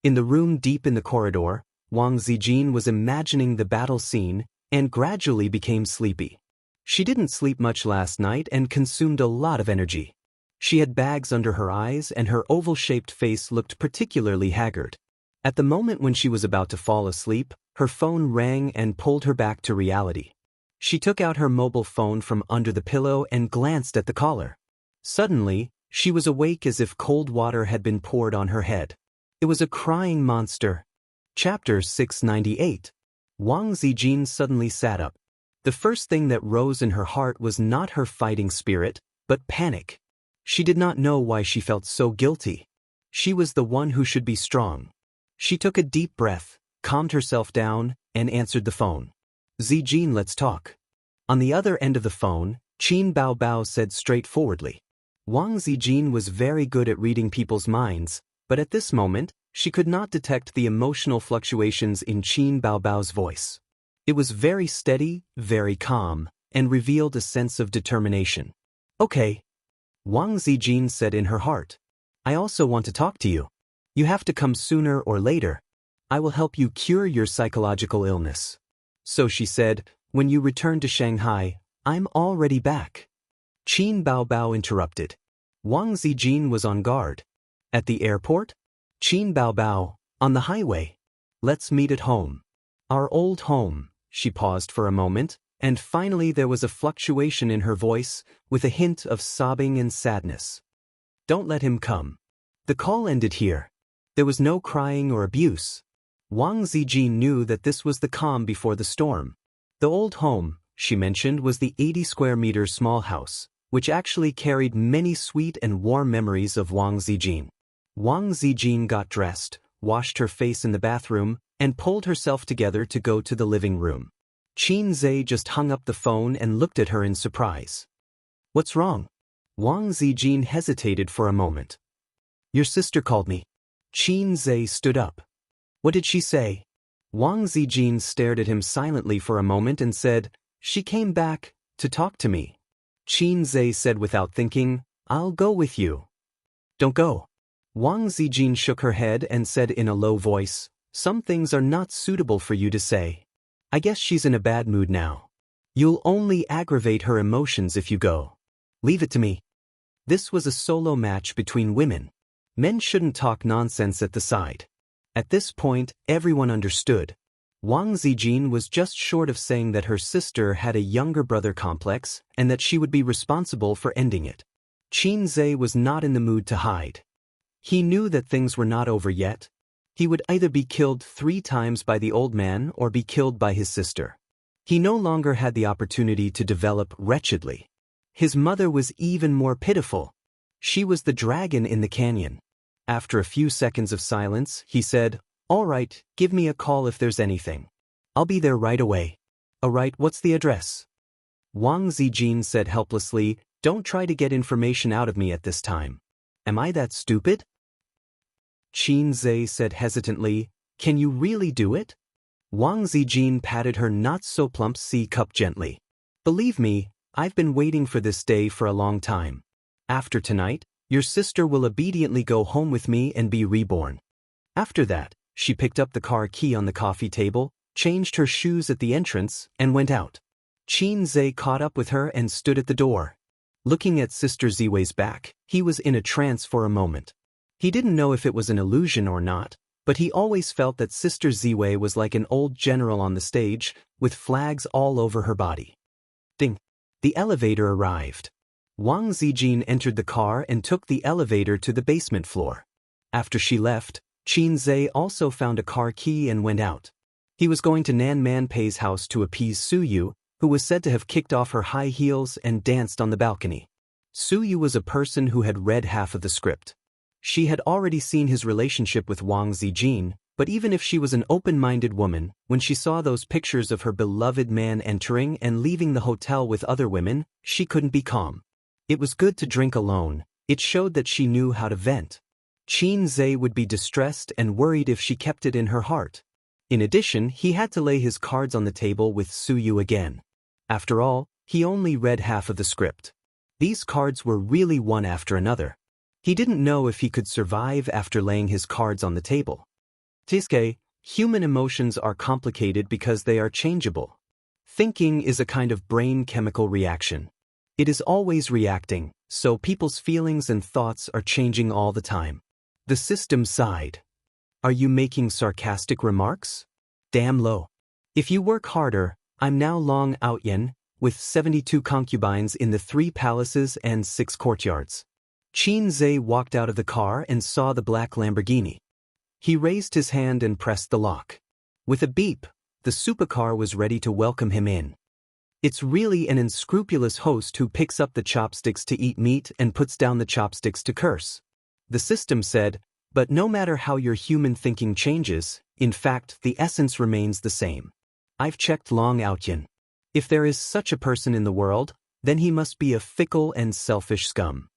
In the room deep in the corridor, Wang Zijin was imagining the battle scene and gradually became sleepy. She didn't sleep much last night and consumed a lot of energy. She had bags under her eyes and her oval-shaped face looked particularly haggard. At the moment when she was about to fall asleep, her phone rang and pulled her back to reality. She took out her mobile phone from under the pillow and glanced at the caller. Suddenly, she was awake as if cold water had been poured on her head. It was a crying monster. Chapter 698. Wang Zijin suddenly sat up. The first thing that rose in her heart was not her fighting spirit, but panic. She did not know why she felt so guilty. She was the one who should be strong. She took a deep breath, calmed herself down, and answered the phone. Zijin, let's talk. On the other end of the phone, Qin Baobao said straightforwardly. Wang Zijin was very good at reading people's minds, but at this moment, she could not detect the emotional fluctuations in Qin Baobao's voice. It was very steady, very calm, and revealed a sense of determination. Okay. Wang Zijin said in her heart. I also want to talk to you. You have to come sooner or later. I will help you cure your psychological illness. So she said, when you return to Shanghai, I'm already back. Qin Baobao interrupted. Wang Zijin was on guard. At the airport? Qin Baobao, on the highway. Let's meet at home. Our old home. She paused for a moment, and finally there was a fluctuation in her voice, with a hint of sobbing and sadness. Don't let him come. The call ended here. There was no crying or abuse. Wang Zijin knew that this was the calm before the storm. The old home, she mentioned, was the 80-square-meter small house, which actually carried many sweet and warm memories of Wang Zijin. Wang Zijin got dressed, washed her face in the bathroom, and pulled herself together to go to the living room. Qin Zhe just hung up the phone and looked at her in surprise. What's wrong? Wang Zijin hesitated for a moment. Your sister called me. Qin Zhe stood up. What did she say? Wang Zijin stared at him silently for a moment and said, She came back to talk to me. Qin Zhe said without thinking, I'll go with you. Don't go. Wang Zijin shook her head and said in a low voice, Some things are not suitable for you to say. I guess she's in a bad mood now. You'll only aggravate her emotions if you go. Leave it to me. This was a solo match between women. Men shouldn't talk nonsense at the side. At this point, everyone understood. Wang Zijin was just short of saying that her sister had a younger brother complex and that she would be responsible for ending it. Qin Zhe was not in the mood to hide. He knew that things were not over yet. He would either be killed 3 times by the old man or be killed by his sister. He no longer had the opportunity to develop wretchedly. His mother was even more pitiful. She was the dragon in the canyon. After a few seconds of silence, he said, All right, give me a call if there's anything. I'll be there right away. All right, what's the address? Wang Zijin said helplessly, Don't try to get information out of me at this time. Am I that stupid? Qin Zhe said hesitantly, Can you really do it? Wang Zijin patted her not-so-plump C-cup gently. Believe me, I've been waiting for this day for a long time. After tonight, your sister will obediently go home with me and be reborn. After that, she picked up the car key on the coffee table, changed her shoes at the entrance, and went out. Qin Zhe caught up with her and stood at the door. Looking at Sister Ziwei's back, he was in a trance for a moment. He didn't know if it was an illusion or not, but he always felt that Sister Ziwei was like an old general on the stage, with flags all over her body. Ding! The elevator arrived. Wang Zijin entered the car and took the elevator to the basement floor. After she left, Qin Zhe also found a car key and went out. He was going to Nan Manpei's house to appease Suyu, who was said to have kicked off her high heels and danced on the balcony. Suyu was a person who had read half of the script. She had already seen his relationship with Wang Zijin, but even if she was an open-minded woman, when she saw those pictures of her beloved man entering and leaving the hotel with other women, she couldn't be calm. It was good to drink alone. It showed that she knew how to vent. Qin Zhe would be distressed and worried if she kept it in her heart. In addition, he had to lay his cards on the table with Suyu again. After all, he only read half of the script. These cards were really one after another. He didn't know if he could survive after laying his cards on the table. Tiske, human emotions are complicated because they are changeable. Thinking is a kind of brain chemical reaction. It is always reacting, so people's feelings and thoughts are changing all the time. The system sighed. Are you making sarcastic remarks? Damn low. If you work harder, I'm now Long Outyen, with 72 concubines in the 3 palaces and 6 courtyards. Qin Zhe walked out of the car and saw the black Lamborghini. He raised his hand and pressed the lock. With a beep, the supercar was ready to welcome him in. It's really an unscrupulous host who picks up the chopsticks to eat meat and puts down the chopsticks to curse. The system said, but no matter how your human thinking changes, in fact, the essence remains the same. I've checked Long Outyen. If there is such a person in the world, then he must be a fickle and selfish scum.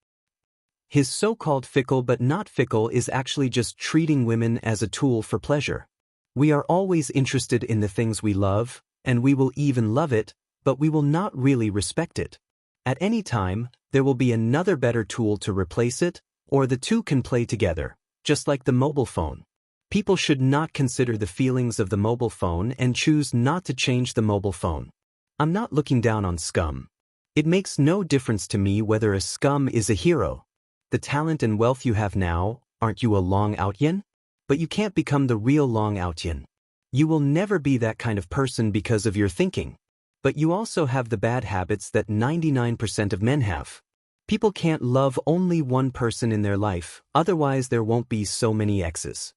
His so-called fickle but not fickle is actually just treating women as a tool for pleasure. We are always interested in the things we love, and we will even love it, but we will not really respect it. At any time, there will be another better tool to replace it, or the two can play together, just like the mobile phone. People should not consider the feelings of the mobile phone and choose not to change the mobile phone. I'm not looking down on scum. It makes no difference to me whether a scum is a hero. The talent and wealth you have now, aren't you a Long Outyen? But you can't become the real Long Outyen. You will never be that kind of person because of your thinking. But you also have the bad habits that 99% of men have. People can't love only one person in their life, otherwise there won't be so many exes.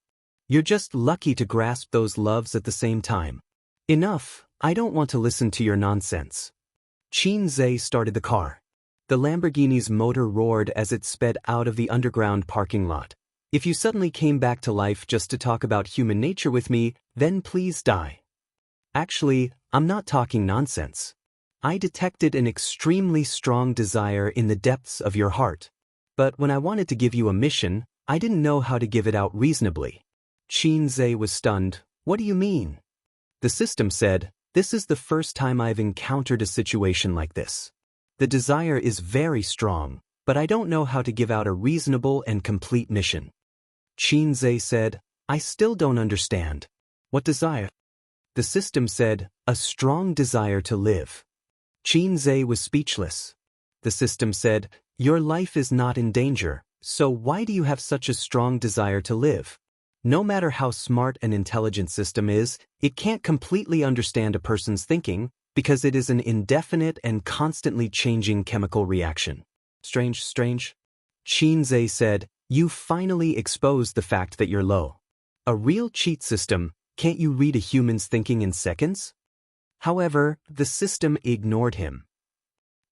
You're just lucky to grasp those loves at the same time. Enough, I don't want to listen to your nonsense. Qin Zhe started the car. The Lamborghini's motor roared as it sped out of the underground parking lot. If you suddenly came back to life just to talk about human nature with me, then please die. Actually, I'm not talking nonsense. I detected an extremely strong desire in the depths of your heart. But when I wanted to give you a mission, I didn't know how to give it out reasonably. Qin Zhe was stunned. What do you mean? The system said, this is the first time I've encountered a situation like this. The desire is very strong, but I don't know how to give out a reasonable and complete mission. Qin Zhe said, I still don't understand. What desire? The system said, a strong desire to live. Qin Zhe was speechless. The system said, your life is not in danger, so why do you have such a strong desire to live? No matter how smart an intelligent system is, it can't completely understand a person's thinking because it is an indefinite and constantly changing chemical reaction. Strange. Qin Zhe said, you finally exposed the fact that you're low. A real cheat system, can't you read a human's thinking in seconds? However, the system ignored him.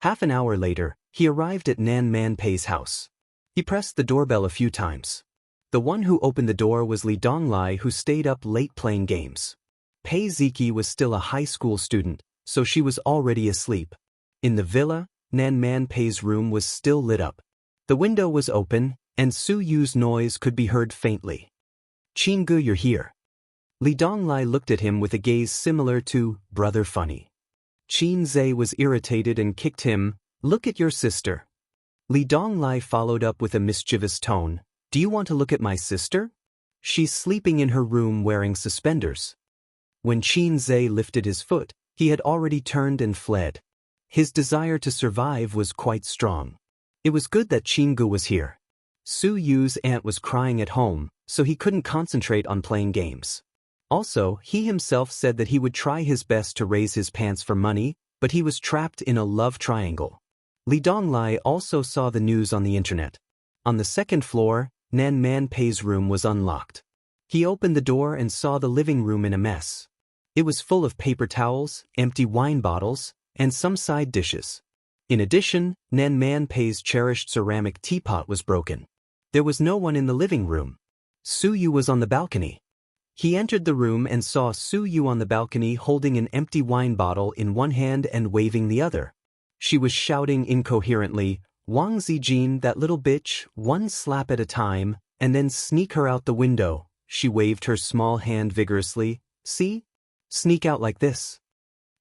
Half an hour later, he arrived at Nan Manpei's house. He pressed the doorbell a few times. The one who opened the door was Li Donglai, who stayed up late playing games. Pei Ziki was still a high school student, so she was already asleep. In the villa, Nan Manpei's room was still lit up. The window was open, and Su Yu's noise could be heard faintly. Qinggu, you're here. Li Donglai looked at him with a gaze similar to brother funny. Qin Zhe was irritated and kicked him. Look at your sister. Li Donglai followed up with a mischievous tone. Do you want to look at my sister? She's sleeping in her room wearing suspenders. When Qin Zhe lifted his foot, he had already turned and fled. His desire to survive was quite strong. It was good that Qinggu was here. Su Yu's aunt was crying at home, so he couldn't concentrate on playing games. Also, he himself said that he would try his best to raise his pants for money, but he was trapped in a love triangle. Li Donglai also saw the news on the internet. On the second floor, Nan Manpei's room was unlocked. He opened the door and saw the living room in a mess. It was full of paper towels, empty wine bottles, and some side dishes. In addition, Nan Manpei's cherished ceramic teapot was broken. There was no one in the living room. Su Yu was on the balcony. He entered the room and saw Su Yu on the balcony holding an empty wine bottle in one hand and waving the other. She was shouting incoherently, Wang Zijin, that little bitch, one slap at a time, and then sneak her out the window. She waved her small hand vigorously. See? Sneak out like this.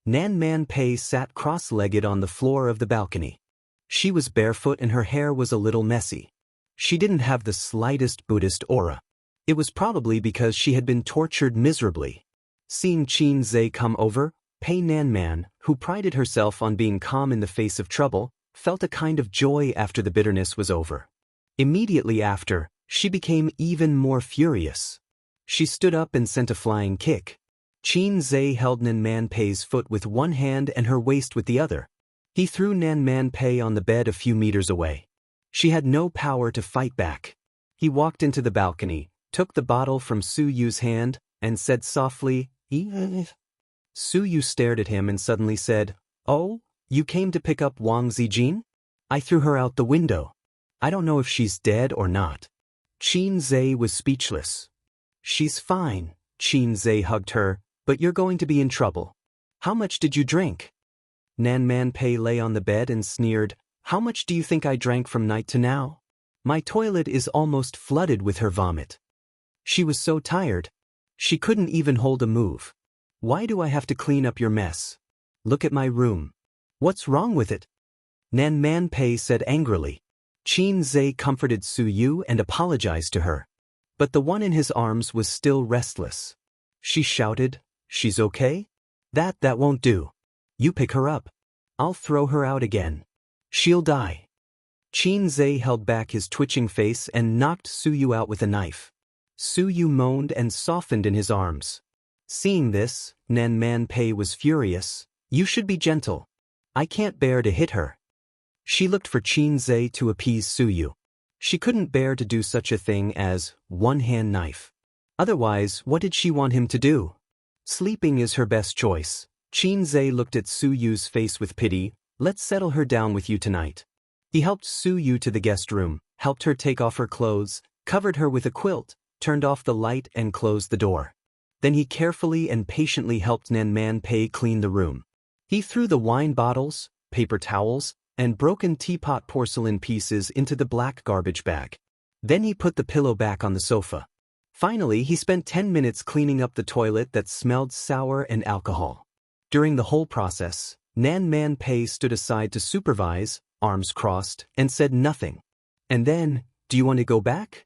Nan Manpei sat cross-legged on the floor of the balcony. She was barefoot and her hair was a little messy. She didn't have the slightest Buddhist aura. It was probably because she had been tortured miserably. Seeing Qin Zhe come over, Pei Nanman, who prided herself on being calm in the face of trouble, felt a kind of joy after the bitterness was over. Immediately after, she became even more furious. She stood up and sent a flying kick. Qin Zhe held Nanman Pei's foot with one hand and her waist with the other. He threw Nanman Pei on the bed a few meters away. She had no power to fight back. He walked into the balcony, took the bottle from Su Yu's hand, and said softly, "Eve." Su Yu stared at him and suddenly said, "Oh, you came to pick up Wang Zijin? I threw her out the window. I don't know if she's dead or not." Qin Zhe was speechless. "She's fine," Qin Zhe hugged her, "but you're going to be in trouble. How much did you drink?" Nanman Pei lay on the bed and sneered, "How much do you think I drank from night to now? My toilet is almost flooded with her vomit." She was so tired. She couldn't even hold a move. "Why do I have to clean up your mess? Look at my room. What's wrong with it?" Nanman Pei said angrily. Qin Zhe comforted Su Yu and apologized to her. But the one in his arms was still restless. She shouted, "She's okay? That won't do. You pick her up. I'll throw her out again. She'll die." Qin Zhe held back his twitching face and knocked Su Yu out with a knife. Su Yu moaned and softened in his arms. Seeing this, Nanman Pei was furious. "You should be gentle. I can't bear to hit her." She looked for Qin Zhe to appease Su Yu. She couldn't bear to do such a thing as one-hand knife. Otherwise, what did she want him to do? Sleeping is her best choice. Qin Zhe looked at Su Yu's face with pity. "Let's settle her down with you tonight." He helped Su Yu to the guest room, helped her take off her clothes, covered her with a quilt, turned off the light and closed the door. Then he carefully and patiently helped Nanman Pei clean the room. He threw the wine bottles, paper towels, and broken teapot porcelain pieces into the black garbage bag. Then he put the pillow back on the sofa. Finally, he spent 10 minutes cleaning up the toilet that smelled sour and alcohol. During the whole process, Nanman Pei stood aside to supervise, arms crossed, and said nothing. And then, "Do you want to go back?"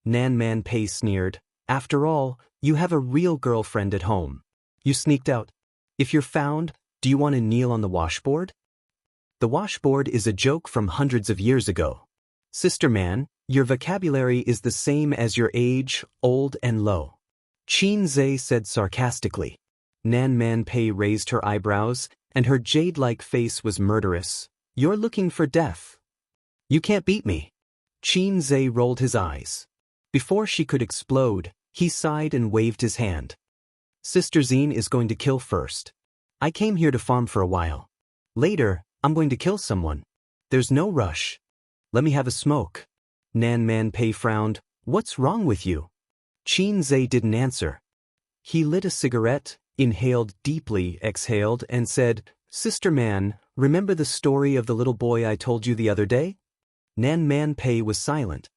Nanman Pei sneered. "After all, you have a real girlfriend at home. You sneaked out. If you're found, do you want to kneel on the washboard?" The washboard is a joke from hundreds of years ago. "Sister man, your vocabulary is the same as your age, old and low," Qin Zhe said sarcastically. Nanman Pei raised her eyebrows, and her jade-like face was murderous. "You're looking for death. You can't beat me." Qin Zhe rolled his eyes. Before she could explode, he sighed and waved his hand. "Sister Zine is going to kill first. I came here to farm for a while. Later, I'm going to kill someone. There's no rush. Let me have a smoke." Nanman Pei frowned. "What's wrong with you?" Qin Zhe didn't answer. He lit a cigarette, inhaled deeply, exhaled, and said, "Sister man, remember the story of the little boy I told you the other day?" Nanman Pei was silent.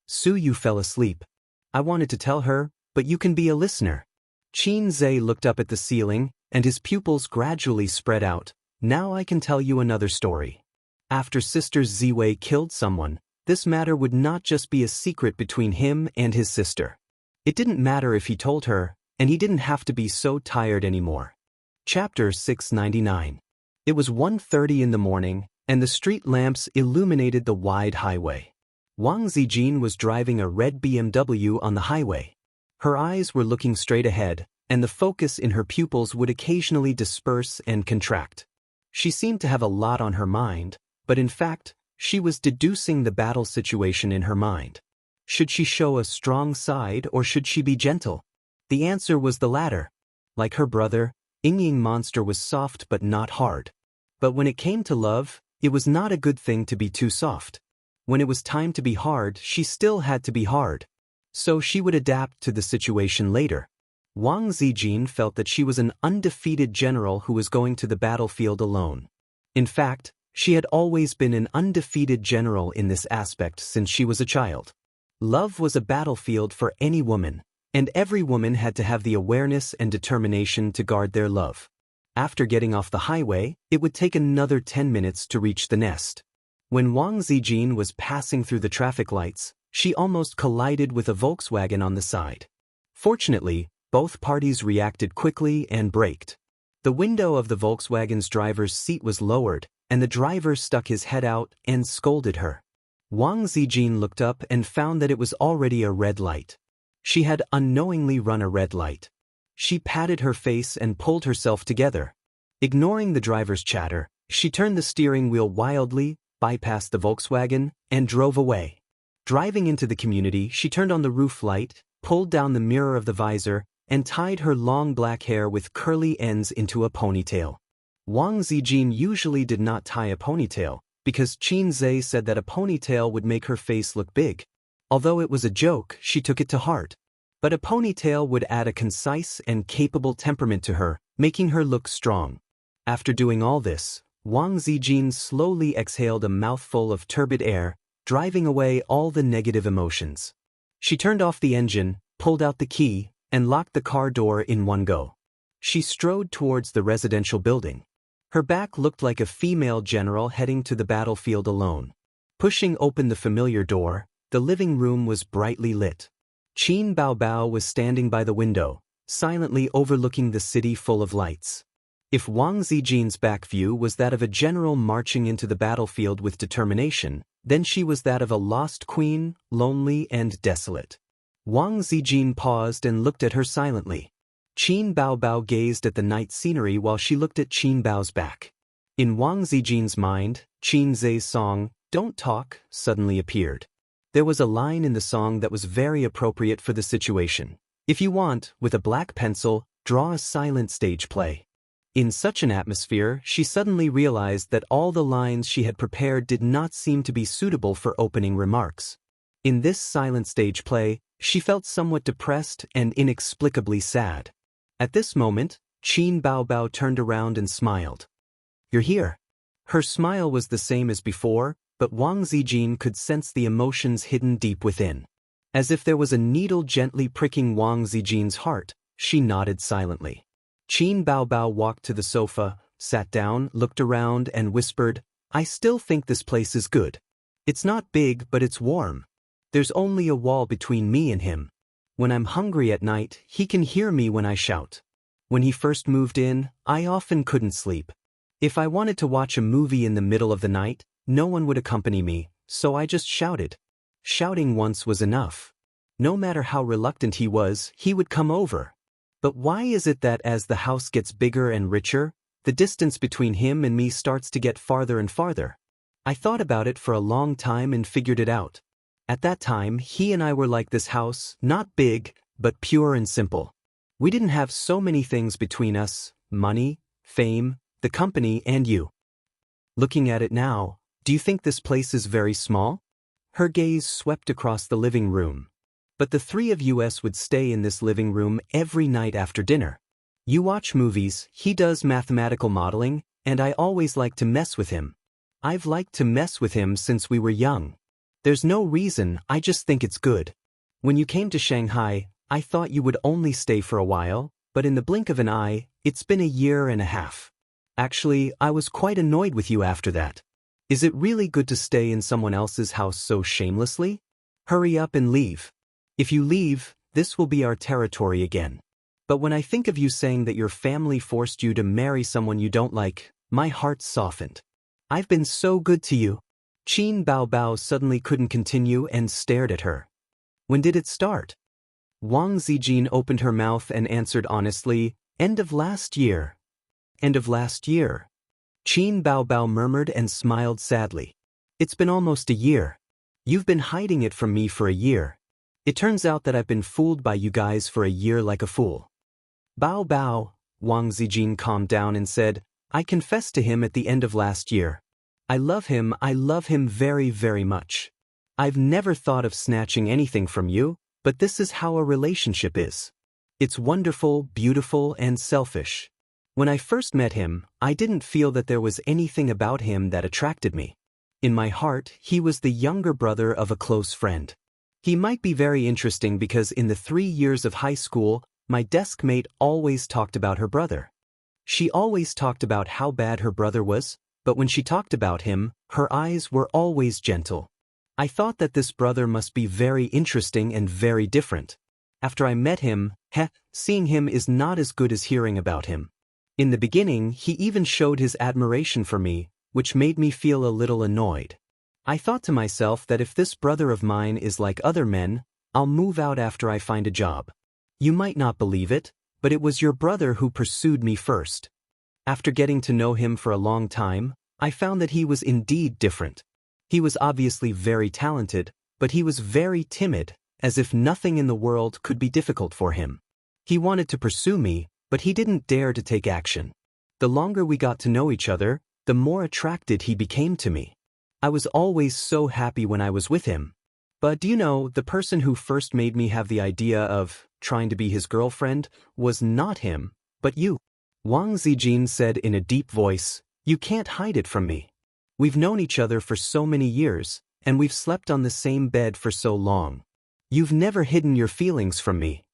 Su Yu fell asleep. "I wanted to tell her, but you can be a listener." Qin Zhe looked up at the ceiling, and his pupils gradually spread out. "Now I can tell you another story. After Sister Ziwei killed someone, this matter would not just be a secret between him and his sister. It didn't matter if he told her, and he didn't have to be so tired anymore." Chapter 699. It was 1:30 in the morning, and the street lamps illuminated the wide highway. Wang Zijin was driving a red BMW on the highway. Her eyes were looking straight ahead, and the focus in her pupils would occasionally disperse and contract. She seemed to have a lot on her mind, but in fact, she was deducing the battle situation in her mind. Should she show a strong side or should she be gentle? The answer was the latter. Like her brother, Ying Monster was soft but not hard. But when it came to love, it was not a good thing to be too soft. When it was time to be hard, she still had to be hard. So she would adapt to the situation later. Wang Zijin felt that she was an undefeated general who was going to the battlefield alone. In fact, she had always been an undefeated general in this aspect since she was a child. Love was a battlefield for any woman, and every woman had to have the awareness and determination to guard their love. After getting off the highway, it would take another 10 minutes to reach the nest. When Wang Zijin was passing through the traffic lights, she almost collided with a Volkswagen on the side. Fortunately, both parties reacted quickly and braked. The window of the Volkswagen's driver's seat was lowered, and the driver stuck his head out and scolded her. Wang Zijin looked up and found that it was already a red light. She had unknowingly run a red light. She patted her face and pulled herself together. Ignoring the driver's chatter, she turned the steering wheel wildly, bypassed the Volkswagen, and drove away. Driving into the community, she turned on the roof light, pulled down the mirror of the visor, and tied her long black hair with curly ends into a ponytail. Wang Zijin usually did not tie a ponytail, because Qin Zhe said that a ponytail would make her face look big. Although it was a joke, she took it to heart. But a ponytail would add a concise and capable temperament to her, making her look strong. After doing all this, Wang Zijin slowly exhaled a mouthful of turbid air, driving away all the negative emotions. She turned off the engine, pulled out the key, and locked the car door in one go. She strode towards the residential building. Her back looked like a female general heading to the battlefield alone. Pushing open the familiar door, the living room was brightly lit. Qin Baobao was standing by the window, silently overlooking the city full of lights. If Wang Zijin's back view was that of a general marching into the battlefield with determination, then she was that of a lost queen, lonely and desolate. Wang Zijin paused and looked at her silently. Qin Baobao gazed at the night scenery while she looked at Qin Bao's back. In Wang Zijin's mind, Qin Zhe's song, "Don't Talk," suddenly appeared. There was a line in the song that was very appropriate for the situation. If you want, with a black pencil, draw a silent stage play. In such an atmosphere, she suddenly realized that all the lines she had prepared did not seem to be suitable for opening remarks. In this silent stage play, she felt somewhat depressed and inexplicably sad. At this moment, Qin Baobao turned around and smiled. "You're here." Her smile was the same as before, but Wang Zijin could sense the emotions hidden deep within. As if there was a needle gently pricking Wang Zijin's heart, she nodded silently. Qin Baobao walked to the sofa, sat down, looked around, and whispered, "I still think this place is good. It's not big, but it's warm. There's only a wall between me and him. When I'm hungry at night, he can hear me when I shout. When he first moved in, I often couldn't sleep. If I wanted to watch a movie in the middle of the night, no one would accompany me, so I just shouted. Shouting once was enough. No matter how reluctant he was, he would come over. But why is it that as the house gets bigger and richer, the distance between him and me starts to get farther and farther? I thought about it for a long time and figured it out. At that time, he and I were like this house, not big, but pure and simple. We didn't have so many things between us: money, fame, the company, and you. Looking at it now, do you think this place is very small?" Her gaze swept across the living room. "But the three of us would stay in this living room every night after dinner. You watch movies, he does mathematical modeling, and I always like to mess with him. I've liked to mess with him since we were young. There's no reason, I just think it's good. When you came to Shanghai, I thought you would only stay for a while, but in the blink of an eye, it's been a year and a half. Actually, I was quite annoyed with you after that. Is it really good to stay in someone else's house so shamelessly? Hurry up and leave. If you leave, this will be our territory again. But when I think of you saying that your family forced you to marry someone you don't like, my heart softened. I've been so good to you." Qin Baobao suddenly couldn't continue and stared at her. "When did it start?" Wang Zijin opened her mouth and answered honestly, "End of last year." "End of last year?" Qin Baobao murmured and smiled sadly. "It's been almost a year. You've been hiding it from me for a year. It turns out that I've been fooled by you guys for a year like a fool." "Baobao," Wang Zijin calmed down and said, "I confessed to him at the end of last year. I love him very, very much. I've never thought of snatching anything from you, but this is how a relationship is. It's wonderful, beautiful, and selfish. When I first met him, I didn't feel that there was anything about him that attracted me. In my heart, he was the younger brother of a close friend. He might be very interesting because in the 3 years of high school, my desk mate always talked about her brother. She always talked about how bad her brother was, but when she talked about him, her eyes were always gentle. I thought that this brother must be very interesting and very different. After I met him, seeing him is not as good as hearing about him. In the beginning, he even showed his admiration for me, which made me feel a little annoyed. I thought to myself that if this brother of mine is like other men, I'll move out after I find a job. You might not believe it, but it was your brother who pursued me first. After getting to know him for a long time, I found that he was indeed different. He was obviously very talented, but he was very timid, as if nothing in the world could be difficult for him. He wanted to pursue me, but he didn't dare to take action. The longer we got to know each other, the more attracted he became to me. I was always so happy when I was with him. But do you know, the person who first made me have the idea of trying to be his girlfriend was not him, but you. Wang Zijin said in a deep voice, "You can't hide it from me. We've known each other for so many years, and we've slept on the same bed for so long. You've never hidden your feelings from me."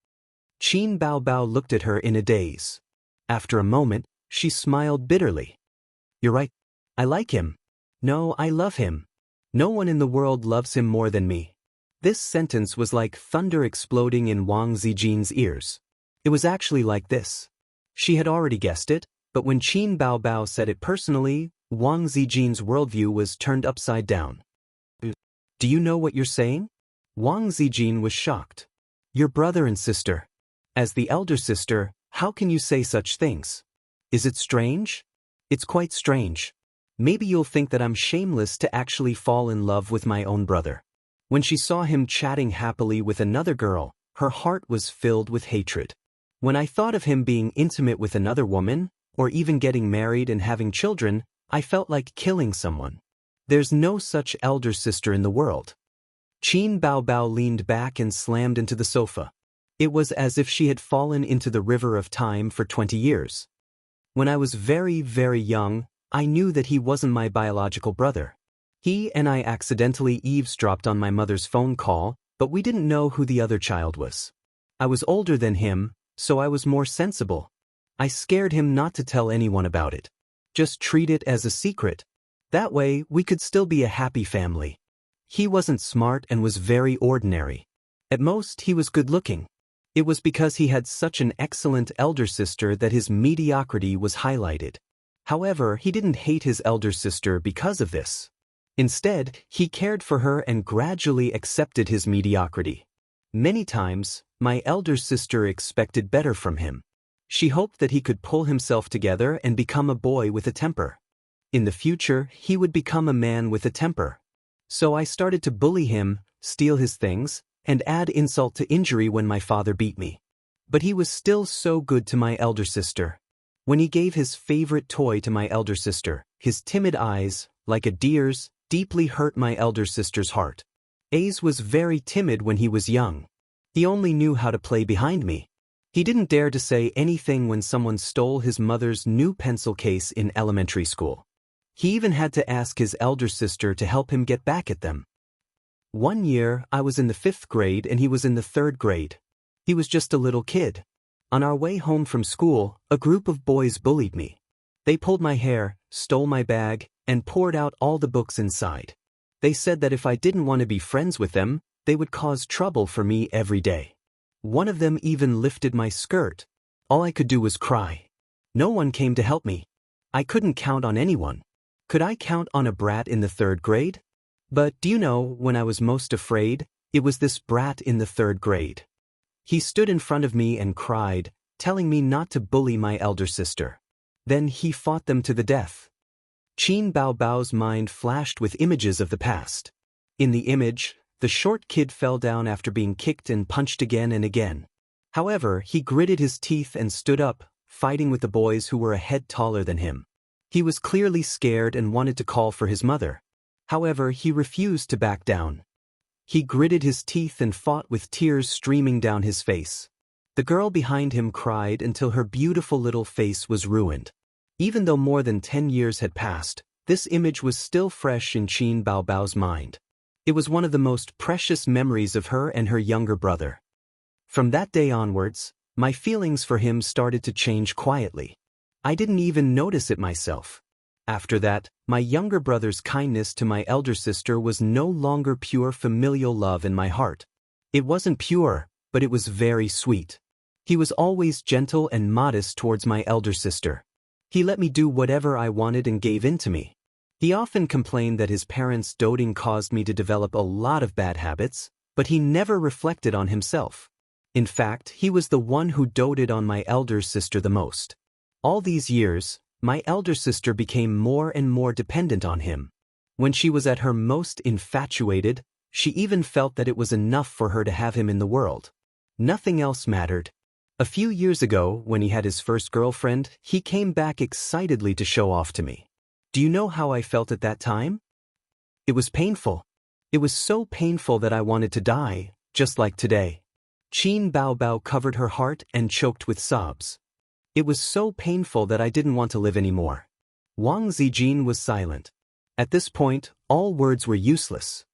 Qin Baobao looked at her in a daze. After a moment, she smiled bitterly. "You're right. I like him. No, I love him. No one in the world loves him more than me." This sentence was like thunder exploding in Wang Zijin's ears. It was actually like this. She had already guessed it, but when Qin Baobao said it personally, Wang Zijin's worldview was turned upside down. "Do you know what you're saying?" Wang Zijin was shocked. "Your brother and sister. As the elder sister, how can you say such things? Is it strange?" "It's quite strange. Maybe you'll think that I'm shameless to actually fall in love with my own brother." When she saw him chatting happily with another girl, her heart was filled with hatred. When I thought of him being intimate with another woman, or even getting married and having children, I felt like killing someone. There's no such elder sister in the world. Qin Baobao leaned back and slammed into the sofa. It was as if she had fallen into the river of time for 20 years. When I was very, very young, I knew that he wasn't my biological brother. He and I accidentally eavesdropped on my mother's phone call, but we didn't know who the other child was. I was older than him, so I was more sensible. I scared him not to tell anyone about it. Just treat it as a secret. That way, we could still be a happy family. He wasn't smart and was very ordinary. At most, he was good-looking. It was because he had such an excellent elder sister that his mediocrity was highlighted. However, he didn't hate his elder sister because of this. Instead, he cared for her and gradually accepted his mediocrity. Many times, my elder sister expected better from him. She hoped that he could pull himself together and become a boy with a temper. In the future, he would become a man with a temper. So I started to bully him, steal his things, and add insult to injury when my father beat me. But he was still so good to my elder sister. When he gave his favorite toy to my elder sister, his timid eyes, like a deer's, deeply hurt my elder sister's heart. Ace was very timid when he was young. He only knew how to play behind me. He didn't dare to say anything when someone stole his mother's new pencil case in elementary school. He even had to ask his elder sister to help him get back at them. One year, I was in the 5th grade and he was in the 3rd grade. He was just a little kid. On our way home from school, a group of boys bullied me. They pulled my hair, stole my bag, and poured out all the books inside. They said that if I didn't want to be friends with them, they would cause trouble for me every day. One of them even lifted my skirt. All I could do was cry. No one came to help me. I couldn't count on anyone. Could I count on a brat in the 3rd grade? But do you know, when I was most afraid, it was this brat in the 3rd grade. He stood in front of me and cried, telling me not to bully my elder sister. Then he fought them to the death. Qin Baobao's mind flashed with images of the past. In the image, the short kid fell down after being kicked and punched again and again. However, he gritted his teeth and stood up, fighting with the boys who were a head taller than him. He was clearly scared and wanted to call for his mother. However, he refused to back down. He gritted his teeth and fought with tears streaming down his face. The girl behind him cried until her beautiful little face was ruined. Even though more than 10 years had passed, this image was still fresh in Qin Baobao's mind. It was one of the most precious memories of her and her younger brother. From that day onwards, my feelings for him started to change quietly. I didn't even notice it myself. After that, my younger brother's kindness to my elder sister was no longer pure familial love in my heart. It wasn't pure, but it was very sweet. He was always gentle and modest towards my elder sister. He let me do whatever I wanted and gave in to me. He often complained that his parents' doting caused me to develop a lot of bad habits, but he never reflected on himself. In fact, he was the one who doted on my elder sister the most. All these years, my elder sister became more and more dependent on him. When she was at her most infatuated, she even felt that it was enough for her to have him in the world. Nothing else mattered. A few years ago, when he had his first girlfriend, he came back excitedly to show off to me. Do you know how I felt at that time? It was painful. It was so painful that I wanted to die, just like today. Qin Baobao covered her heart and choked with sobs. It was so painful that I didn't want to live anymore. Wang Zijin was silent. At this point, all words were useless.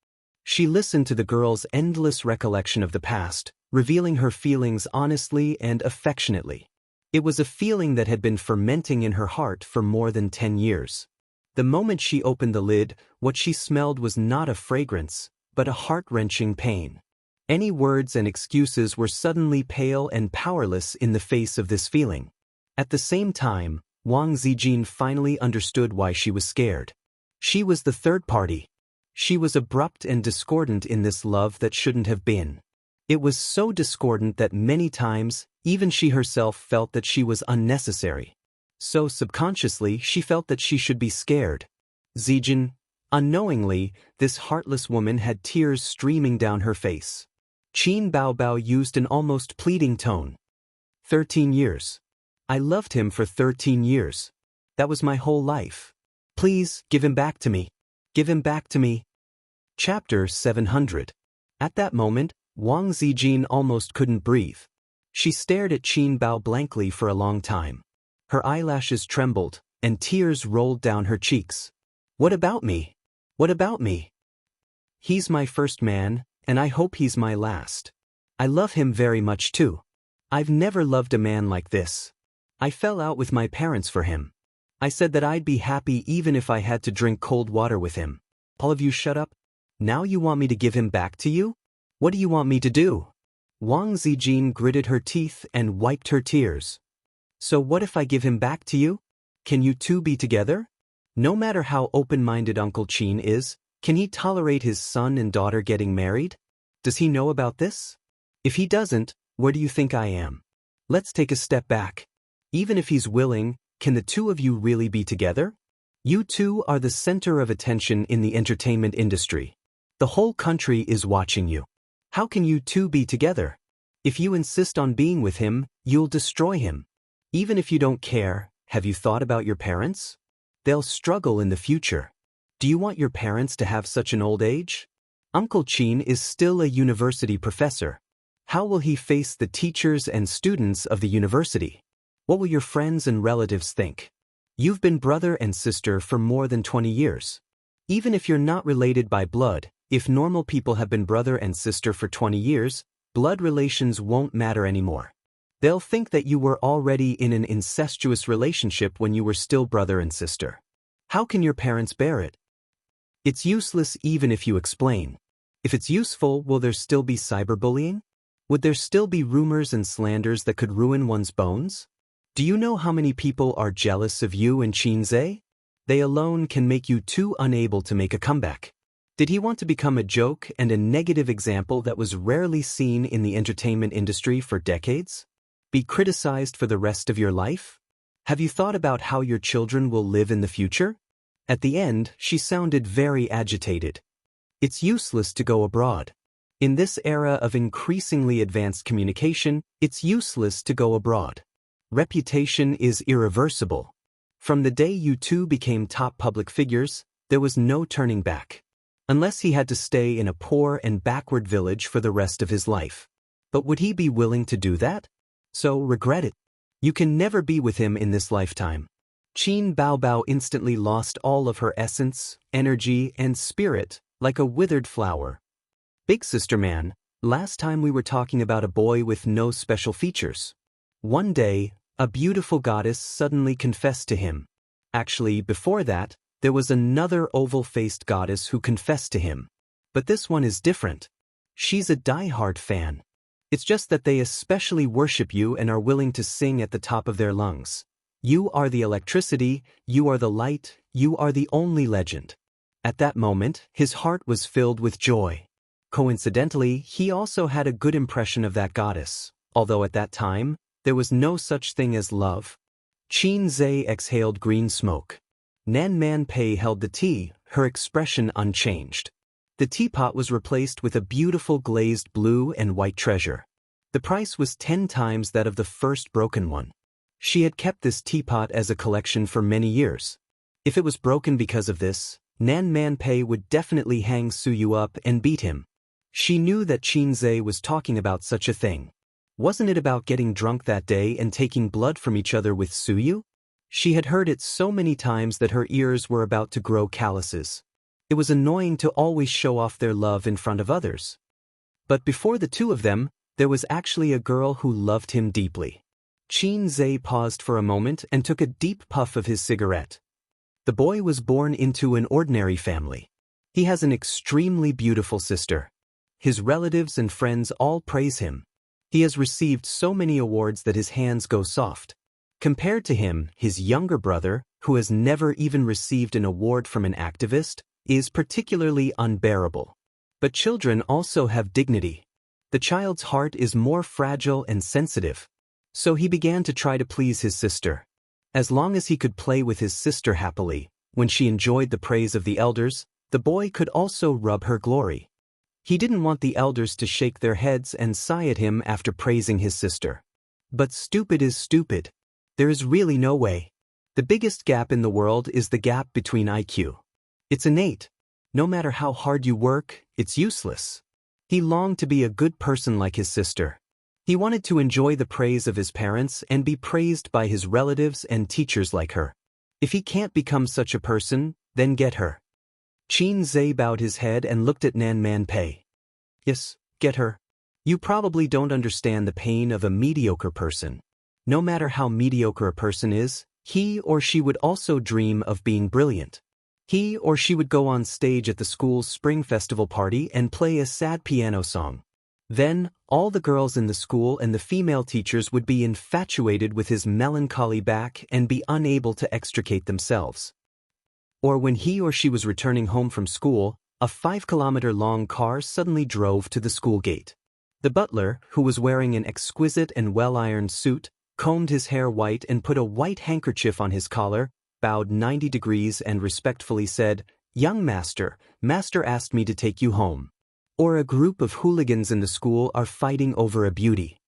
She listened to the girl's endless recollection of the past, revealing her feelings honestly and affectionately. It was a feeling that had been fermenting in her heart for more than 10 years. The moment she opened the lid, what she smelled was not a fragrance, but a heart-wrenching pain. Any words and excuses were suddenly pale and powerless in the face of this feeling. At the same time, Wang Zijin finally understood why she was scared. She was the third party. She was abrupt and discordant in this love that shouldn't have been. It was so discordant that many times, even she herself felt that she was unnecessary. So subconsciously, she felt that she should be scared. Zijin, unknowingly, this heartless woman had tears streaming down her face. Qin Baobao used an almost pleading tone. 13 years. I loved him for 13 years. That was my whole life. Please, give him back to me. Give him back to me. Chapter 700. At that moment, Wang Zijin almost couldn't breathe. She stared at Qin Bao blankly for a long time. Her eyelashes trembled, and tears rolled down her cheeks. What about me? What about me? He's my first man, and I hope he's my last. I love him very much too. I've never loved a man like this. I fell out with my parents for him. I said that I'd be happy even if I had to drink cold water with him. All of you shut up. Now you want me to give him back to you? What do you want me to do? Wang Zijin gritted her teeth and wiped her tears. So what if I give him back to you? Can you two be together? No matter how open-minded Uncle Qin is, can he tolerate his son and daughter getting married? Does he know about this? If he doesn't, where do you think I am? Let's take a step back. Even if he's willing, can the two of you really be together? You two are the center of attention in the entertainment industry. The whole country is watching you. How can you two be together? If you insist on being with him, you'll destroy him. Even if you don't care, have you thought about your parents? They'll struggle in the future. Do you want your parents to have such an old age? Uncle Qin is still a university professor. How will he face the teachers and students of the university? What will your friends and relatives think? You've been brother and sister for more than 20 years. Even if you're not related by blood, if normal people have been brother and sister for 20 years, blood relations won't matter anymore. They'll think that you were already in an incestuous relationship when you were still brother and sister. How can your parents bear it? It's useless even if you explain. If it's useful, will there still be cyberbullying? Would there still be rumors and slanders that could ruin one's bones? Do you know how many people are jealous of you and Xianxia? They alone can make you too unable to make a comeback. Did he want to become a joke and a negative example that was rarely seen in the entertainment industry for decades? Be criticized for the rest of your life? Have you thought about how your children will live in the future? At the end, she sounded very agitated. It's useless to go abroad. In this era of increasingly advanced communication, it's useless to go abroad. Reputation is irreversible. From the day you two became top public figures, there was no turning back. Unless he had to stay in a poor and backward village for the rest of his life. But would he be willing to do that? So regret it. You can never be with him in this lifetime. Qin Baobao instantly lost all of her essence, energy, and spirit, like a withered flower. Big sister man, last time we were talking about a boy with no special features. One day, a beautiful goddess suddenly confessed to him. Actually, before that, there was another oval-faced goddess who confessed to him. But this one is different. She's a die-hard fan. It's just that they especially worship you and are willing to sing at the top of their lungs. You are the electricity, you are the light, you are the only legend. At that moment, his heart was filled with joy. Coincidentally, he also had a good impression of that goddess, although at that time, there was no such thing as love. Xianxia exhaled green smoke. Nan Man Pei held the tea, her expression unchanged. The teapot was replaced with a beautiful glazed blue and white treasure. The price was 10 times that of the first broken one. She had kept this teapot as a collection for many years. If it was broken because of this, Nan Man Pei would definitely hang Suyu up and beat him. She knew that Xianxia was talking about such a thing. Wasn't it about getting drunk that day and taking blood from each other with Suyu? She had heard it so many times that her ears were about to grow calluses. It was annoying to always show off their love in front of others. But before the two of them, there was actually a girl who loved him deeply. Xianxia paused for a moment and took a deep puff of his cigarette. The boy was born into an ordinary family. He has an extremely beautiful sister. His relatives and friends all praise him. He has received so many awards that his hands go soft. Compared to him, his younger brother, who has never even received an award from an activist, is particularly unbearable. But children also have dignity. The child's heart is more fragile and sensitive. So he began to try to please his sister. As long as he could play with his sister happily, when she enjoyed the praise of the elders, the boy could also rub her glory. He didn't want the elders to shake their heads and sigh at him after praising his sister. But stupid is stupid. There is really no way. The biggest gap in the world is the gap between IQ. It's innate. No matter how hard you work, it's useless. He longed to be a good person like his sister. He wanted to enjoy the praise of his parents and be praised by his relatives and teachers like her. If he can't become such a person, then get her. Xianxia bowed his head and looked at Nan Man Pei. Yes, get her. You probably don't understand the pain of a mediocre person. No matter how mediocre a person is, he or she would also dream of being brilliant. He or she would go on stage at the school's spring festival party and play a sad piano song. Then, all the girls in the school and the female teachers would be infatuated with his melancholy back and be unable to extricate themselves. Or when he or she was returning home from school, a 5-kilometer-long car suddenly drove to the school gate. The butler, who was wearing an exquisite and well-ironed suit, combed his hair white and put a white handkerchief on his collar, bowed 90 degrees and respectfully said, "Young master, master asked me to take you home." Or a group of hooligans in the school are fighting over a beauty.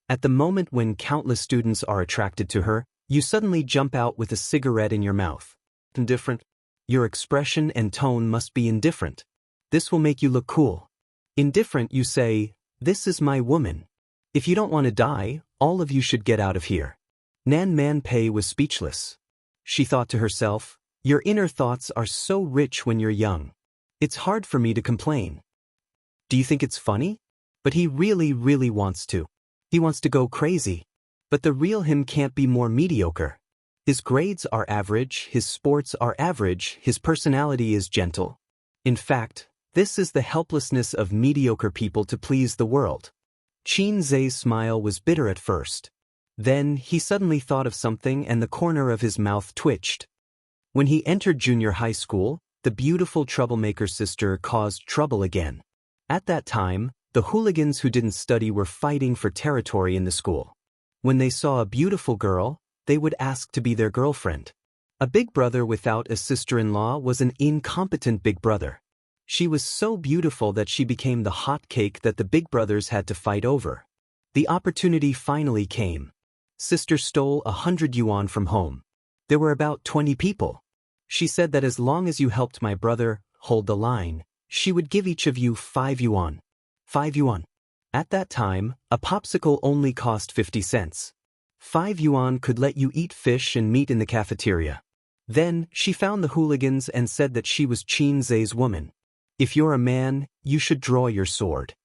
At the moment when countless students are attracted to her, you suddenly jump out with a cigarette in your mouth. Indifferent. Your expression and tone must be indifferent. This will make you look cool. Indifferent, you say, "This is my woman. If you don't want to die, all of you should get out of here." Nan Man Pei was speechless. She thought to herself, "Your inner thoughts are so rich when you're young. It's hard for me to complain." Do you think it's funny? But he really wants to. He wants to go crazy. But the real him can't be more mediocre. His grades are average, his sports are average, his personality is gentle. In fact, this is the helplessness of mediocre people to please the world. Xianxia's smile was bitter at first. Then, he suddenly thought of something and the corner of his mouth twitched. When he entered junior high school, the beautiful troublemaker sister caused trouble again. At that time, the hooligans who didn't study were fighting for territory in the school. When they saw a beautiful girl, they would ask to be their girlfriend. A big brother without a sister-in-law was an incompetent big brother. She was so beautiful that she became the hot cake that the big brothers had to fight over. The opportunity finally came. Sister stole 100 yuan from home. There were about 20 people. She said that as long as you helped my brother hold the line, she would give each of you 5 yuan. 5 yuan. At that time, a popsicle only cost 50 cents. 5 yuan could let you eat fish and meat in the cafeteria. Then, she found the hooligans and said that she was Xianxia's woman. If you're a man, you should draw your sword.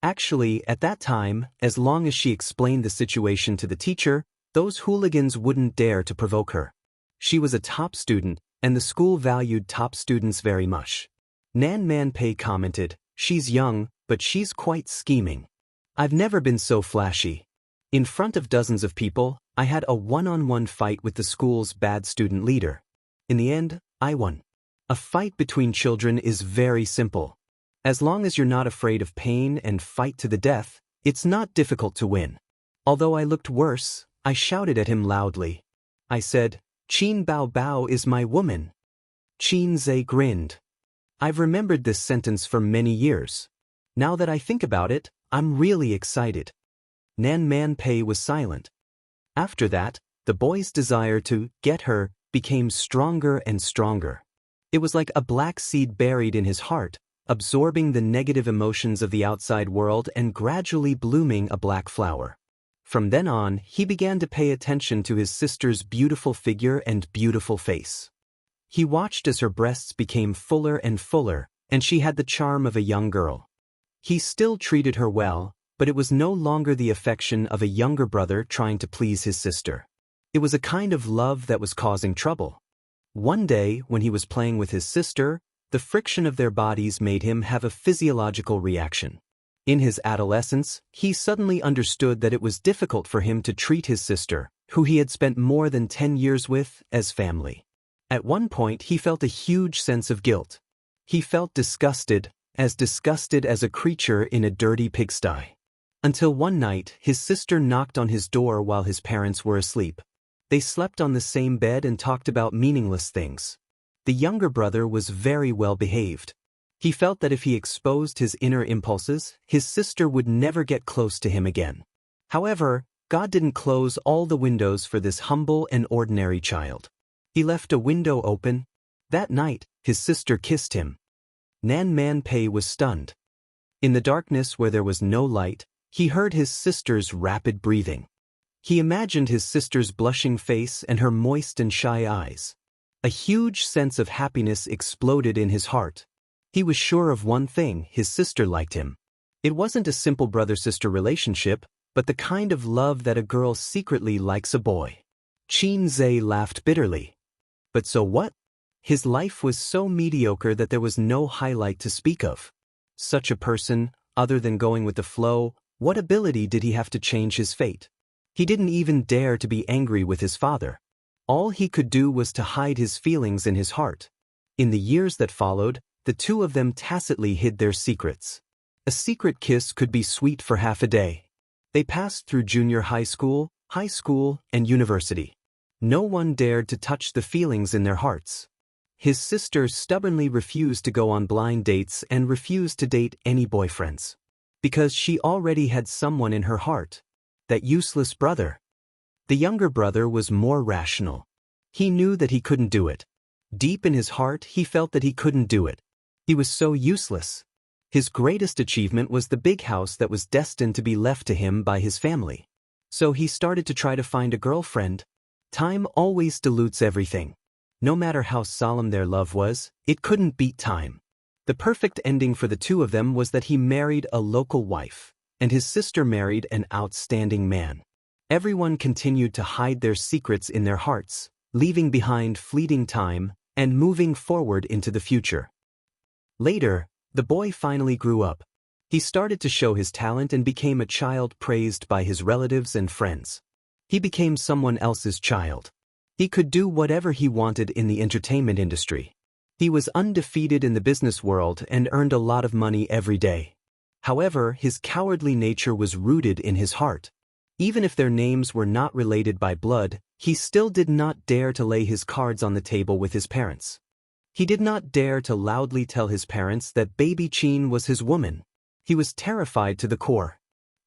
Actually, at that time, as long as she explained the situation to the teacher, those hooligans wouldn't dare to provoke her. She was a top student, and the school valued top students very much. Nan Man Pei commented, "She's young, but she's quite scheming. I've never been so flashy." In front of dozens of people, I had a one-on-one fight with the school's bad student leader. In the end, I won. A fight between children is very simple. As long as you're not afraid of pain and fight to the death, it's not difficult to win. Although I looked worse, I shouted at him loudly. I said, "Qin Bao Bao is my woman." Qin Zhe grinned. I've remembered this sentence for many years. Now that I think about it, I'm really excited. Nan Man Pei was silent. After that, the boy's desire to get her became stronger and stronger. It was like a black seed buried in his heart, absorbing the negative emotions of the outside world and gradually blooming a black flower. From then on, he began to pay attention to his sister's beautiful figure and beautiful face. He watched as her breasts became fuller and fuller, and she had the charm of a young girl. He still treated her well, but it was no longer the affection of a younger brother trying to please his sister. It was a kind of love that was causing trouble. One day, when he was playing with his sister, the friction of their bodies made him have a physiological reaction. In his adolescence, he suddenly understood that it was difficult for him to treat his sister, who he had spent more than 10 years with, as family. At one point, he felt a huge sense of guilt. He felt disgusted as a creature in a dirty pigsty. Until one night, his sister knocked on his door while his parents were asleep. They slept on the same bed and talked about meaningless things. The younger brother was very well behaved. He felt that if he exposed his inner impulses, his sister would never get close to him again. However, God didn't close all the windows for this humble and ordinary child. He left a window open. That night, his sister kissed him. Nan Man Pei was stunned. In the darkness where there was no light, he heard his sister's rapid breathing. He imagined his sister's blushing face and her moist and shy eyes. A huge sense of happiness exploded in his heart. He was sure of one thing: his sister liked him. It wasn't a simple brother-sister relationship, but the kind of love that a girl secretly likes a boy. Qin Zhe laughed bitterly. But so what? His life was so mediocre that there was no highlight to speak of. Such a person, other than going with the flow, what ability did he have to change his fate? He didn't even dare to be angry with his father. All he could do was to hide his feelings in his heart. In the years that followed, the two of them tacitly hid their secrets. A secret kiss could be sweet for half a day. They passed through junior high school, and university. No one dared to touch the feelings in their hearts. His sister stubbornly refused to go on blind dates and refused to date any boyfriends. Because she already had someone in her heart. That useless brother. The younger brother was more rational. He knew that he couldn't do it. Deep in his heart, he felt that he couldn't do it. He was so useless. His greatest achievement was the big house that was destined to be left to him by his family. So he started to try to find a girlfriend. Time always dilutes everything. No matter how solemn their love was, it couldn't beat time. The perfect ending for the two of them was that he married a local wife, and his sister married an outstanding man. Everyone continued to hide their secrets in their hearts, leaving behind fleeting time and moving forward into the future. Later, the boy finally grew up. He started to show his talent and became a child praised by his relatives and friends. He became someone else's child. He could do whatever he wanted in the entertainment industry. He was undefeated in the business world and earned a lot of money every day. However, his cowardly nature was rooted in his heart. Even if their names were not related by blood, he still did not dare to lay his cards on the table with his parents. He did not dare to loudly tell his parents that baby Qin was his woman. He was terrified to the core.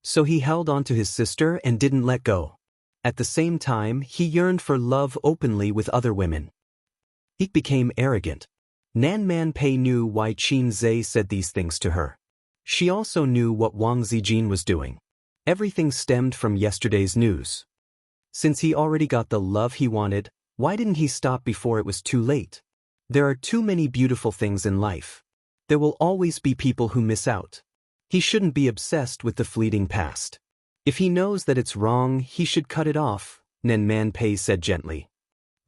So he held on to his sister and didn't let go. At the same time, he yearned for love openly with other women. He became arrogant. Nan Man Pei knew why Qin Zhe said these things to her. She also knew what Wang Zijin was doing. Everything stemmed from yesterday's news. Since he already got the love he wanted, why didn't he stop before it was too late? There are too many beautiful things in life. There will always be people who miss out. He shouldn't be obsessed with the fleeting past. If he knows that it's wrong, he should cut it off, Nan Man Pei said gently.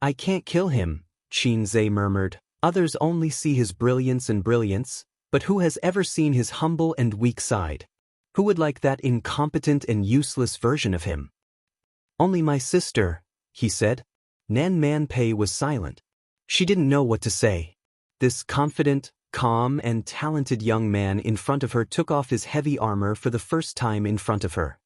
I can't kill him, Qin Zhe murmured. Others only see his brilliance, but who has ever seen his humble and weak side? Who would like that incompetent and useless version of him? Only my sister, he said. Nan Man Pei was silent. She didn't know what to say. This confident, calm, and talented young man in front of her took off his heavy armor for the first time in front of her.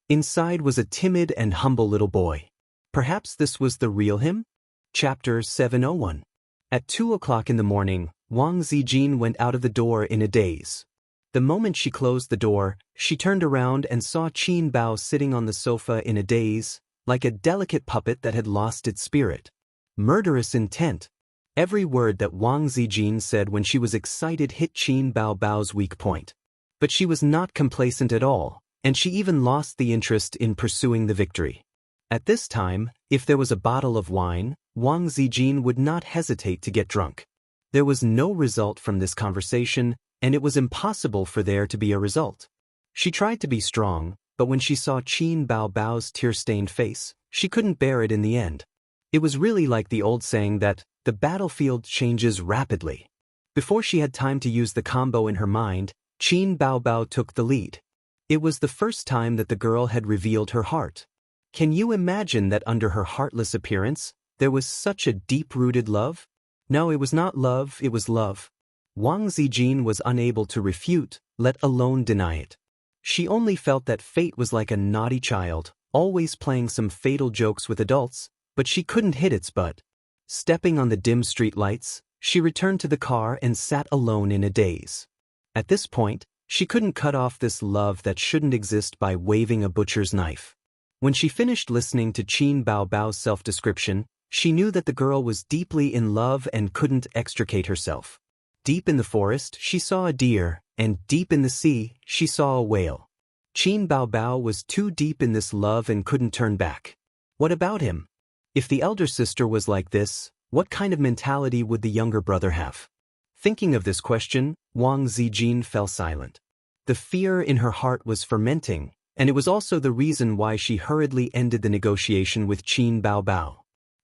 Inside was a timid and humble little boy. Perhaps this was the real him? Chapter 701. At 2 o'clock in the morning, Wang Zijin went out of the door in a daze. The moment she closed the door, she turned around and saw Qin Bao sitting on the sofa in a daze, like a delicate puppet that had lost its spirit. Murderous intent. Every word that Wang Zijin said when she was excited hit Qin Bao's weak point. But she was not complacent at all, and she even lost the interest in pursuing the victory. At this time, if there was a bottle of wine, Wang Zijin would not hesitate to get drunk. There was no result from this conversation, and it was impossible for there to be a result. She tried to be strong, but when she saw Qin Bao's tear-stained face, she couldn't bear it in the end. It was really like the old saying that the battlefield changes rapidly. Before she had time to use the combo in her mind, Qin Bao took the lead. It was the first time that the girl had revealed her heart. Can you imagine that under her heartless appearance, there was such a deep-rooted love? No, it was not love, it was love. Wang Zijin was unable to refute, let alone deny it. She only felt that fate was like a naughty child, always playing some fatal jokes with adults, but she couldn't hit its butt. Stepping on the dim street lights, she returned to the car and sat alone in a daze. At this point, she couldn't cut off this love that shouldn't exist by waving a butcher's knife. When she finished listening to Qin Bao's self-description, she knew that the girl was deeply in love and couldn't extricate herself. Deep in the forest, she saw a deer, and deep in the sea, she saw a whale. Qin Bao was too deep in this love and couldn't turn back. What about him? If the elder sister was like this, what kind of mentality would the younger brother have? Thinking of this question, Wang Zijin fell silent. The fear in her heart was fermenting, and it was also the reason why she hurriedly ended the negotiation with Qin Bao.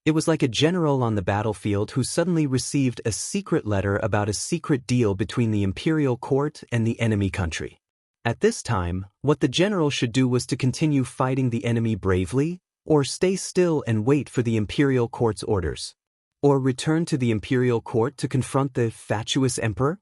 It was like a general on the battlefield who suddenly received a secret letter about a secret deal between the imperial court and the enemy country. At this time, what the general should do was to continue fighting the enemy bravely, or stay still and wait for the imperial court's orders, or return to the imperial court to confront the fatuous emperor?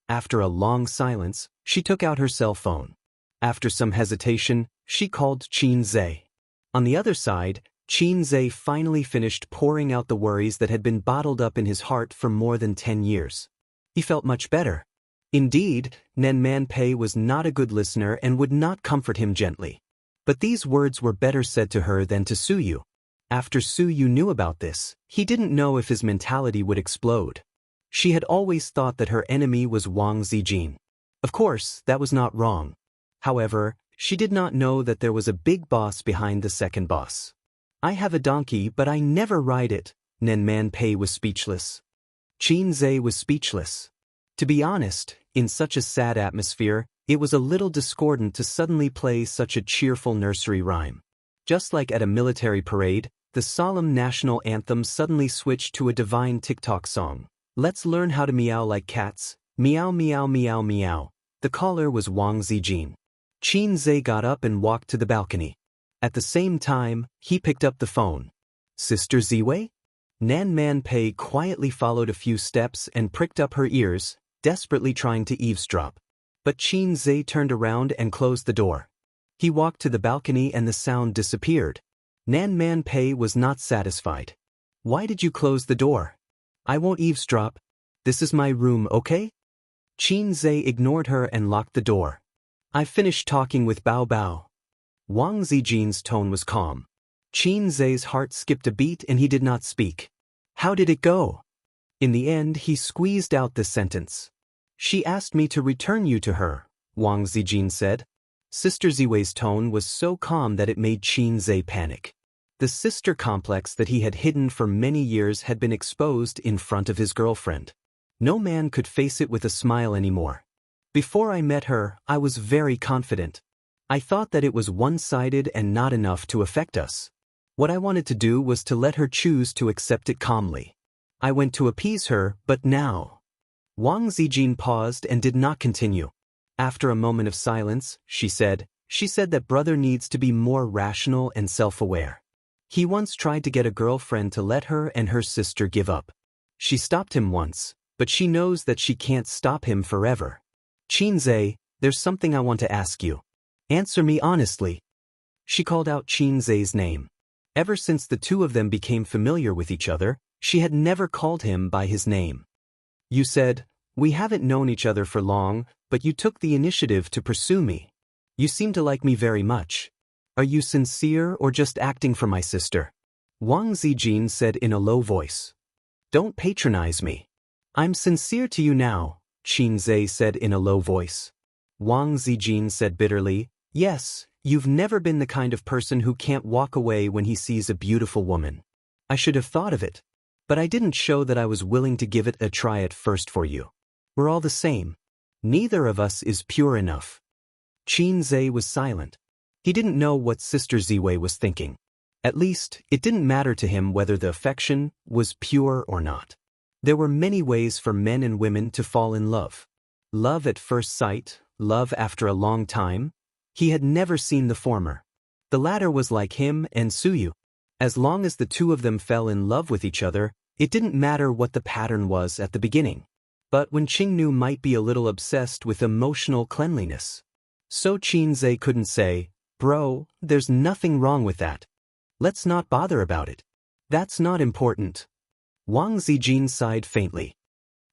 After a long silence, she took out her cell phone. After some hesitation, she called Qin Zhe. On the other side, Qin Zhe finally finished pouring out the worries that had been bottled up in his heart for more than 10 years. He felt much better. Indeed, Nan Man Pei was not a good listener and would not comfort him gently. But these words were better said to her than to Su Yu. After Su Yu knew about this, he didn't know if his mentality would explode. She had always thought that her enemy was Wang Zijin. Of course, that was not wrong. However, she did not know that there was a big boss behind the second boss. I have a donkey, but I never ride it. Nan Man Pei was speechless. Qin Zhe was speechless. To be honest, in such a sad atmosphere, it was a little discordant to suddenly play such a cheerful nursery rhyme. Just like at a military parade, the solemn national anthem suddenly switched to a divine TikTok song. Let's learn how to meow like cats. Meow meow meow meow. The caller was Wang Zijin. Qin Zhe got up and walked to the balcony. At the same time, he picked up the phone. Sister Ziwei? Nan Man Pei quietly followed a few steps and pricked up her ears, desperately trying to eavesdrop. But Qin Zhe turned around and closed the door. He walked to the balcony and the sound disappeared. Nan Man Pei was not satisfied. Why did you close the door? I won't eavesdrop. This is my room, okay? Qin Zhe ignored her and locked the door. I've finished talking with Bao. Wang Zijin's tone was calm. Qin Zhe's heart skipped a beat and he did not speak. How did it go? In the end, he squeezed out this sentence. She asked me to return you to her, Wang Zijin said. Sister Ziwei's tone was so calm that it made Qin Zhe panic. The sister complex that he had hidden for many years had been exposed in front of his girlfriend. No man could face it with a smile anymore. Before I met her, I was very confident. I thought that it was one-sided and not enough to affect us. What I wanted to do was to let her choose to accept it calmly. I went to appease her, but now... Wang Zijin paused and did not continue. After a moment of silence, she said that brother needs to be more rational and self-aware. He once tried to get a girlfriend to let her and her sister give up. She stopped him once, but she knows that she can't stop him forever. Xianxia, there's something I want to ask you. Answer me honestly. She called out Xianxia's name. Ever since the two of them became familiar with each other, she had never called him by his name. You said, we haven't known each other for long, but you took the initiative to pursue me. You seem to like me very much. Are you sincere or just acting for my sister? Wang Zijin said in a low voice. Don't patronize me. I'm sincere to you now, Xianxia said in a low voice. Wang Zijin said bitterly, yes, you've never been the kind of person who can't walk away when he sees a beautiful woman. I should have thought of it. But I didn't show that I was willing to give it a try at first for you. We're all the same. Neither of us is pure enough. Xianxia was silent. He didn't know what Sister Ziwei was thinking. At least, it didn't matter to him whether the affection was pure or not. There were many ways for men and women to fall in love. Love at first sight, love after a long time. He had never seen the former. The latter was like him and Suyu. As long as the two of them fell in love with each other, it didn't matter what the pattern was at the beginning. But when Qingnu might be a little obsessed with emotional cleanliness. So Xianxia couldn't say, bro, there's nothing wrong with that. Let's not bother about it. That's not important. Wang Zijin sighed faintly.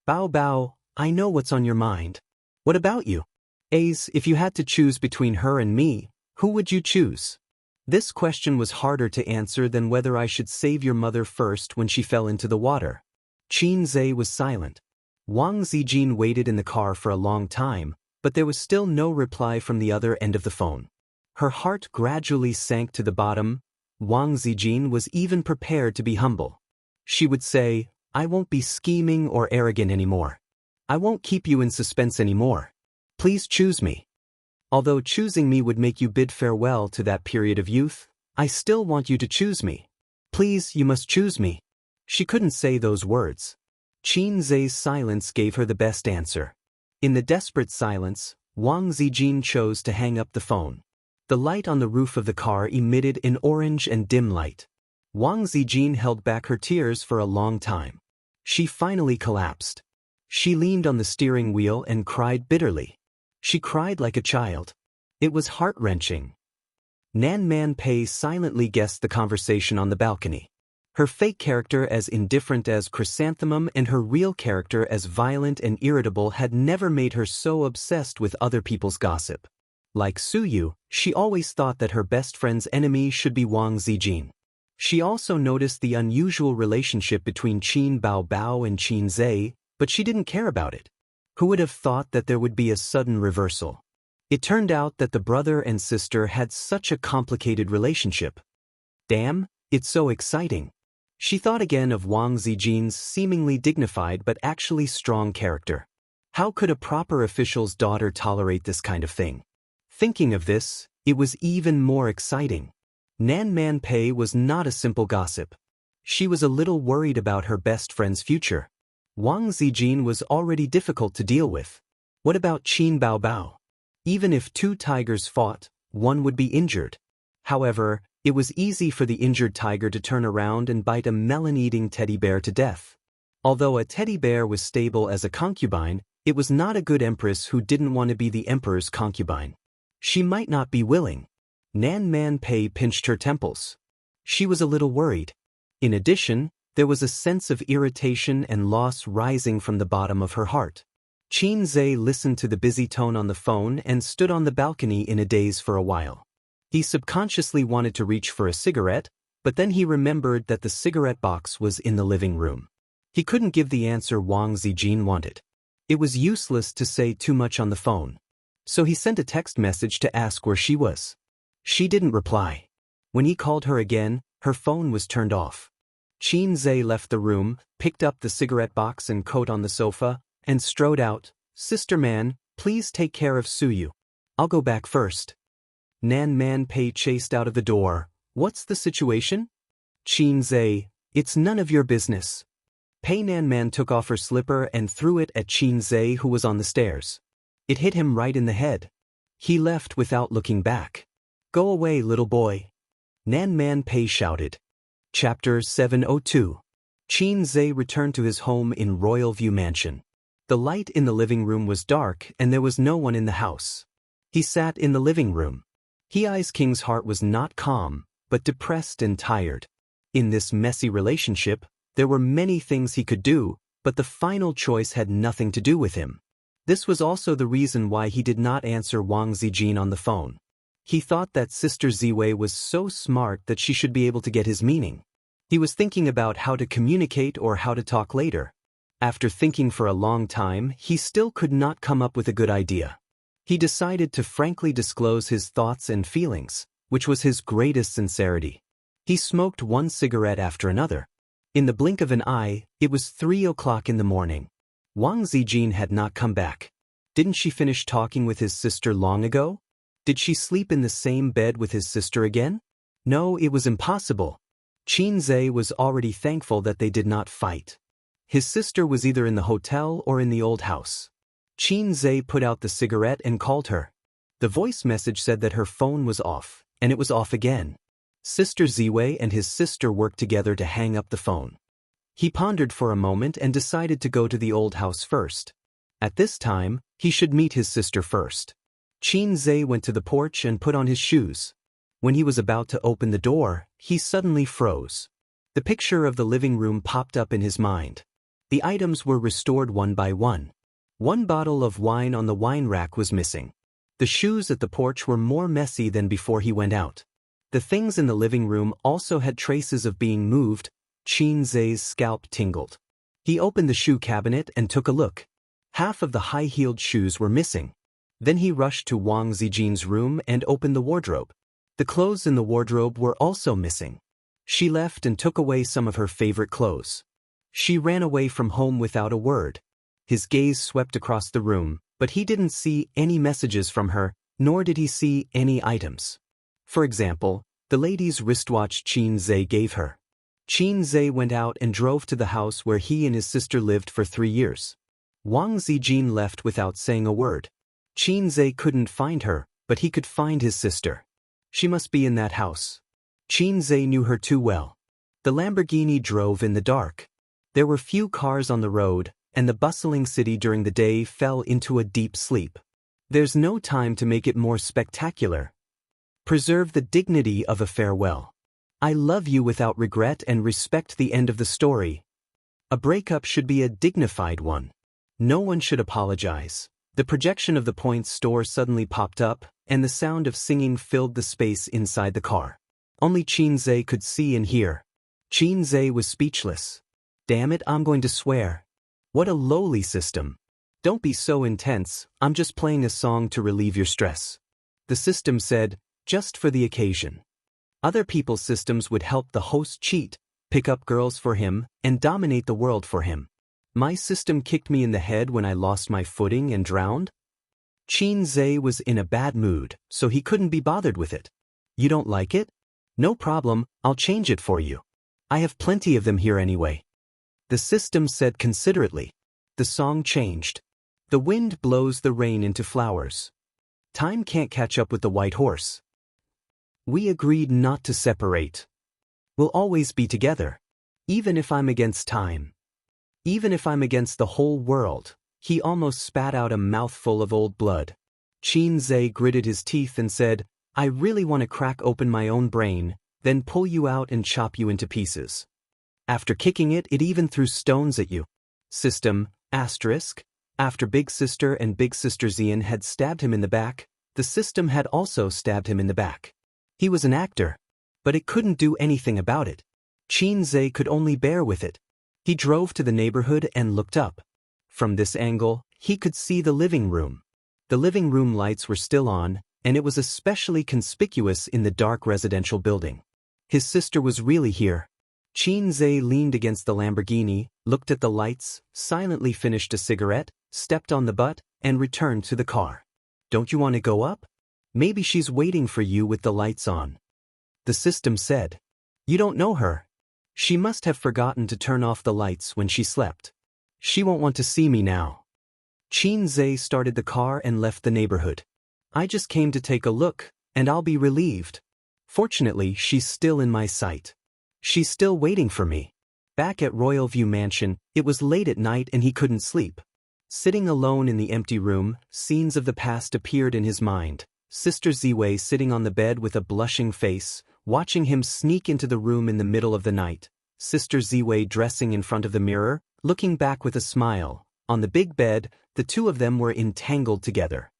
Bao Bao, I know what's on your mind. What about you? If you had to choose between her and me, who would you choose? This question was harder to answer than whether I should save your mother first when she fell into the water. Xianxia was silent. Wang Zijin waited in the car for a long time, but there was still no reply from the other end of the phone. Her heart gradually sank to the bottom. Wang Zijin was even prepared to be humble. She would say, I won't be scheming or arrogant anymore. I won't keep you in suspense anymore. Please choose me. Although choosing me would make you bid farewell to that period of youth, I still want you to choose me. Please, you must choose me. She couldn't say those words. Xianxia's silence gave her the best answer. In the desperate silence, Wang Zijin chose to hang up the phone. The light on the roof of the car emitted an orange and dim light. Wang Zijin held back her tears for a long time. She finally collapsed. She leaned on the steering wheel and cried bitterly. She cried like a child. It was heart-wrenching. Nan Man Pei silently guessed the conversation on the balcony. Her fake character as indifferent as Chrysanthemum and her real character as violent and irritable had never made her so obsessed with other people's gossip. Like Suyu, she always thought that her best friend's enemy should be Wang Zijin. She also noticed the unusual relationship between Qin Bao Bao and Xianxia, but she didn't care about it. Who would have thought that there would be a sudden reversal? It turned out that the brother and sister had such a complicated relationship. Damn, it's so exciting. She thought again of Wang Zijin's seemingly dignified but actually strong character. How could a proper official's daughter tolerate this kind of thing? Thinking of this, it was even more exciting. Nan Man Pei was not a simple gossip. She was a little worried about her best friend's future. Wang Zijin was already difficult to deal with. What about Qin Bao Bao? Even if two tigers fought, one would be injured. However, it was easy for the injured tiger to turn around and bite a melon-eating teddy bear to death. Although a teddy bear was stable as a concubine, it was not a good empress who didn't want to be the emperor's concubine. She might not be willing. Nan Man Pei pinched her temples. She was a little worried. In addition, there was a sense of irritation and loss rising from the bottom of her heart. Xianxia listened to the busy tone on the phone and stood on the balcony in a daze for a while. He subconsciously wanted to reach for a cigarette, but then he remembered that the cigarette box was in the living room. He couldn't give the answer Wang Zijin wanted. It was useless to say too much on the phone. So he sent a text message to ask where she was. She didn't reply. When he called her again, her phone was turned off. Xianxia left the room, picked up the cigarette box and coat on the sofa, and strode out. Sister Man, please take care of Suyu. I'll go back first. Nan Man Pei chased out of the door. What's the situation? Xianxia, it's none of your business. Pei Nan Man took off her slipper and threw it at Xianxia, who was on the stairs. It hit him right in the head. He left without looking back. "Go away, little boy," Nan Man Pei shouted. Chapter 702. Qin Zhe returned to his home in Royal View Mansion. The light in the living room was dark and there was no one in the house. He sat in the living room. Hei's king's heart was not calm, but depressed and tired. In this messy relationship, there were many things he could do, but the final choice had nothing to do with him. This was also the reason why he did not answer Wang Zijin on the phone. He thought that Sister Ziwei was so smart that she should be able to get his meaning. He was thinking about how to communicate or how to talk later. After thinking for a long time, he still could not come up with a good idea. He decided to frankly disclose his thoughts and feelings, which was his greatest sincerity. He smoked one cigarette after another. In the blink of an eye, it was 3 o'clock in the morning. Wang Zijin had not come back. Didn't she finish talking with his sister long ago? Did she sleep in the same bed with his sister again? No, it was impossible. Qin Zhe was already thankful that they did not fight. His sister was either in the hotel or in the old house. Qin Zhe put out the cigarette and called her. The voice message said that her phone was off, and it was off again. Sister Ziwei and his sister worked together to hang up the phone. He pondered for a moment and decided to go to the old house first. At this time, he should meet his sister first. Qin Zhe went to the porch and put on his shoes. When he was about to open the door, he suddenly froze. The picture of the living room popped up in his mind. The items were restored one by one. One bottle of wine on the wine rack was missing. The shoes at the porch were more messy than before he went out. The things in the living room also had traces of being moved. Qin Zhe's scalp tingled. He opened the shoe cabinet and took a look. Half of the high-heeled shoes were missing. Then he rushed to Wang Zijin's room and opened the wardrobe. The clothes in the wardrobe were also missing. She left and took away some of her favorite clothes. She ran away from home without a word. His gaze swept across the room, but he didn't see any messages from her, nor did he see any items. For example, the lady's wristwatch Qin Zhe gave her. Qin Zhe went out and drove to the house where he and his sister lived for 3 years. Wang Zijin left without saying a word. Qin Zhe couldn't find her, but he could find his sister. She must be in that house. Qin Zhe knew her too well. The Lamborghini drove in the dark. There were few cars on the road, and the bustling city during the day fell into a deep sleep. There's no time to make it more spectacular. Preserve the dignity of a farewell. I love you without regret and respect the end of the story. A breakup should be a dignified one. No one should apologize. The projection of the Point store suddenly popped up, and the sound of singing filled the space inside the car. Only Qin Zhe could see and hear. Qin Zhe was speechless. Damn it, I'm going to swear. What a lowly system. Don't be so intense, I'm just playing a song to relieve your stress. The system said, just for the occasion. Other people's systems would help the host cheat, pick up girls for him, and dominate the world for him. My system kicked me in the head when I lost my footing and drowned? Qin Zhe was in a bad mood, so he couldn't be bothered with it. You don't like it? No problem, I'll change it for you. I have plenty of them here anyway. The system said considerately. The song changed. The wind blows the rain into flowers. Time can't catch up with the white horse. We agreed not to separate. We'll always be together. Even if I'm against time. Even if I'm against the whole world. He almost spat out a mouthful of old blood. Qin Zhe gritted his teeth and said, I really want to crack open my own brain, then pull you out and chop you into pieces. After kicking it, it even threw stones at you. System, asterisk. After Big Sister and Big Sister Xian had stabbed him in the back, the system had also stabbed him in the back. He was an actor, but it couldn't do anything about it. Qin Zhe could only bear with it. He drove to the neighborhood and looked up. From this angle, he could see the living room. The living room lights were still on, and it was especially conspicuous in the dark residential building. His sister was really here. Qin Zhe leaned against the Lamborghini, looked at the lights, silently finished a cigarette, stepped on the butt, and returned to the car. Don't you want to go up? Maybe she's waiting for you with the lights on. The system said. You don't know her. She must have forgotten to turn off the lights when she slept. She won't want to see me now. Xianxia started the car and left the neighborhood. I just came to take a look, and I'll be relieved. Fortunately, she's still in my sight. She's still waiting for me. Back at Royal View Mansion, it was late at night and he couldn't sleep. Sitting alone in the empty room, scenes of the past appeared in his mind. Sister Ziwei sitting on the bed with a blushing face, watching him sneak into the room in the middle of the night. Sister Ziwei dressing in front of the mirror, looking back with a smile. On the big bed, the two of them were entangled together.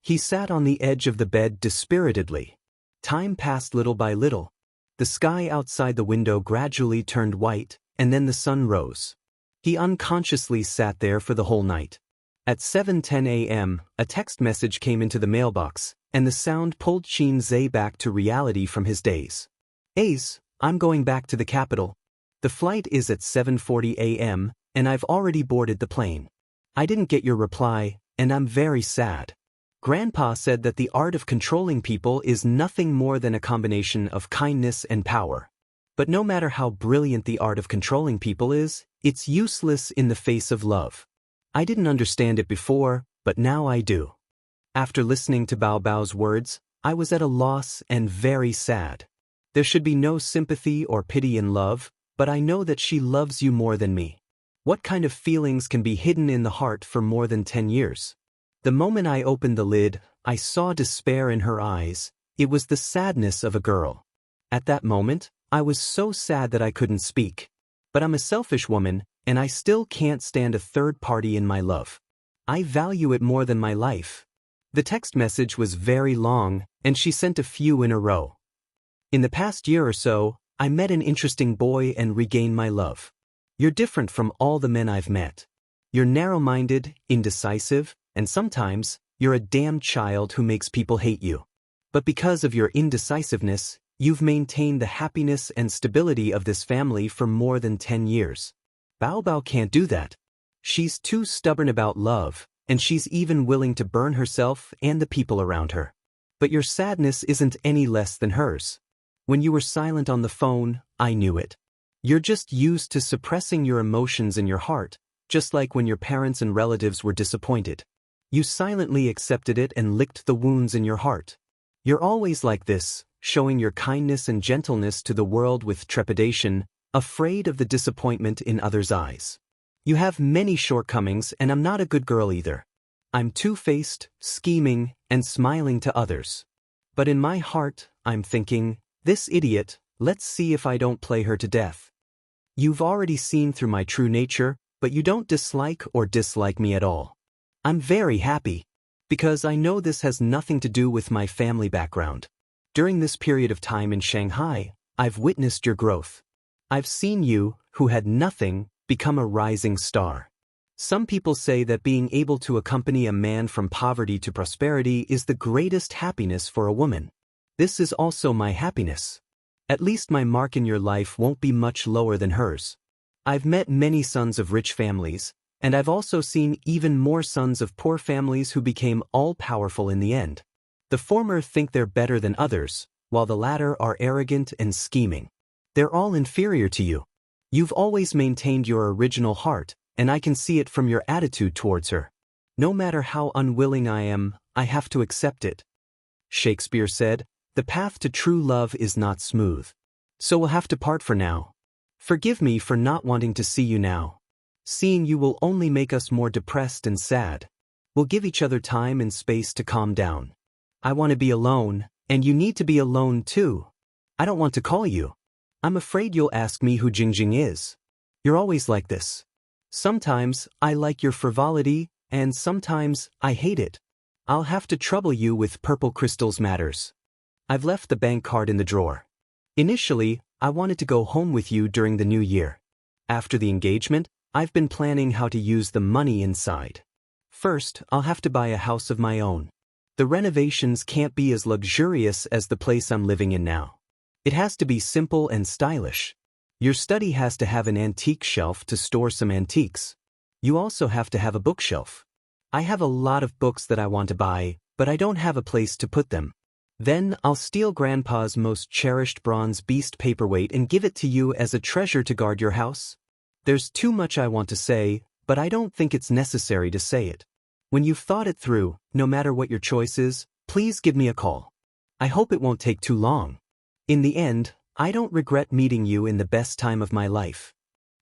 He sat on the edge of the bed dispiritedly. Time passed little by little. The sky outside the window gradually turned white, and then the sun rose. He unconsciously sat there for the whole night. At 7:10 a.m., a text message came into the mailbox, and the sound pulled Xianxia back to reality from his daze. Ace, I'm going back to the capital. The flight is at 7:40 a.m., and I've already boarded the plane. I didn't get your reply, and I'm very sad. Grandpa said that the art of controlling people is nothing more than a combination of kindness and power. But no matter how brilliant the art of controlling people is, it's useless in the face of love. I didn't understand it before, but now I do. After listening to Bao Bao's words, I was at a loss and very sad. There should be no sympathy or pity in love, but I know that she loves you more than me. What kind of feelings can be hidden in the heart for more than 10 years? The moment I opened the lid, I saw despair in her eyes. It was the sadness of a girl. At that moment, I was so sad that I couldn't speak. But I'm a selfish woman, and I still can't stand a third party in my love. I value it more than my life. The text message was very long, and she sent a few in a row. In the past year or so, I met an interesting boy and regained my love. You're different from all the men I've met. You're narrow-minded, indecisive, and sometimes, you're a damn child who makes people hate you. But because of your indecisiveness, you've maintained the happiness and stability of this family for more than 10 years. Bao Bao can't do that. She's too stubborn about love, and she's even willing to burn herself and the people around her. But your sadness isn't any less than hers. When you were silent on the phone, I knew it. You're just used to suppressing your emotions in your heart, just like when your parents and relatives were disappointed. You silently accepted it and licked the wounds in your heart. You're always like this, showing your kindness and gentleness to the world with trepidation, afraid of the disappointment in others' eyes. You have many shortcomings, and I'm not a good girl either. I'm two-faced, scheming, and smiling to others. But in my heart, I'm thinking, this idiot, let's see if I don't play her to death. You've already seen through my true nature, but you don't dislike me at all. I'm very happy, because I know this has nothing to do with my family background. During this period of time in Shanghai, I've witnessed your growth. I've seen you, who had nothing, become a rising star. Some people say that being able to accompany a man from poverty to prosperity is the greatest happiness for a woman. This is also my happiness. At least my mark in your life won't be much lower than hers. I've met many sons of rich families, and I've also seen even more sons of poor families who became all-powerful in the end. The former think they're better than others, while the latter are arrogant and scheming. They're all inferior to you. You've always maintained your original heart, and I can see it from your attitude towards her. No matter how unwilling I am, I have to accept it. Shakespeare said, "The path to true love is not smooth. So we'll have to part for now. Forgive me for not wanting to see you now. Seeing you will only make us more depressed and sad. We'll give each other time and space to calm down. I want to be alone, and you need to be alone too. I don't want to call you. I'm afraid you'll ask me who Jingjing is. You're always like this. Sometimes I like your frivolity, and sometimes I hate it. I'll have to trouble you with purple crystals matters. I've left the bank card in the drawer. Initially, I wanted to go home with you during the new year. After the engagement, I've been planning how to use the money inside. First, I'll have to buy a house of my own. The renovations can't be as luxurious as the place I'm living in now. It has to be simple and stylish. Your study has to have an antique shelf to store some antiques. You also have to have a bookshelf. I have a lot of books that I want to buy, but I don't have a place to put them. Then I'll steal Grandpa's most cherished bronze beast paperweight and give it to you as a treasure to guard your house. There's too much I want to say, but I don't think it's necessary to say it. When you've thought it through, no matter what your choice is, please give me a call. I hope it won't take too long. In the end, I don't regret meeting you in the best time of my life.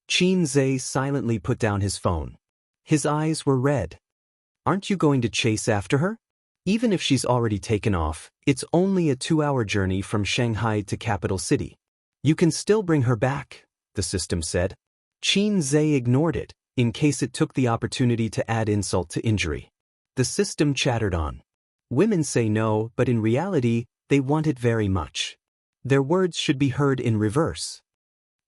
Qin Zhe silently put down his phone. His eyes were red. Aren't you going to chase after her? Even if she's already taken off, it's only a 2-hour journey from Shanghai to capital city. You can still bring her back, the system said. Qin Zhe ignored it, in case it took the opportunity to add insult to injury. The system chattered on. Women say no, but in reality, they want it very much. Their words should be heard in reverse.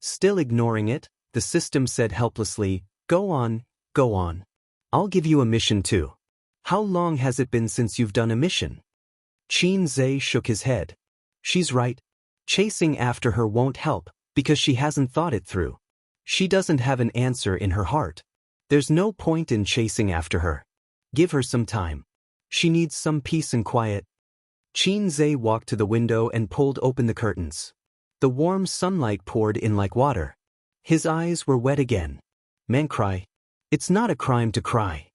Still ignoring it, the system said helplessly, Go on, go on. I'll give you a mission too. How long has it been since you've done a mission? Qin Zhe shook his head. She's right. Chasing after her won't help, because she hasn't thought it through. She doesn't have an answer in her heart. There's no point in chasing after her. Give her some time. She needs some peace and quiet. Qin Zhe walked to the window and pulled open the curtains. The warm sunlight poured in like water. His eyes were wet again. Men cry. It's not a crime to cry.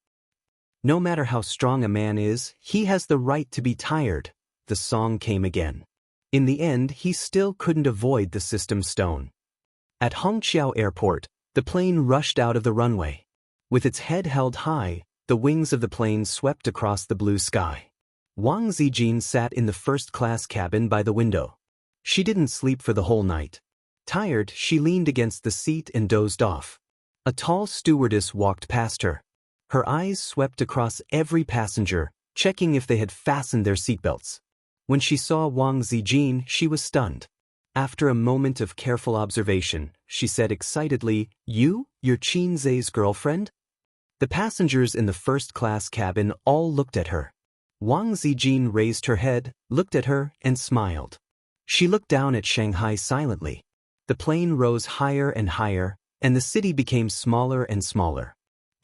No matter how strong a man is, he has the right to be tired, the song came again. In the end, he still couldn't avoid the system's stone. At Hongqiao Airport, the plane rushed out of the runway. With its head held high, the wings of the plane swept across the blue sky. Wang Zijin sat in the first-class cabin by the window. She didn't sleep for the whole night. Tired, she leaned against the seat and dozed off. A tall stewardess walked past her. Her eyes swept across every passenger, checking if they had fastened their seatbelts. When she saw Wang Zijin, she was stunned. After a moment of careful observation, she said excitedly, You're Qin Zhe's girlfriend? The passengers in the first-class cabin all looked at her. Wang Zijin raised her head, looked at her, and smiled. She looked down at Shanghai silently. The plane rose higher and higher, and the city became smaller and smaller.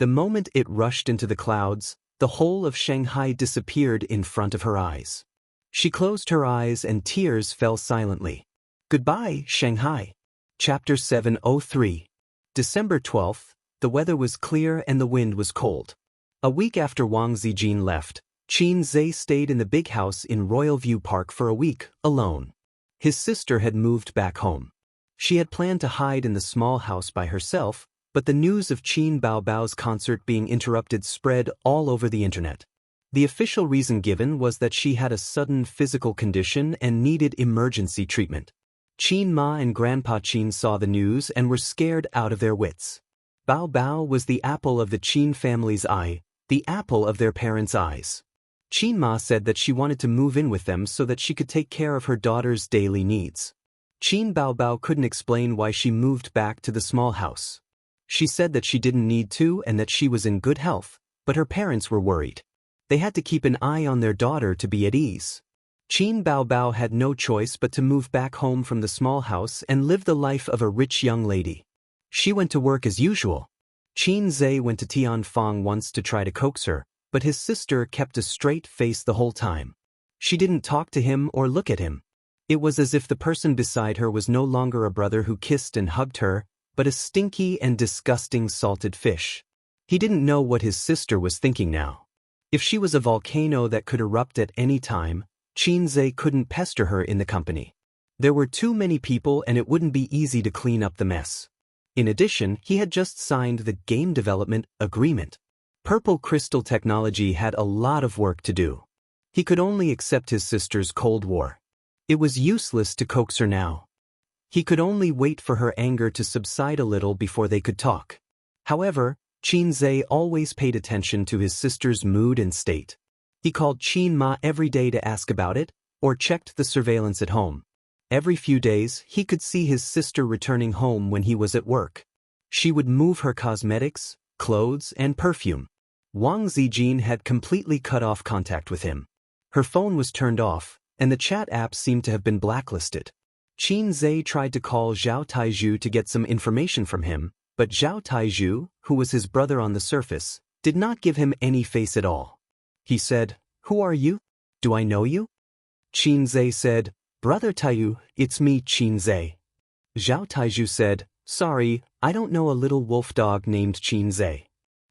The moment it rushed into the clouds, the whole of Shanghai disappeared in front of her eyes. She closed her eyes and tears fell silently. Goodbye, Shanghai. Chapter 703. December 12th, the weather was clear and the wind was cold. A week after Wang Zijin left, Qin Zhe stayed in the big house in Royal View Park for a week, alone. His sister had moved back home. She had planned to hide in the small house by herself, but the news of Qin Baobao's concert being interrupted spread all over the internet. The official reason given was that she had a sudden physical condition and needed emergency treatment. Qin Ma and Grandpa Qin saw the news and were scared out of their wits. Bao Bao was the apple of the Qin family's eye, the apple of their parents' eyes. Qin Ma said that she wanted to move in with them so that she could take care of her daughter's daily needs. Qin Baobao couldn't explain why she moved back to the small house. She said that she didn't need to and that she was in good health, but her parents were worried. They had to keep an eye on their daughter to be at ease. Qin Baobao had no choice but to move back home from the small house and live the life of a rich young lady. She went to work as usual. Qin Zhe went to Tianfang once to try to coax her, but his sister kept a straight face the whole time. She didn't talk to him or look at him. It was as if the person beside her was no longer a brother who kissed and hugged her, but a stinky and disgusting salted fish. He didn't know what his sister was thinking now. If she was a volcano that could erupt at any time, Qin Zhe couldn't pester her in the company. There were too many people and it wouldn't be easy to clean up the mess. In addition, he had just signed the game development agreement. Purple Crystal Technology had a lot of work to do. He could only accept his sister's Cold War. It was useless to coax her now. He could only wait for her anger to subside a little before they could talk. However, Qin Zhe always paid attention to his sister's mood and state. He called Qin Ma every day to ask about it, or checked the surveillance at home. Every few days, he could see his sister returning home when he was at work. She would move her cosmetics, clothes, and perfume. Wang Zijin had completely cut off contact with him. Her phone was turned off, and the chat app seemed to have been blacklisted. Qin Zhe tried to call Zhao Taizhu to get some information from him, but Zhao Taizhu, who was his brother on the surface, did not give him any face at all. He said, "Who are you? Do I know you?" Qin Zhe said, "Brother Taiyu, it's me, Qin Zhe." Zhao Taizhu said, "Sorry, I don't know a little wolf dog named Qin Zhe."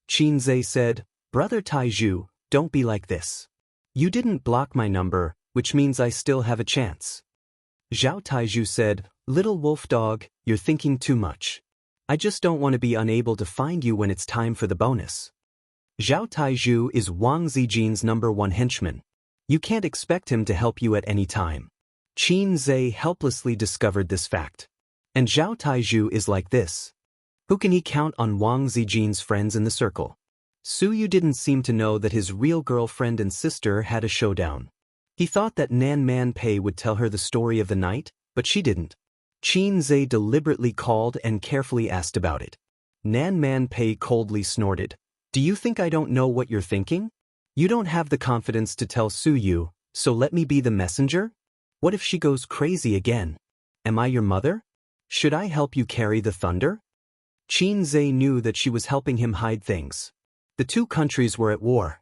Qin Zhe said, Brother Taizhu, don't be like this. You didn't block my number, which means I still have a chance. Zhao Taizhu said, Little wolf dog, you're thinking too much. I just don't want to be unable to find you when it's time for the bonus. Zhao Taizhu is Wang Zijin's #1 henchman. You can't expect him to help you at any time. Qin Zhe helplessly discovered this fact. And Zhao Taizhu is like this. Who can he count on Wang Zijin's friends in the circle? Su Yu didn't seem to know that his real girlfriend and sister had a showdown. He thought that Nan Man Pei would tell her the story of the night, but she didn't. Qin Zhe deliberately called and carefully asked about it. Nan Man Pei coldly snorted. Do you think I don't know what you're thinking? You don't have the confidence to tell Su Yu, so let me be the messenger? What if she goes crazy again? Am I your mother? Should I help you carry the thunder? Qin Zhe knew that she was helping him hide things. The two countries were at war.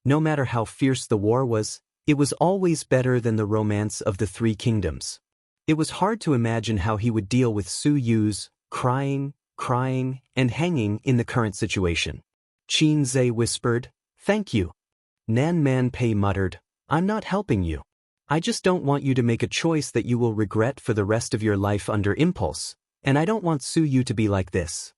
No matter how fierce the war was, it was always better than the romance of the three kingdoms. It was hard to imagine how he would deal with Su Yu's crying, and hanging in the current situation. Qin Zhe whispered, Thank you. Nan Man Pei muttered, I'm not helping you. I just don't want you to make a choice that you will regret for the rest of your life under impulse, and I don't want Su Yu to be like this.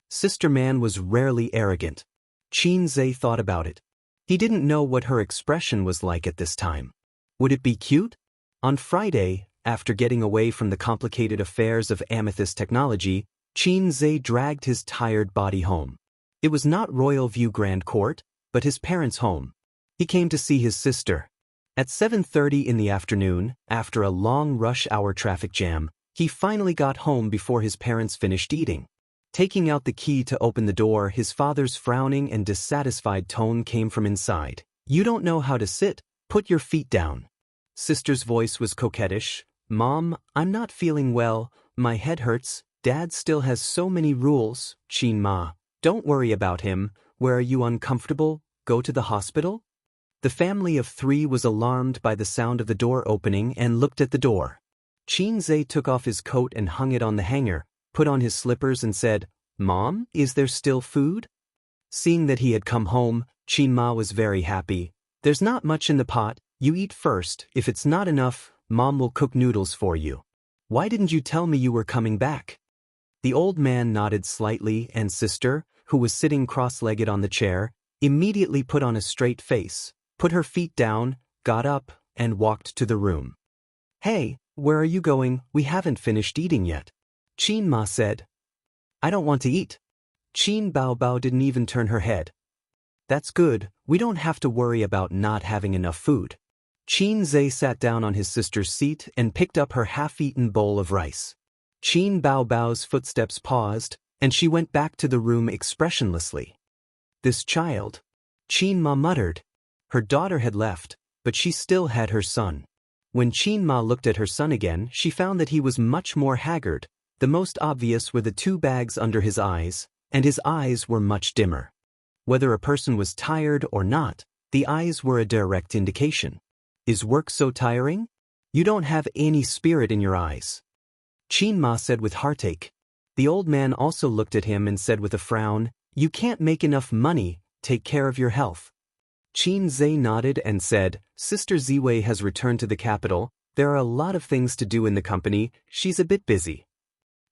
Sister Man was rarely arrogant. Qin Zhe thought about it. He didn't know what her expression was like at this time. Would it be cute? On Friday, after getting away from the complicated affairs of Amethyst technology, Qin Zhe dragged his tired body home. It was not Royal View Grand Court, but his parents' home. He came to see his sister. At 7:30 in the afternoon, after a long rush hour traffic jam, he finally got home before his parents finished eating. Taking out the key to open the door, his father's frowning and dissatisfied tone came from inside. You don't know how to sit, put your feet down. Sister's voice was coquettish. Mom, I'm not feeling well, my head hurts, Dad still has so many rules. Qin Ma, don't worry about him, where are you uncomfortable, go to the hospital? The family of three was alarmed by the sound of the door opening and looked at the door. Qin Zhe took off his coat and hung it on the hanger, put on his slippers and said, Mom, is there still food? Seeing that he had come home, Qin Ma was very happy. There's not much in the pot, you eat first, if it's not enough, Mom will cook noodles for you. Why didn't you tell me you were coming back? The old man nodded slightly and sister, who was sitting cross-legged on the chair, immediately put on a straight face, put her feet down, got up, and walked to the room. Hey, where are you going? We haven't finished eating yet. Qin Ma said. I don't want to eat. Qin Baobao didn't even turn her head. That's good, we don't have to worry about not having enough food. Qin Zhe sat down on his sister's seat and picked up her half-eaten bowl of rice. Qin Baobao's footsteps paused, and she went back to the room expressionlessly. This child, Qin Ma muttered. Her daughter had left, but she still had her son. When Qin Ma looked at her son again, she found that he was much more haggard. The most obvious were the 2 bags under his eyes, and his eyes were much dimmer. Whether a person was tired or not, the eyes were a direct indication. Is work so tiring? You don't have any spirit in your eyes. Qin Ma said with heartache. The old man also looked at him and said with a frown, You can't make enough money, take care of your health. Qin Zhe nodded and said, Sister Ziwei has returned to the capital, there are a lot of things to do in the company, she's a bit busy.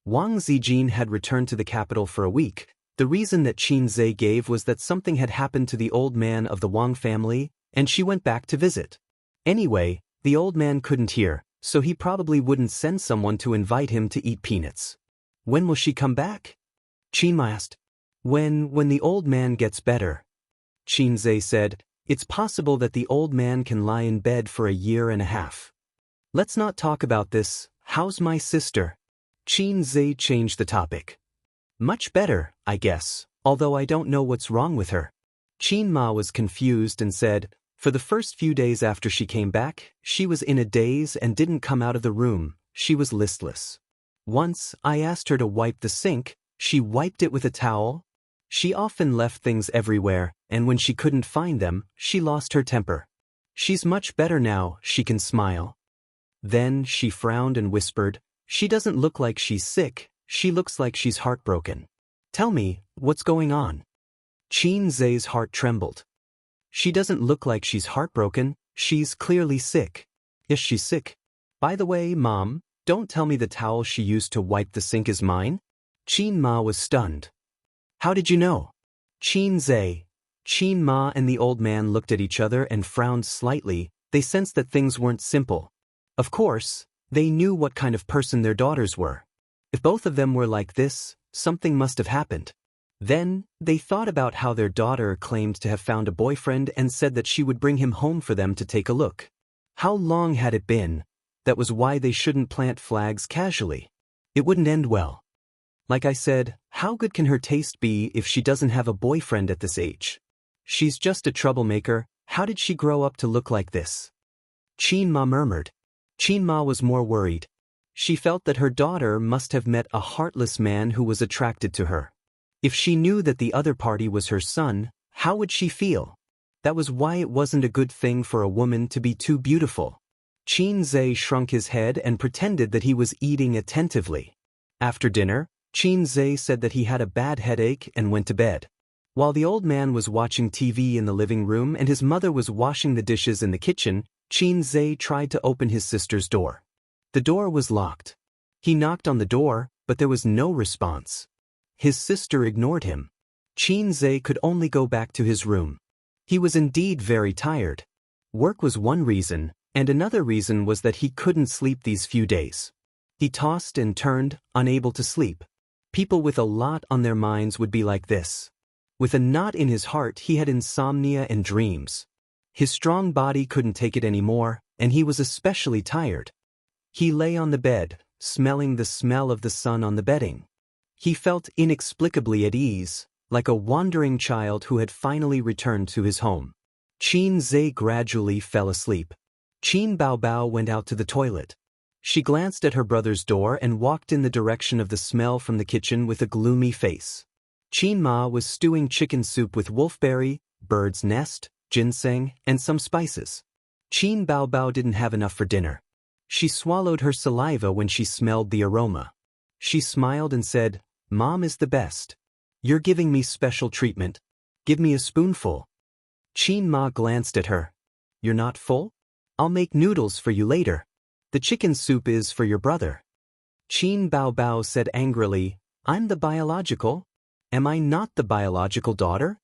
Wang Zijin had returned to the capital for a week. The reason that Qin Zhe gave was that something had happened to the old man of the Wang family, and she went back to visit. Anyway, the old man couldn't hear, so he probably wouldn't send someone to invite him to eat peanuts. When will she come back? Qin Ma asked. When the old man gets better. Qin Zhe said, It's possible that the old man can lie in bed for a year and a half. Let's not talk about this, how's my sister? Qin Zhe changed the topic. Much better, I guess, although I don't know what's wrong with her. Qin Ma was confused and said, For the first few days after she came back, she was in a daze and didn't come out of the room, she was listless. Once, I asked her to wipe the sink, she wiped it with a towel. She often left things everywhere, and when she couldn't find them, she lost her temper. She's much better now, she can smile. Then she frowned and whispered, She doesn't look like she's sick, she looks like she's heartbroken. Tell me, what's going on? Qin Zhe's heart trembled. She doesn't look like she's heartbroken, she's clearly sick. Is she sick? By the way, Mom, don't tell me the towel she used to wipe the sink is mine? Qin Ma was stunned. How did you know? Qin Zhe. Qin Ma and the old man looked at each other and frowned slightly. They sensed that things weren't simple. Of course, they knew what kind of person their daughters were. If both of them were like this, something must have happened. Then, they thought about how their daughter claimed to have found a boyfriend and said that she would bring him home for them to take a look. How long had it been? That was why they shouldn't plant flags casually. It wouldn't end well. Like I said, how good can her taste be if she doesn't have a boyfriend at this age? She's just a troublemaker. How did she grow up to look like this? Qin Ma murmured. Qin Ma was more worried. She felt that her daughter must have met a heartless man who was attracted to her. If she knew that the other party was her son, how would she feel? That was why it wasn't a good thing for a woman to be too beautiful. Qin Zhe shrunk his head and pretended that he was eating attentively. After dinner, Qin Zhe said that he had a bad headache and went to bed. While the old man was watching TV in the living room and his mother was washing the dishes in the kitchen, Qin Zhe tried to open his sister's door. The door was locked. He knocked on the door, but there was no response. His sister ignored him. Qin Zhe could only go back to his room. He was indeed very tired. Work was one reason, and another reason was that he couldn't sleep these few days. He tossed and turned, unable to sleep. People with a lot on their minds would be like this. With a knot in his heart, he had insomnia and dreams. His strong body couldn't take it anymore, and he was especially tired. He lay on the bed, smelling the smell of the sun on the bedding. He felt inexplicably at ease, like a wandering child who had finally returned to his home. Qin Zhe gradually fell asleep. Qin Baobao went out to the toilet. She glanced at her brother's door and walked in the direction of the smell from the kitchen with a gloomy face. Qin Ma was stewing chicken soup with wolfberry, bird's nest, ginseng, and some spices. Qin Baobao didn't have enough for dinner. She swallowed her saliva when she smelled the aroma. She smiled and said, "Mom is the best. You're giving me special treatment. Give me a spoonful." Qin Ma glanced at her. "You're not full? I'll make noodles for you later. The chicken soup is for your brother." Qin Baobao said angrily, "I'm the biological. Am I not the biological daughter?"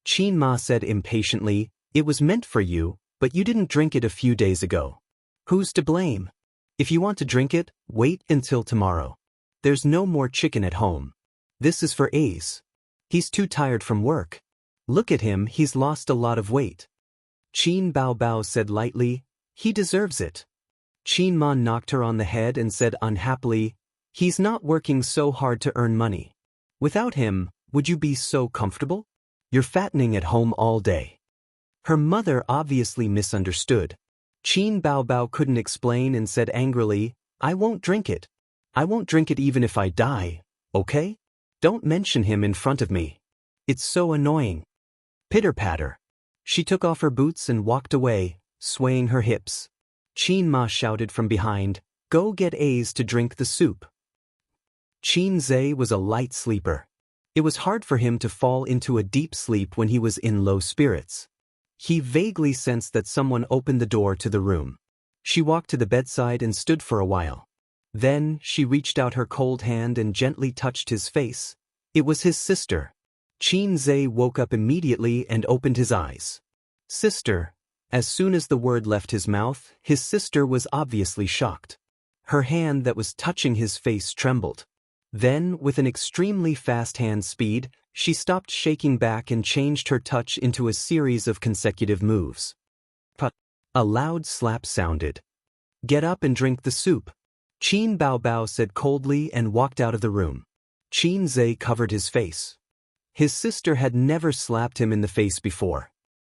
Qin Ma said impatiently, "It was meant for you, but you didn't drink it a few days ago. Who's to blame? If you want to drink it, wait until tomorrow. There's no more chicken at home. This is for Ace. He's too tired from work. Look at him, he's lost a lot of weight." Qin Baobao said lightly, "He deserves it." Qin Ma knocked her on the head and said unhappily, "He's not working so hard to earn money. Without him, would you be so comfortable? You're fattening at home all day." Her mother obviously misunderstood. Qin Baobao couldn't explain and said angrily, "I won't drink it. I won't drink it even if I die, okay? Don't mention him in front of me. It's so annoying." Pitter-patter. She took off her boots and walked away, swaying her hips. Qin Ma shouted from behind, "Go get Ace to drink the soup." Qin Zhe was a light sleeper. It was hard for him to fall into a deep sleep when he was in low spirits. He vaguely sensed that someone opened the door to the room. She walked to the bedside and stood for a while. Then, she reached out her cold hand and gently touched his face. It was his sister. Qin Zhe woke up immediately and opened his eyes. "Sister." As soon as the word left his mouth, his sister was obviously shocked. Her hand that was touching his face trembled. Then, with an extremely fast hand speed, she stopped shaking back and changed her touch into a series of consecutive moves. Put. A loud slap sounded. "Get up and drink the soup," Qin Baobao said coldly and walked out of the room. Qin Zhe covered his face. His sister had never slapped him in the face before.